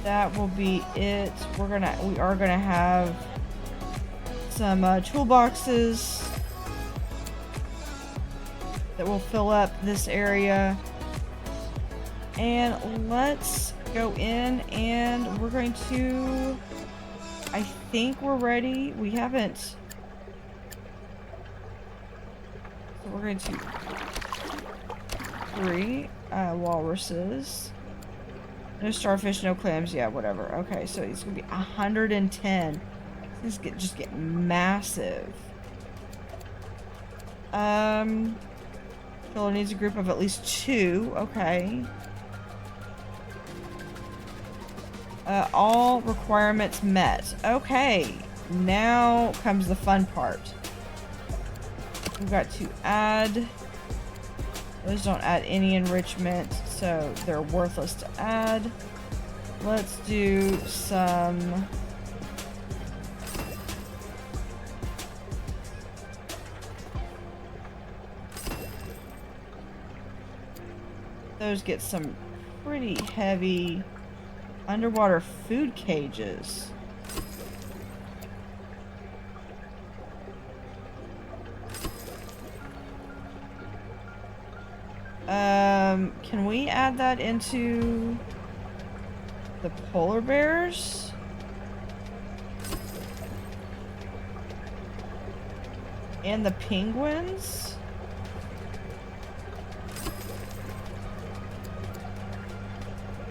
that will be it. We are gonna have some toolboxes that will fill up this area, and let's go in and we're going to, I think we're ready. We haven't, so we're going to 3 walruses. No starfish, no clams. Yeah, whatever. Okay, so it's gonna be 110. These just get massive. Filler needs a group of at least 2. Okay. All requirements met. Okay. Now comes the fun part. We've got to add. Those don't add any enrichment, so they're worthless to add. Let's do some... Those get some pretty heavy underwater food cages. Can we add that into the polar bears? And the penguins?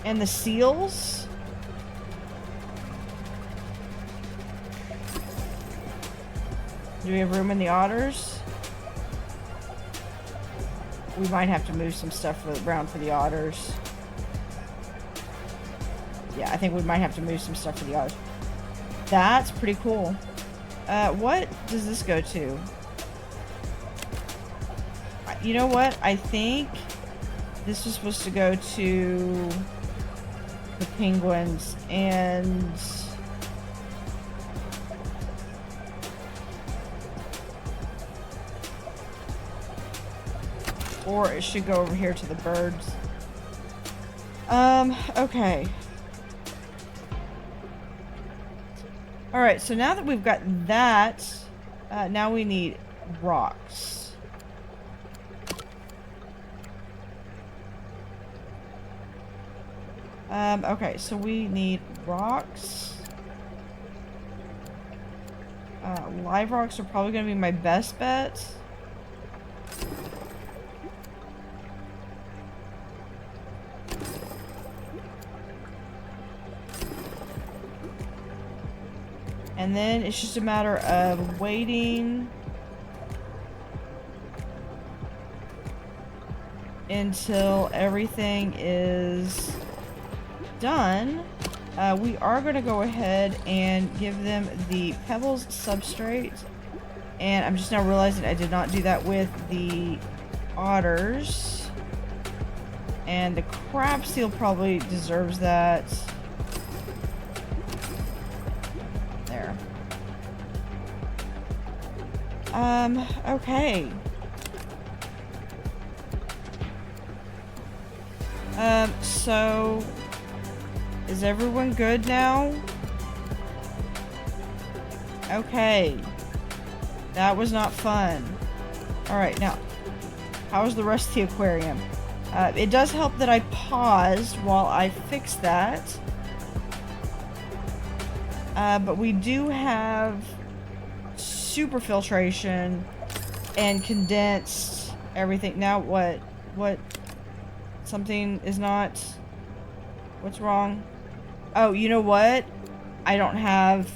And the seals? Do we have room in the otters? We might have to move some stuff around for the otters. Yeah, I think we might have to move some stuff for the otters. That's pretty cool. What does this go to? You know what? I think this was supposed to go to the penguins and... Or it should go over here to the birds. Okay. Alright, so now that we've got that, now we need rocks. Okay, so we need rocks. Live rocks are probably going to be my best bet. And then it's just a matter of waiting until everything is done. We are going to go ahead and give them the pebbles substrate. And I'm just now realizing I did not do that with the otters. And the crab seal probably deserves that. There. Okay. So is everyone good now? Okay. That was not fun. Alright, now, how's the rest of the aquarium? It does help that I paused while I fixed that. But we do have super filtration and condensed everything. Now what? What? Something is not... What's wrong? Oh, you know what? I don't have...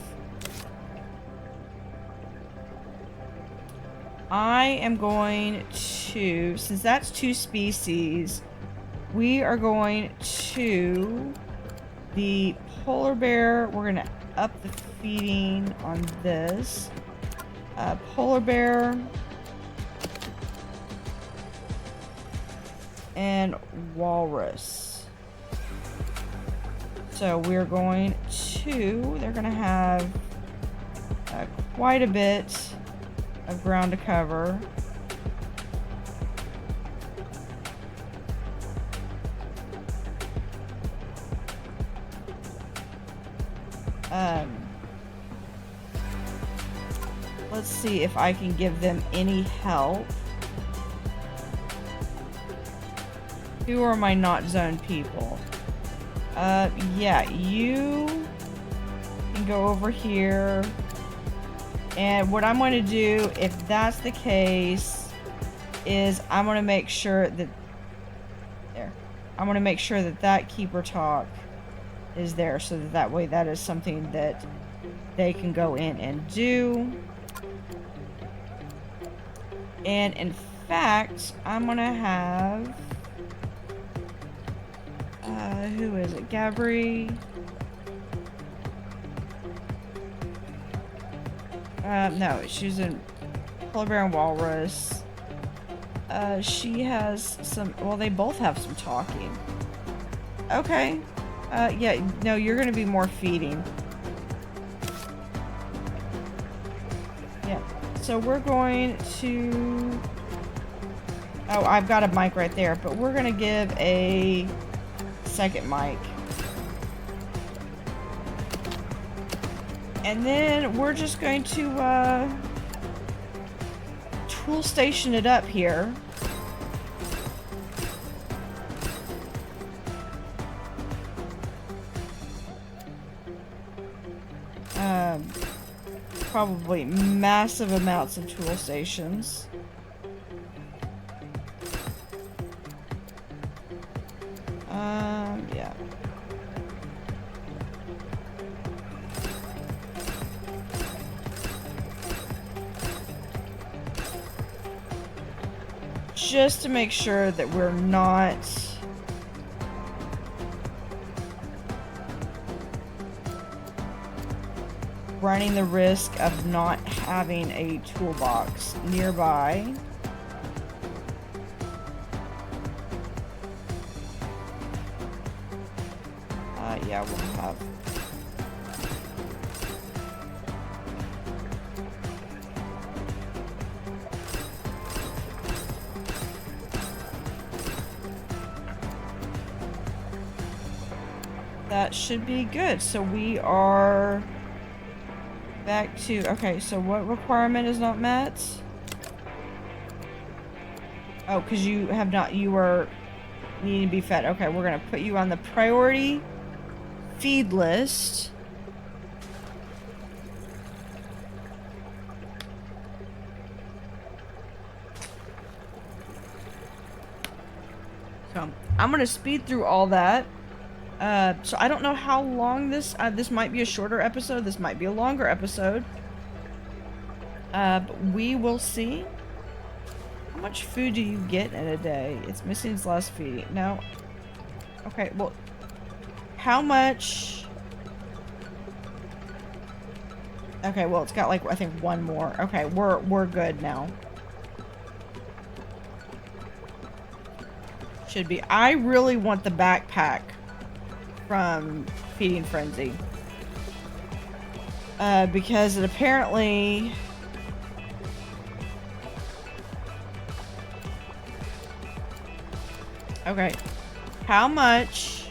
I am going to, since that's 2 species, we are going to the polar bear. We're going to up the feeding on this. Polar bear and walrus. So we're going to, they're going to have quite a bit of ground to cover. Let's see if I can give them any help. Who are my not zone people? Yeah, you can go over here. And what I'm going to do, if that's the case, is I'm going to make sure that I'm going to make sure that that keeper talk is there, so that that way that is something that they can go in and do. And in fact, I'm going to have who is it? Gabri. No, she's in polar bear and walrus. She has some, well, they both have some talking. Okay. Yeah, no, you're gonna be more feeding. Yeah. So we're going to, oh, I've got a mic right there, but we're gonna give a second mic. And then we're just going to tool station it up here. Probably massive amounts of tool stations. Yeah. Just to make sure that we're not running the risk of not having a toolbox nearby. Yeah, we'll have. That should be good. So we are back to, okay, so what requirement is not met? Oh, because you have not, you are needing to be fed. Okay, we're going to put you on the priority feed list. So I'm going to speed through all that. So I don't know how long this might be a shorter episode. This might be a longer episode. But we will see. How much food do you get in a day? It's missing its last feeding. No. Okay, well, how much? Okay, well, it's got like, I think one more. Okay, we're good now. Should be. I really want the backpack from Feeding Frenzy. Because it apparently... Okay. How much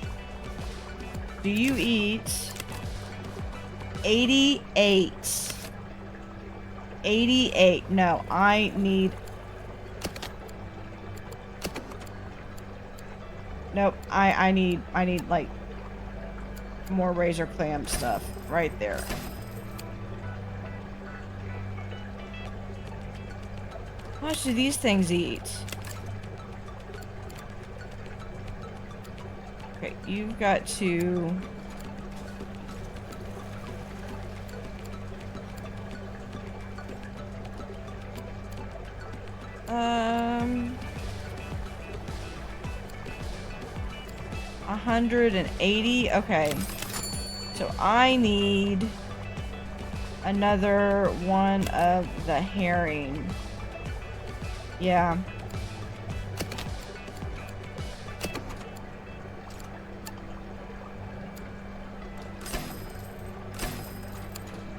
do you eat? 88. 88. No, I need... Nope, I need like more razor clam stuff right there. How much do these things eat? Okay, you've got to... $180. Okay. So I need another one of the herring. Yeah.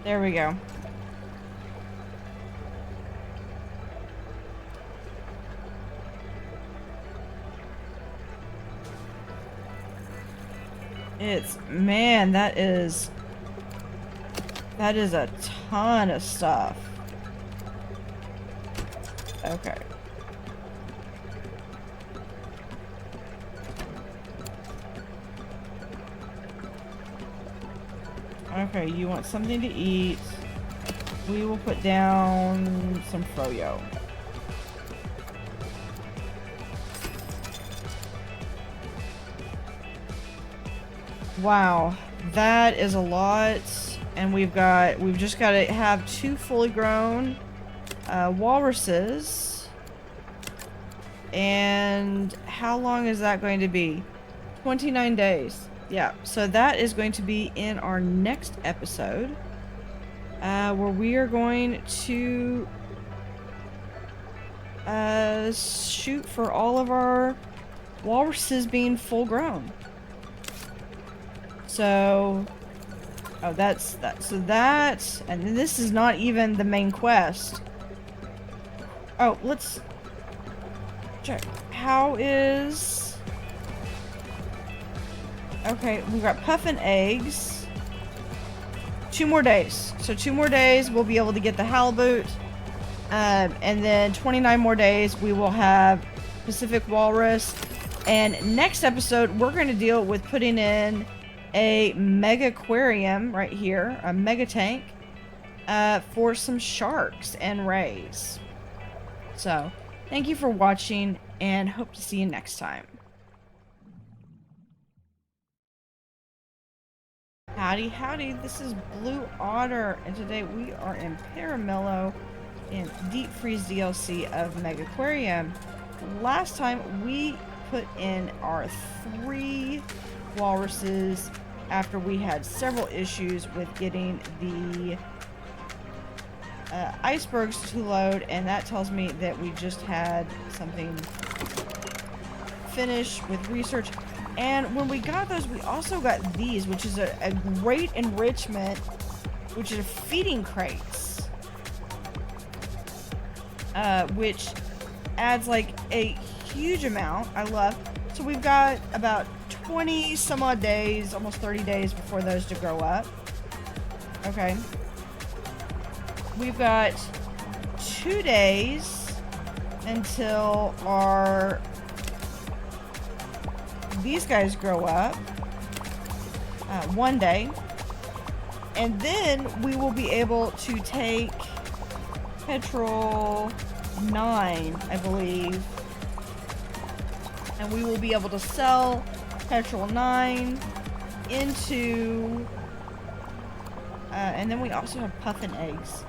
There we go. Man, that is a ton of stuff. Okay. Okay, you want something to eat. We will put down some froyo. Wow, that is a lot. And we've just got to have 2 fully grown walruses. And how long is that going to be? 29 days. Yeah, so that is going to be in our next episode, where we are going to shoot for all of our walruses being full grown. So, oh, that's that. So that, and this is not even the main quest. Oh, let's check. How is... Okay, we've got puffin eggs. 2 more days. So 2 more days, we'll be able to get the halibut. And then 29 more days, we will have Pacific walrus. And next episode, we're going to deal with putting in a Megaquarium right here, a mega tank, for some sharks and rays. So, thank you for watching, and hope to see you next time. Howdy Howdy, this is Blue Otter, and today we are in Piramillo in Deep Freeze DLC of Megaquarium. Last time we put in our 3 walruses after we had several issues with getting the icebergs to load, and that tells me that we just had something finished with research. And when we got those, we also got these, which is a great enrichment, which is feeding crates, which adds like a huge amount. I love. So we've got about 20 some odd days, almost 30 days before those to grow up. Okay. We've got 2 days until these guys grow up. 1 day. And then we will be able to take petrol 9, I believe. And we will be able to sell petrol 9 into... and then we also have puffin eggs.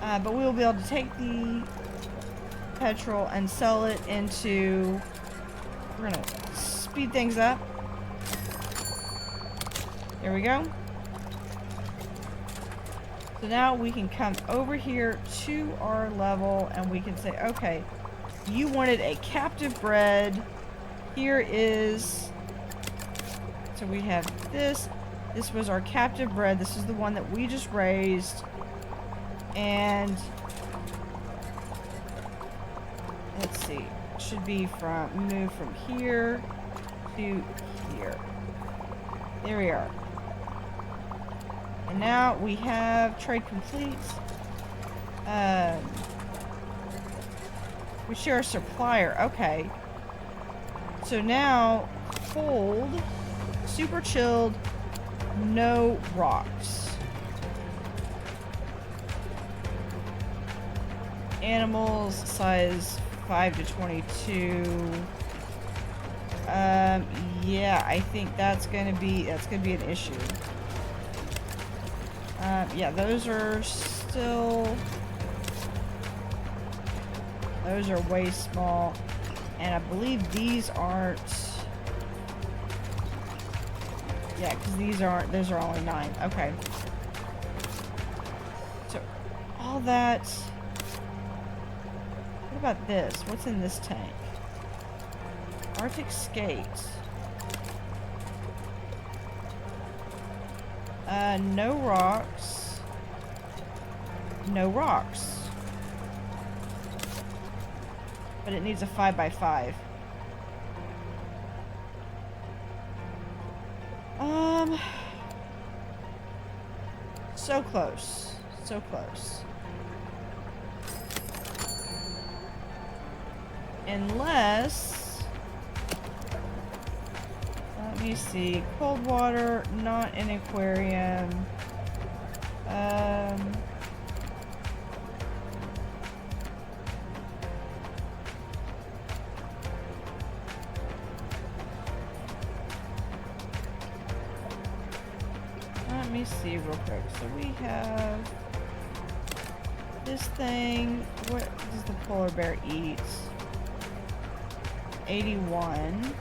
But we will be able to take the petrol and sell it into... We're gonna speed things up. There we go. So now we can come over here to our level and we can say, okay, you wanted a captive bred. Here is... So we have this. This was our captive bred. This is the one that we just raised. And... let's see. Should be move from here to here. There we are. And now we have trade complete. We share a supplier. Okay. So now cold, super chilled, no rocks. Animals size 5 to 22. Yeah, I think that's gonna be an issue. Yeah, those are still Those are way small. And I believe these aren't... Yeah, because these aren't... Those are only 9. Okay. So, all that... What about this? What's in this tank? Arctic skate. No rocks. No rocks. But it needs a 5x5. So close. So close. Unless... Let me see. Cold water, not an aquarium. Let me see real quick. So we have this thing. What does the polar bear eat? 81.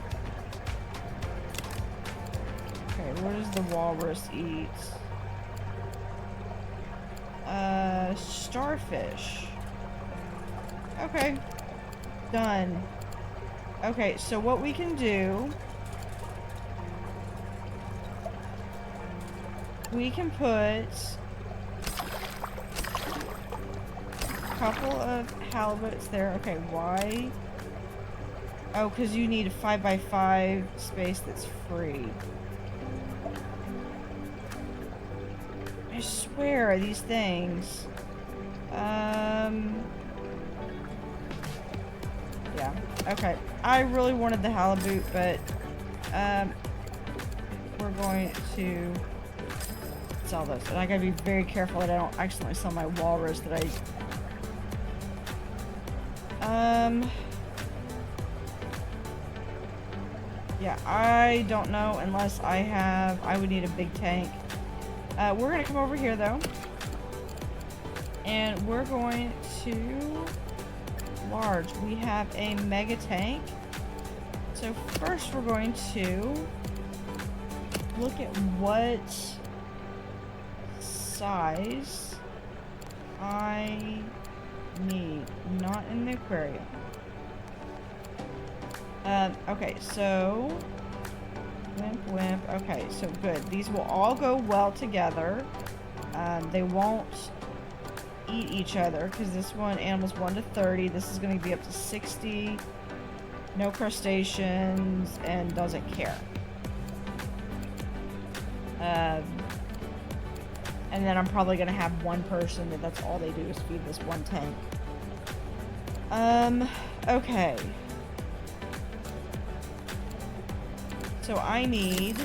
Okay, what does the walrus eat? Starfish. Okay. Done. Okay, so what we can do... We can put a couple of halibuts there. Okay, why? Oh, because you need a 5x5 space that's free. I swear, these things. Yeah, okay. I really wanted the halibut, but we're going to sell those. And I gotta be very careful that I don't accidentally sell my walrus that yeah, I don't know unless I would need a big tank. We're gonna come over here though. And we're going to large. We have a mega tank. So first we're going to look at what size I need. Not in the aquarium. Okay, so wimp. Okay, so good. These will all go well together. They won't eat each other because this one, animals 1 to 30. This is going to be up to 60. No crustaceans and doesn't care. And then I'm probably going to have one person that's all they do is feed this one tank. Okay. So I need...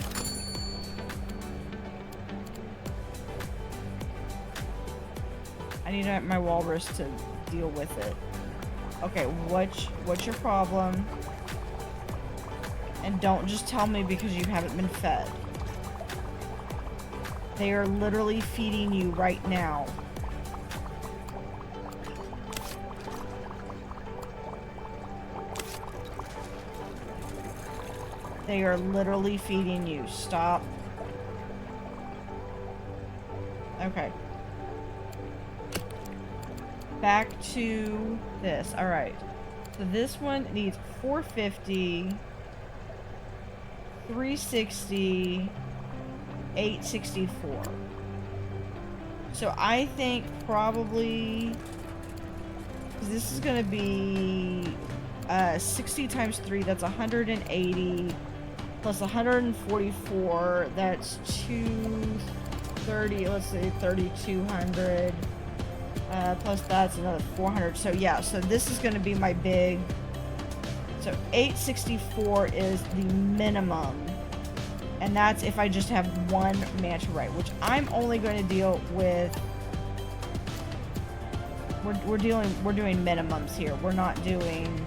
my walrus to deal with it. Okay, what's your problem? And don't just tell me because you haven't been fed. They are literally feeding you right now. They are literally feeding you. Stop. Okay. Back to this. Alright. So this one needs 450, 360, 864. So I think probably... This is going to be 60 times 3. That's 180. Plus 144. That's 230. Let's say 3,200. Plus that's another 400. So yeah, so this is going to be my big... So 864 is the minimum. And that's if I just have one manta ray, which I'm only going to deal with... We're doing minimums here. We're not doing...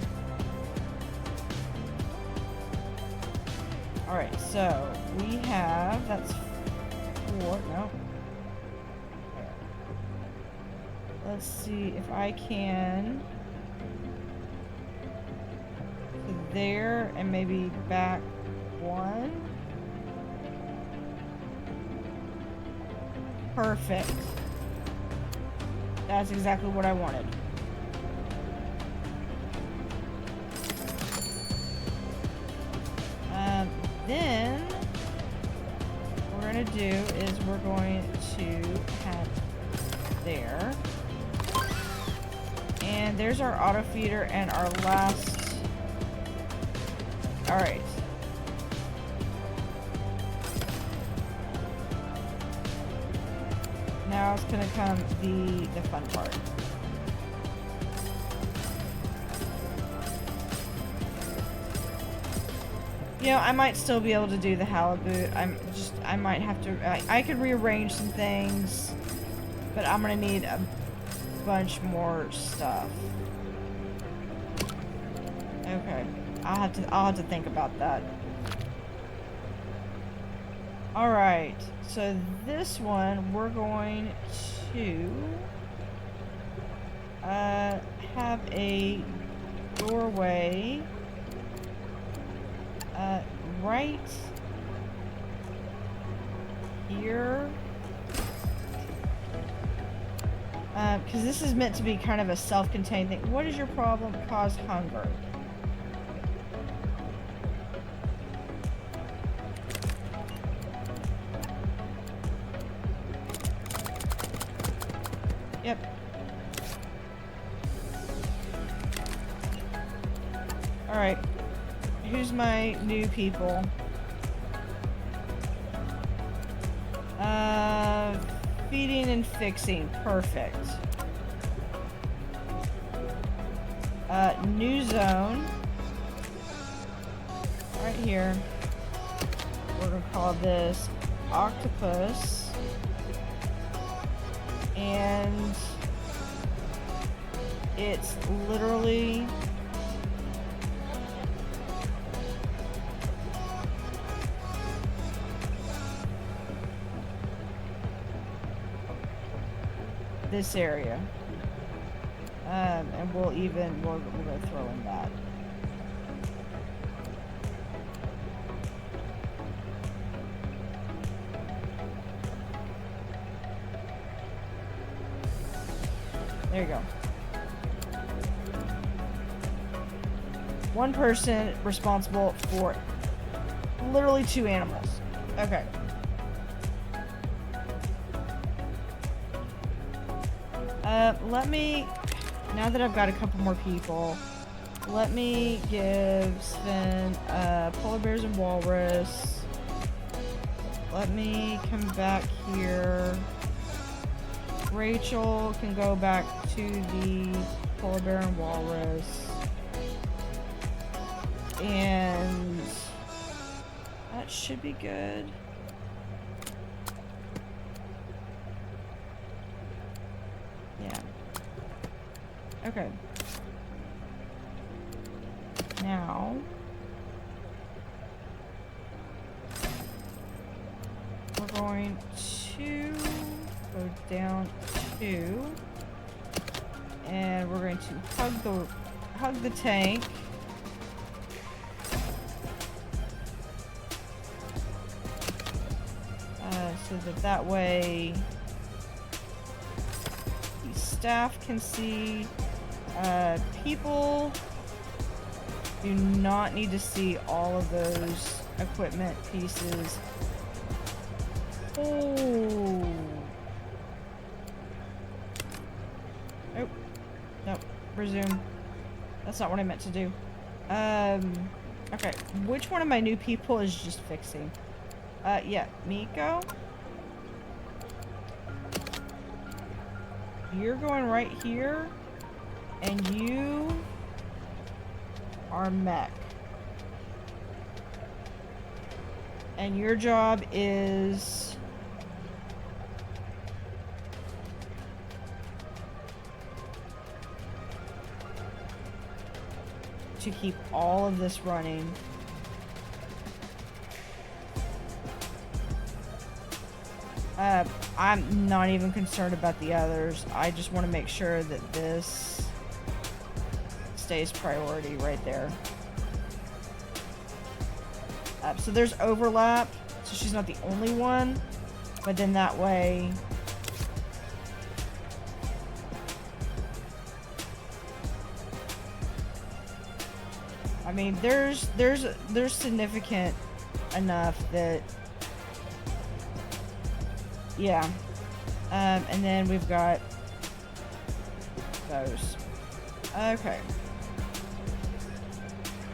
Alright, so we have... That's 4. No. Let's see if I can there and maybe back one. Perfect. That's exactly what I wanted. Then what we're going to do is we're going to have there. And there's our auto feeder and our last. All right. Now it's gonna come the fun part. You know, I might still be able to do the halibut. I might have to. I could rearrange some things, but I'm gonna need a bunch more stuff. Okay, I'll have to think about that. All right, so this one we're going to have a doorway right here. Because this is meant to be kind of a self-contained thing. What is your problem? Cause hunger. Yep. Alright. Who's my new people? Feeding and fixing. Perfect. New zone. Right here. We're gonna call this octopus. And it's literally this area. And we'll go throw in that. There you go. One person responsible for literally 2 animals. Okay. Let me, now that I've got a couple more people, let me give Sven polar bears and walrus. Let me come back here. Rachel can go back to the polar bear and walrus. And that should be good. Yeah. Okay. Now we're going to go down 2, and we're going to hug the tank. So that way the staff can see. People do not need to see all of those equipment pieces. Oh. Nope. Nope. Resume. That's not what I meant to do. Okay. Which one of my new people is just fixing? Yeah. Miko. You're going right here. And you are mech. And your job is to keep all of this running. I'm not even concerned about the others. I just want to make sure that this stays priority right there. So there's overlap, so she's not the only one, but then that way... I mean, there's significant enough that... Yeah. And then we've got those. Okay.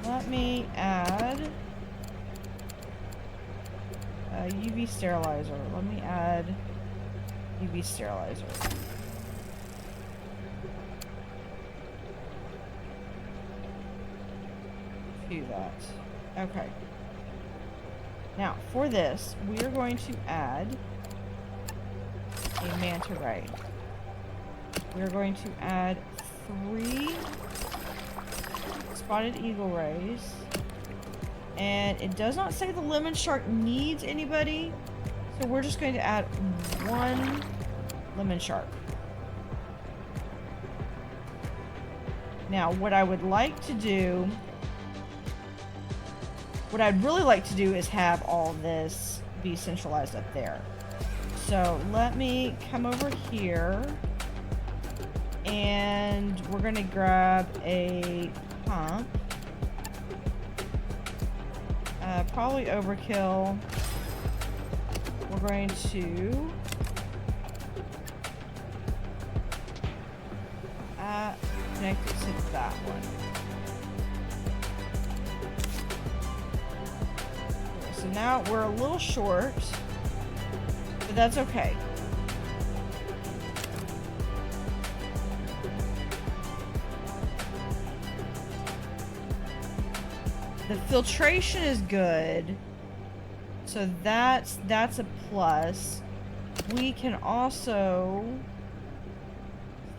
Let me add a UV sterilizer. Let me add UV sterilizer. Do that. Okay. Now, for this, we are going to add a manta ray. We're going to add 3 spotted eagle rays. And it does not say the lemon shark needs anybody, so we're just going to add 1 lemon shark. Now, what I would like to do... What I'd really like to do is have all this be centralized up there. So let me come over here, and we're going to grab a pump. Probably overkill. We're going to connect it to that one. Okay, so now we're a little short, but that's okay. The filtration is good, so that's a plus. We can also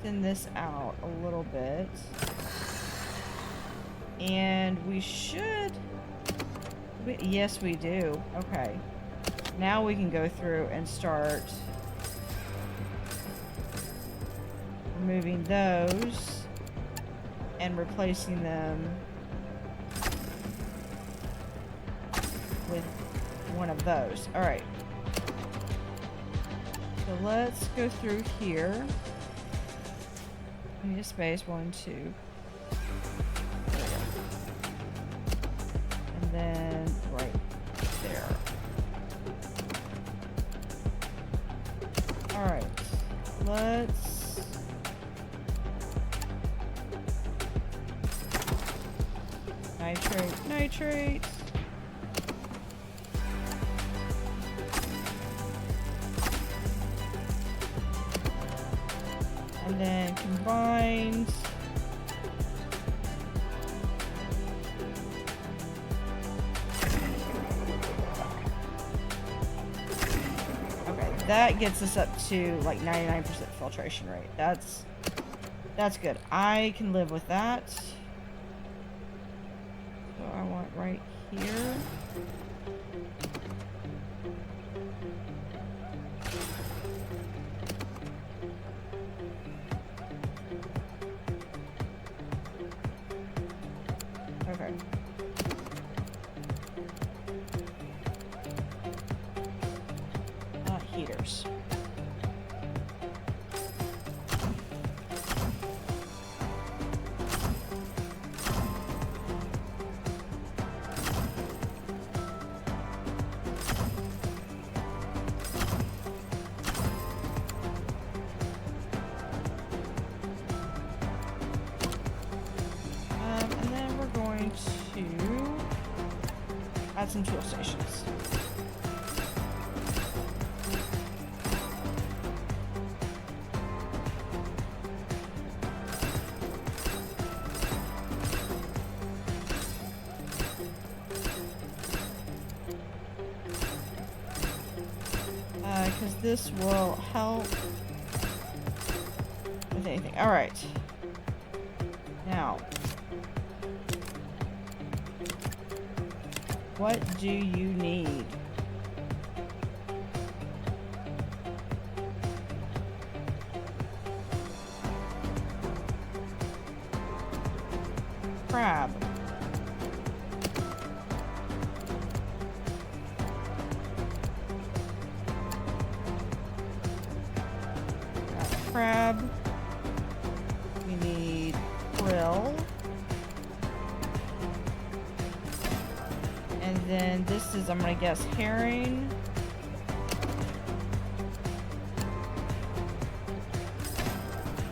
thin this out a little bit, and we should... yes, we do. Okay. Now we can go through and start removing those and replacing them with one of those. Alright. So let's go through here. I need a space. 1, 2. There we go. And then right there. Alright. Let's... nitrate, nitrate. And then combined. Okay, that gets us up to like 99% filtration rate. That's good. I can live with that. So I want right here. Okay. Heaters. And then we're going to add some tool stations. Because this will help with anything. Alright. Now, what do you need? Crab. crab. We need krill. And then this is, I'm gonna guess, herring.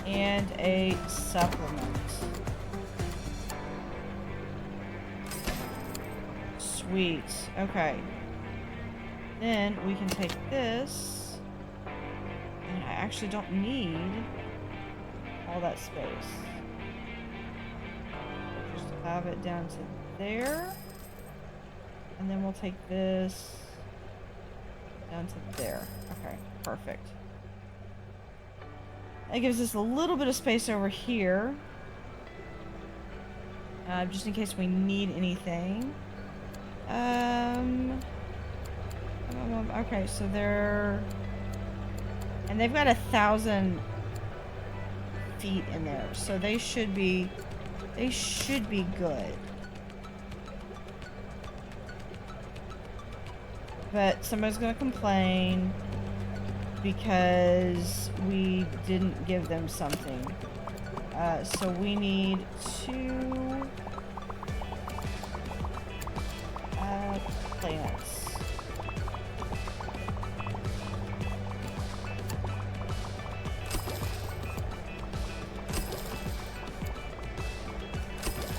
And a supplement. Sweet. Okay. Then we can take this. And I actually don't need all that space. Just have it down to there. And then we'll take this down to there. Okay, perfect. That gives us a little bit of space over here. Just in case we need anything. Okay, so they're... And they've got 1,000 feet in there. So they should be good. But somebody's gonna complain because we didn't give them something. So we need 2 plants.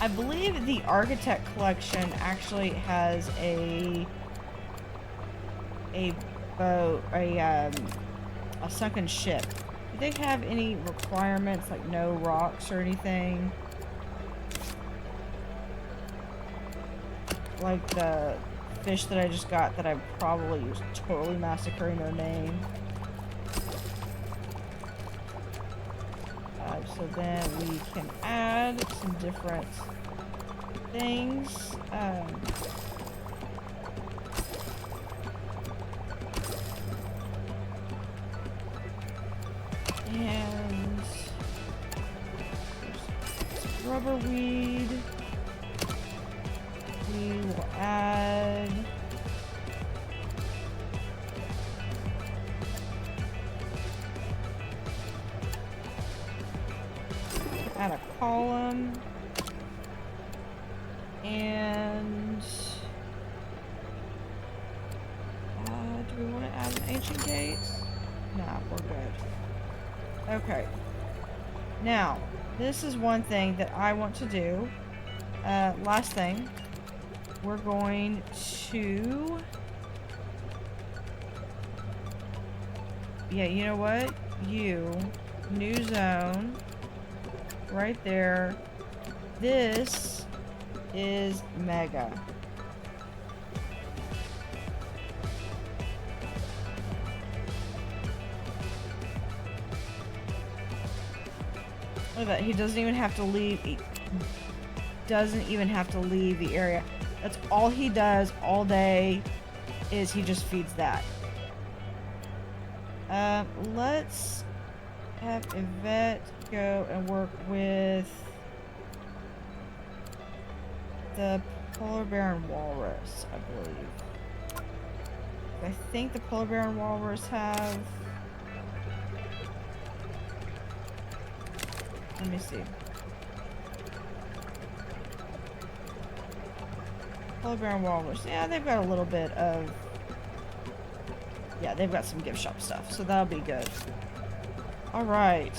I believe the Architect collection actually has a boat, a sunken ship. Do they have any requirements, like no rocks or anything? Like the fish that I just got that I probably was totally massacring their name. So then we can add some different things. And rubber weed. We will add a column. And do we want to add an ancient gate? Nah, we're good. Okay. Now, this is one thing that I want to do. Last thing. We're going to... Yeah, you know what? New zone. Right there. This is Mega. Look at that. He doesn't even have to leave. He doesn't even have to leave the area. That's all he does all day is he just feeds that. Let's have Yvette go and work with the polar bear and walrus, I believe. I think the polar bear and walrus have... Let me see. Polar bear and walrus. Yeah, they've got a little bit of... Yeah, they've got some gift shop stuff, so that'll be good. Alright.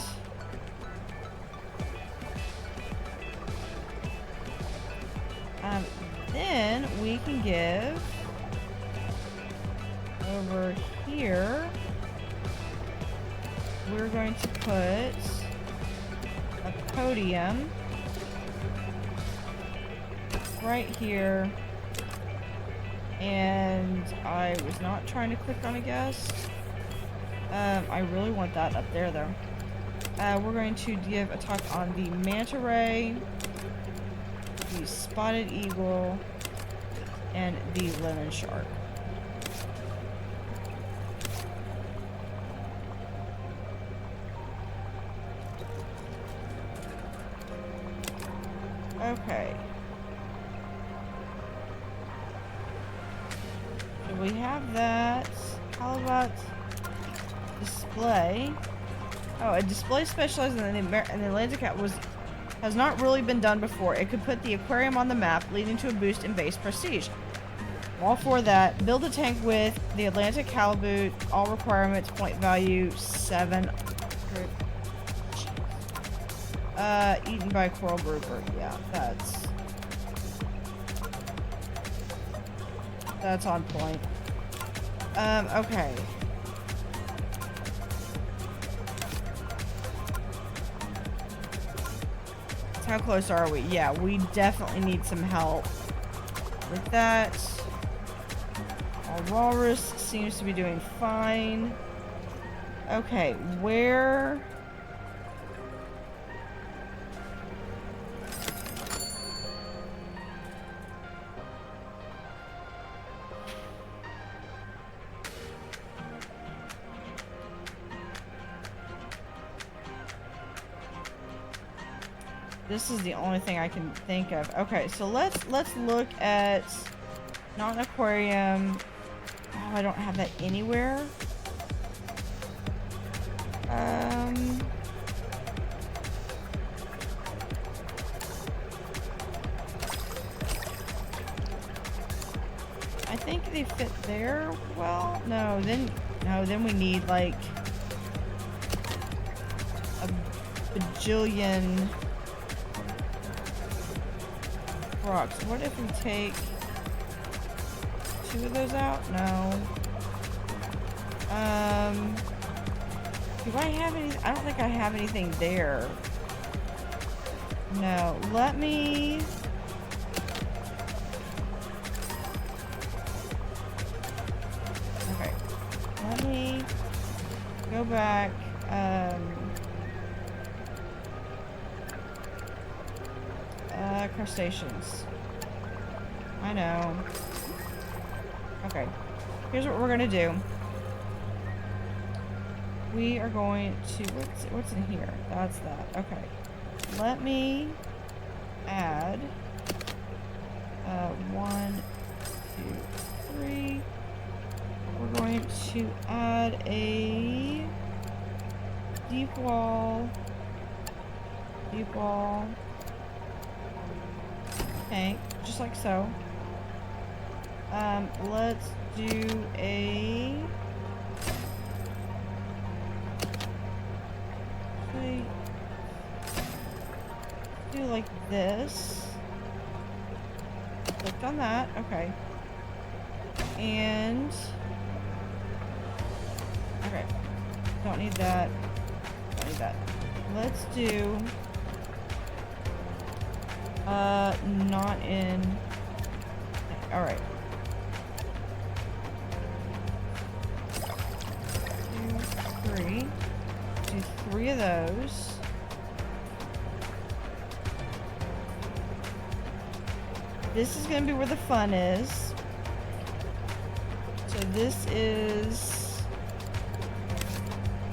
Then we can give over here, we're going to put a podium right here. And I was not trying to click on a guest. I really want that up there though. We're going to give a talk on the manta ray, the spotted eagle, and the lemon shark. Okay. So we have that. How about display? Oh, a display specialized in the Atlantic has not really been done before. It could put the aquarium on the map, leading to a boost in base prestige. All for that. Build a tank with the Atlantic halibut. All requirements, point value 700. Eaten by coral grouper. Yeah, that's on point. Okay. How close are we? Yeah, we definitely need some help with that. Our walrus seems to be doing fine. Okay, where... This is the only thing I can think of. Okay, so let's look at not an aquarium. Oh, I don't have that anywhere. I think they fit there. Well, no, then we need like a bajillion rocks. What if we take 2 of those out? No. Do I have any? I don't think I have anything there. No. Let me... Okay. Let me go back. Crustaceans. I know. Okay. Here's what we're gonna do. We are going to... What's in here? That's that. Okay. Let me add... 1, 2, 3. We're going to add a... deep wall... tank, just like so. Let's do a... do like this. Clicked on that. Okay. And... okay. Don't need that. Don't need that. Let's do... not in... Alright. 2, 3. Do 3 of those. This is gonna be where the fun is. So this is...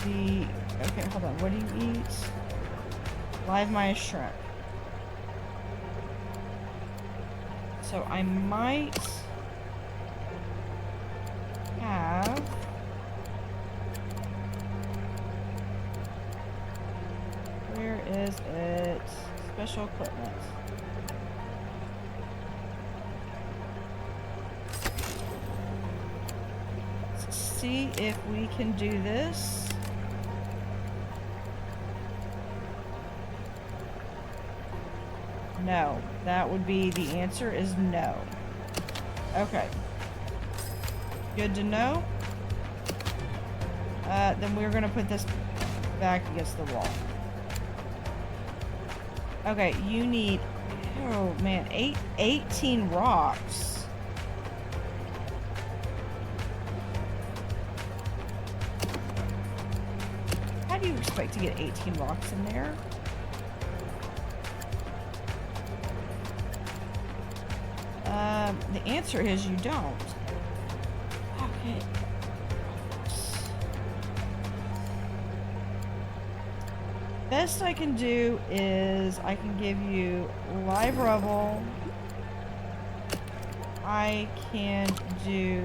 the... okay, hold on. What do you eat? Live Maya shrimp. So I might have... where is it? Special equipment. Let's see if we can do this. No. That would be the answer is no. Okay. Good to know. Then we're gonna put this back against the wall. Okay, you need... oh man, 18 rocks. How do you expect to get 18 rocks in there? The answer is you don't. Okay. Best I can do is I can give you live rubble. I can do...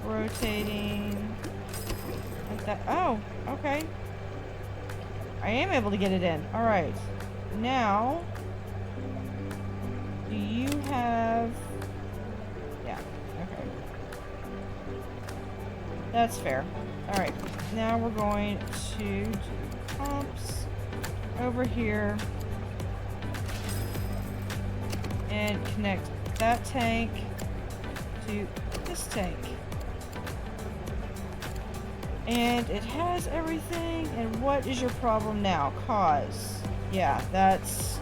rotating like that. Oh, okay. I am able to get it in. All right. Now, do you have... Yeah, okay. That's fair. All right. Now we're going to do pumps over here and connect that tank to this tank. And it has everything. And what is your problem now? Cause. Yeah, that's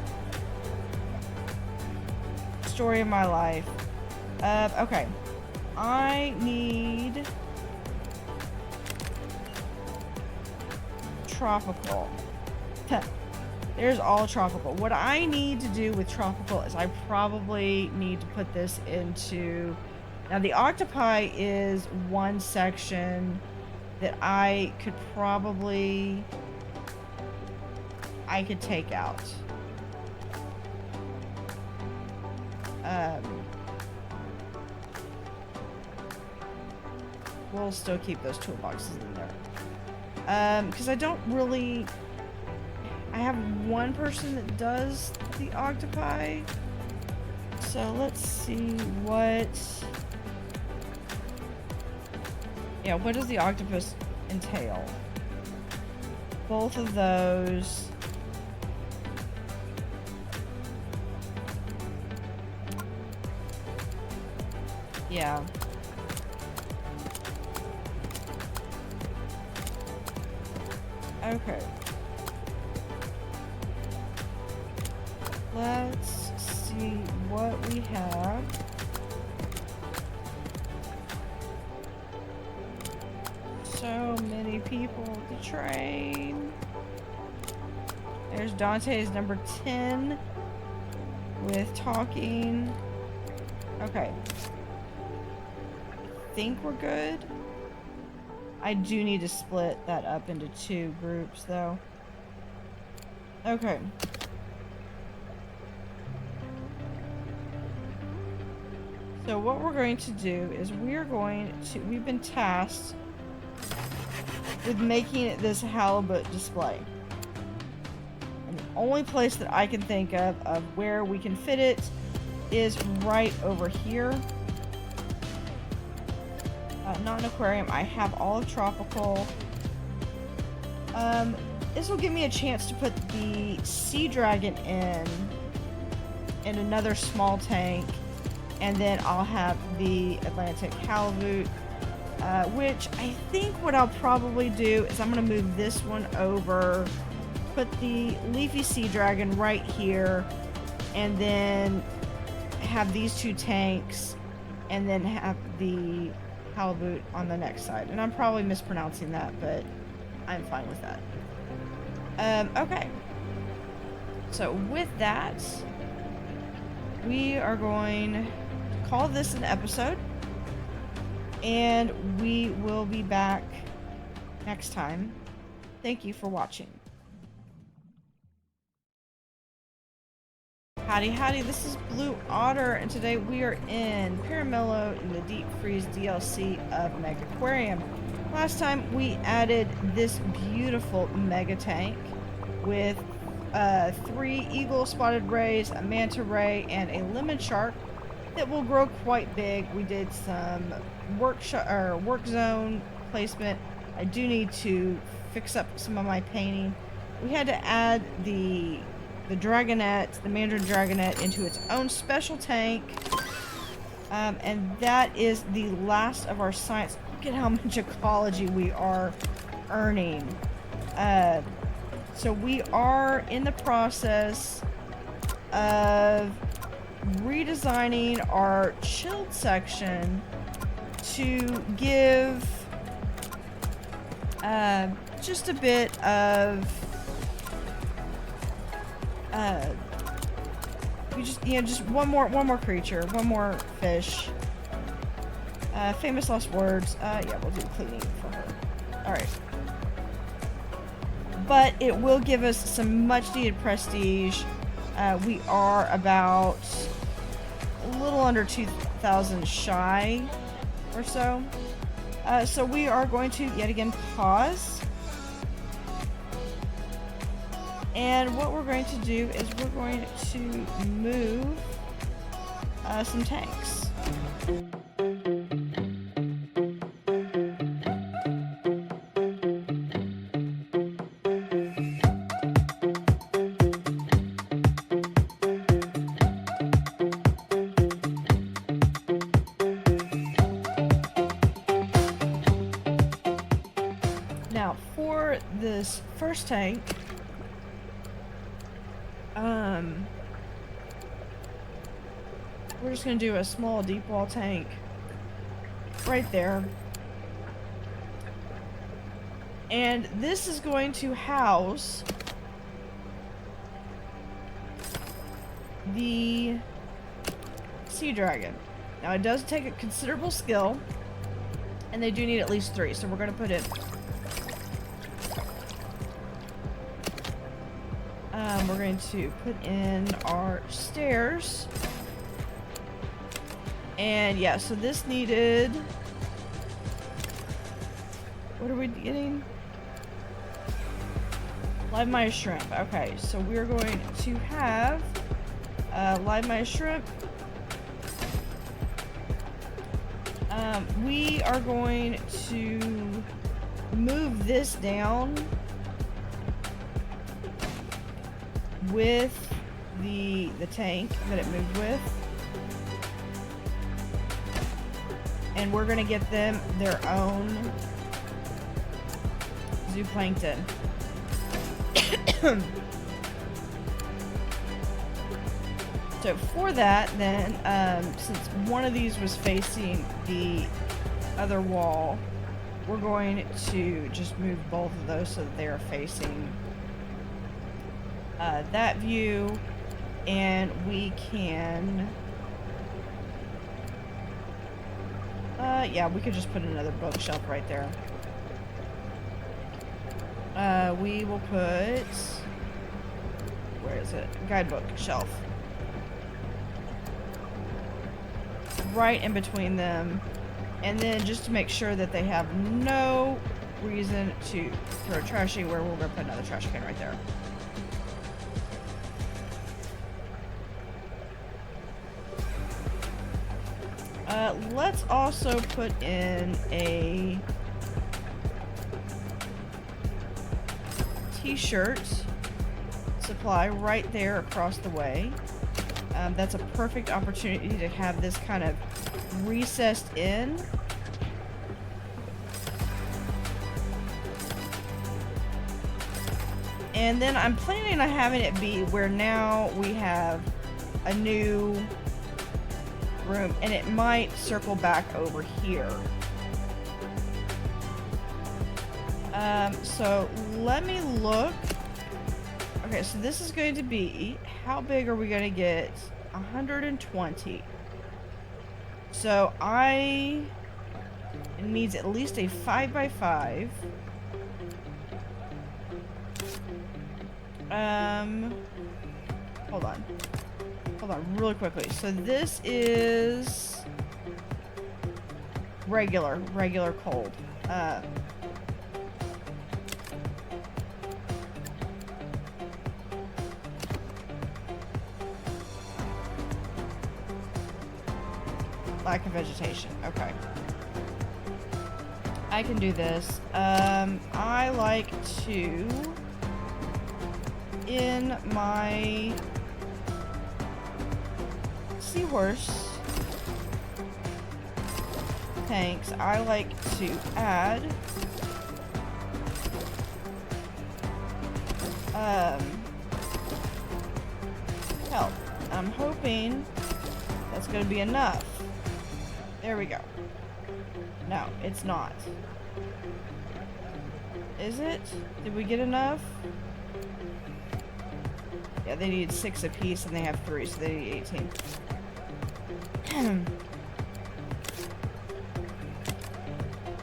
story of my life. Okay. I need tropical. There's all tropical. What I need to do with tropical is I probably need to put this into... Now the octopi is one section that I could probably... I could take out. We'll still keep those toolboxes in there. Because I don't really... I have one person that does the octopi. So let's see what... Yeah, what does the octopus entail? Both of those... Yeah. Okay. Let's see what we have. So many people to train. There's Dante's number 10 with talking. Okay. I think we're good. I do need to split that up into 2 groups though. Okay. So what we're going to do is we've been tasked with making this halibut display. And the only place that I can think of where we can fit it is right over here. Not an aquarium. I have all of tropical. This will give me a chance to put the sea dragon in another small tank. And then I'll have the Atlantic halibut, which I think what I'll probably do is I'm going to move this one over, put the leafy sea dragon right here, and then have these 2 tanks, and then have the halibut on the next side. And I'm probably mispronouncing that, but I'm fine with that. Okay. So with that, we are going to call this an episode, and we will be back next time. Thank you for watching. Howdy howdy, this is Blue Otter, and today we are in Piramillo in the Deep Freeze DLC of Megaquarium. Last time we added this beautiful mega tank with 3 eagle spotted rays, a manta ray, and a lemon shark that will grow quite big. We did some work zone placement. I do need to fix up some of my painting. We had to add the dragonette, the mandarin dragonette, into its own special tank. And that is the last of our science. Look at how much ecology we are earning. So we are in the process of redesigning our chilled section to give just a bit of just one more creature, one more fish. Famous last words. Yeah, we'll do cleaning for her. All right. But it will give us some much needed prestige. We are about a little under 2,000 shy or so. So we are going to yet again pause. And what we're going to do is we're going to move some tanks. Now for this first tank, we're just going to do a small deep wall tank right there. And this is going to house the sea dragon. Now it does take a considerable skill, and they do need at least 3, so we're going to put in. We're going to put in our stairs. And yeah, so this needed... What are we getting? Live Maya shrimp. Okay, so we're going to have live Maya shrimp. We are going to move this down with the tank that it moved with. And we're gonna get them their own zooplankton. So for that, then, since one of these was facing the other wall, we're going to just move both of those so that they are facing that view, and we can... yeah, we could just put another bookshelf right there. We will put... Where is it? Guidebook shelf. Right in between them. And then just to make sure that they have no reason to throw a trash anywhere, we're going to put another trash can right there. Let's also put in a t-shirt supply right there across the way. That's a perfect opportunity to have this kind of recessed in. And then I'm planning on having it be where now we have a new room, and it might circle back over here. So let me look. Okay, so this is going to be, how big are we going to get? 120. So it needs at least a 5x5. Hold on really quickly. So this is regular cold. Lack of vegetation. Okay. I can do this. I like to, in my seahorse tanks, I like to add kelp. I'm hoping that's going to be enough. There we go. No, it's not. Is it? Did we get enough? Yeah, they need 6 apiece and they have 3, so they need 18.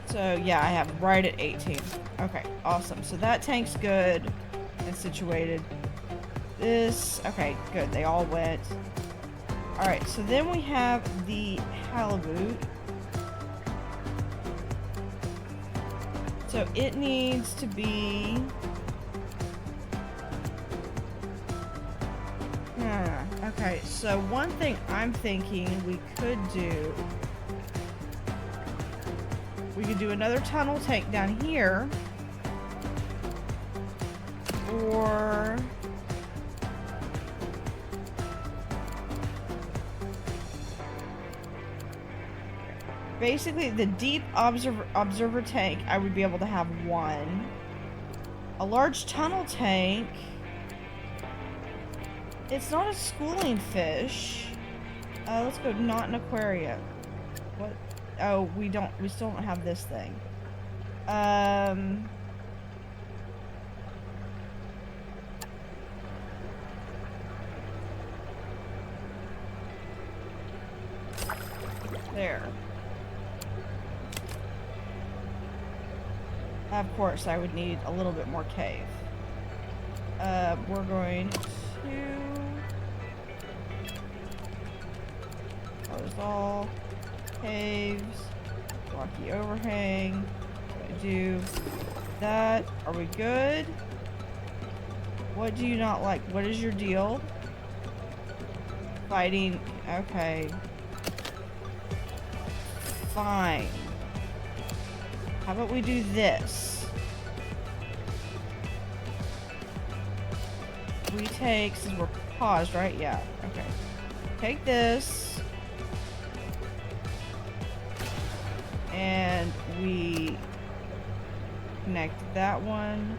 So yeah, I have right at 18. Okay, awesome. So that tank's good and situated. This, okay, good. They all went. Alright, so then we have the halibut. So it needs to be... Okay, so one thing I'm thinking we could do... We could do another tunnel tank down here. Or... Basically, the deep observer tank, I would be able to have one. A large tunnel tank... It's not a schooling fish. Let's go not an aquarium. What? Oh, we still don't have this thing. There. Of course, I would need a little bit more cave. We're going to close all caves, rocky overhang. Do that. Are we good? What do you not like? What is your deal? Fighting. Okay. Fine. How about we do this? We take, since we're paused, right? Yeah. Okay. Take this. And we connect that one.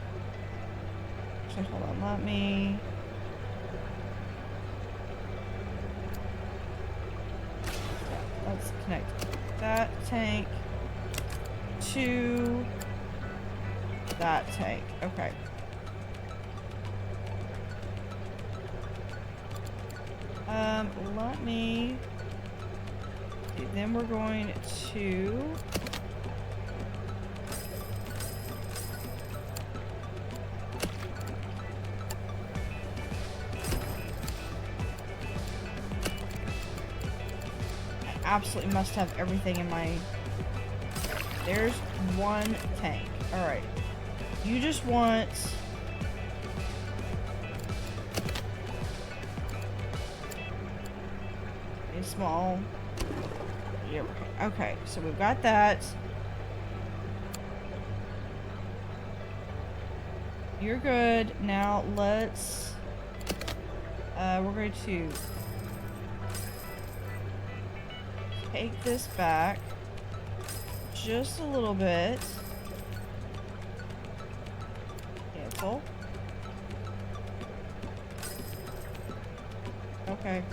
Actually, hold on. Let me... Let's connect that tank to that tank. Okay. Let me... Okay, then we're going to... Absolutely must have everything in my... There's one tank. Alright. You just want... a small... Yeah, okay, so we've got that. You're good. Now let's... we're going to... take this back just a little bit. Cancel. Okay.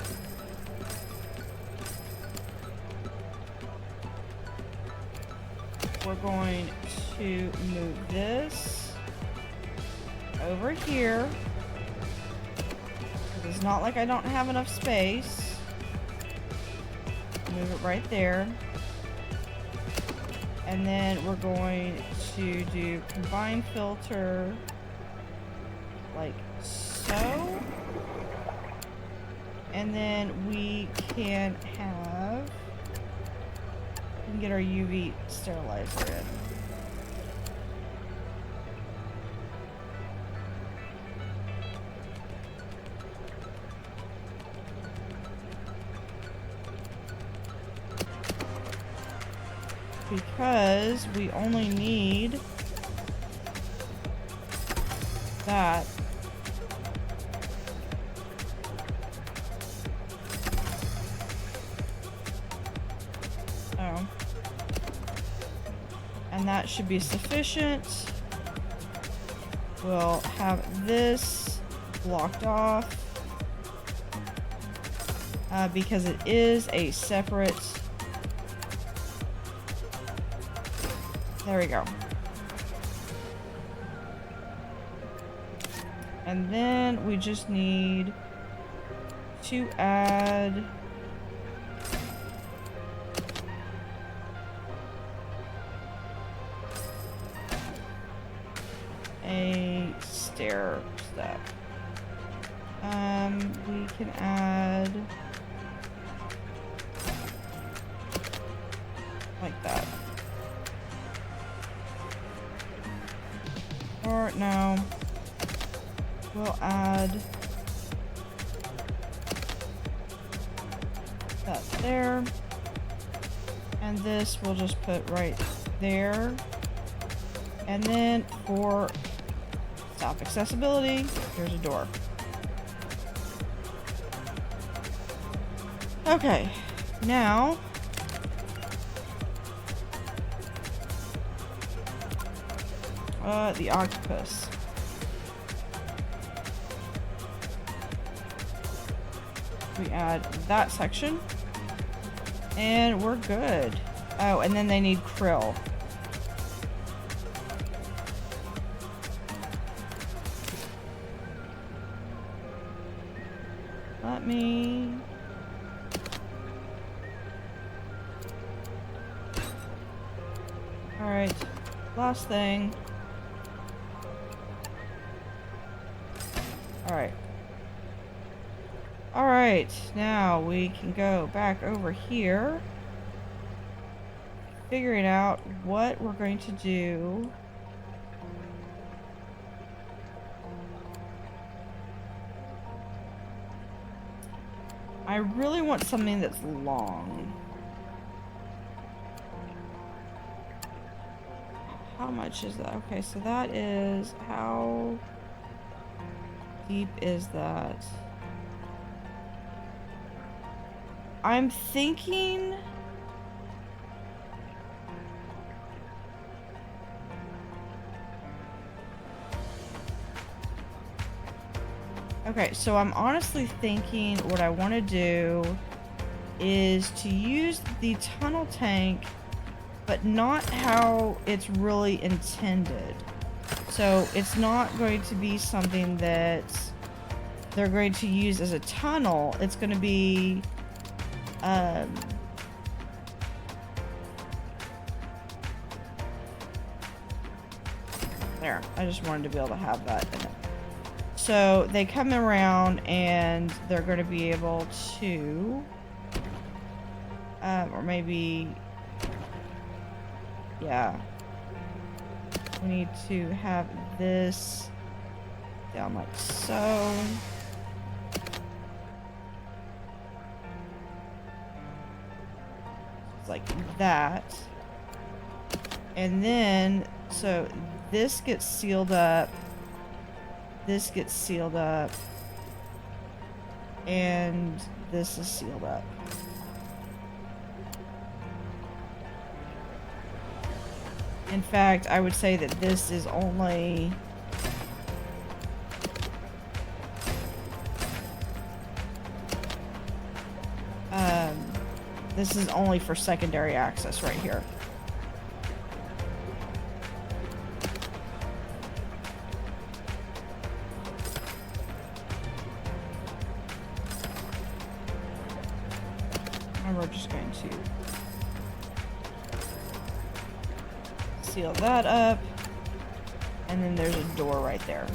We're going to move this over here. It's not like I don't have enough space. Move it right there. And then we're going to do combine filter like so. And then we can get our UV sterilizer in. Because we only need that. Oh. And that should be sufficient. We'll have this blocked off. Because it is a separate... There we go. And then we just need to add a stair step. We can add like that. Or no. We'll add that there. And this we'll just put right there. And then for stop accessibility, there's a door. Okay, now the octopus. We add that section and we're good. Oh, and then they need krill. Let me... Alright, last thing. Alright. Alright, now we can go back over here. Figuring out what we're going to do. I really want something that's long. How much is that? Okay, so that is... How deep is that? I'm thinking... Okay, so I'm honestly thinking what I want to do is to use the tunnel tank, but not how it's really intended. So it's not going to be something that they're going to use as a tunnel. It's going to be there. I just wanted to be able to have that in it. So they come around and they're going to be able to, or maybe, yeah, we need to have this down like so. It's like that. And then, so this gets sealed up. This gets sealed up. And this is sealed up. In fact, I would say that this is only... this is only for secondary access right here. And we're just going to seal that up. And then there's a door right there.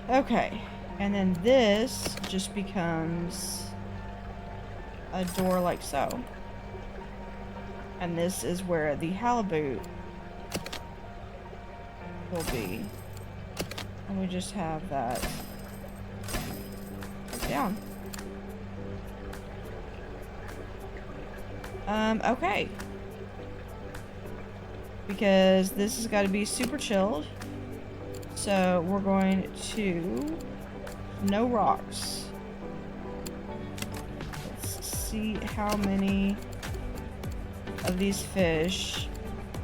Okay. And then this just becomes a door like so. And this is where the halibut will be. And we just have that down. Okay. Because this has got to be super chilled. So we're going to... no rocks. Let's see how many of these fish.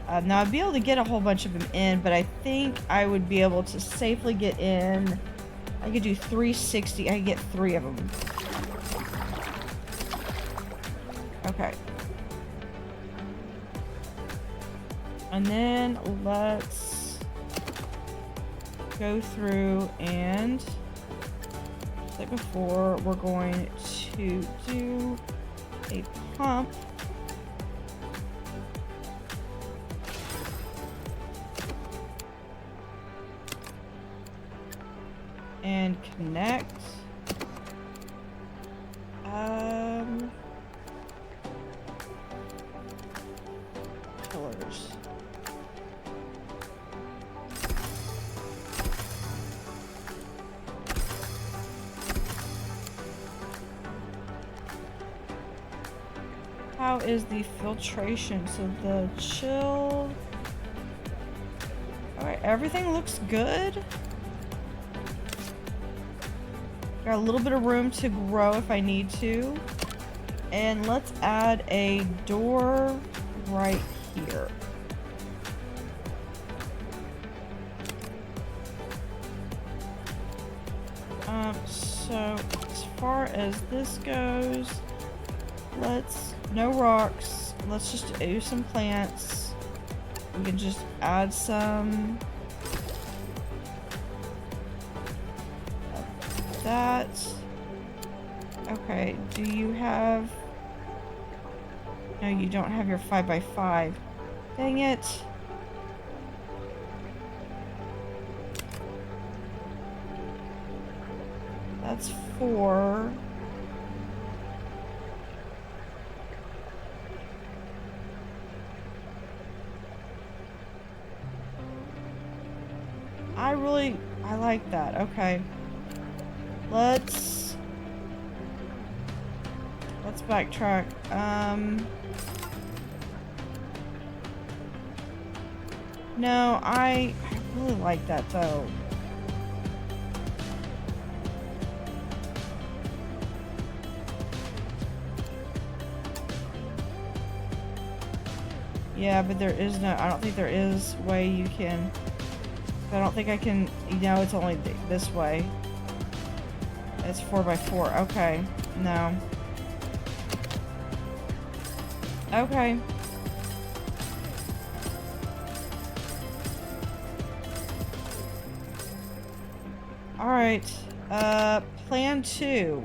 Now I'd be able to get a whole bunch of them in, but I think I would be able to safely get in. I could do 360. I could get 3 of them. Okay. And then let's go through and... like before, we're going to do a pump. And connect. Pillars. How is the filtration? So the chill. Alright, everything looks good. Got a little bit of room to grow if I need to. And let's add a door right here. So as far as this goes, no rocks. Let's just do some plants. We can just add some of that. Okay, do you have... No, you don't have your 5x5. Dang it. That's 4. I like that. Okay. Let's backtrack. No, I really like that though. Yeah, but there is no, I don't think there is way you can, I don't think I can, it's only this way. It's 4x4, okay, no. Okay. Alright, plan 2.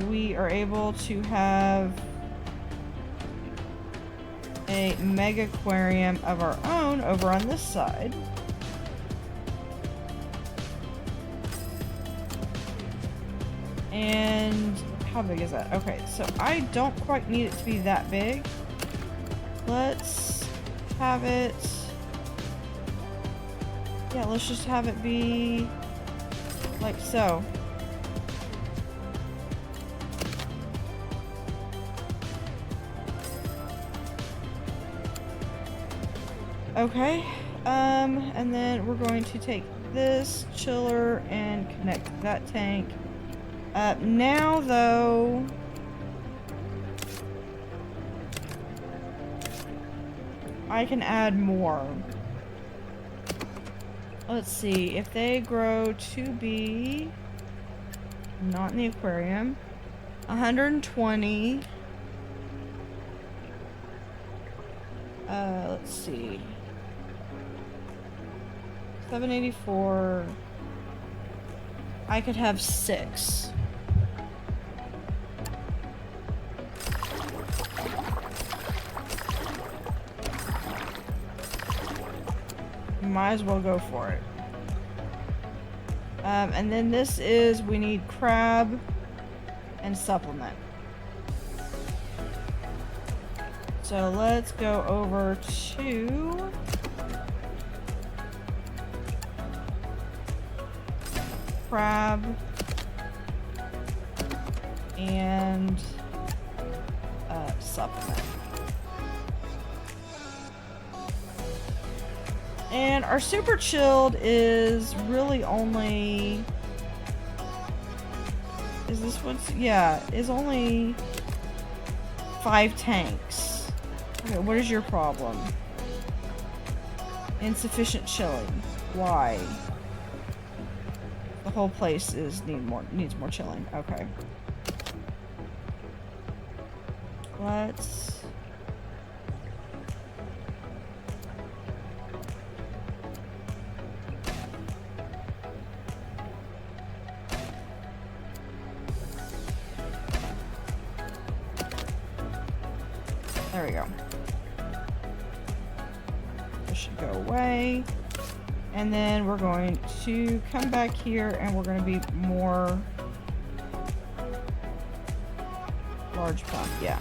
We are able to have a Megaquarium of our own over on this side. And how big is that? Okay, so I don't quite need it to be that big. Let's have it... Yeah, let's just have it be like so. Okay, and then we're going to take this chiller and connect that tank. Now though, I can add more. Let's see, if they grow to be, not in the aquarium, 120. Let's see. 784. I could have 6. Might as well go for it. And then this is, we need crab and supplement. So let's go over to crab and supplement. And our super chilled is really only... Is this what's... Yeah, is only 5 tanks. Okay, what is your problem? Insufficient chilling. Why? The whole place needs more chilling. Okay. Let's... There we go. This should go away. And then we're going to come back here and we're going to be more large pump. Yeah.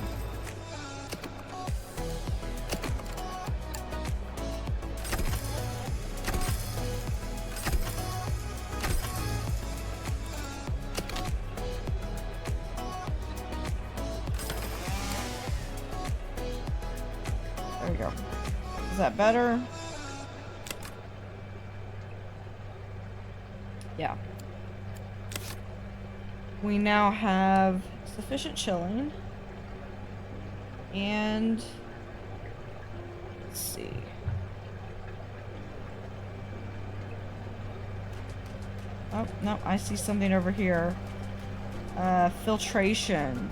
go. Is that better? Yeah. We now have sufficient chilling. And let's see. Oh, no, I see something over here. Filtration.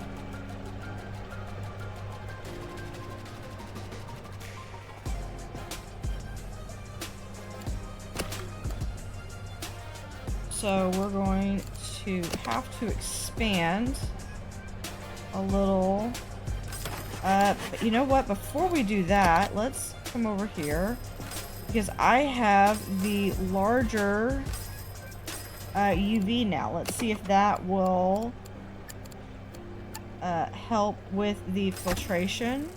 So we're going to have to expand a little. But you know what? Before we do that, let's come over here. Because I have the larger UV now. Let's see if that will help with the filtration.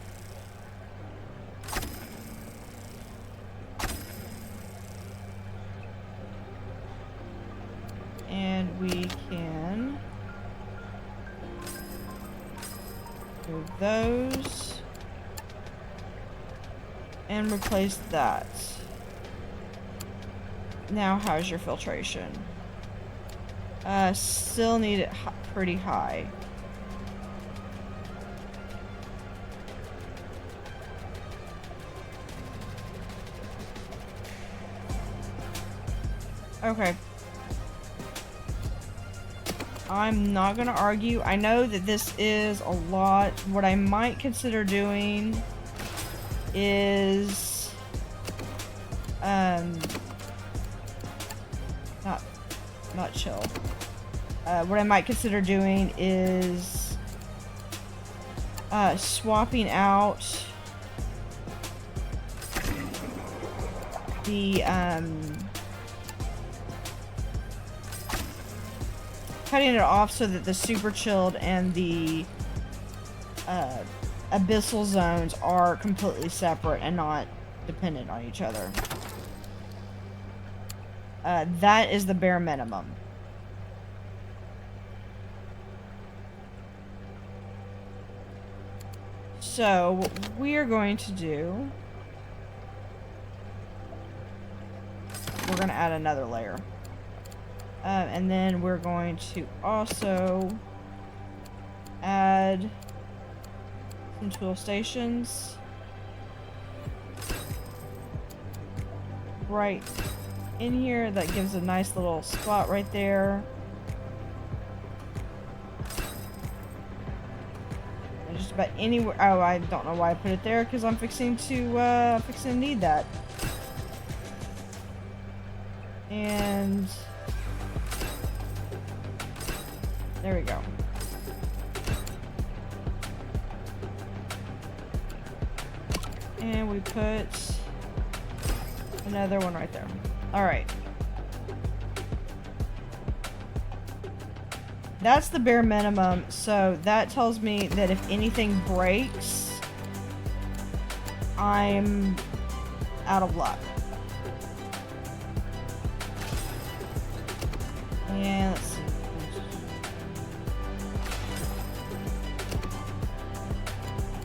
And we can move those and replace that. Now, how's your filtration? Still need it pretty high. Okay. I'm not gonna argue. I know that this is a lot. What I might consider doing is not chill. What I might consider doing is swapping out the cutting it off so that the super chilled and the abyssal zones are completely separate and not dependent on each other. That is the bare minimum. So what we're going to do, we're going to add another layer. And then we're going to also add some tool stations right in here. That gives a nice little spot right there. And just about anywhere. Oh, I don't know why I put it there, because I'm fixing to need that. And there we go. And we put another one right there. Alright. That's the bare minimum, so that tells me that if anything breaks, I'm out of luck. And let's see.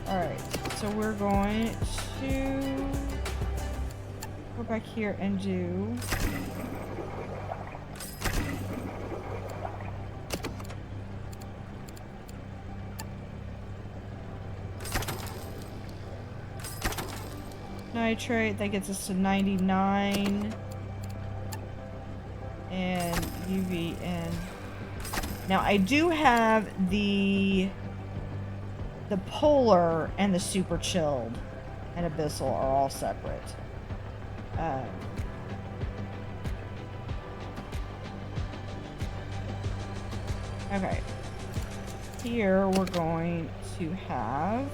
Alright, so we're going to go back here and do nitrate. That gets us to 99. And UVN. Now I do have the polar and the super chilled and abyssal are all separate. Okay. Here we're going to have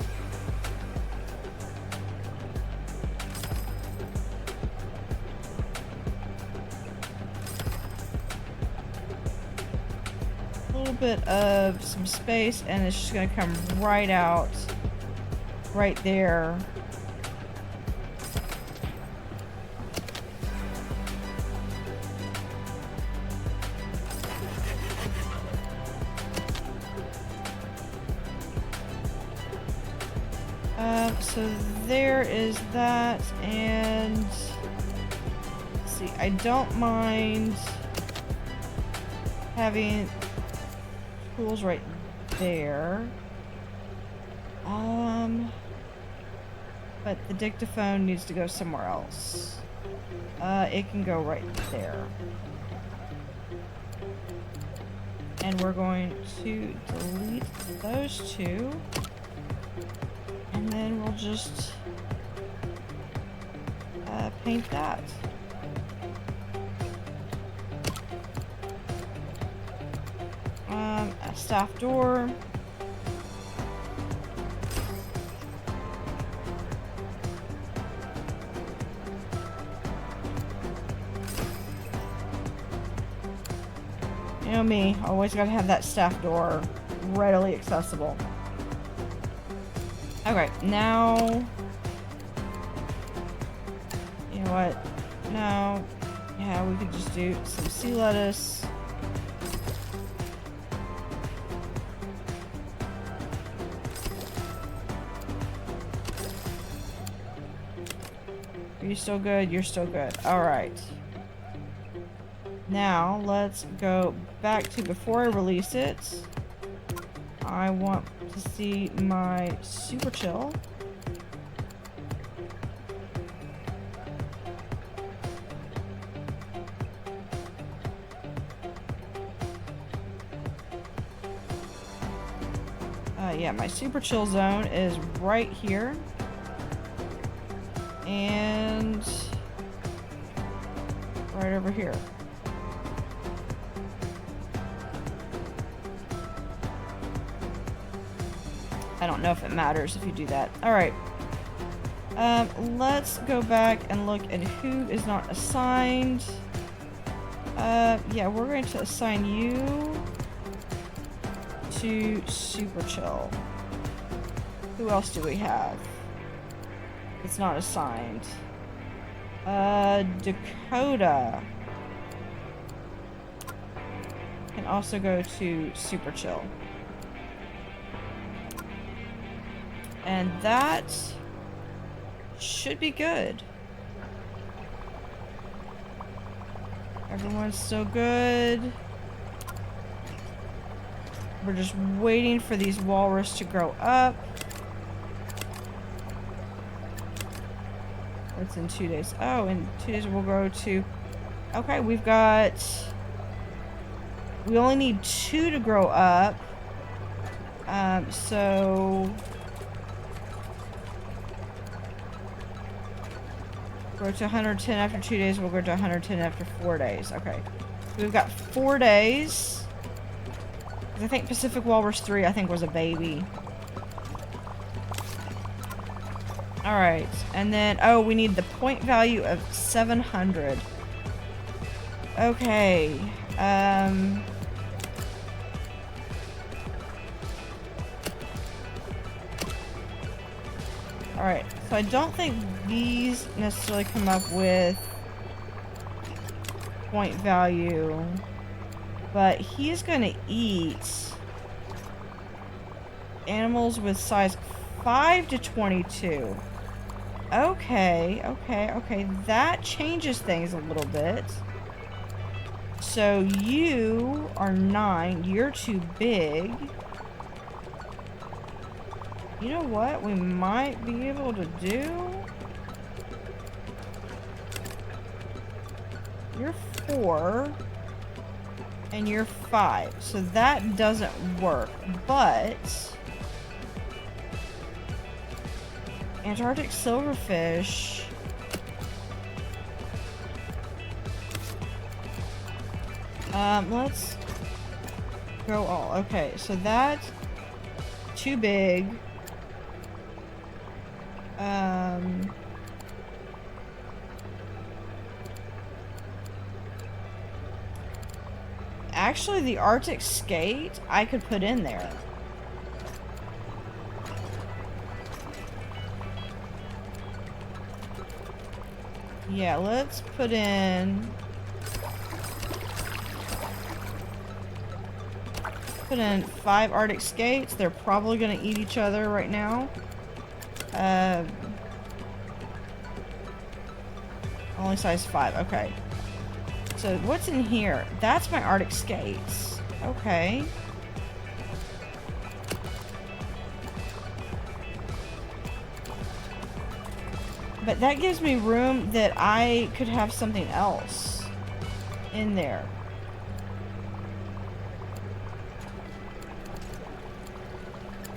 a little bit of some space, and it's just going to come right out right there. So there is that, and let's see, I don't mind having tools right there. But the dictaphone needs to go somewhere else. It can go right there. And we're going to delete those two. And then we'll just paint that. A staff door. You know me, always gotta have that staff door readily accessible. Okay, now... You know what? No. Yeah, we could just do some sea lettuce. Are you still good? You're still good. Alright. Now, let's go back to before I release it. I want to see my super chill. Yeah, my super chill zone is right here. And right over here. I don't know if it matters if you do that. Alright. Let's go back and look at who is not assigned. Yeah, we're going to assign you to super chill. Who else do we have? It's not assigned. Dakota can also go to super chill. And that should be good. Everyone's still good. We're just waiting for these walrus to grow up. What's in 2 days? Oh, in 2 days we'll go to... Okay, we've got... We only need 2 to grow up. So... Grow to 110 after 2 days, we'll go to 110 after 4 days. Okay. We've got 4 days. I think Pacific Walrus 3, I think, was a baby. Alright. And then, oh, we need the point value of 700. Okay. Alright. So I don't think these necessarily come up with point value. But he's gonna eat animals with size 5 to 22. Okay. That changes things a little bit. So you are 9. You're too big. You know what we might be able to do? You're 4. And you're 5. So that doesn't work. But... Antarctic silverfish... let's go all. Okay, so that's too big. Actually, the Arctic skate I could put in there. Yeah, let's put in... Put in 5 Arctic skates. They're probably going to eat each other right now. Only size 5. Okay. So what's in here? That's my Arctic skates. Okay. But that gives me room that I could have something else in there.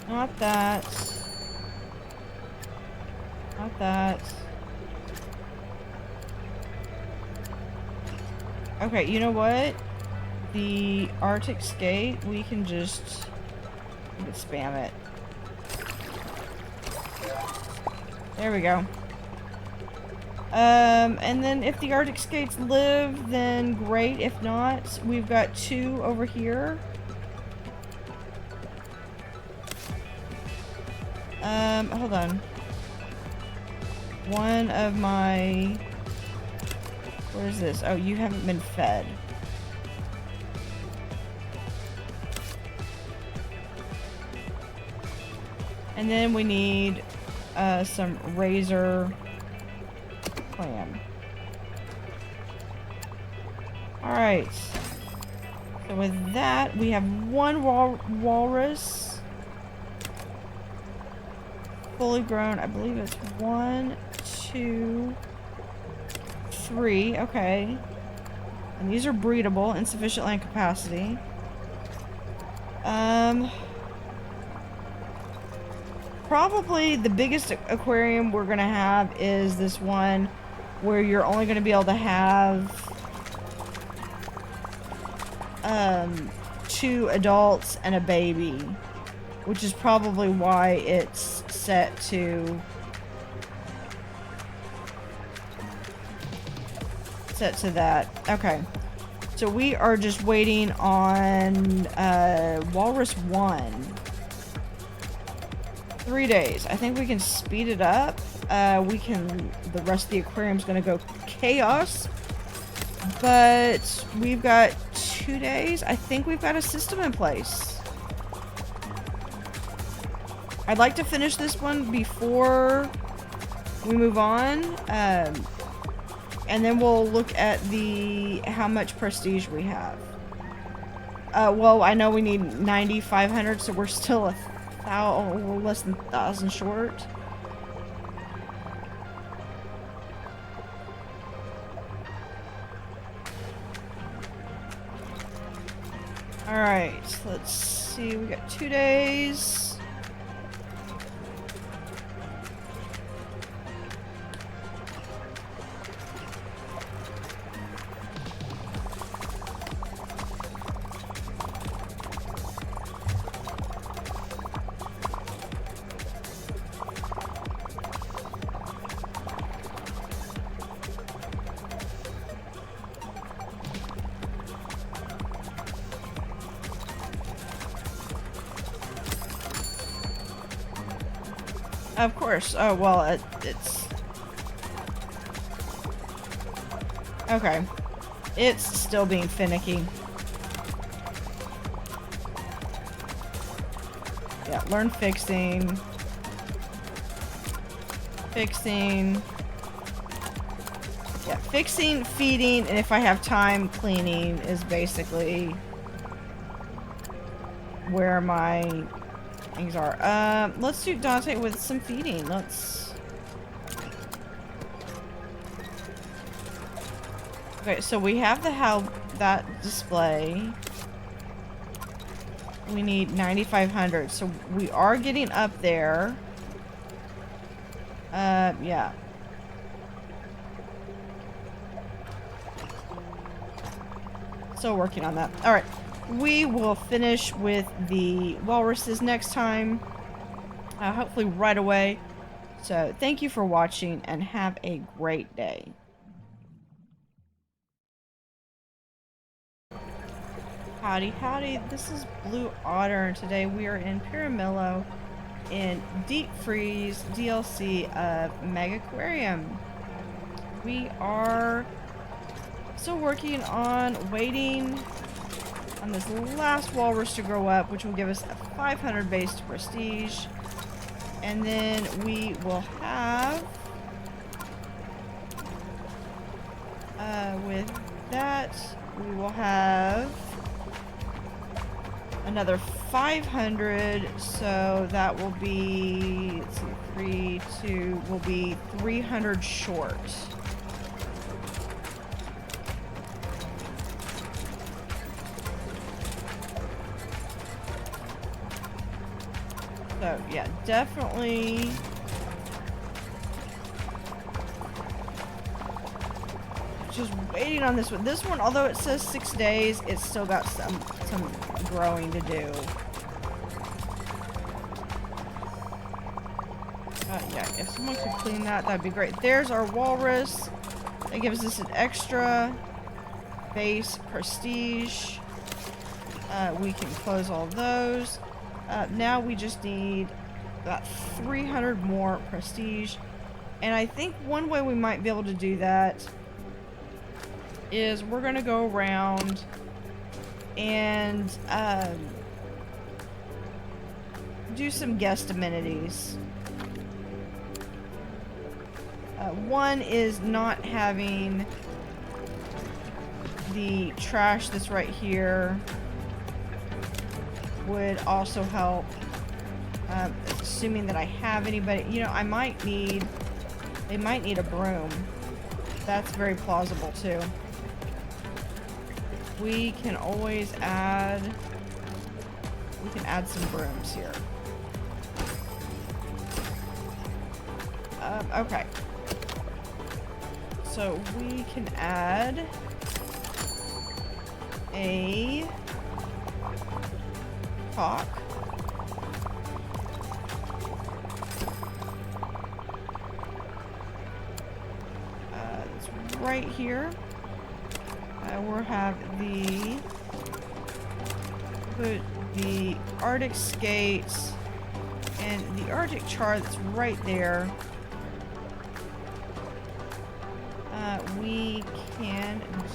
Not that. Not that. Okay, you know what? The Arctic skate, we can spam it. There we go. And then if the Arctic skates live, then great. If not, we've got 2 over here. Hold on. One of my... What is this? Oh, you haven't been fed. And then we need some razor clam. Alright. So with that, we have 1 walrus. Fully grown. I believe it's 1, 2, 3. Okay. And these are breedable. Insufficient land capacity. Probably the biggest aquarium we're gonna have is this one where you're only gonna be able to have 2 adults and a baby, which is probably why it's set to that. Okay, so we are just waiting on walrus 1. 3 days. I think we can speed it up. The rest of the aquarium's gonna go chaos, but we've got 2 days. I think we've got a system in place. I'd like to finish this one before we move on, and then we'll look at how much prestige we have. Well, I know we need 9,500, so we're still less than 1,000 short. Alright, let's see. We got 2 days. Of course. Oh, well, it's... Okay. It's still being finicky. Yeah, learn fixing. Fixing. Yeah, fixing, feeding, and if I have time, cleaning is basically where my things are. Let's do Dante with some feeding. Okay, so we have that display. We need 9,500, so we are getting up there. Yeah. Still working on that. Alright. We will finish with the walruses next time. Hopefully right away. So, thank you for watching and have a great day. Howdy Howdy, this is Blue Otter, and today we are in Piramillo in Deep Freeze DLC of Megaquarium. We are still working on waiting on this last walrus to grow up, which will give us a 500 base to prestige. And then we will have, with that, we will have another 500, so that will be, let's see, 2, will be 300 short. So, yeah, definitely. Just waiting on this one. This one, although it says 6 days, it's still got some growing to do. Yeah, if someone could clean that, that'd be great. There's our walrus. That gives us an extra base prestige. We can close all those. Now we just need about 300 more prestige. And I think one way we might be able to do that is we're going to go around and do some guest amenities. One is not having the trash that's right here would also help. Assuming that I have anybody, you know, they might need a broom. That's very plausible too. We can always add some brooms here. Okay. So we can add a cock. It's right here. We'll have put the Arctic skates and the Arctic char that's right there.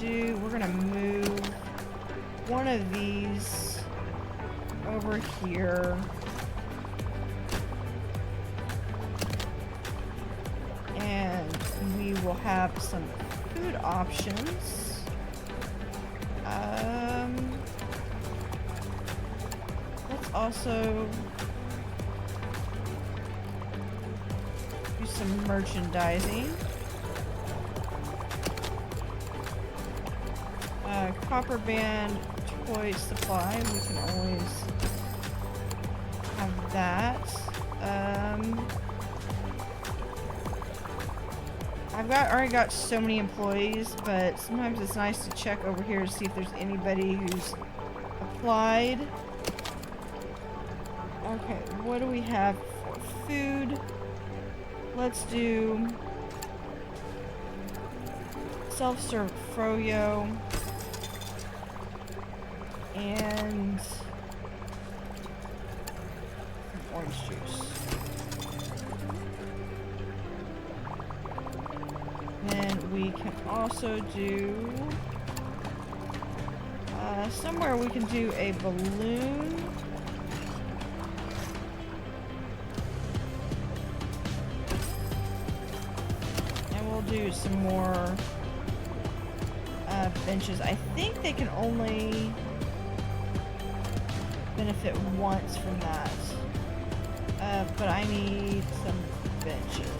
We're gonna move one of these over here. And we will have some food options. Let's also do some merchandising. Copper band toy supply. We can always have that. I've already got so many employees, but sometimes it's nice to check over here to see if there's anybody who's applied. Okay, what do we have for food? Let's do self-serve froyo and some orange juice. Then we can also do somewhere we can do a balloon. And we'll do some more benches. I think they can only benefit once from that. But I need some benches.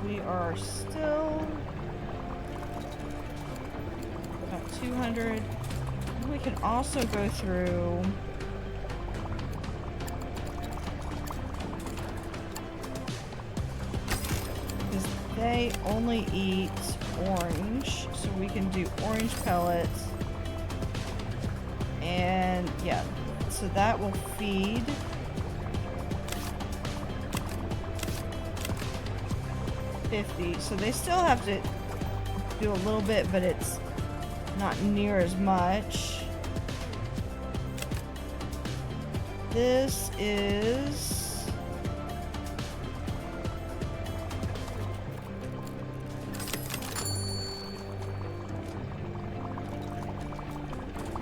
We are still about 200. We can also go through because they only eat orange, so we can do orange pellets. And yeah, so that will feed. So they still have to do a little bit, but it's not near as much. This is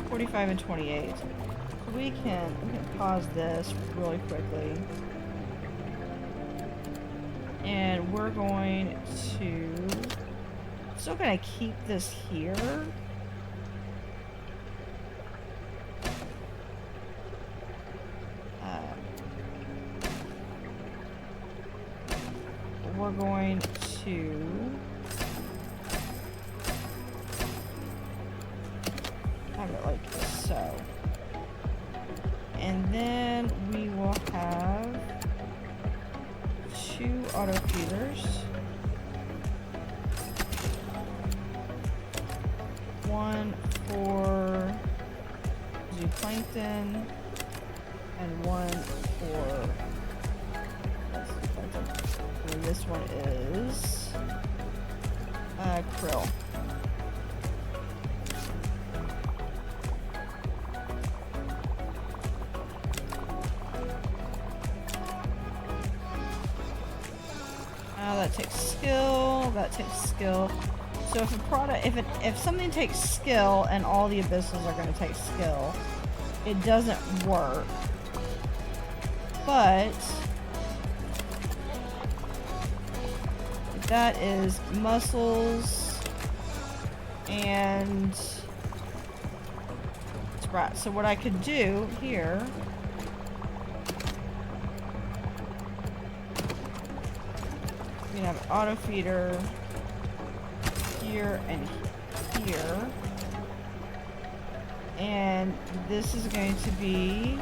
45 and 28. So we can pause this really quickly. And we're going to still gonna keep this here. We're going to have it like so. And then we will have 2 auto feeders. One for zooplankton and one for and this one is krill. That takes skill. That takes skill. So if a product, if something takes skill and all the abyssals are going to take skill, it doesn't work. But that is mussels and sprats. So what I could do here we have an auto feeder here and here, and this is going to be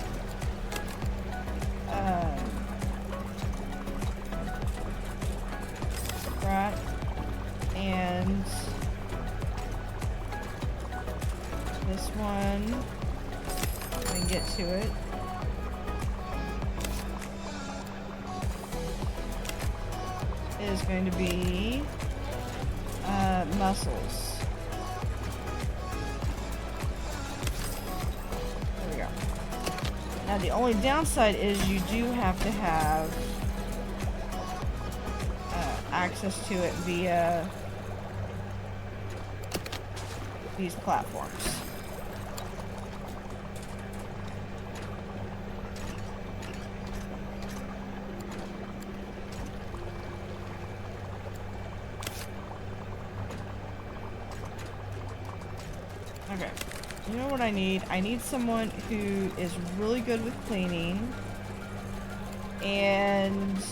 sprat, and this one, I can get to it. Is going to be mussels. There we go. Now the only downside is you do have to have access to it via these platforms. Okay, you know what I need? I need someone who is really good with cleaning and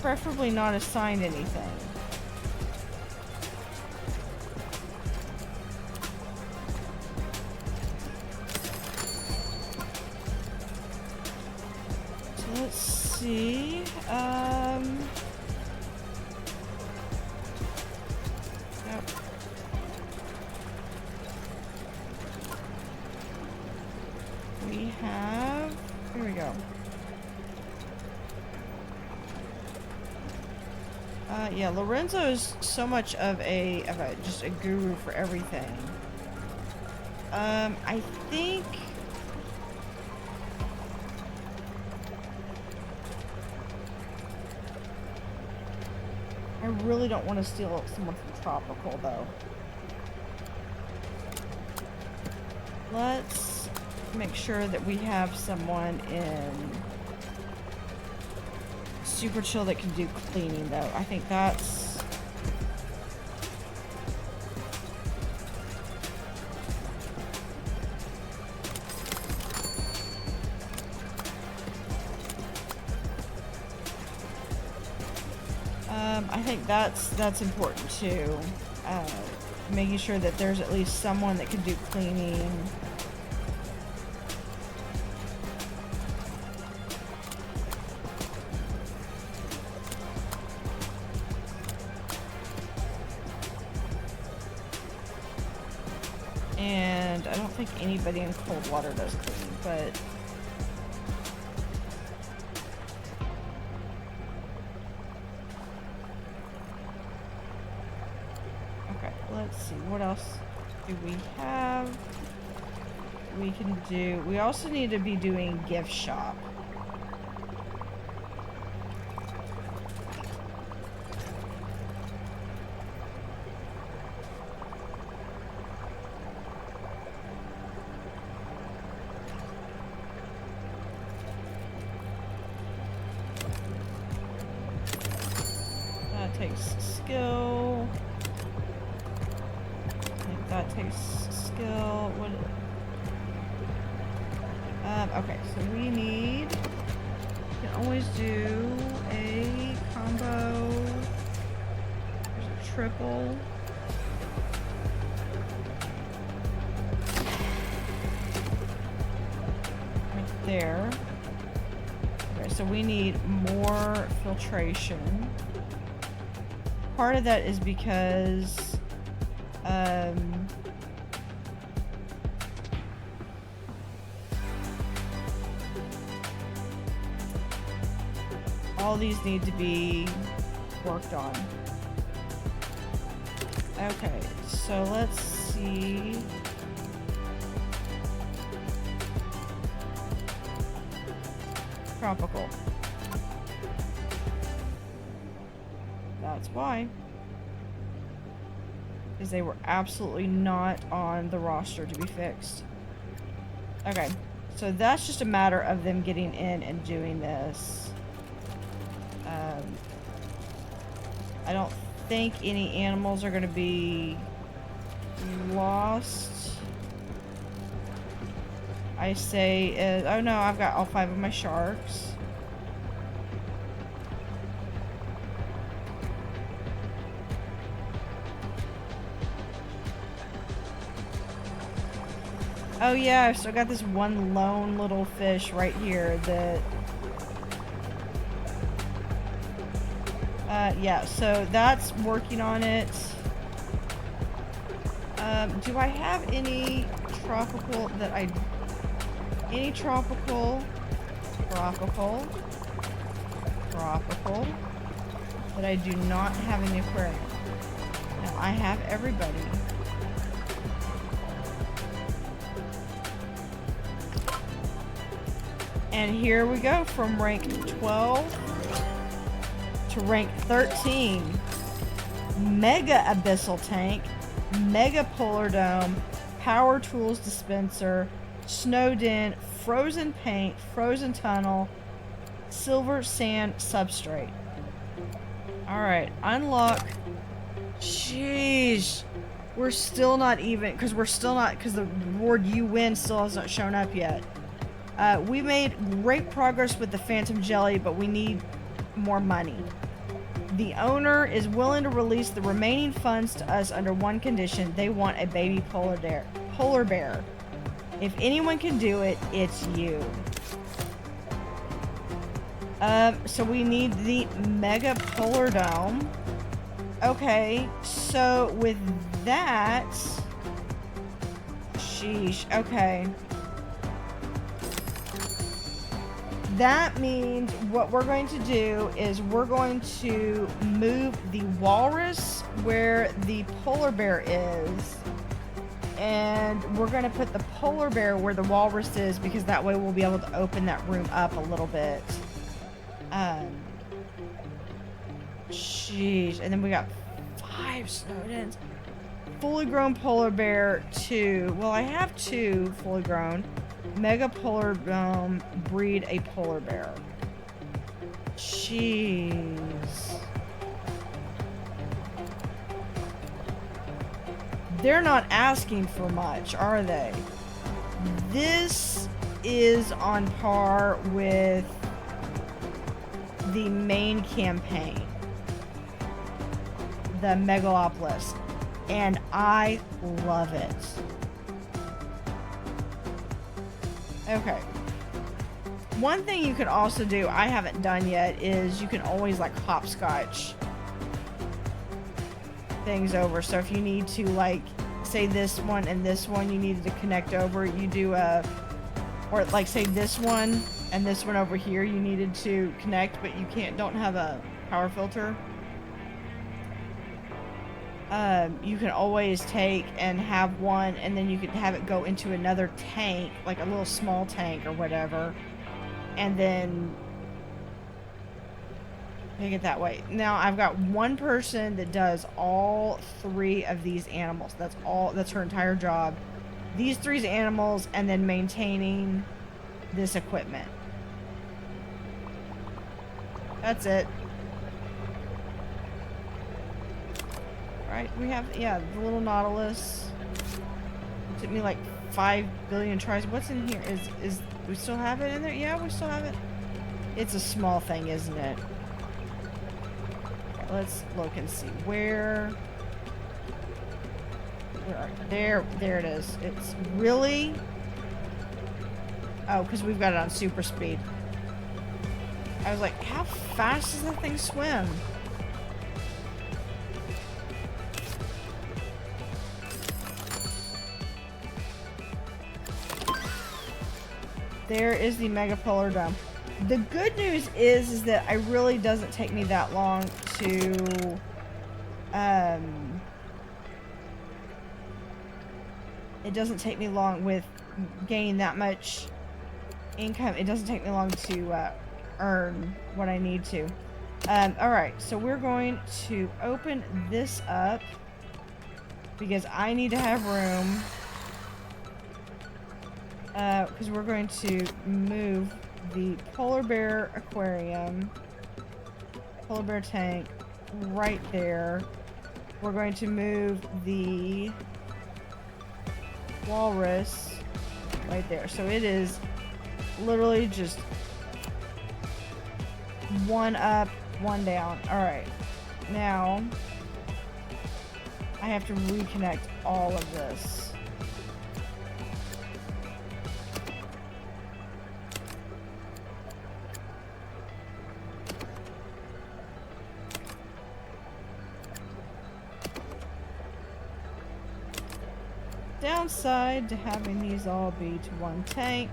preferably not assigned anything. So let's see. Yep. We have, here we go. Yeah, Lorenzo is so much of a just a guru for everything. I think I really don't want to steal someone from Tropical though. Let's make sure that we have someone in Super Chill that can do cleaning though. I think that's that's important too. Making sure that there's at least someone that can do cleaning. And I don't think anybody in cold water does cleaning, but okay, what else do we have? We also need to be doing gift shop. That takes skill. I think that takes skill. What? Okay, so we need. We can always do a combo. There's a triple. Right there. Okay, so we need more filtration. Part of that is because all these need to be worked on. Okay, so let's see. Tropical. That's why. Because they were absolutely not on the roster to be fixed. Okay, so that's just a matter of them getting in and doing this. I don't think any animals are going to be lost. I say, oh no, I've got all 5 of my sharks. Oh yeah, I've still got this one lone little fish right here that... yeah, so that's working on it. Do I have any tropical that I... Any tropical that I do not have in the aquarium? Now, I have everybody. And here we go from rank 12 to rank 13. Mega Abyssal Tank, Mega Polar Dome, Power Tools Dispenser, Snow Den, Frozen Paint, Frozen Tunnel, Silver Sand Substrate. Alright, unlock. Jeez. We're still not even, because the reward you win still hasn't shown up yet. We made great progress with the Phantom Jelly, but we need more money. The owner is willing to release the remaining funds to us under one condition. They want a baby polar bear. If anyone can do it, it's you. So we need the Mega Polar Dome. Okay, so with that... Sheesh, okay. That means what we're going to do is we're going to move the walrus where the polar bear is. And we're going to put the polar bear where the walrus is, because that way we'll be able to open that room up a little bit. Jeez. And then we got 5 Snowdens. Fully grown polar bear, 2. Well, I have 2 fully grown. Mega Polar Dome, breed a polar bear. Jeez. They're not asking for much, are they? This is on par with the main campaign, the Megalopolis, and I love it. Okay. One thing you could also do, I haven't done yet, is you can always like hopscotch things over. So if you need to, like, say this one and this one you needed to connect over, you do a, or like say this one and this one over here you needed to connect, but you don't have a power filter. you can always take and have one, and then you can have it go into another tank, like a little small tank or whatever, and then take it that way. Now I've got one person that does all 3 of these animals. That's her entire job. These 3 animals, and then maintaining this equipment. That's it. Right, we have, yeah, the little Nautilus. It took me like 5 billion tries. What's in here? Is we still have it in there? Yeah, we still have it. It's a small thing, isn't it? Okay, let's look and see where are you? There it is. It's really, oh, because we've got it on super speed. I was like, how fast does that thing swim? There is the Megapolar Dome. The good news is that it really doesn't take me that long to it doesn't take me long with gaining that much income. It doesn't take me long to earn what I need to. Alright, so we're going to open this up because I need to have room. Because we're going to move the polar bear aquarium, polar bear tank right there. We're going to move the walrus right there. So it is literally just one up, one down. Alright, now I have to reconnect all of this. Downside to having these all be to one tank.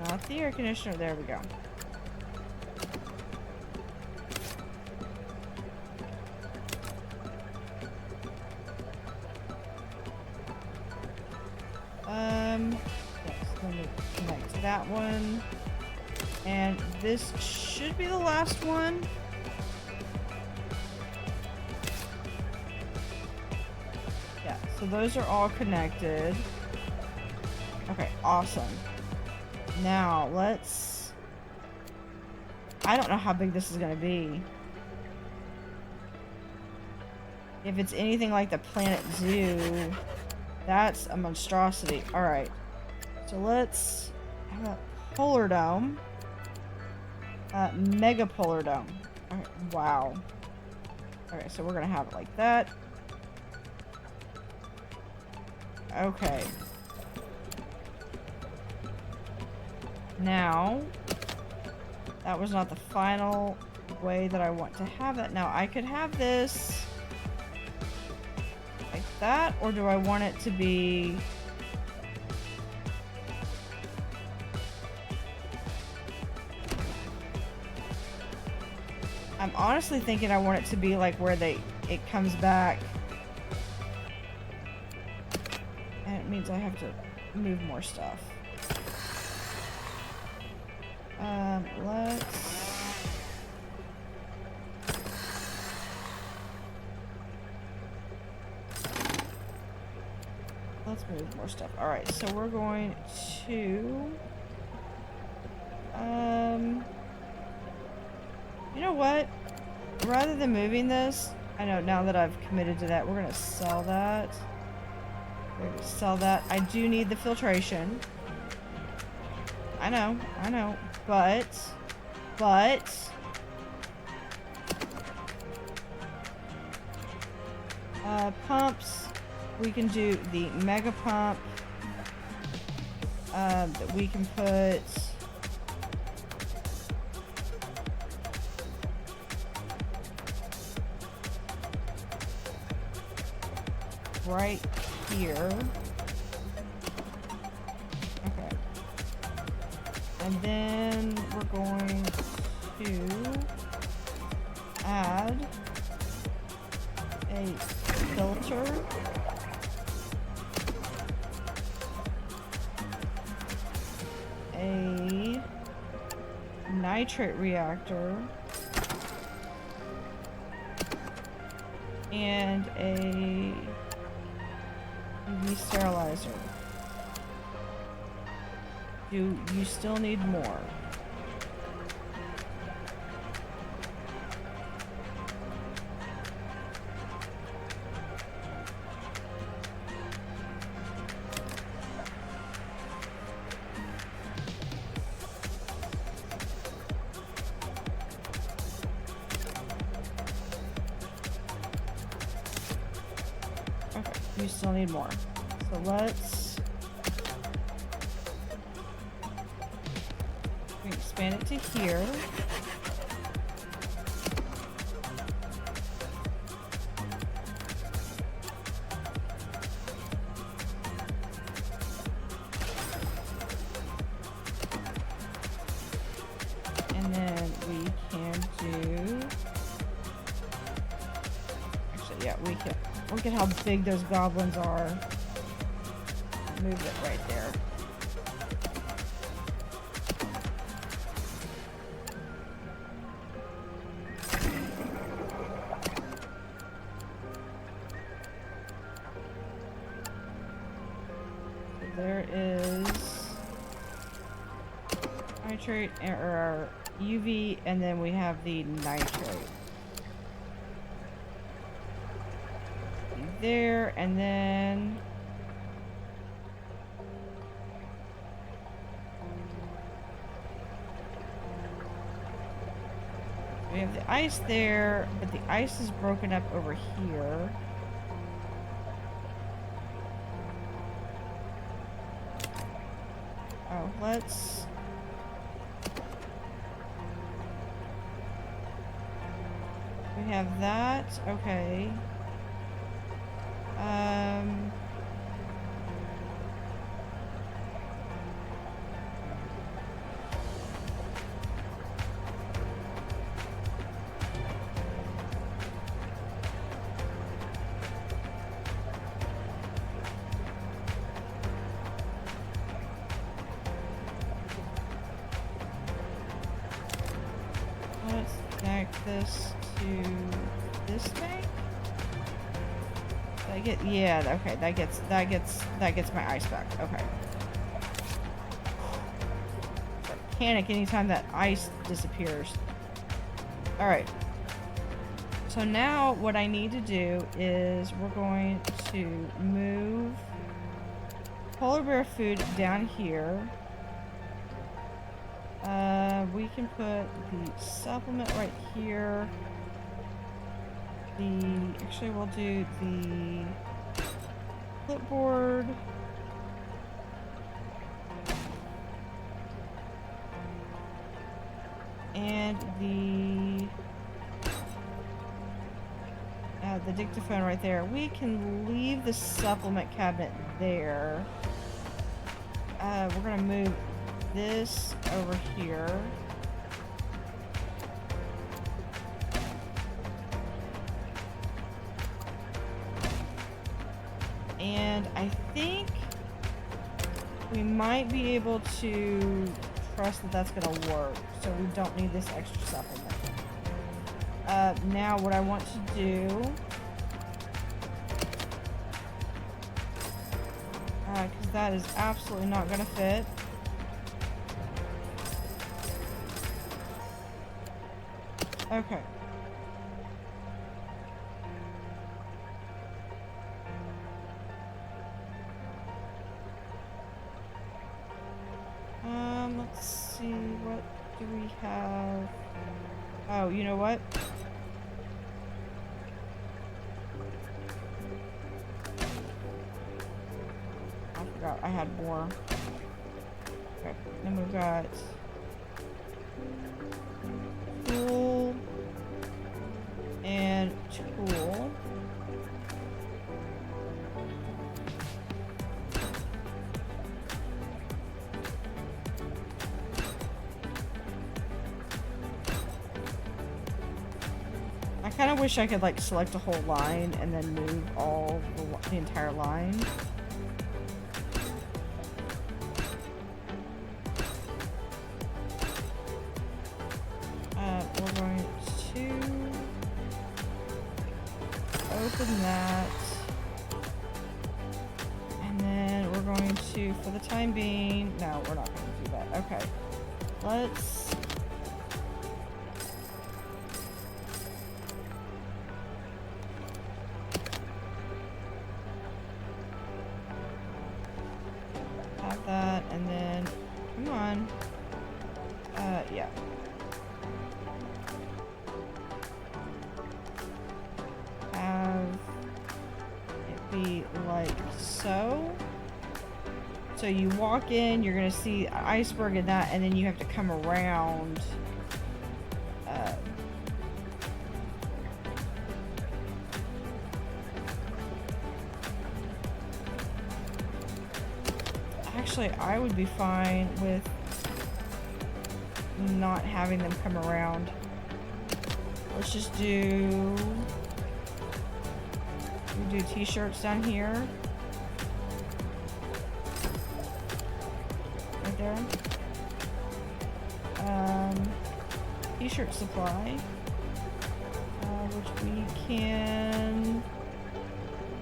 Not the air conditioner, there we go. Yes, let me connect to that one. And this should be the last one. Yeah, so those are all connected. Okay, awesome. Now, let's... I don't know how big this is going to be. If it's anything like the Planet Zoo, that's a monstrosity. Alright, so let's have a polar dome. Megapolar Dome. Alright, wow. Okay, so we're gonna have it like that. Okay. Now, that was not the final way that I want to have it. Now, I could have this like that, or do I want it to be... I'm honestly thinking I want it to be like where it comes back. And it means I have to move more stuff. Let's move more stuff. Alright, so we're going to... You know what? Rather than moving this, I know now that I've committed to that, we're gonna sell that. We're gonna sell that. I do need the filtration. I know, but pumps, we can do the mega pump that we can put right here. Okay. And And then we're going to add a filter. A nitrate reactor. And a UV sterilizer. Do you still need more? Okay, you still need more. So let's expand it to here. And then we can do... Actually, yeah, we can... Look at how big those goblins are. Move it right there. There is nitrate or UV, and then we have the nitrate. There, and then we have the ice there, but the ice is broken up over here. Oh, let's... We have that. Okay. Let's connect this to this tank. Did I get, yeah, okay, that gets my ice back. Okay. Start panic anytime that ice disappears. Alright. So now what I need to do is we're going to move polar bear food down here. We can put the supplement right here. Actually we'll do the clipboard. And the dictaphone right there. We can leave the supplement cabinet there. We're gonna move this over here. And I think we might be able to trust that that's gonna work, so we don't need this extra supplement. Now what I want to do, because that is absolutely not gonna fit. Okay. Let's see, what do we have? Oh, you know what? I forgot I had more. Okay, then we've got tool and tool. kind of wish I could like select a whole line and then move all the entire line. We're going to open that. And then we're going to, for the time being, no, we're not going to do that. Okay. Let's have that, and then, come on. Yeah. Have it be like so. So you walk in, you're gonna see an iceberg in that, and then you have to come around. Actually, I would be fine with not having them come around. Let's just do... we do t-shirts down here. Right there. T-shirt supply. Which we can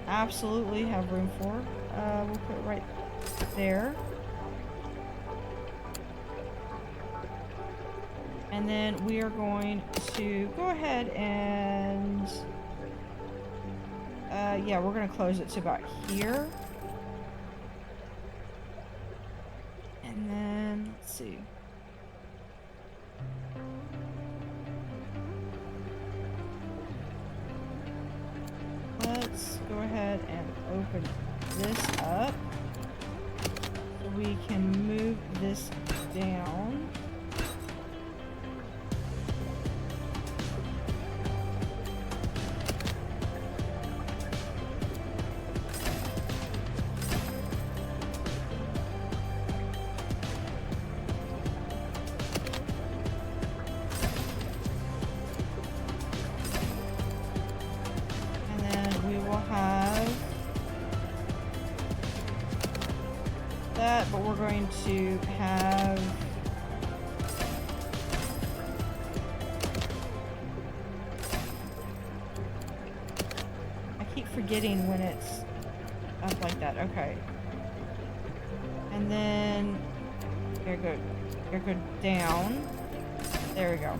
absolutely have room for. We'll put it right there. And then we are going to go ahead and yeah, we're gonna close it to about here. And then let's see. Let's go ahead and open this up so we can move this down. But we're going to have I keep forgetting when it's up like that. Okay. And then here go down. There we go.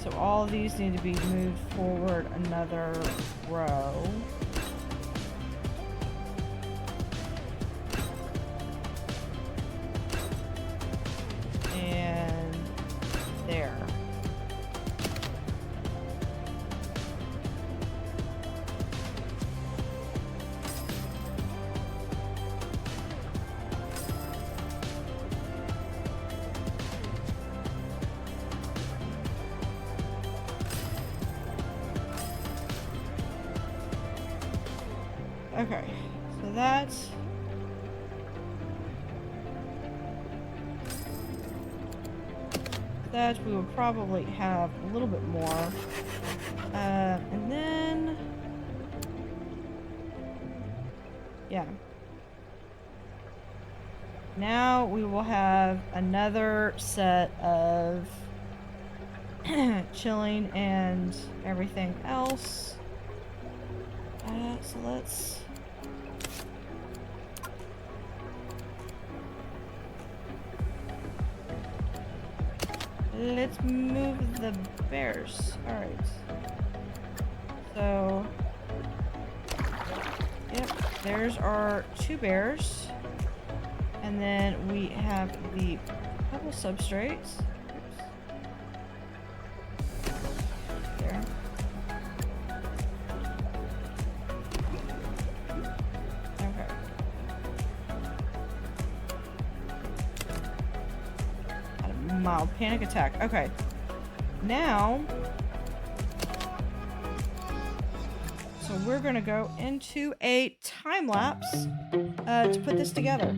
So all of these need to be moved forward another row. And there. Okay, so that we will probably have a little bit more, and then yeah, now we will have another set of chilling and everything else. So let's move the bears. All right. So, yep, there's our two bears, and then we have the pebble substrates. There. Okay. Had a mild panic attack. Okay. Now, so we're gonna go into a time lapse to put this together.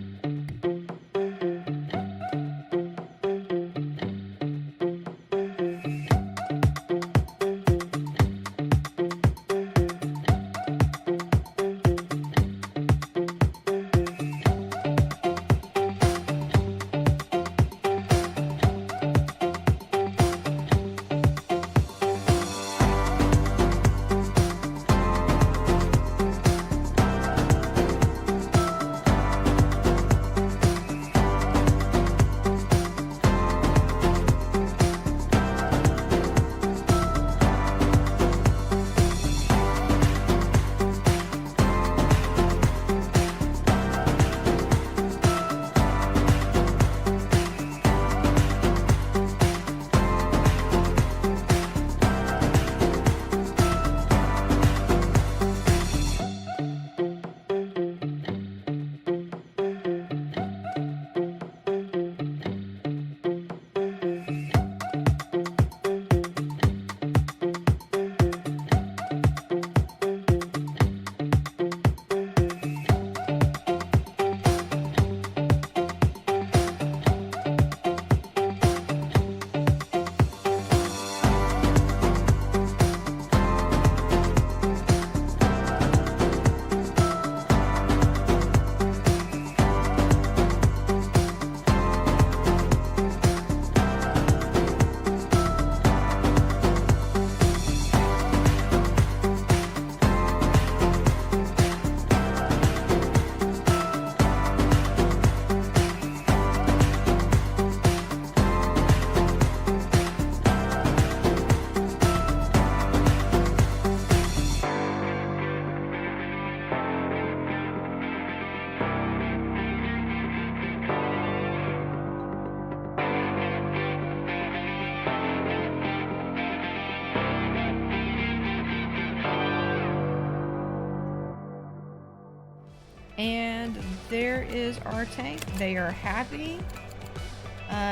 there is our tank. They are happy,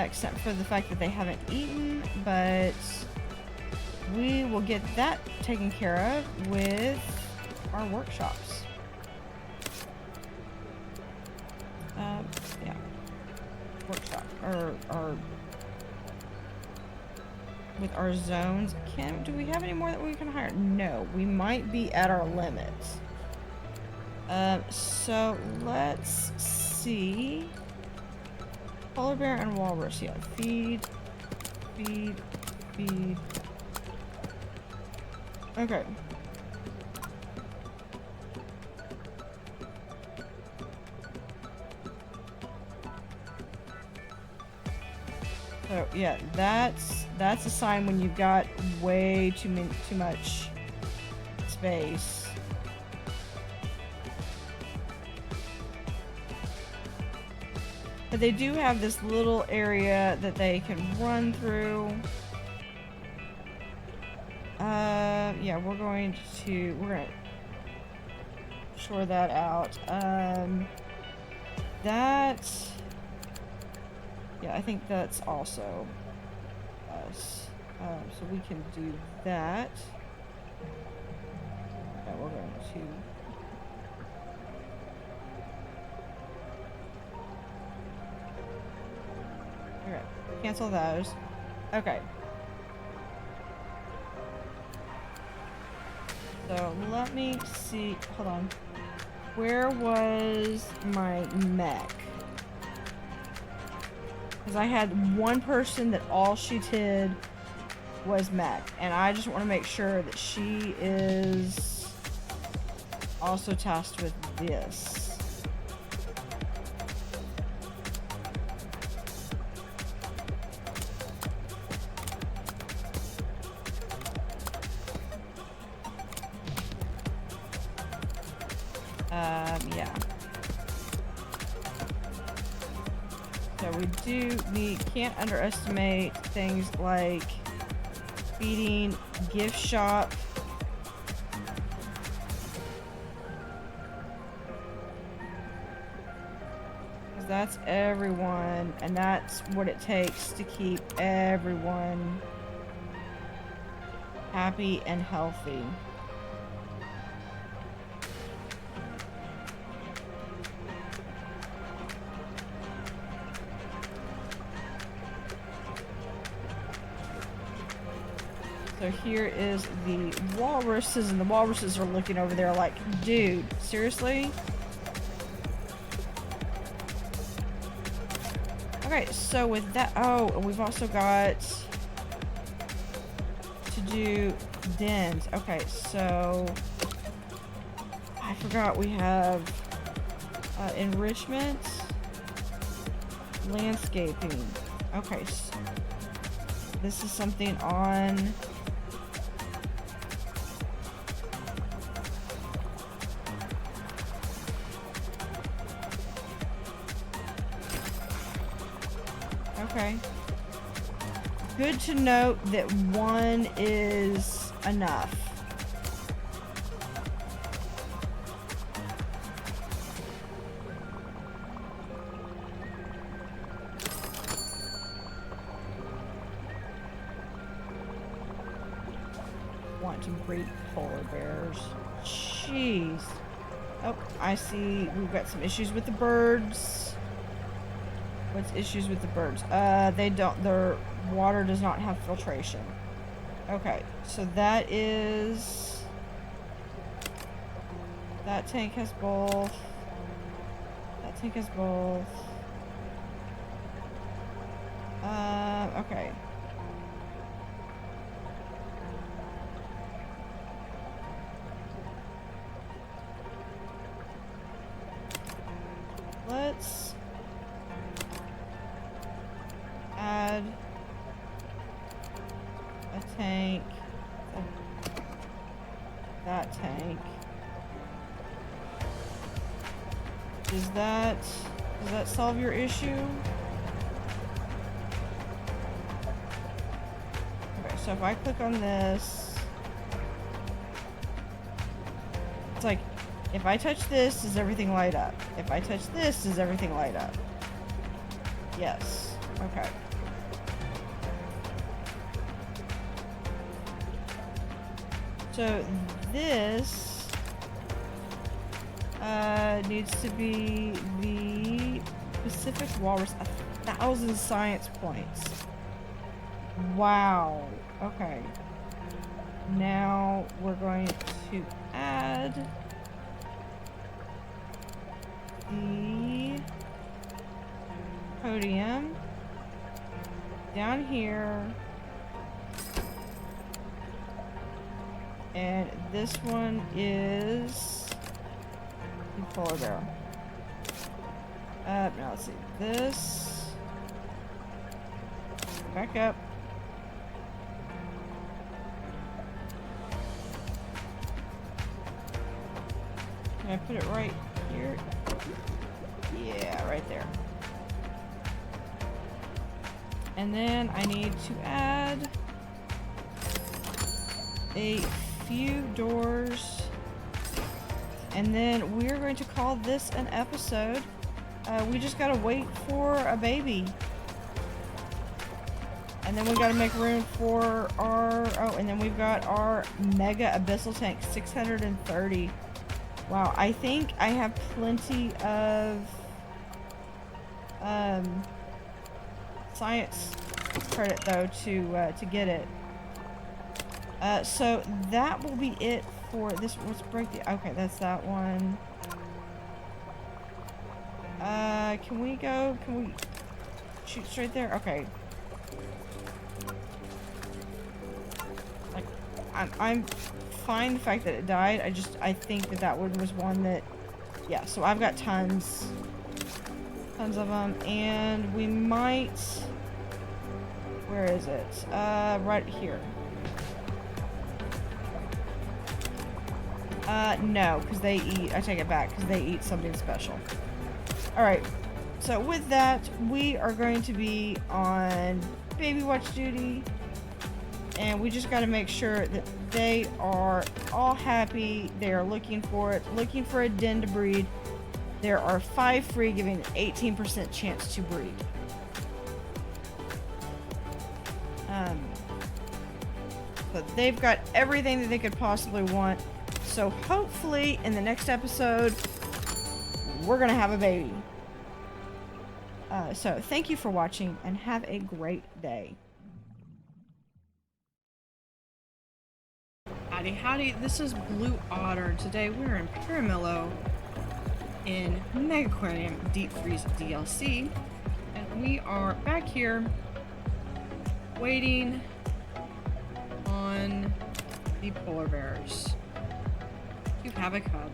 except for the fact that they haven't eaten, but we will get that taken care of with our workshops. Yeah, workshop or with our zones. Do we have any more that we can hire? No, we might be at our limits. So let's see. Polar bear and walrus. Yeah, feed. Okay. So yeah, that's a sign when you've got way too much space. But they do have this little area that they can run through. Yeah, we're gonna shore that out. Yeah, I think that's also us. So we can do that. Okay, we're going to... Alright, cancel those. Okay. So let me see. Hold on. Where was my mech? Because I had one person that all she did was mech, and I just want to make sure that she is also tasked with this. Yeah. So we can't underestimate things like feeding, gift shop. Because that's everyone, and that's what it takes to keep everyone happy and healthy. So here is the walruses, and the walruses are looking over there like, dude, seriously? Okay, so with that, oh, and we've also got to do dens. Okay, so I forgot we have enrichment, landscaping. Okay, so this is something on... Okay. Good to note that one is enough. Want to breed polar bears. Jeez. Oh, I see we've got some issues with the birds. What's issues with the birds? Their water does not have filtration. Okay, so that is... That tank has both. That tank has both. Okay. Let's add a tank, that tank. Does that solve your issue? Okay, so if I click on this, it's like If I touch this, does everything light up? If I touch this, does everything light up? Yes. Okay. So this needs to be the Pacific Walrus. 1,000 science points. Wow. Okay. Now we're going to add the podium down here. And this one is the polar bear. Now let's see. This. Back up. Can I put it right here? Yeah, right there. And then I need to add a few doors. And then we're going to call this an episode. We just gotta wait for a baby. And then we gotta make room for our... Oh, and then we've got our Mega Abyssal Tank, 630. Wow, I think I have plenty of science credit though to get it. So that will be it for this. Let's break the... Okay, that's that one. Can we go? Can we shoot straight there? Okay. Like, I'm fine the fact that it died. I think that one was one that... Yeah, so I've got tons of them, and we might... Where is it? Right here. No, because they eat... I take it back, because they eat something special. Alright, so with that, we are going to be on baby watch duty, and we just got to make sure that they are all happy. They are looking for it, looking for a den to breed. There are 5 free, giving an 18% chance to breed. But they've got everything that they could possibly want. So hopefully in the next episode, we're gonna have a baby. So thank you for watching and have a great day. Howdy howdy, this is Blue Otter. Today we're in Piramillo in Megaquarium Deep Freeze DLC. And we are back here waiting on the polar bears to have a cub.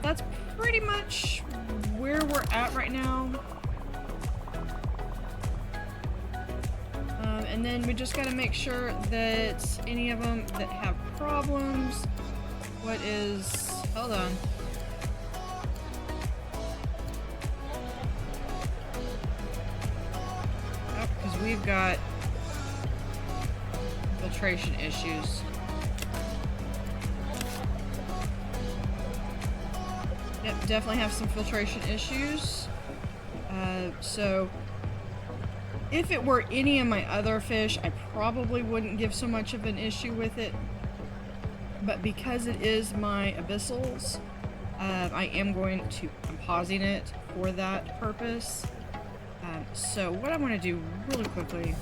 That's pretty much where we're at right now. And then we just gotta make sure that any of them that have problems, hold on. Oh, because we've got filtration issues. Yep, definitely have some filtration issues. So if it were any of my other fish, I probably wouldn't give so much of an issue with it. But because it is my abyssals, I'm pausing it for that purpose. So what I want to do really quickly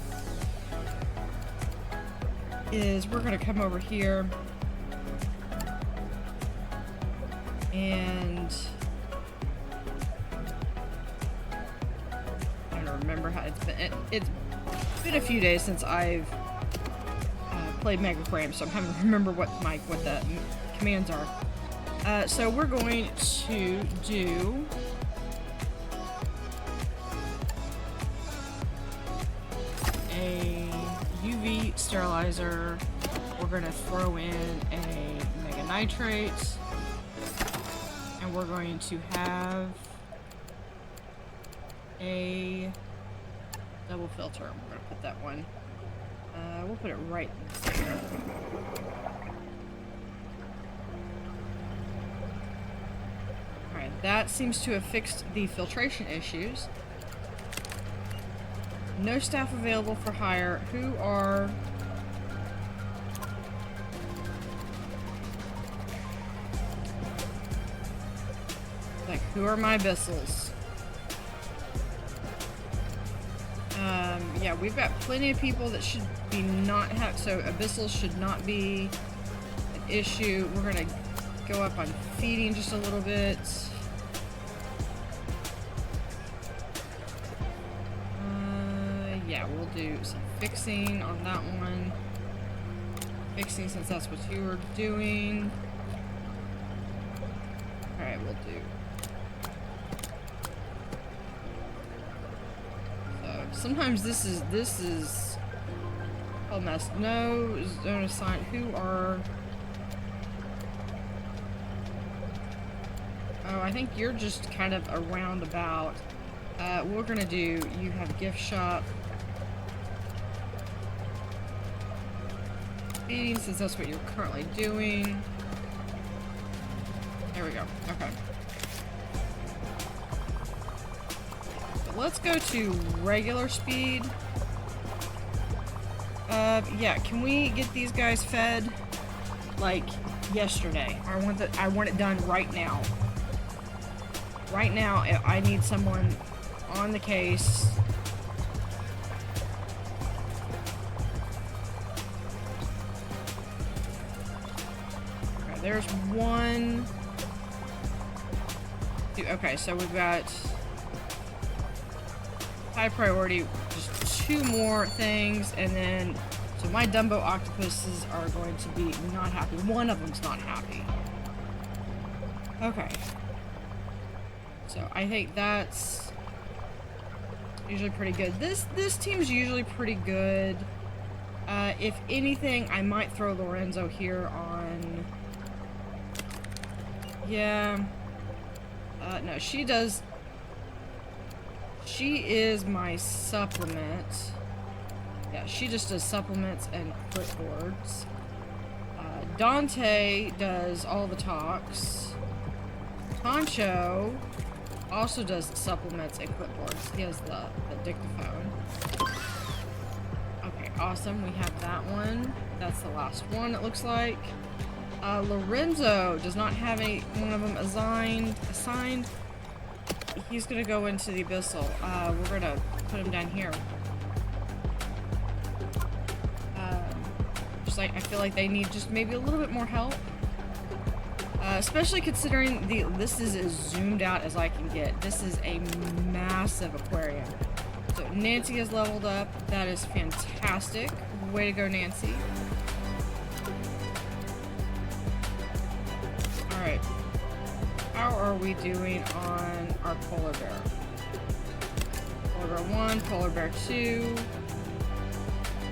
is we're going to come over here and I don't remember how it's been a few days since I've played Megaquarium, so I'm having to remember what the commands are. So we're going to do a UV sterilizer. We're going to throw in a mega nitrate. And we're going to have a double filter. We're going to put that one We'll put it right there. Alright, that seems to have fixed the filtration issues. No staff available for hire. Who are... Like, who are my abyssals? Yeah, we've got plenty of people that should be not have, so abyssals should not be an issue. We're gonna go up on feeding just a little bit. Yeah, we'll do some fixing on that one. Fixing, since that's what you were doing. Alright, we'll do. Sometimes this is a mess. No zone assigned. Who are... Oh, I think you're just kind of a roundabout. What we're gonna do, you have gift shop. Feeding, since that's what you're currently doing. There we go. Okay. Let's go to regular speed. Yeah, can we get these guys fed like yesterday? I want it done right now. Right now, I need someone on the case. Okay, there's one. Two, okay, so we've got high priority, just 2 more things, and then, so my Dumbo octopuses are going to be not happy. One of them's not happy. Okay. So I think that's usually pretty good. This team's usually pretty good. If anything, I might throw Lorenzo here on... Yeah. No, she does... She is my supplement. Yeah, she just does supplements and clipboards. Dante does all the talks. Poncho also does supplements and clipboards. He has the dictaphone. Okay, awesome. We have that one. That's the last one, it looks like. Lorenzo does not have one of them assigned. He's gonna go into the abyssal. We're gonna put him down here. Just like, I feel like they need just maybe a little bit more help. Especially considering this is as zoomed out as I can get. This is a massive aquarium. So Nancy has leveled up. That is fantastic. Way to go, Nancy. Alright. How are we doing on our polar bear? Polar bear 1, polar bear 2.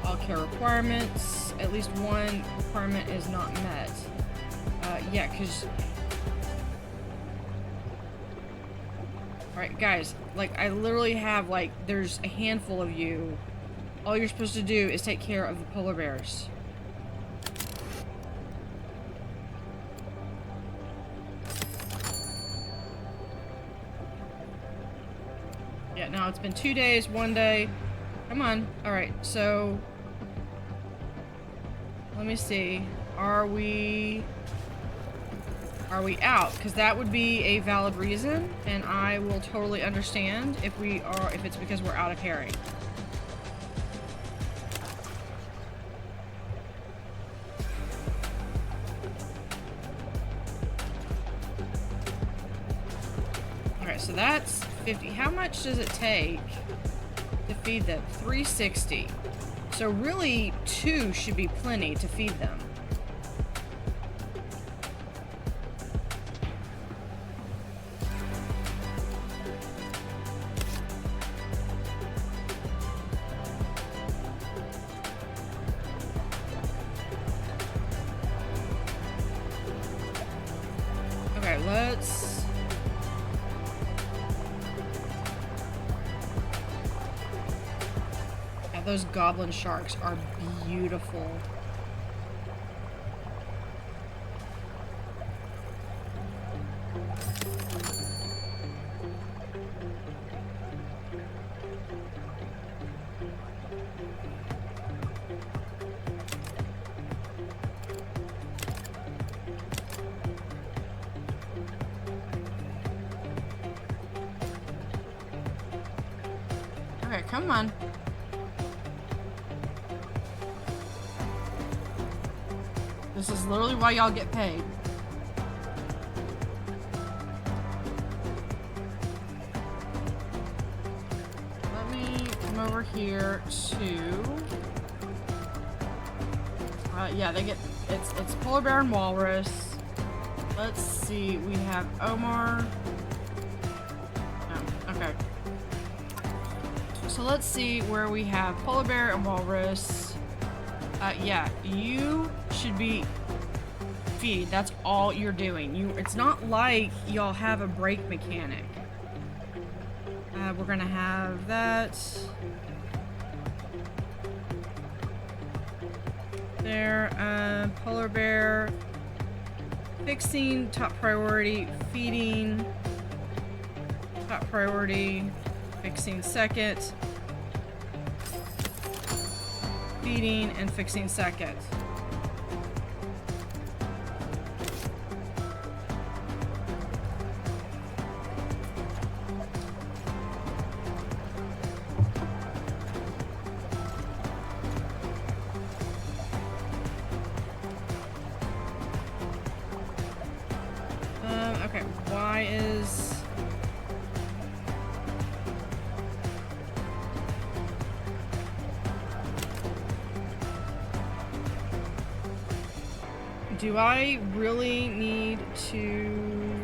All care requirements. At least one requirement is not met. Yeah, because... Alright, guys. Like, I literally have, like, there's a handful of you. All you're supposed to do is take care of the polar bears. Yeah, now it's been 2 days, 1 day. Come on. Alright, so... Let me see. Are we out? Because that would be a valid reason, and I will totally understand if it's because we're out of herring. Okay, so that's 50. How much does it take to feed them? 360. So really, 2 should be plenty to feed them. Okay, let's... Yeah, those goblin sharks are beautiful. Okay, come on. This is literally why y'all get paid. Let me come over here to... yeah, they get... It's polar bear and walrus. Let's see, we have Omar. No, okay. So let's see where we have polar bear and walrus. Yeah, you should be feed. That's all you're doing. It's not like y'all have a brake mechanic. We're gonna have that there. Polar bear fixing, top priority. Feeding, top priority. Fixing second. Feeding and fixing second. Okay, why is... Do I really need to...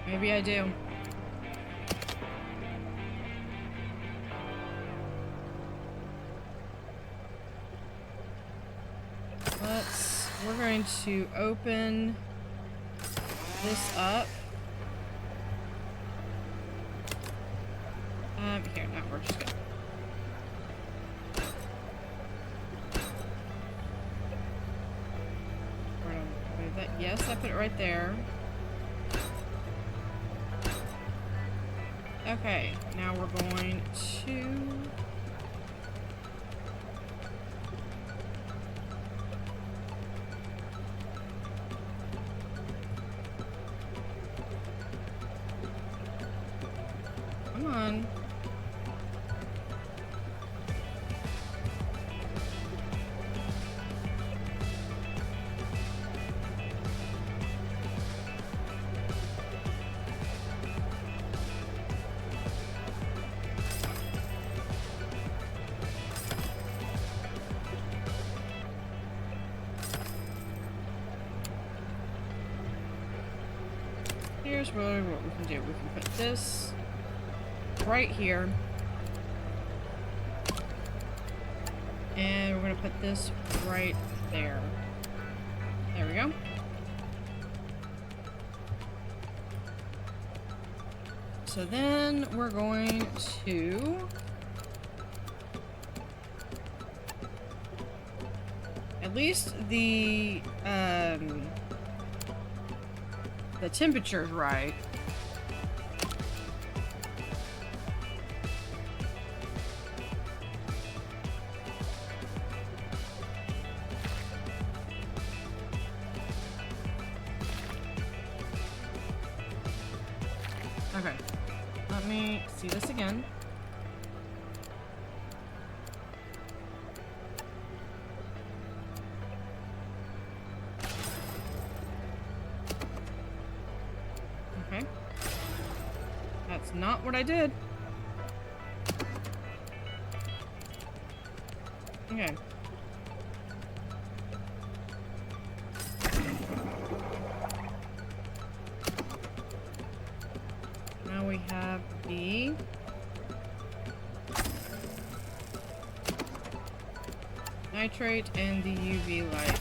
Maybe I do. We're going to open this up. Here, no, we're just gonna... We're gonna move that. Yes, I put it right there. Okay, now we're going to... Come on. Here's really what we can do. We can put this right here. And we're going to put this right there. There we go. So then we're going to... At least the temperature's right. Okay, let me see this again. Okay. That's not what I did. Okay. Now we have the nitrate and the UV light.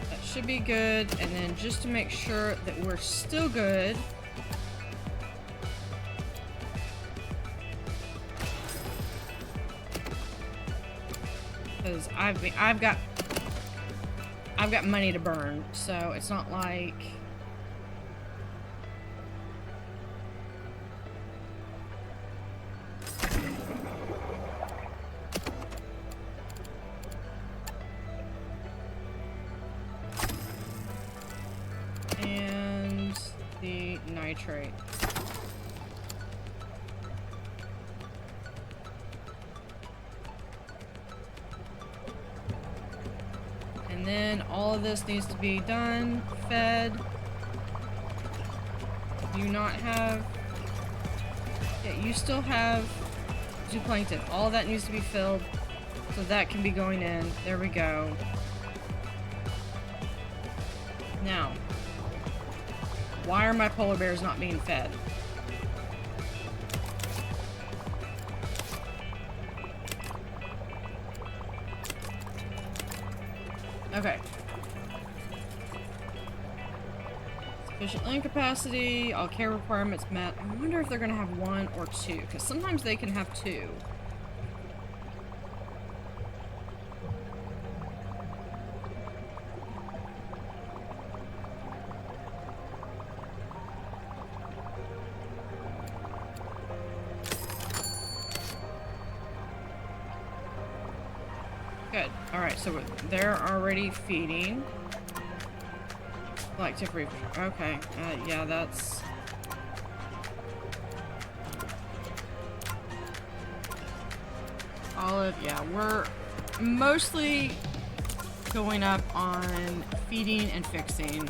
That should be good. And then just to make sure that we're still good, because I've got money to burn, so it's not like. And the nitrate. And then all of this needs to be done, fed. Do you not have... Yeah, you still have zooplankton. All that needs to be filled, so that can be going in. There we go. Now, why are my polar bears not being fed? Okay. Sufficient land capacity, all care requirements met. I wonder if they're gonna have 1 or 2, because sometimes they can have 2. Good. Alright, so they're already feeding. Collective reef. Okay. Yeah, that's... Olive, yeah, we're mostly going up on feeding and fixing.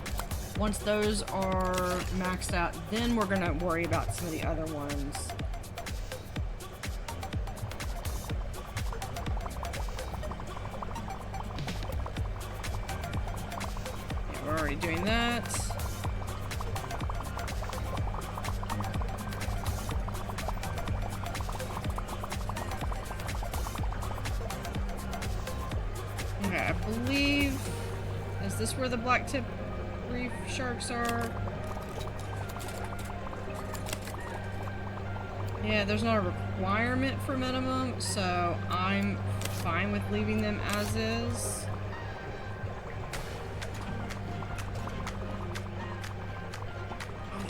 Once those are maxed out, then we're gonna worry about some of the other ones. We're already doing that. Okay, I believe... Is this where the black tip reef sharks are? Yeah, there's not a requirement for minimum, so I'm fine with leaving them as is.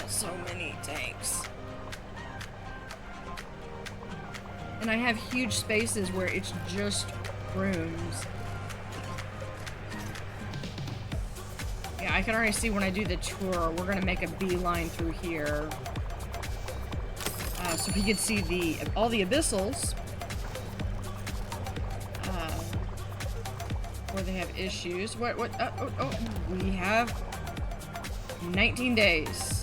So many tanks. And I have huge spaces where it's just rooms. Yeah, I can already see when I do the tour, we're gonna make a beeline through here. So we can see all the abyssals. Where they have issues. What, we have 19 days.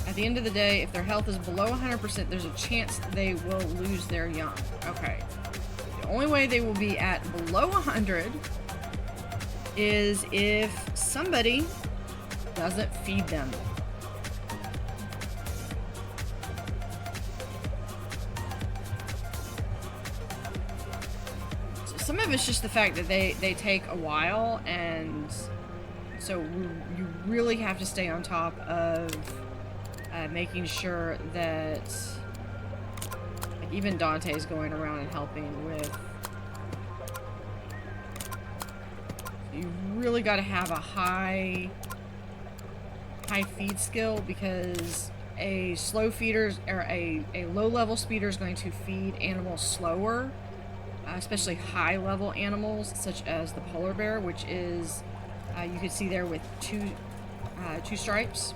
At the end of the day, if their health is below 100%, there's a chance they will lose their young. Okay. The only way they will be at below 100 is if somebody doesn't feed them. So some of it's just the fact that they take a while, and so you really have to stay on top of making sure that, like, even Dante's going around and helping with. You really got to have a high feed skill, because a slow feeder or a low level speeder is going to feed animals slower, especially high level animals such as the polar bear, which is you can see there with two stripes.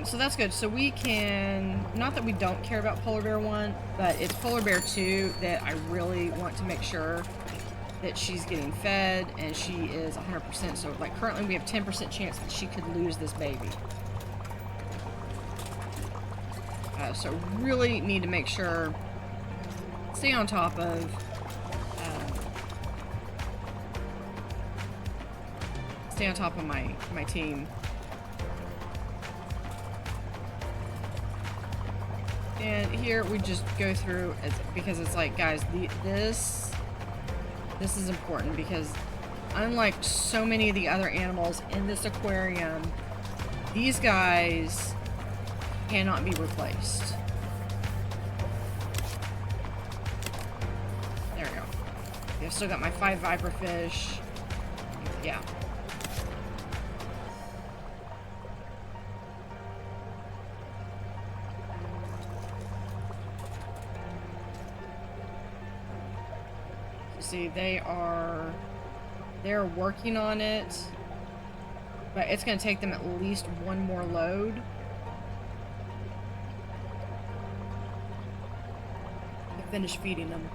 So that's good. So we can, not that we don't care about Polar Bear 1, but it's Polar Bear 2 that I really want to make sure that she's getting fed and she is 100%. So like currently we have 10% chance that she could lose this baby. So really need to make sure, stay on top of my team. And here we just go through, because it's like, guys, this is important, because unlike so many of the other animals in this aquarium, these guys cannot be replaced. I've still got my 5 viper fish. Yeah. See, they're working on it, but it's going to take them at least one more load. To finish feeding them.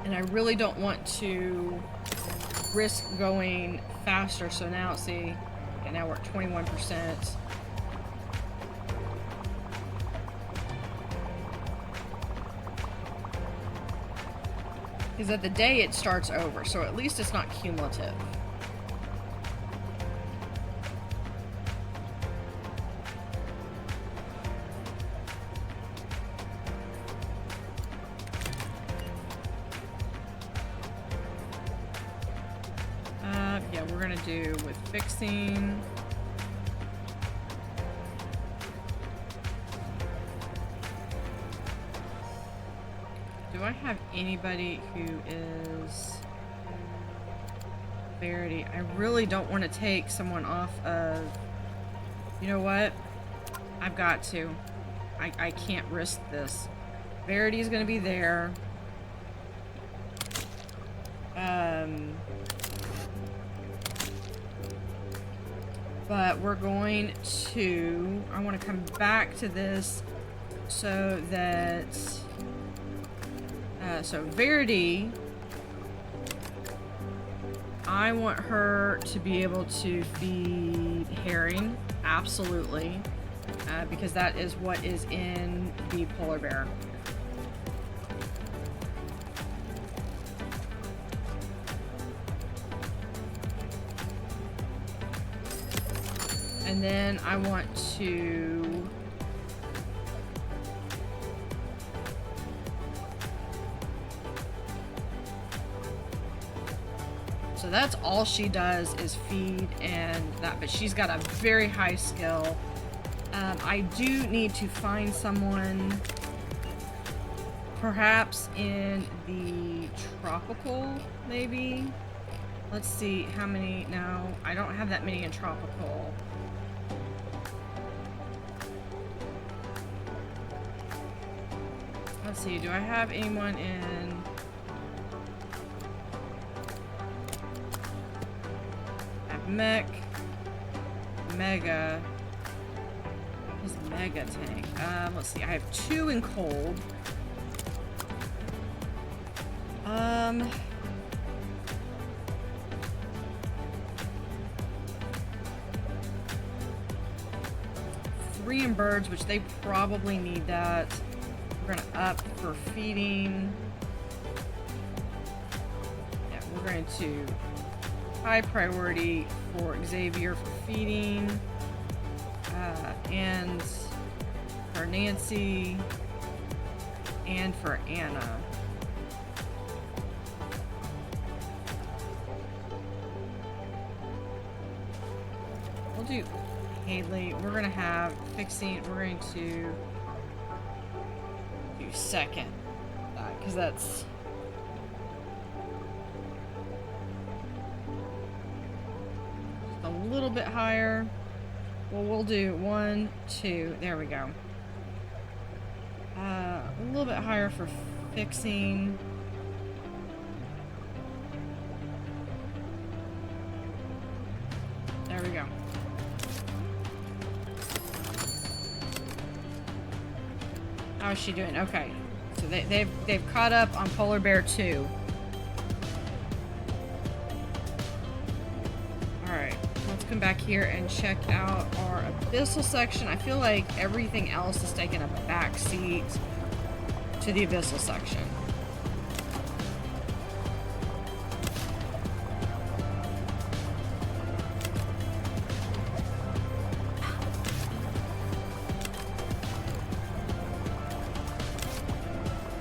And I really don't want to risk going faster, so now, see, okay, now we're at 21%. Because at the day it starts over, so at least it's not cumulative. Yeah, we're gonna do with fixing. Do I have anybody who is Verity? I really don't want to take someone off of... You know what? I've got to. I can't risk this. Verity's gonna be there. But we're going to... I want to come back to this so that... so Verity, I want her to be able to feed herring, absolutely, because that is what is in the polar bear. And then I want to... So that's all she does is feed and that, but she's got a very high skill. I do need to find someone perhaps in the tropical, maybe. Let's see how many. No, I don't have that many in tropical. Let's see, do I have anyone in... Mega. Is Mega tank. Let's see. I have 2 in cold. 3 in birds, which they probably need that. We're gonna up for feeding. Yeah, we're going to high priority for Xavier for feeding, and for Nancy, and for Anna. We'll do Haley. We're gonna have fixing. We're going to do second, because that's... a little bit higher. Well, we'll do 1, 2. There we go. A little bit higher for fixing. There we go. How is she doing? Okay, so they've caught up on Polar Bear 2. All right. Let's come back here and check out our abyssal section. I feel like everything else is taking a back seat to the abyssal section.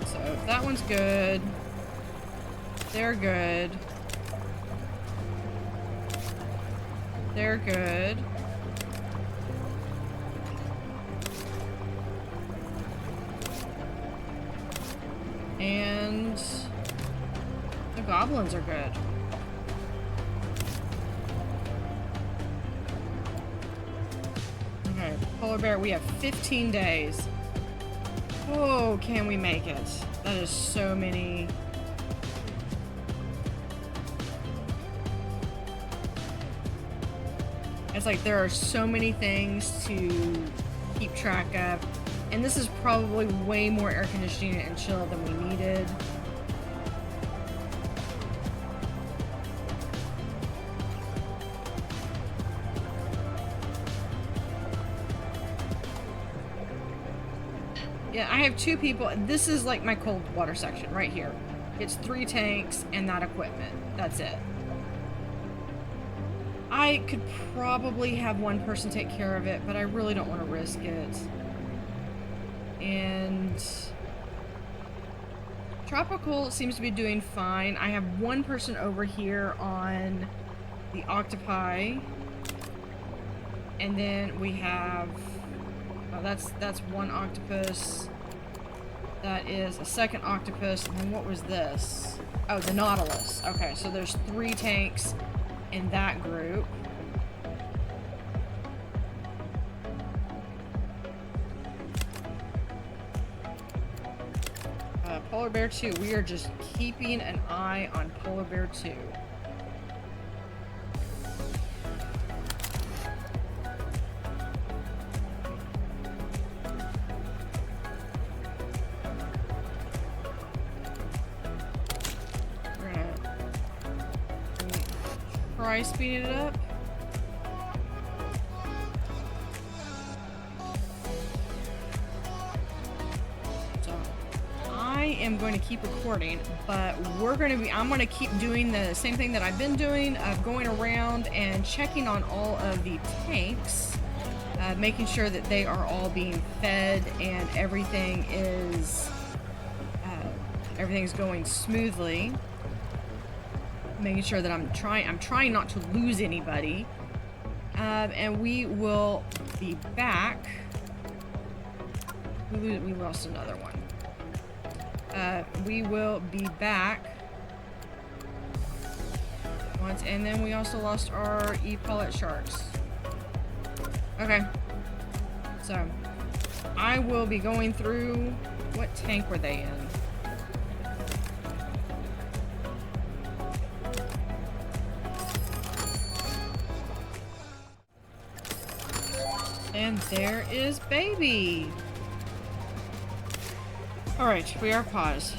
So that one's good. They're good. They're good. goblins are good. Okay, polar bear, we have 15 days. Oh, can we make it? That is so many. It's like there are so many things to keep track of. And this is probably way more air conditioning and chill than we needed. Yeah, I have 2 people. This is like my cold water section right here. It's 3 tanks and that equipment. That's it. I could probably have 1 person take care of it, but I really don't want to risk it. And tropical seems to be doing fine. I have 1 person over here on the octopi, and then we have that's 1 octopus. That is a 2nd octopus. And then what was this? Oh, the nautilus. Okay, so there's 3 tanks in that group. Polar bear 2. We are just keeping an eye on polar bear 2. We're gonna try speeding it up. I am going to keep recording, but I'm going to keep doing the same thing that I've been doing of going around and checking on all of the tanks, making sure that they are all being fed and everything's going smoothly. Making sure that I'm trying not to lose anybody. And we will be back. We lost another one. We will be back once, and then we also lost our e-pollet sharks. Okay, so I will be going through. What tank were they in? And there is baby. Alright, we are paused.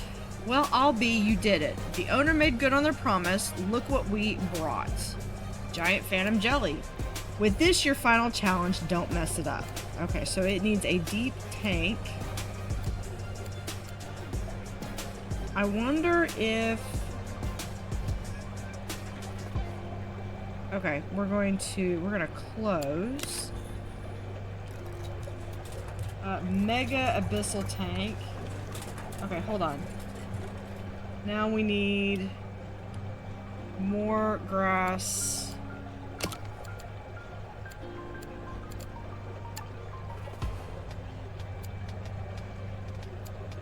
Well, I'll be, you did it. The owner made good on their promise. Look what we brought. Giant phantom jelly. With this, your final challenge, don't mess it up. Okay, so it needs a deep tank. I wonder if... Okay, we're gonna close. Mega abyssal tank. Okay, hold on. Now we need more grass.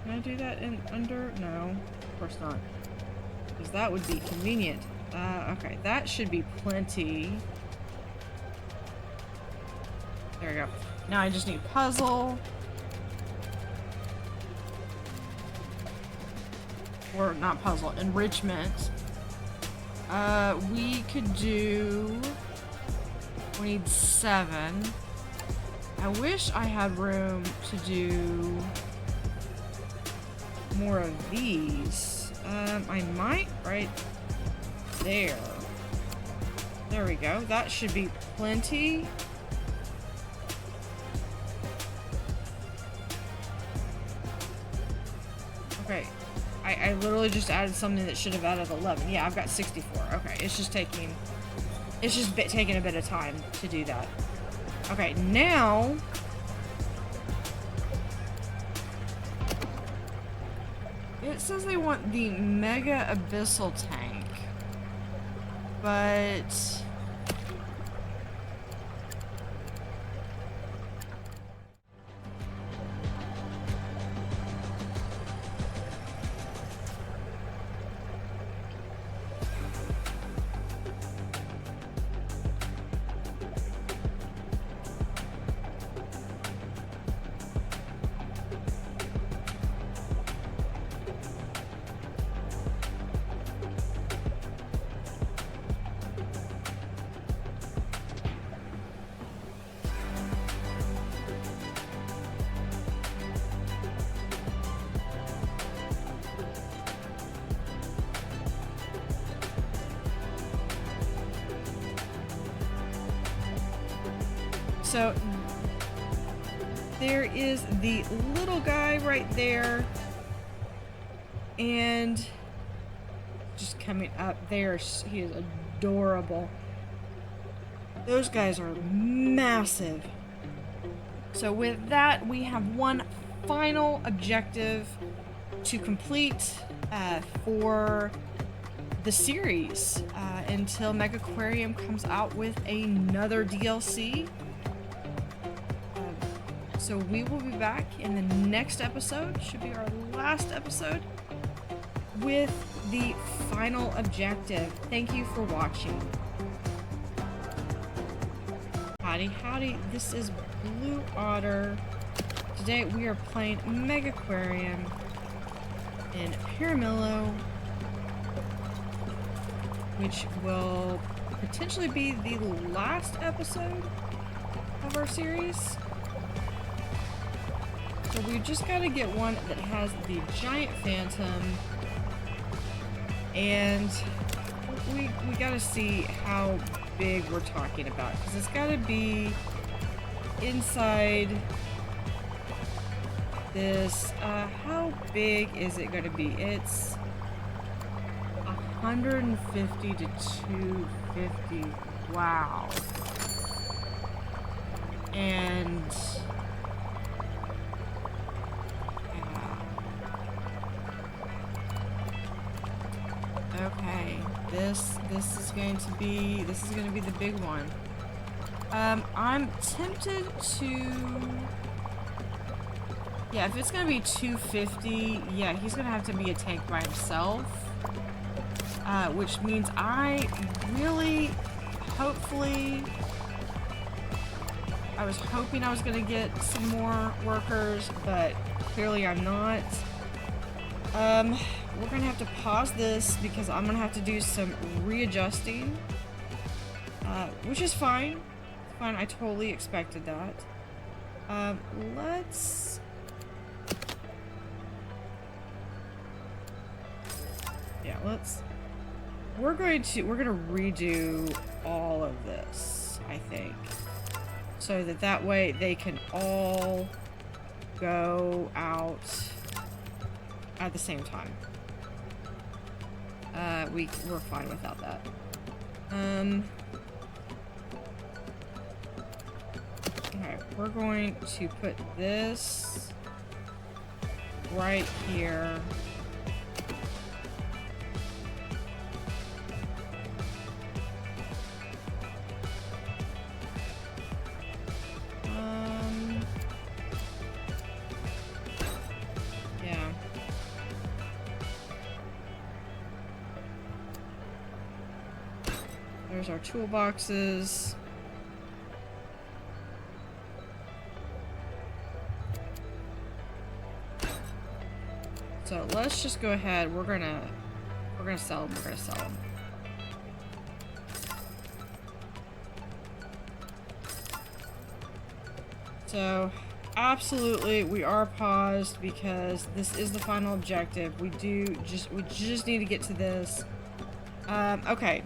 Can I do that in under? No, of course not. Because that would be convenient. Okay, that should be plenty. There we go. Now I just need puzzle. Or not puzzle, enrichment. We could do... We need 7. I wish I had room to do more of these. I might right there. There we go. That should be plenty. Okay. I literally just added something that should have added 11. Yeah, I've got 64. Okay, it's just taking a bit of time to do that. Okay, now it says they want the mega abyssal tank, but So there is the little guy right there, and just coming up there, he is adorable. Those guys are massive. So with that, we have one final objective to complete for the series until Megaquarium comes out with another DLC. So we will be back in the next episode, should be our last episode, with the final objective. Thank you for watching. Howdy Howdy, this is Blue Otter. Today we are playing Megaquarium in Piramillo, which will potentially be the last episode of our series. So we just gotta get one that has the giant phantom, and we gotta see how big we're talking about, because it's gotta be inside this. How big is it gonna be? It's 150 to 250. Wow. And okay, this is going to be the big one. I'm tempted to, yeah, if it's gonna be 250, yeah, he's gonna have to be a tank by himself, which means I really, hopefully, I was hoping I was gonna get some more workers, but clearly I'm not. We're gonna have to pause this because I'm gonna have to do some readjusting, which is fine. It's fine. I totally expected that. Let's. Yeah, let's. We're gonna redo all of this, I think, so that way they can all go out at the same time. We're fine without that. Okay, we're going to put this right here. Yeah. There's our toolboxes. So let's just go ahead. We're gonna sell them. We're gonna sell them. So absolutely, we are paused because this is the final objective. We just need to get to this. Okay.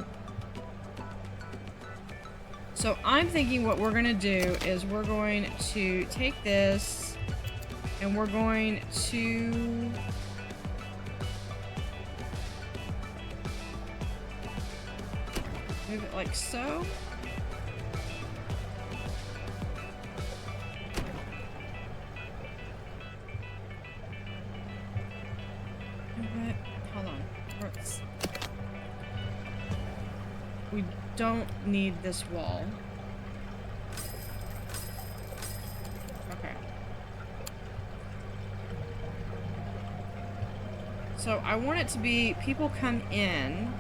So I'm thinking what we're gonna do is we're going to take this and we're going to move it like so. Hold on. We don't need this wall. Okay. So I want it to be people come in.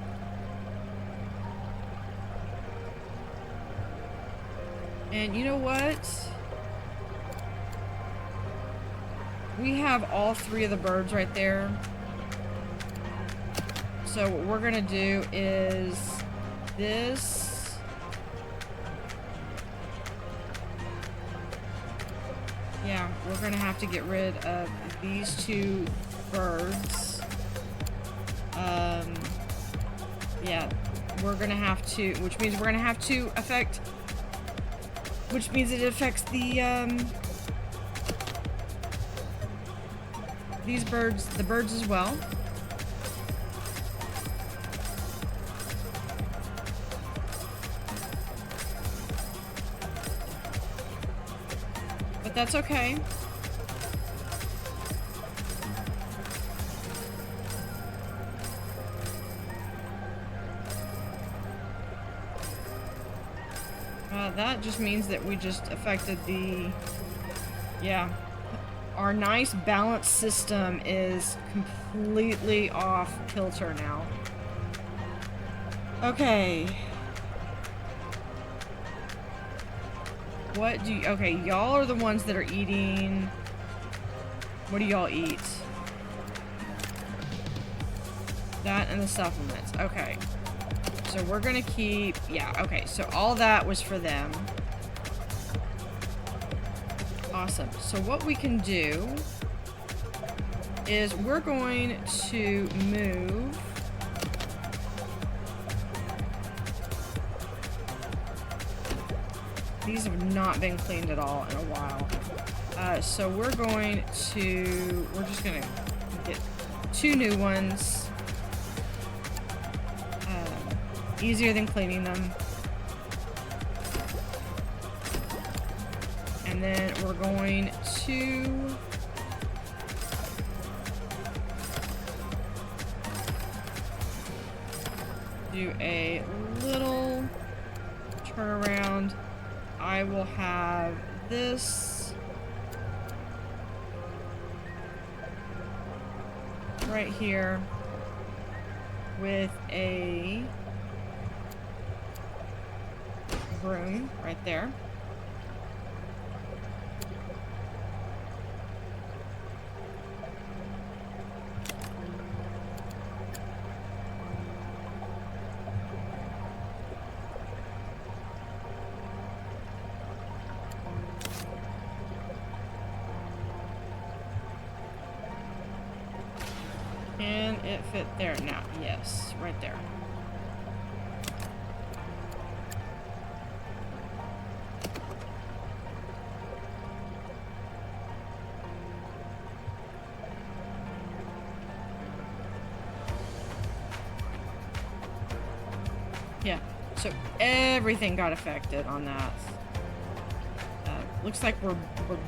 And you know what? We have all three of the birds right there. So what we're gonna do is this. Yeah, we're gonna have to get rid of these two birds. Yeah, we're gonna have to, which means we're gonna have to affect which means it affects the these birds, the birds as well. But that's okay. That just means that we just affected the... Yeah. Our nice balance system is completely off kilter now. Okay. What do you... Okay, y'all are the ones that are eating... What do y'all eat? That and the supplements. Okay. So we're gonna keep... Yeah, okay. So all that was for them. Awesome. So what we can do is we're going to move... These have not been cleaned at all in a while. So we're going to... We're just gonna get 2 new ones. Easier than cleaning them. And then we're going to... do a little turnaround. I will have this right here with a broom right there. Can it fit there now? Yes, right there. Yeah, so everything got affected on that. Looks like we're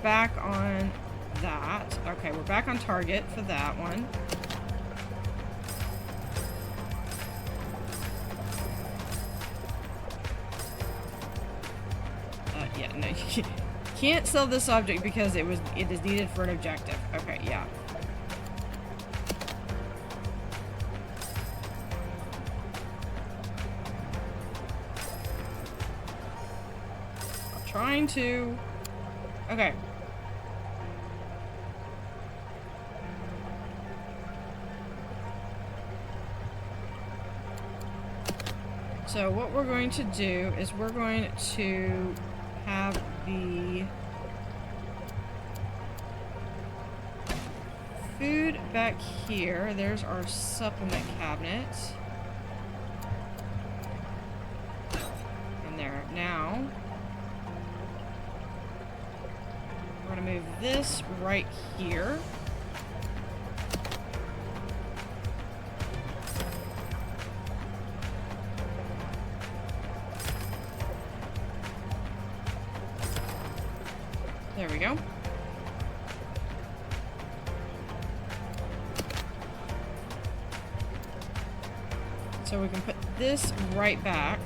back on that. Okay, we're back on target for that one. Yeah, no, you can't sell this object because it is needed for an objective. Okay, yeah. Trying to... Okay. So what we're going to do is we're going to have the food back here. There's our supplement cabinet. And there. Now, we're going to move this right here. There we go. So we can put this right back.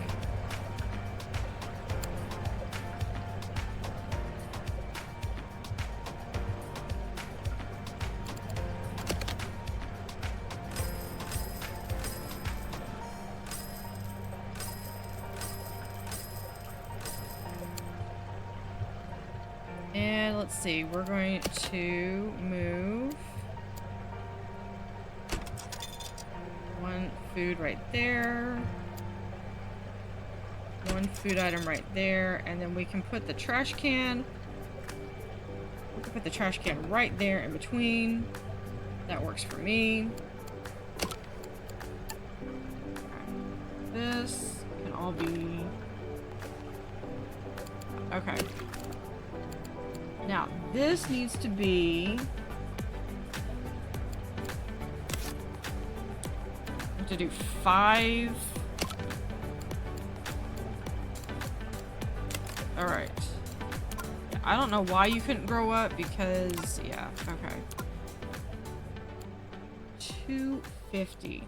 And let's see, we're going to move one food right there, one food item right there, and then we can put the trash can. We can put the trash can right there in between. That works for me. This can all be... Okay. Now, this needs to be... I have to do 5... Alright. I don't know why you couldn't grow up because, yeah, okay. 250.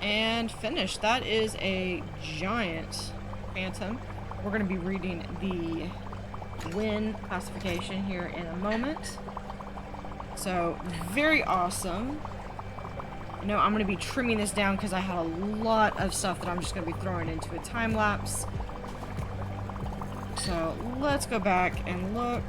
And finished. That is a giant phantom. We're going to be reading the win classification here in a moment. So, very awesome. I know I'm going to be trimming this down because I had a lot of stuff that I'm just going to be throwing into a time lapse. So, let's go back and look.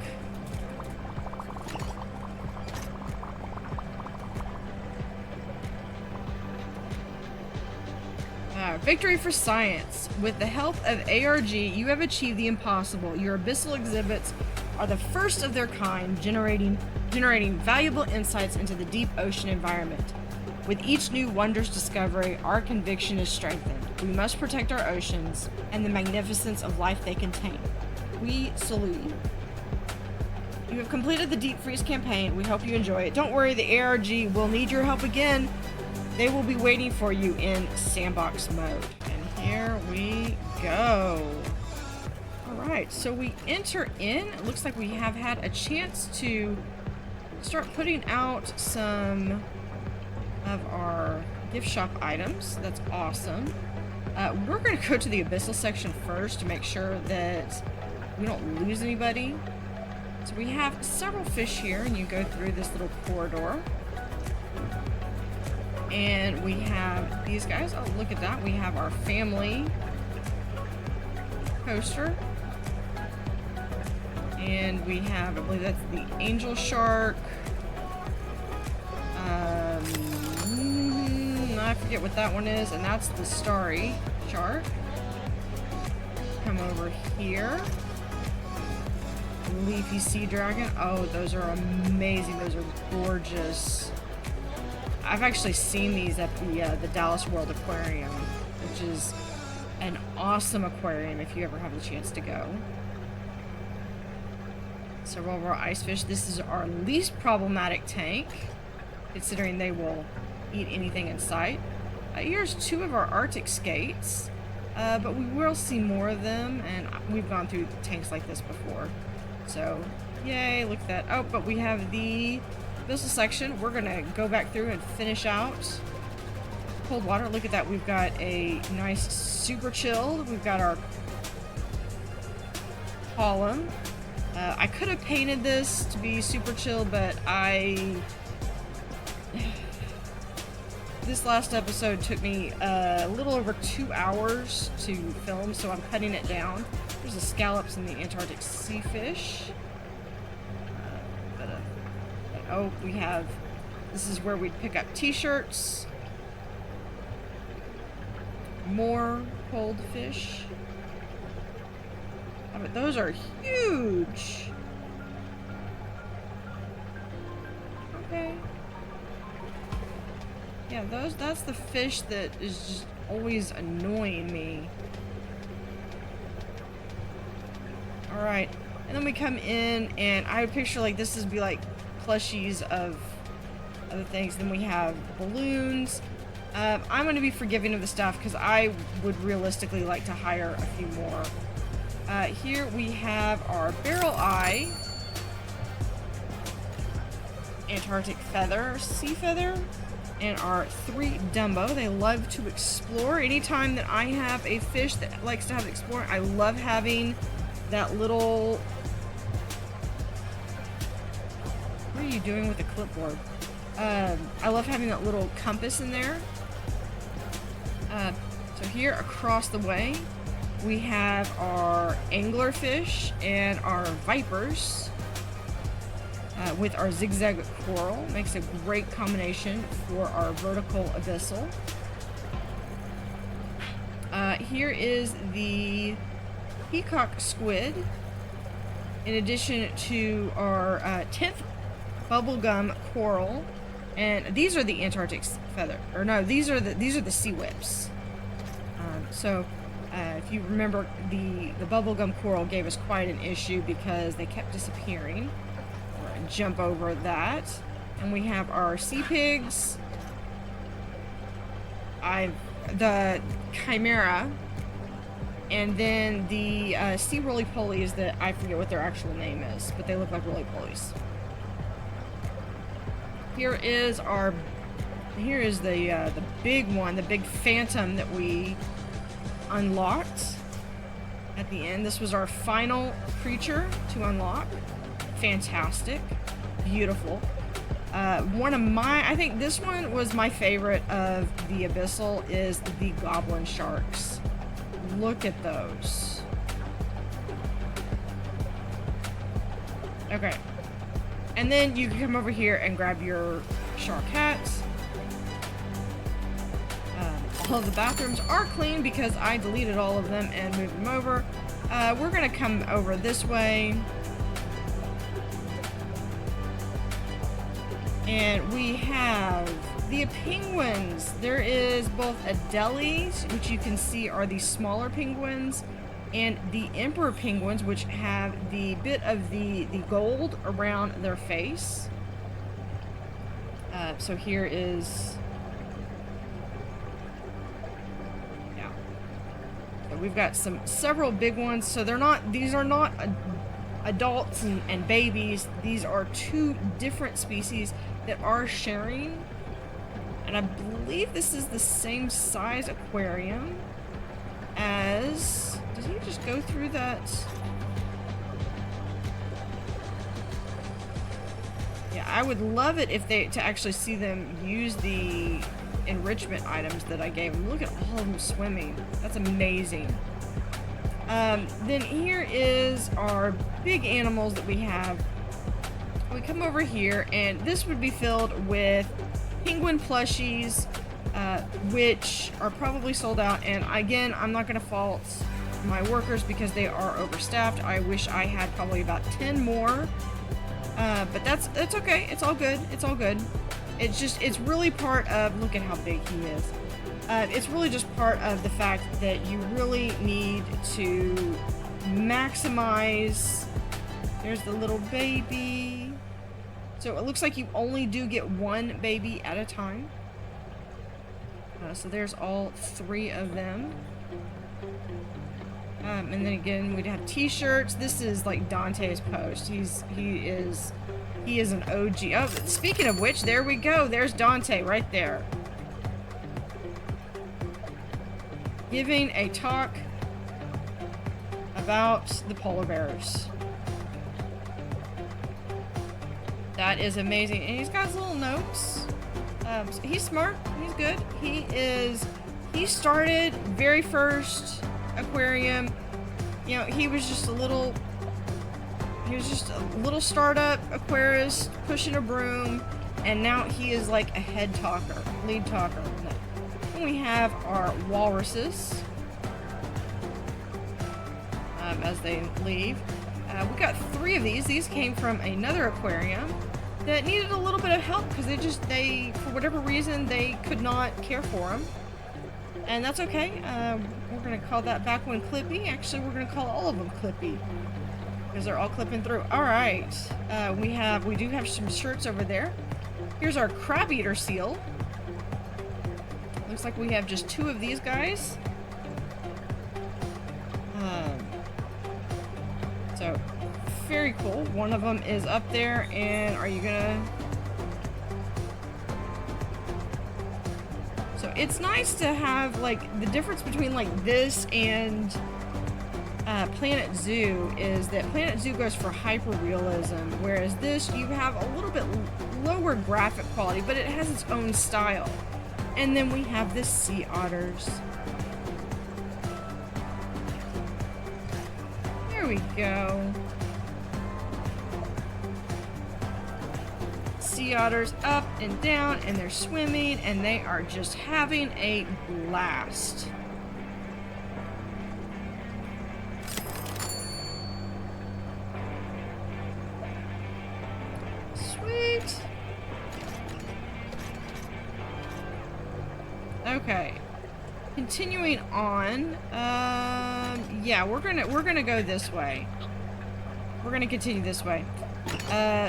Victory for science. With the help of ARG, you have achieved the impossible. Your abyssal exhibits are the first of their kind, generating valuable insights into the deep ocean environment. With each new wondrous discovery, our conviction is strengthened. We must protect our oceans and the magnificence of life they contain. We salute you. You have completed the Deep Freeze campaign. We hope you enjoy it. Don't worry, the ARG will need your help again. They will be waiting for you in sandbox mode. And here we go. Alright, so we enter in. It looks like we have had a chance to start putting out some of our gift shop items. That's awesome. We're going to go to the abyssal section first to make sure that we don't lose anybody. So we have several fish here, and you go through this little corridor. And we have these guys. Oh, look at that. We have our family coaster. And we have, I believe that's the angel shark. I forget what that one is, and that's the starry shark. Come over here. Leafy sea dragon. Oh, those are amazing. Those are gorgeous. I've actually seen these at the Dallas World Aquarium, which is an awesome aquarium if you ever have the chance to go. Several of our ice fish. This is our least problematic tank, considering they will eat anything in sight. Here's two of our Arctic skates, but we will see more of them, and we've gone through tanks like this before. So, yay, look at that. Oh, but we have the abyssal section. We're gonna go back through and finish out cold water. Look at that. We've got a nice super chilled. We've got our column. I could have painted this to be super chilled, but this last episode took me a little over 2 hours to film, so I'm cutting it down. There's the scallops and the Antarctic sea fish. Oh, we have, this is where we pick up t-shirts. More cold fish. Oh, but those are huge. Okay. Yeah, that's the fish that is just always annoying me. Alright, and then we come in, and I would picture like this would be like plushies of other things. Then we have balloons. I'm going to be forgiving of the stuff because I would realistically like to hire a few more. Here we have our barrel eye, Antarctic feather, sea feather, and our 3 Dumbo. They love to explore. Anytime that I have a fish that likes to have explore, I love having that little... What are you doing with the clipboard? I love having that little compass in there. So here across the way, we have our anglerfish and our vipers with our zigzag coral. Makes a great combination for our vertical abyssal. Here is the peacock squid, in addition to our 10th bubblegum coral, and these are the Antarctic feather, or no, these are the sea whips. If you remember, the bubblegum coral gave us quite an issue because they kept disappearing. We're gonna jump over that, and we have our sea pigs. The chimera, and then the sea roly-polies that I forget what their actual name is, but they look like roly-polies. Here is the big one, the big phantom that we unlocked at the end. This was our final creature to unlock. Fantastic, beautiful. I think this one was my favorite of the abyssal, is the goblin sharks. Look at those. Okay. And then you can come over here and grab your shark hats. All of the bathrooms are clean because I deleted all of them and moved them over. We're gonna come over this way. And we have the penguins. There is both Adelies, which you can see are the smaller penguins, and the emperor penguins, which have the bit of the gold around their face. So here is, yeah. So we've got several big ones. So these are not adults and babies. These are two different species that are sharing. And I believe this is the same size aquarium as, did he just go through that? Yeah, I would love it if to actually see them use the enrichment items that I gave them. Look at all of them swimming. That's amazing. Then here is our big animals that we have. We come over here, and this would be filled with penguin plushies, which are probably sold out. And again, I'm not going to fault my workers because they are overstaffed. I wish I had probably about 10 more. But that's okay. It's all good. It's all good. It's really part of, look at how big he is. It's really just part of the fact that you really need to maximize. There's the little baby. So it looks like you only do get one baby at a time. So there's all 3 of them. And then again, we'd have t-shirts. This is like Dante's post. He is an OG. Oh, speaking of which, there we go. There's Dante right there. Giving a talk about the polar bears. That is amazing. And he's got his little notes. So he's smart. He's good. He started very first aquarium. You know, he was just a little startup aquarist pushing a broom, and now he is like a head talker, lead talker. And we have our walruses as they leave. We got 3 of these. These came from another aquarium that needed a little bit of help because they for whatever reason they could not care for them. And that's okay. We're going to call that back one Clippy. Actually, we're going to call all of them Clippy because they're all clipping through. All right. We do have some shirts over there. Here's our crab eater seal. Looks like we have just 2 of these guys. So very cool. One of them is up there, and are you gonna? So it's nice to have like the difference between like this and Planet Zoo is that Planet Zoo goes for hyper realism, whereas this you have a little bit lower graphic quality, but it has its own style. And then we have the sea otters. There we go. Sea otters up and down, and they're swimming, and they are just having a blast. Sweet. Okay. Continuing on. Yeah, we're gonna go this way. We're gonna continue this way.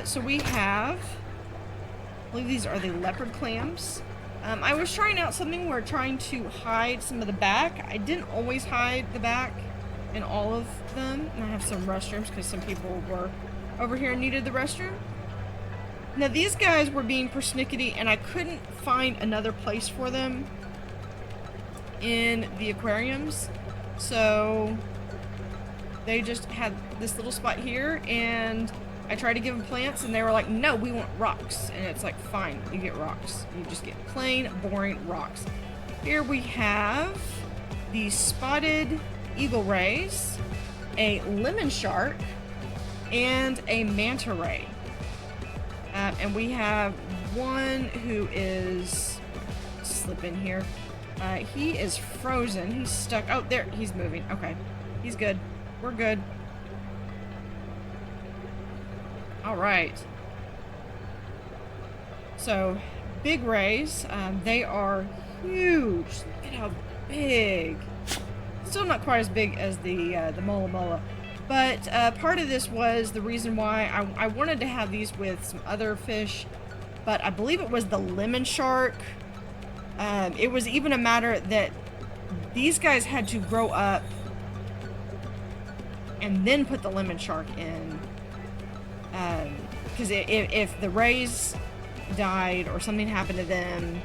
So we have, I believe these are the leopard clams. I was trying out something where trying to hide some of the back. I didn't always hide the back in all of them. And I have some restrooms because some people were over here and needed the restroom. Now these guys were being persnickety and I couldn't find another place for them in the aquariums. So they just had this little spot here, and I tried to give them plants and they were like, no, we want rocks. And it's like, fine, you get rocks. You just get plain, boring rocks. Here we have the spotted eagle rays, a lemon shark, and a manta ray. And we have one who is, slip in here. He is frozen. He's stuck. Oh, there. He's moving. Okay. He's good. We're good. All right. So, big rays. They are huge. Look at how big. Still not quite as big as the mola mola. But part of this was the reason why I wanted to have these with some other fish. But I believe it was the lemon shark. It was even a matter that these guys had to grow up and then put the lemon shark in. Because if the rays died or something happened to them,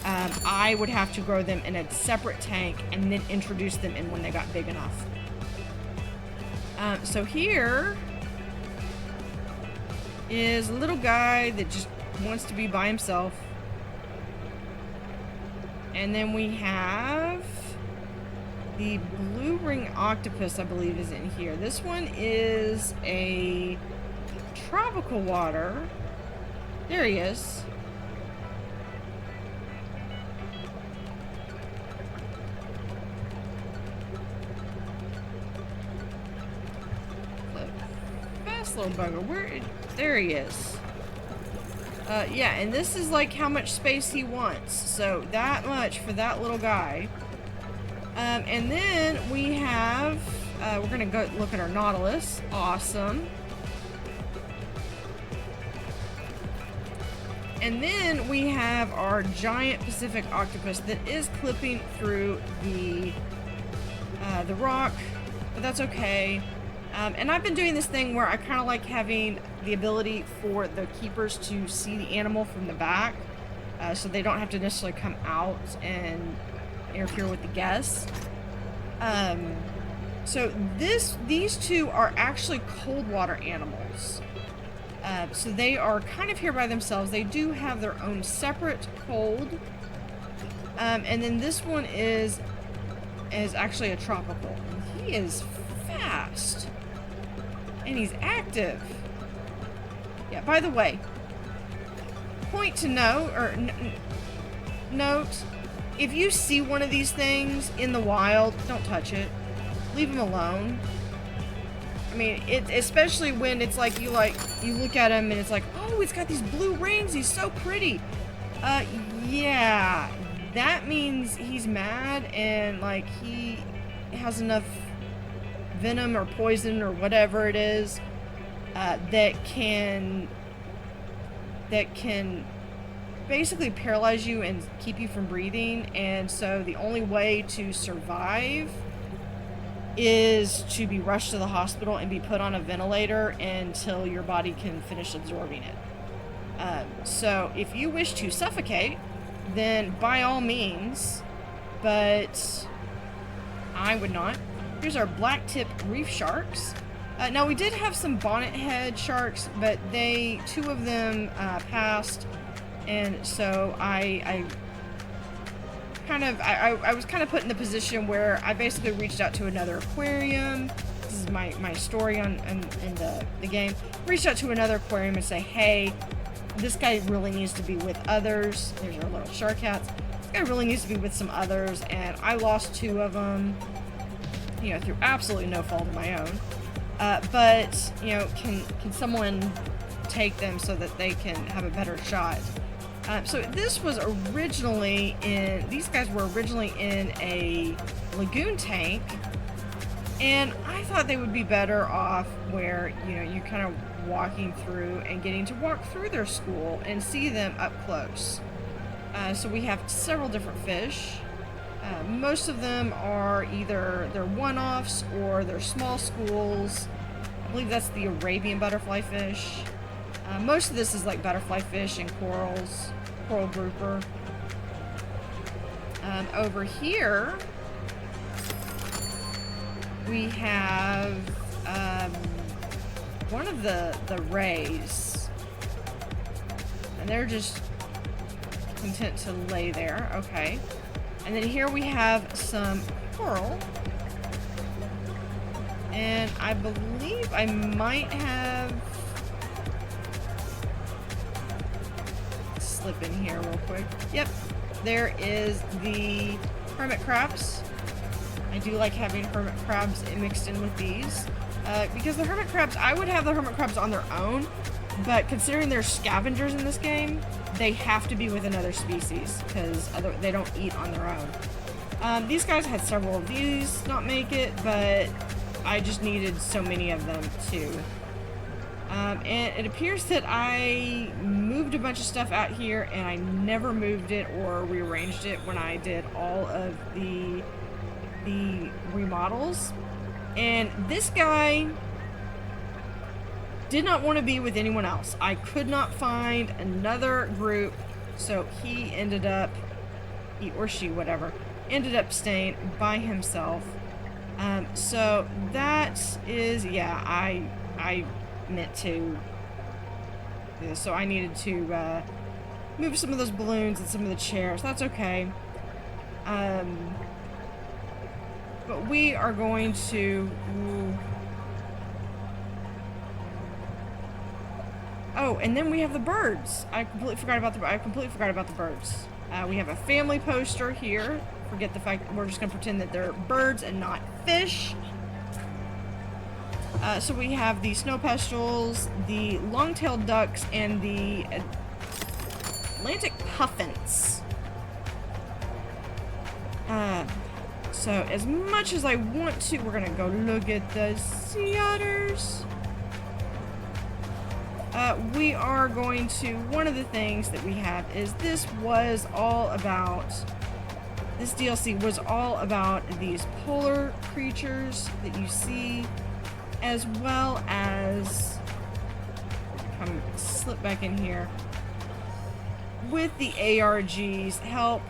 I would have to grow them in a separate tank and then introduce them in when they got big enough. So here is a little guy that just wants to be by himself. And then we have the blue ring octopus, I believe, is in here. This one is a tropical water. There he is. Fast little bugger. There he is. Yeah, and this is like how much space he wants. So that much for that little guy. And then we have, we're gonna go look at our nautilus. Awesome. And then we have our giant Pacific octopus that is clipping through the rock, but that's okay. And I've been doing this thing where I kind of like having the ability for the keepers to see the animal from the back, so they don't have to necessarily come out and interfere with the guests. So these two are actually cold water animals. So they are kind of here by themselves. They do have their own separate cold. And then this one is actually a tropical. He is fast. And he's active. Yeah, by the way, point to note, or note, if you see one of these things in the wild, don't touch it. Leave them alone. I mean, especially when it's like you look at him and it's like, oh, he's got these blue rings. He's so pretty. Yeah, that means he's mad and like he has enough venom or poison or whatever it is that can basically paralyze you and keep you from breathing. And so the only way to survive is to be rushed to the hospital and be put on a ventilator until your body can finish absorbing it. So if you wish to suffocate, then by all means, but I would not. Here's our black tip reef sharks. Now we did have some bonnet head sharks, but two of them passed, and so I was kind of put in the position where I basically reached out to another aquarium. This is my story in the game. Reached out to another aquarium and say, hey, this guy really needs to be with others. There's our little shark cats. This guy really needs to be with some others, and I lost two of them, through absolutely no fault of my own. But can someone take them so that they can have a better shot? So this was originally these guys were originally in a lagoon tank, and I thought they would be better off where, you kind of walking through and getting to walk through their school and see them up close. So we have several different fish. Most of them are either they're one-offs or they're small schools. I believe that's the Arabian butterfly fish. Most of this is like butterfly fish and corals, coral grouper. Over here, we have one of the rays, and they're just content to lay there. Okay. And then here we have some coral. And I believe I might have slip in here real quick. Yep, there is the hermit crabs. I do like having hermit crabs mixed in with these. Because the hermit crabs, I would have the hermit crabs on their own, But considering there's scavengers in this game, they have to be with another species because they don't eat on their own. These guys had several of these not make it, but I just needed so many of them too. And it appears that I moved a bunch of stuff out here and I never moved it or rearranged it when I did all of the remodels. And this guy did not want to be with anyone else. I could not find another group, so he ended up, he or she, whatever, ended up staying by himself. So that is, yeah, I meant to, so I needed to move some of those balloons and some of the chairs. That's okay. But we are going to... Oh, and then we have the birds. I completely forgot about the birds. We have a family poster here. Forget the fact that we're just going to pretend that they're birds and not fish. So we have the snow pestles, the long-tailed ducks, and the Atlantic puffins. So as much as I want to, we're going to go look at the sea otters. We are going to, one of the things that we have is this DLC was all about these polar creatures that you see, as well as, come slip back in here, with the ARG's help,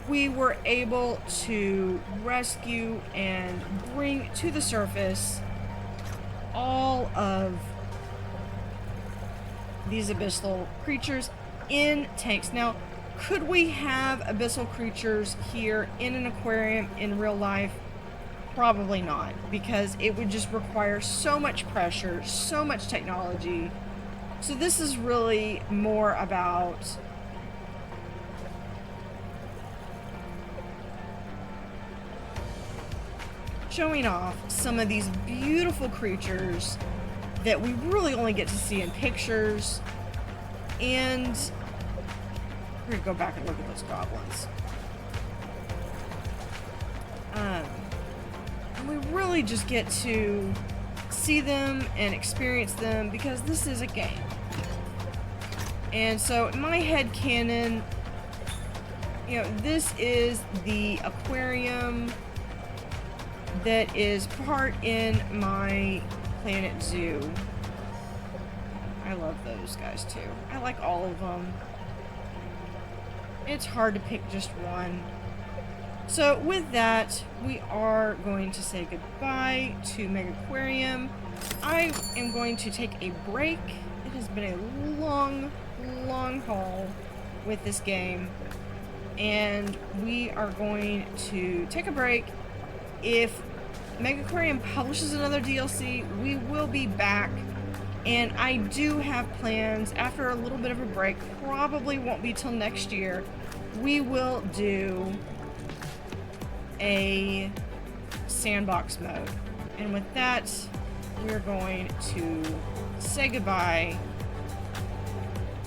we were able to rescue and bring to the surface all of these abyssal creatures in tanks. Now, could we have abyssal creatures here in an aquarium in real life? Probably not, because it would just require so much pressure, so much technology. So this is really more about showing off some of these beautiful creatures that we really only get to see in pictures. And we're gonna go back and look at those goblins. And we really just get to see them and experience them because this is a game. And so in my head canon, you know, this is the aquarium that is part in my Planet Zoo. I love those guys too. I like all of them. It's hard to pick just one. So with that, we are going to say goodbye to Megaquarium. I am going to take a break. It has been a long, long haul with this game. And we are going to take a break. If Megaquarium publishes another DLC, we will be back. And I do have plans after a little bit of a break, probably won't be till next year. We will do a sandbox mode. And with that, we're going to say goodbye.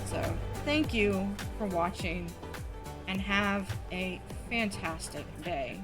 So, thank you for watching and have a fantastic day.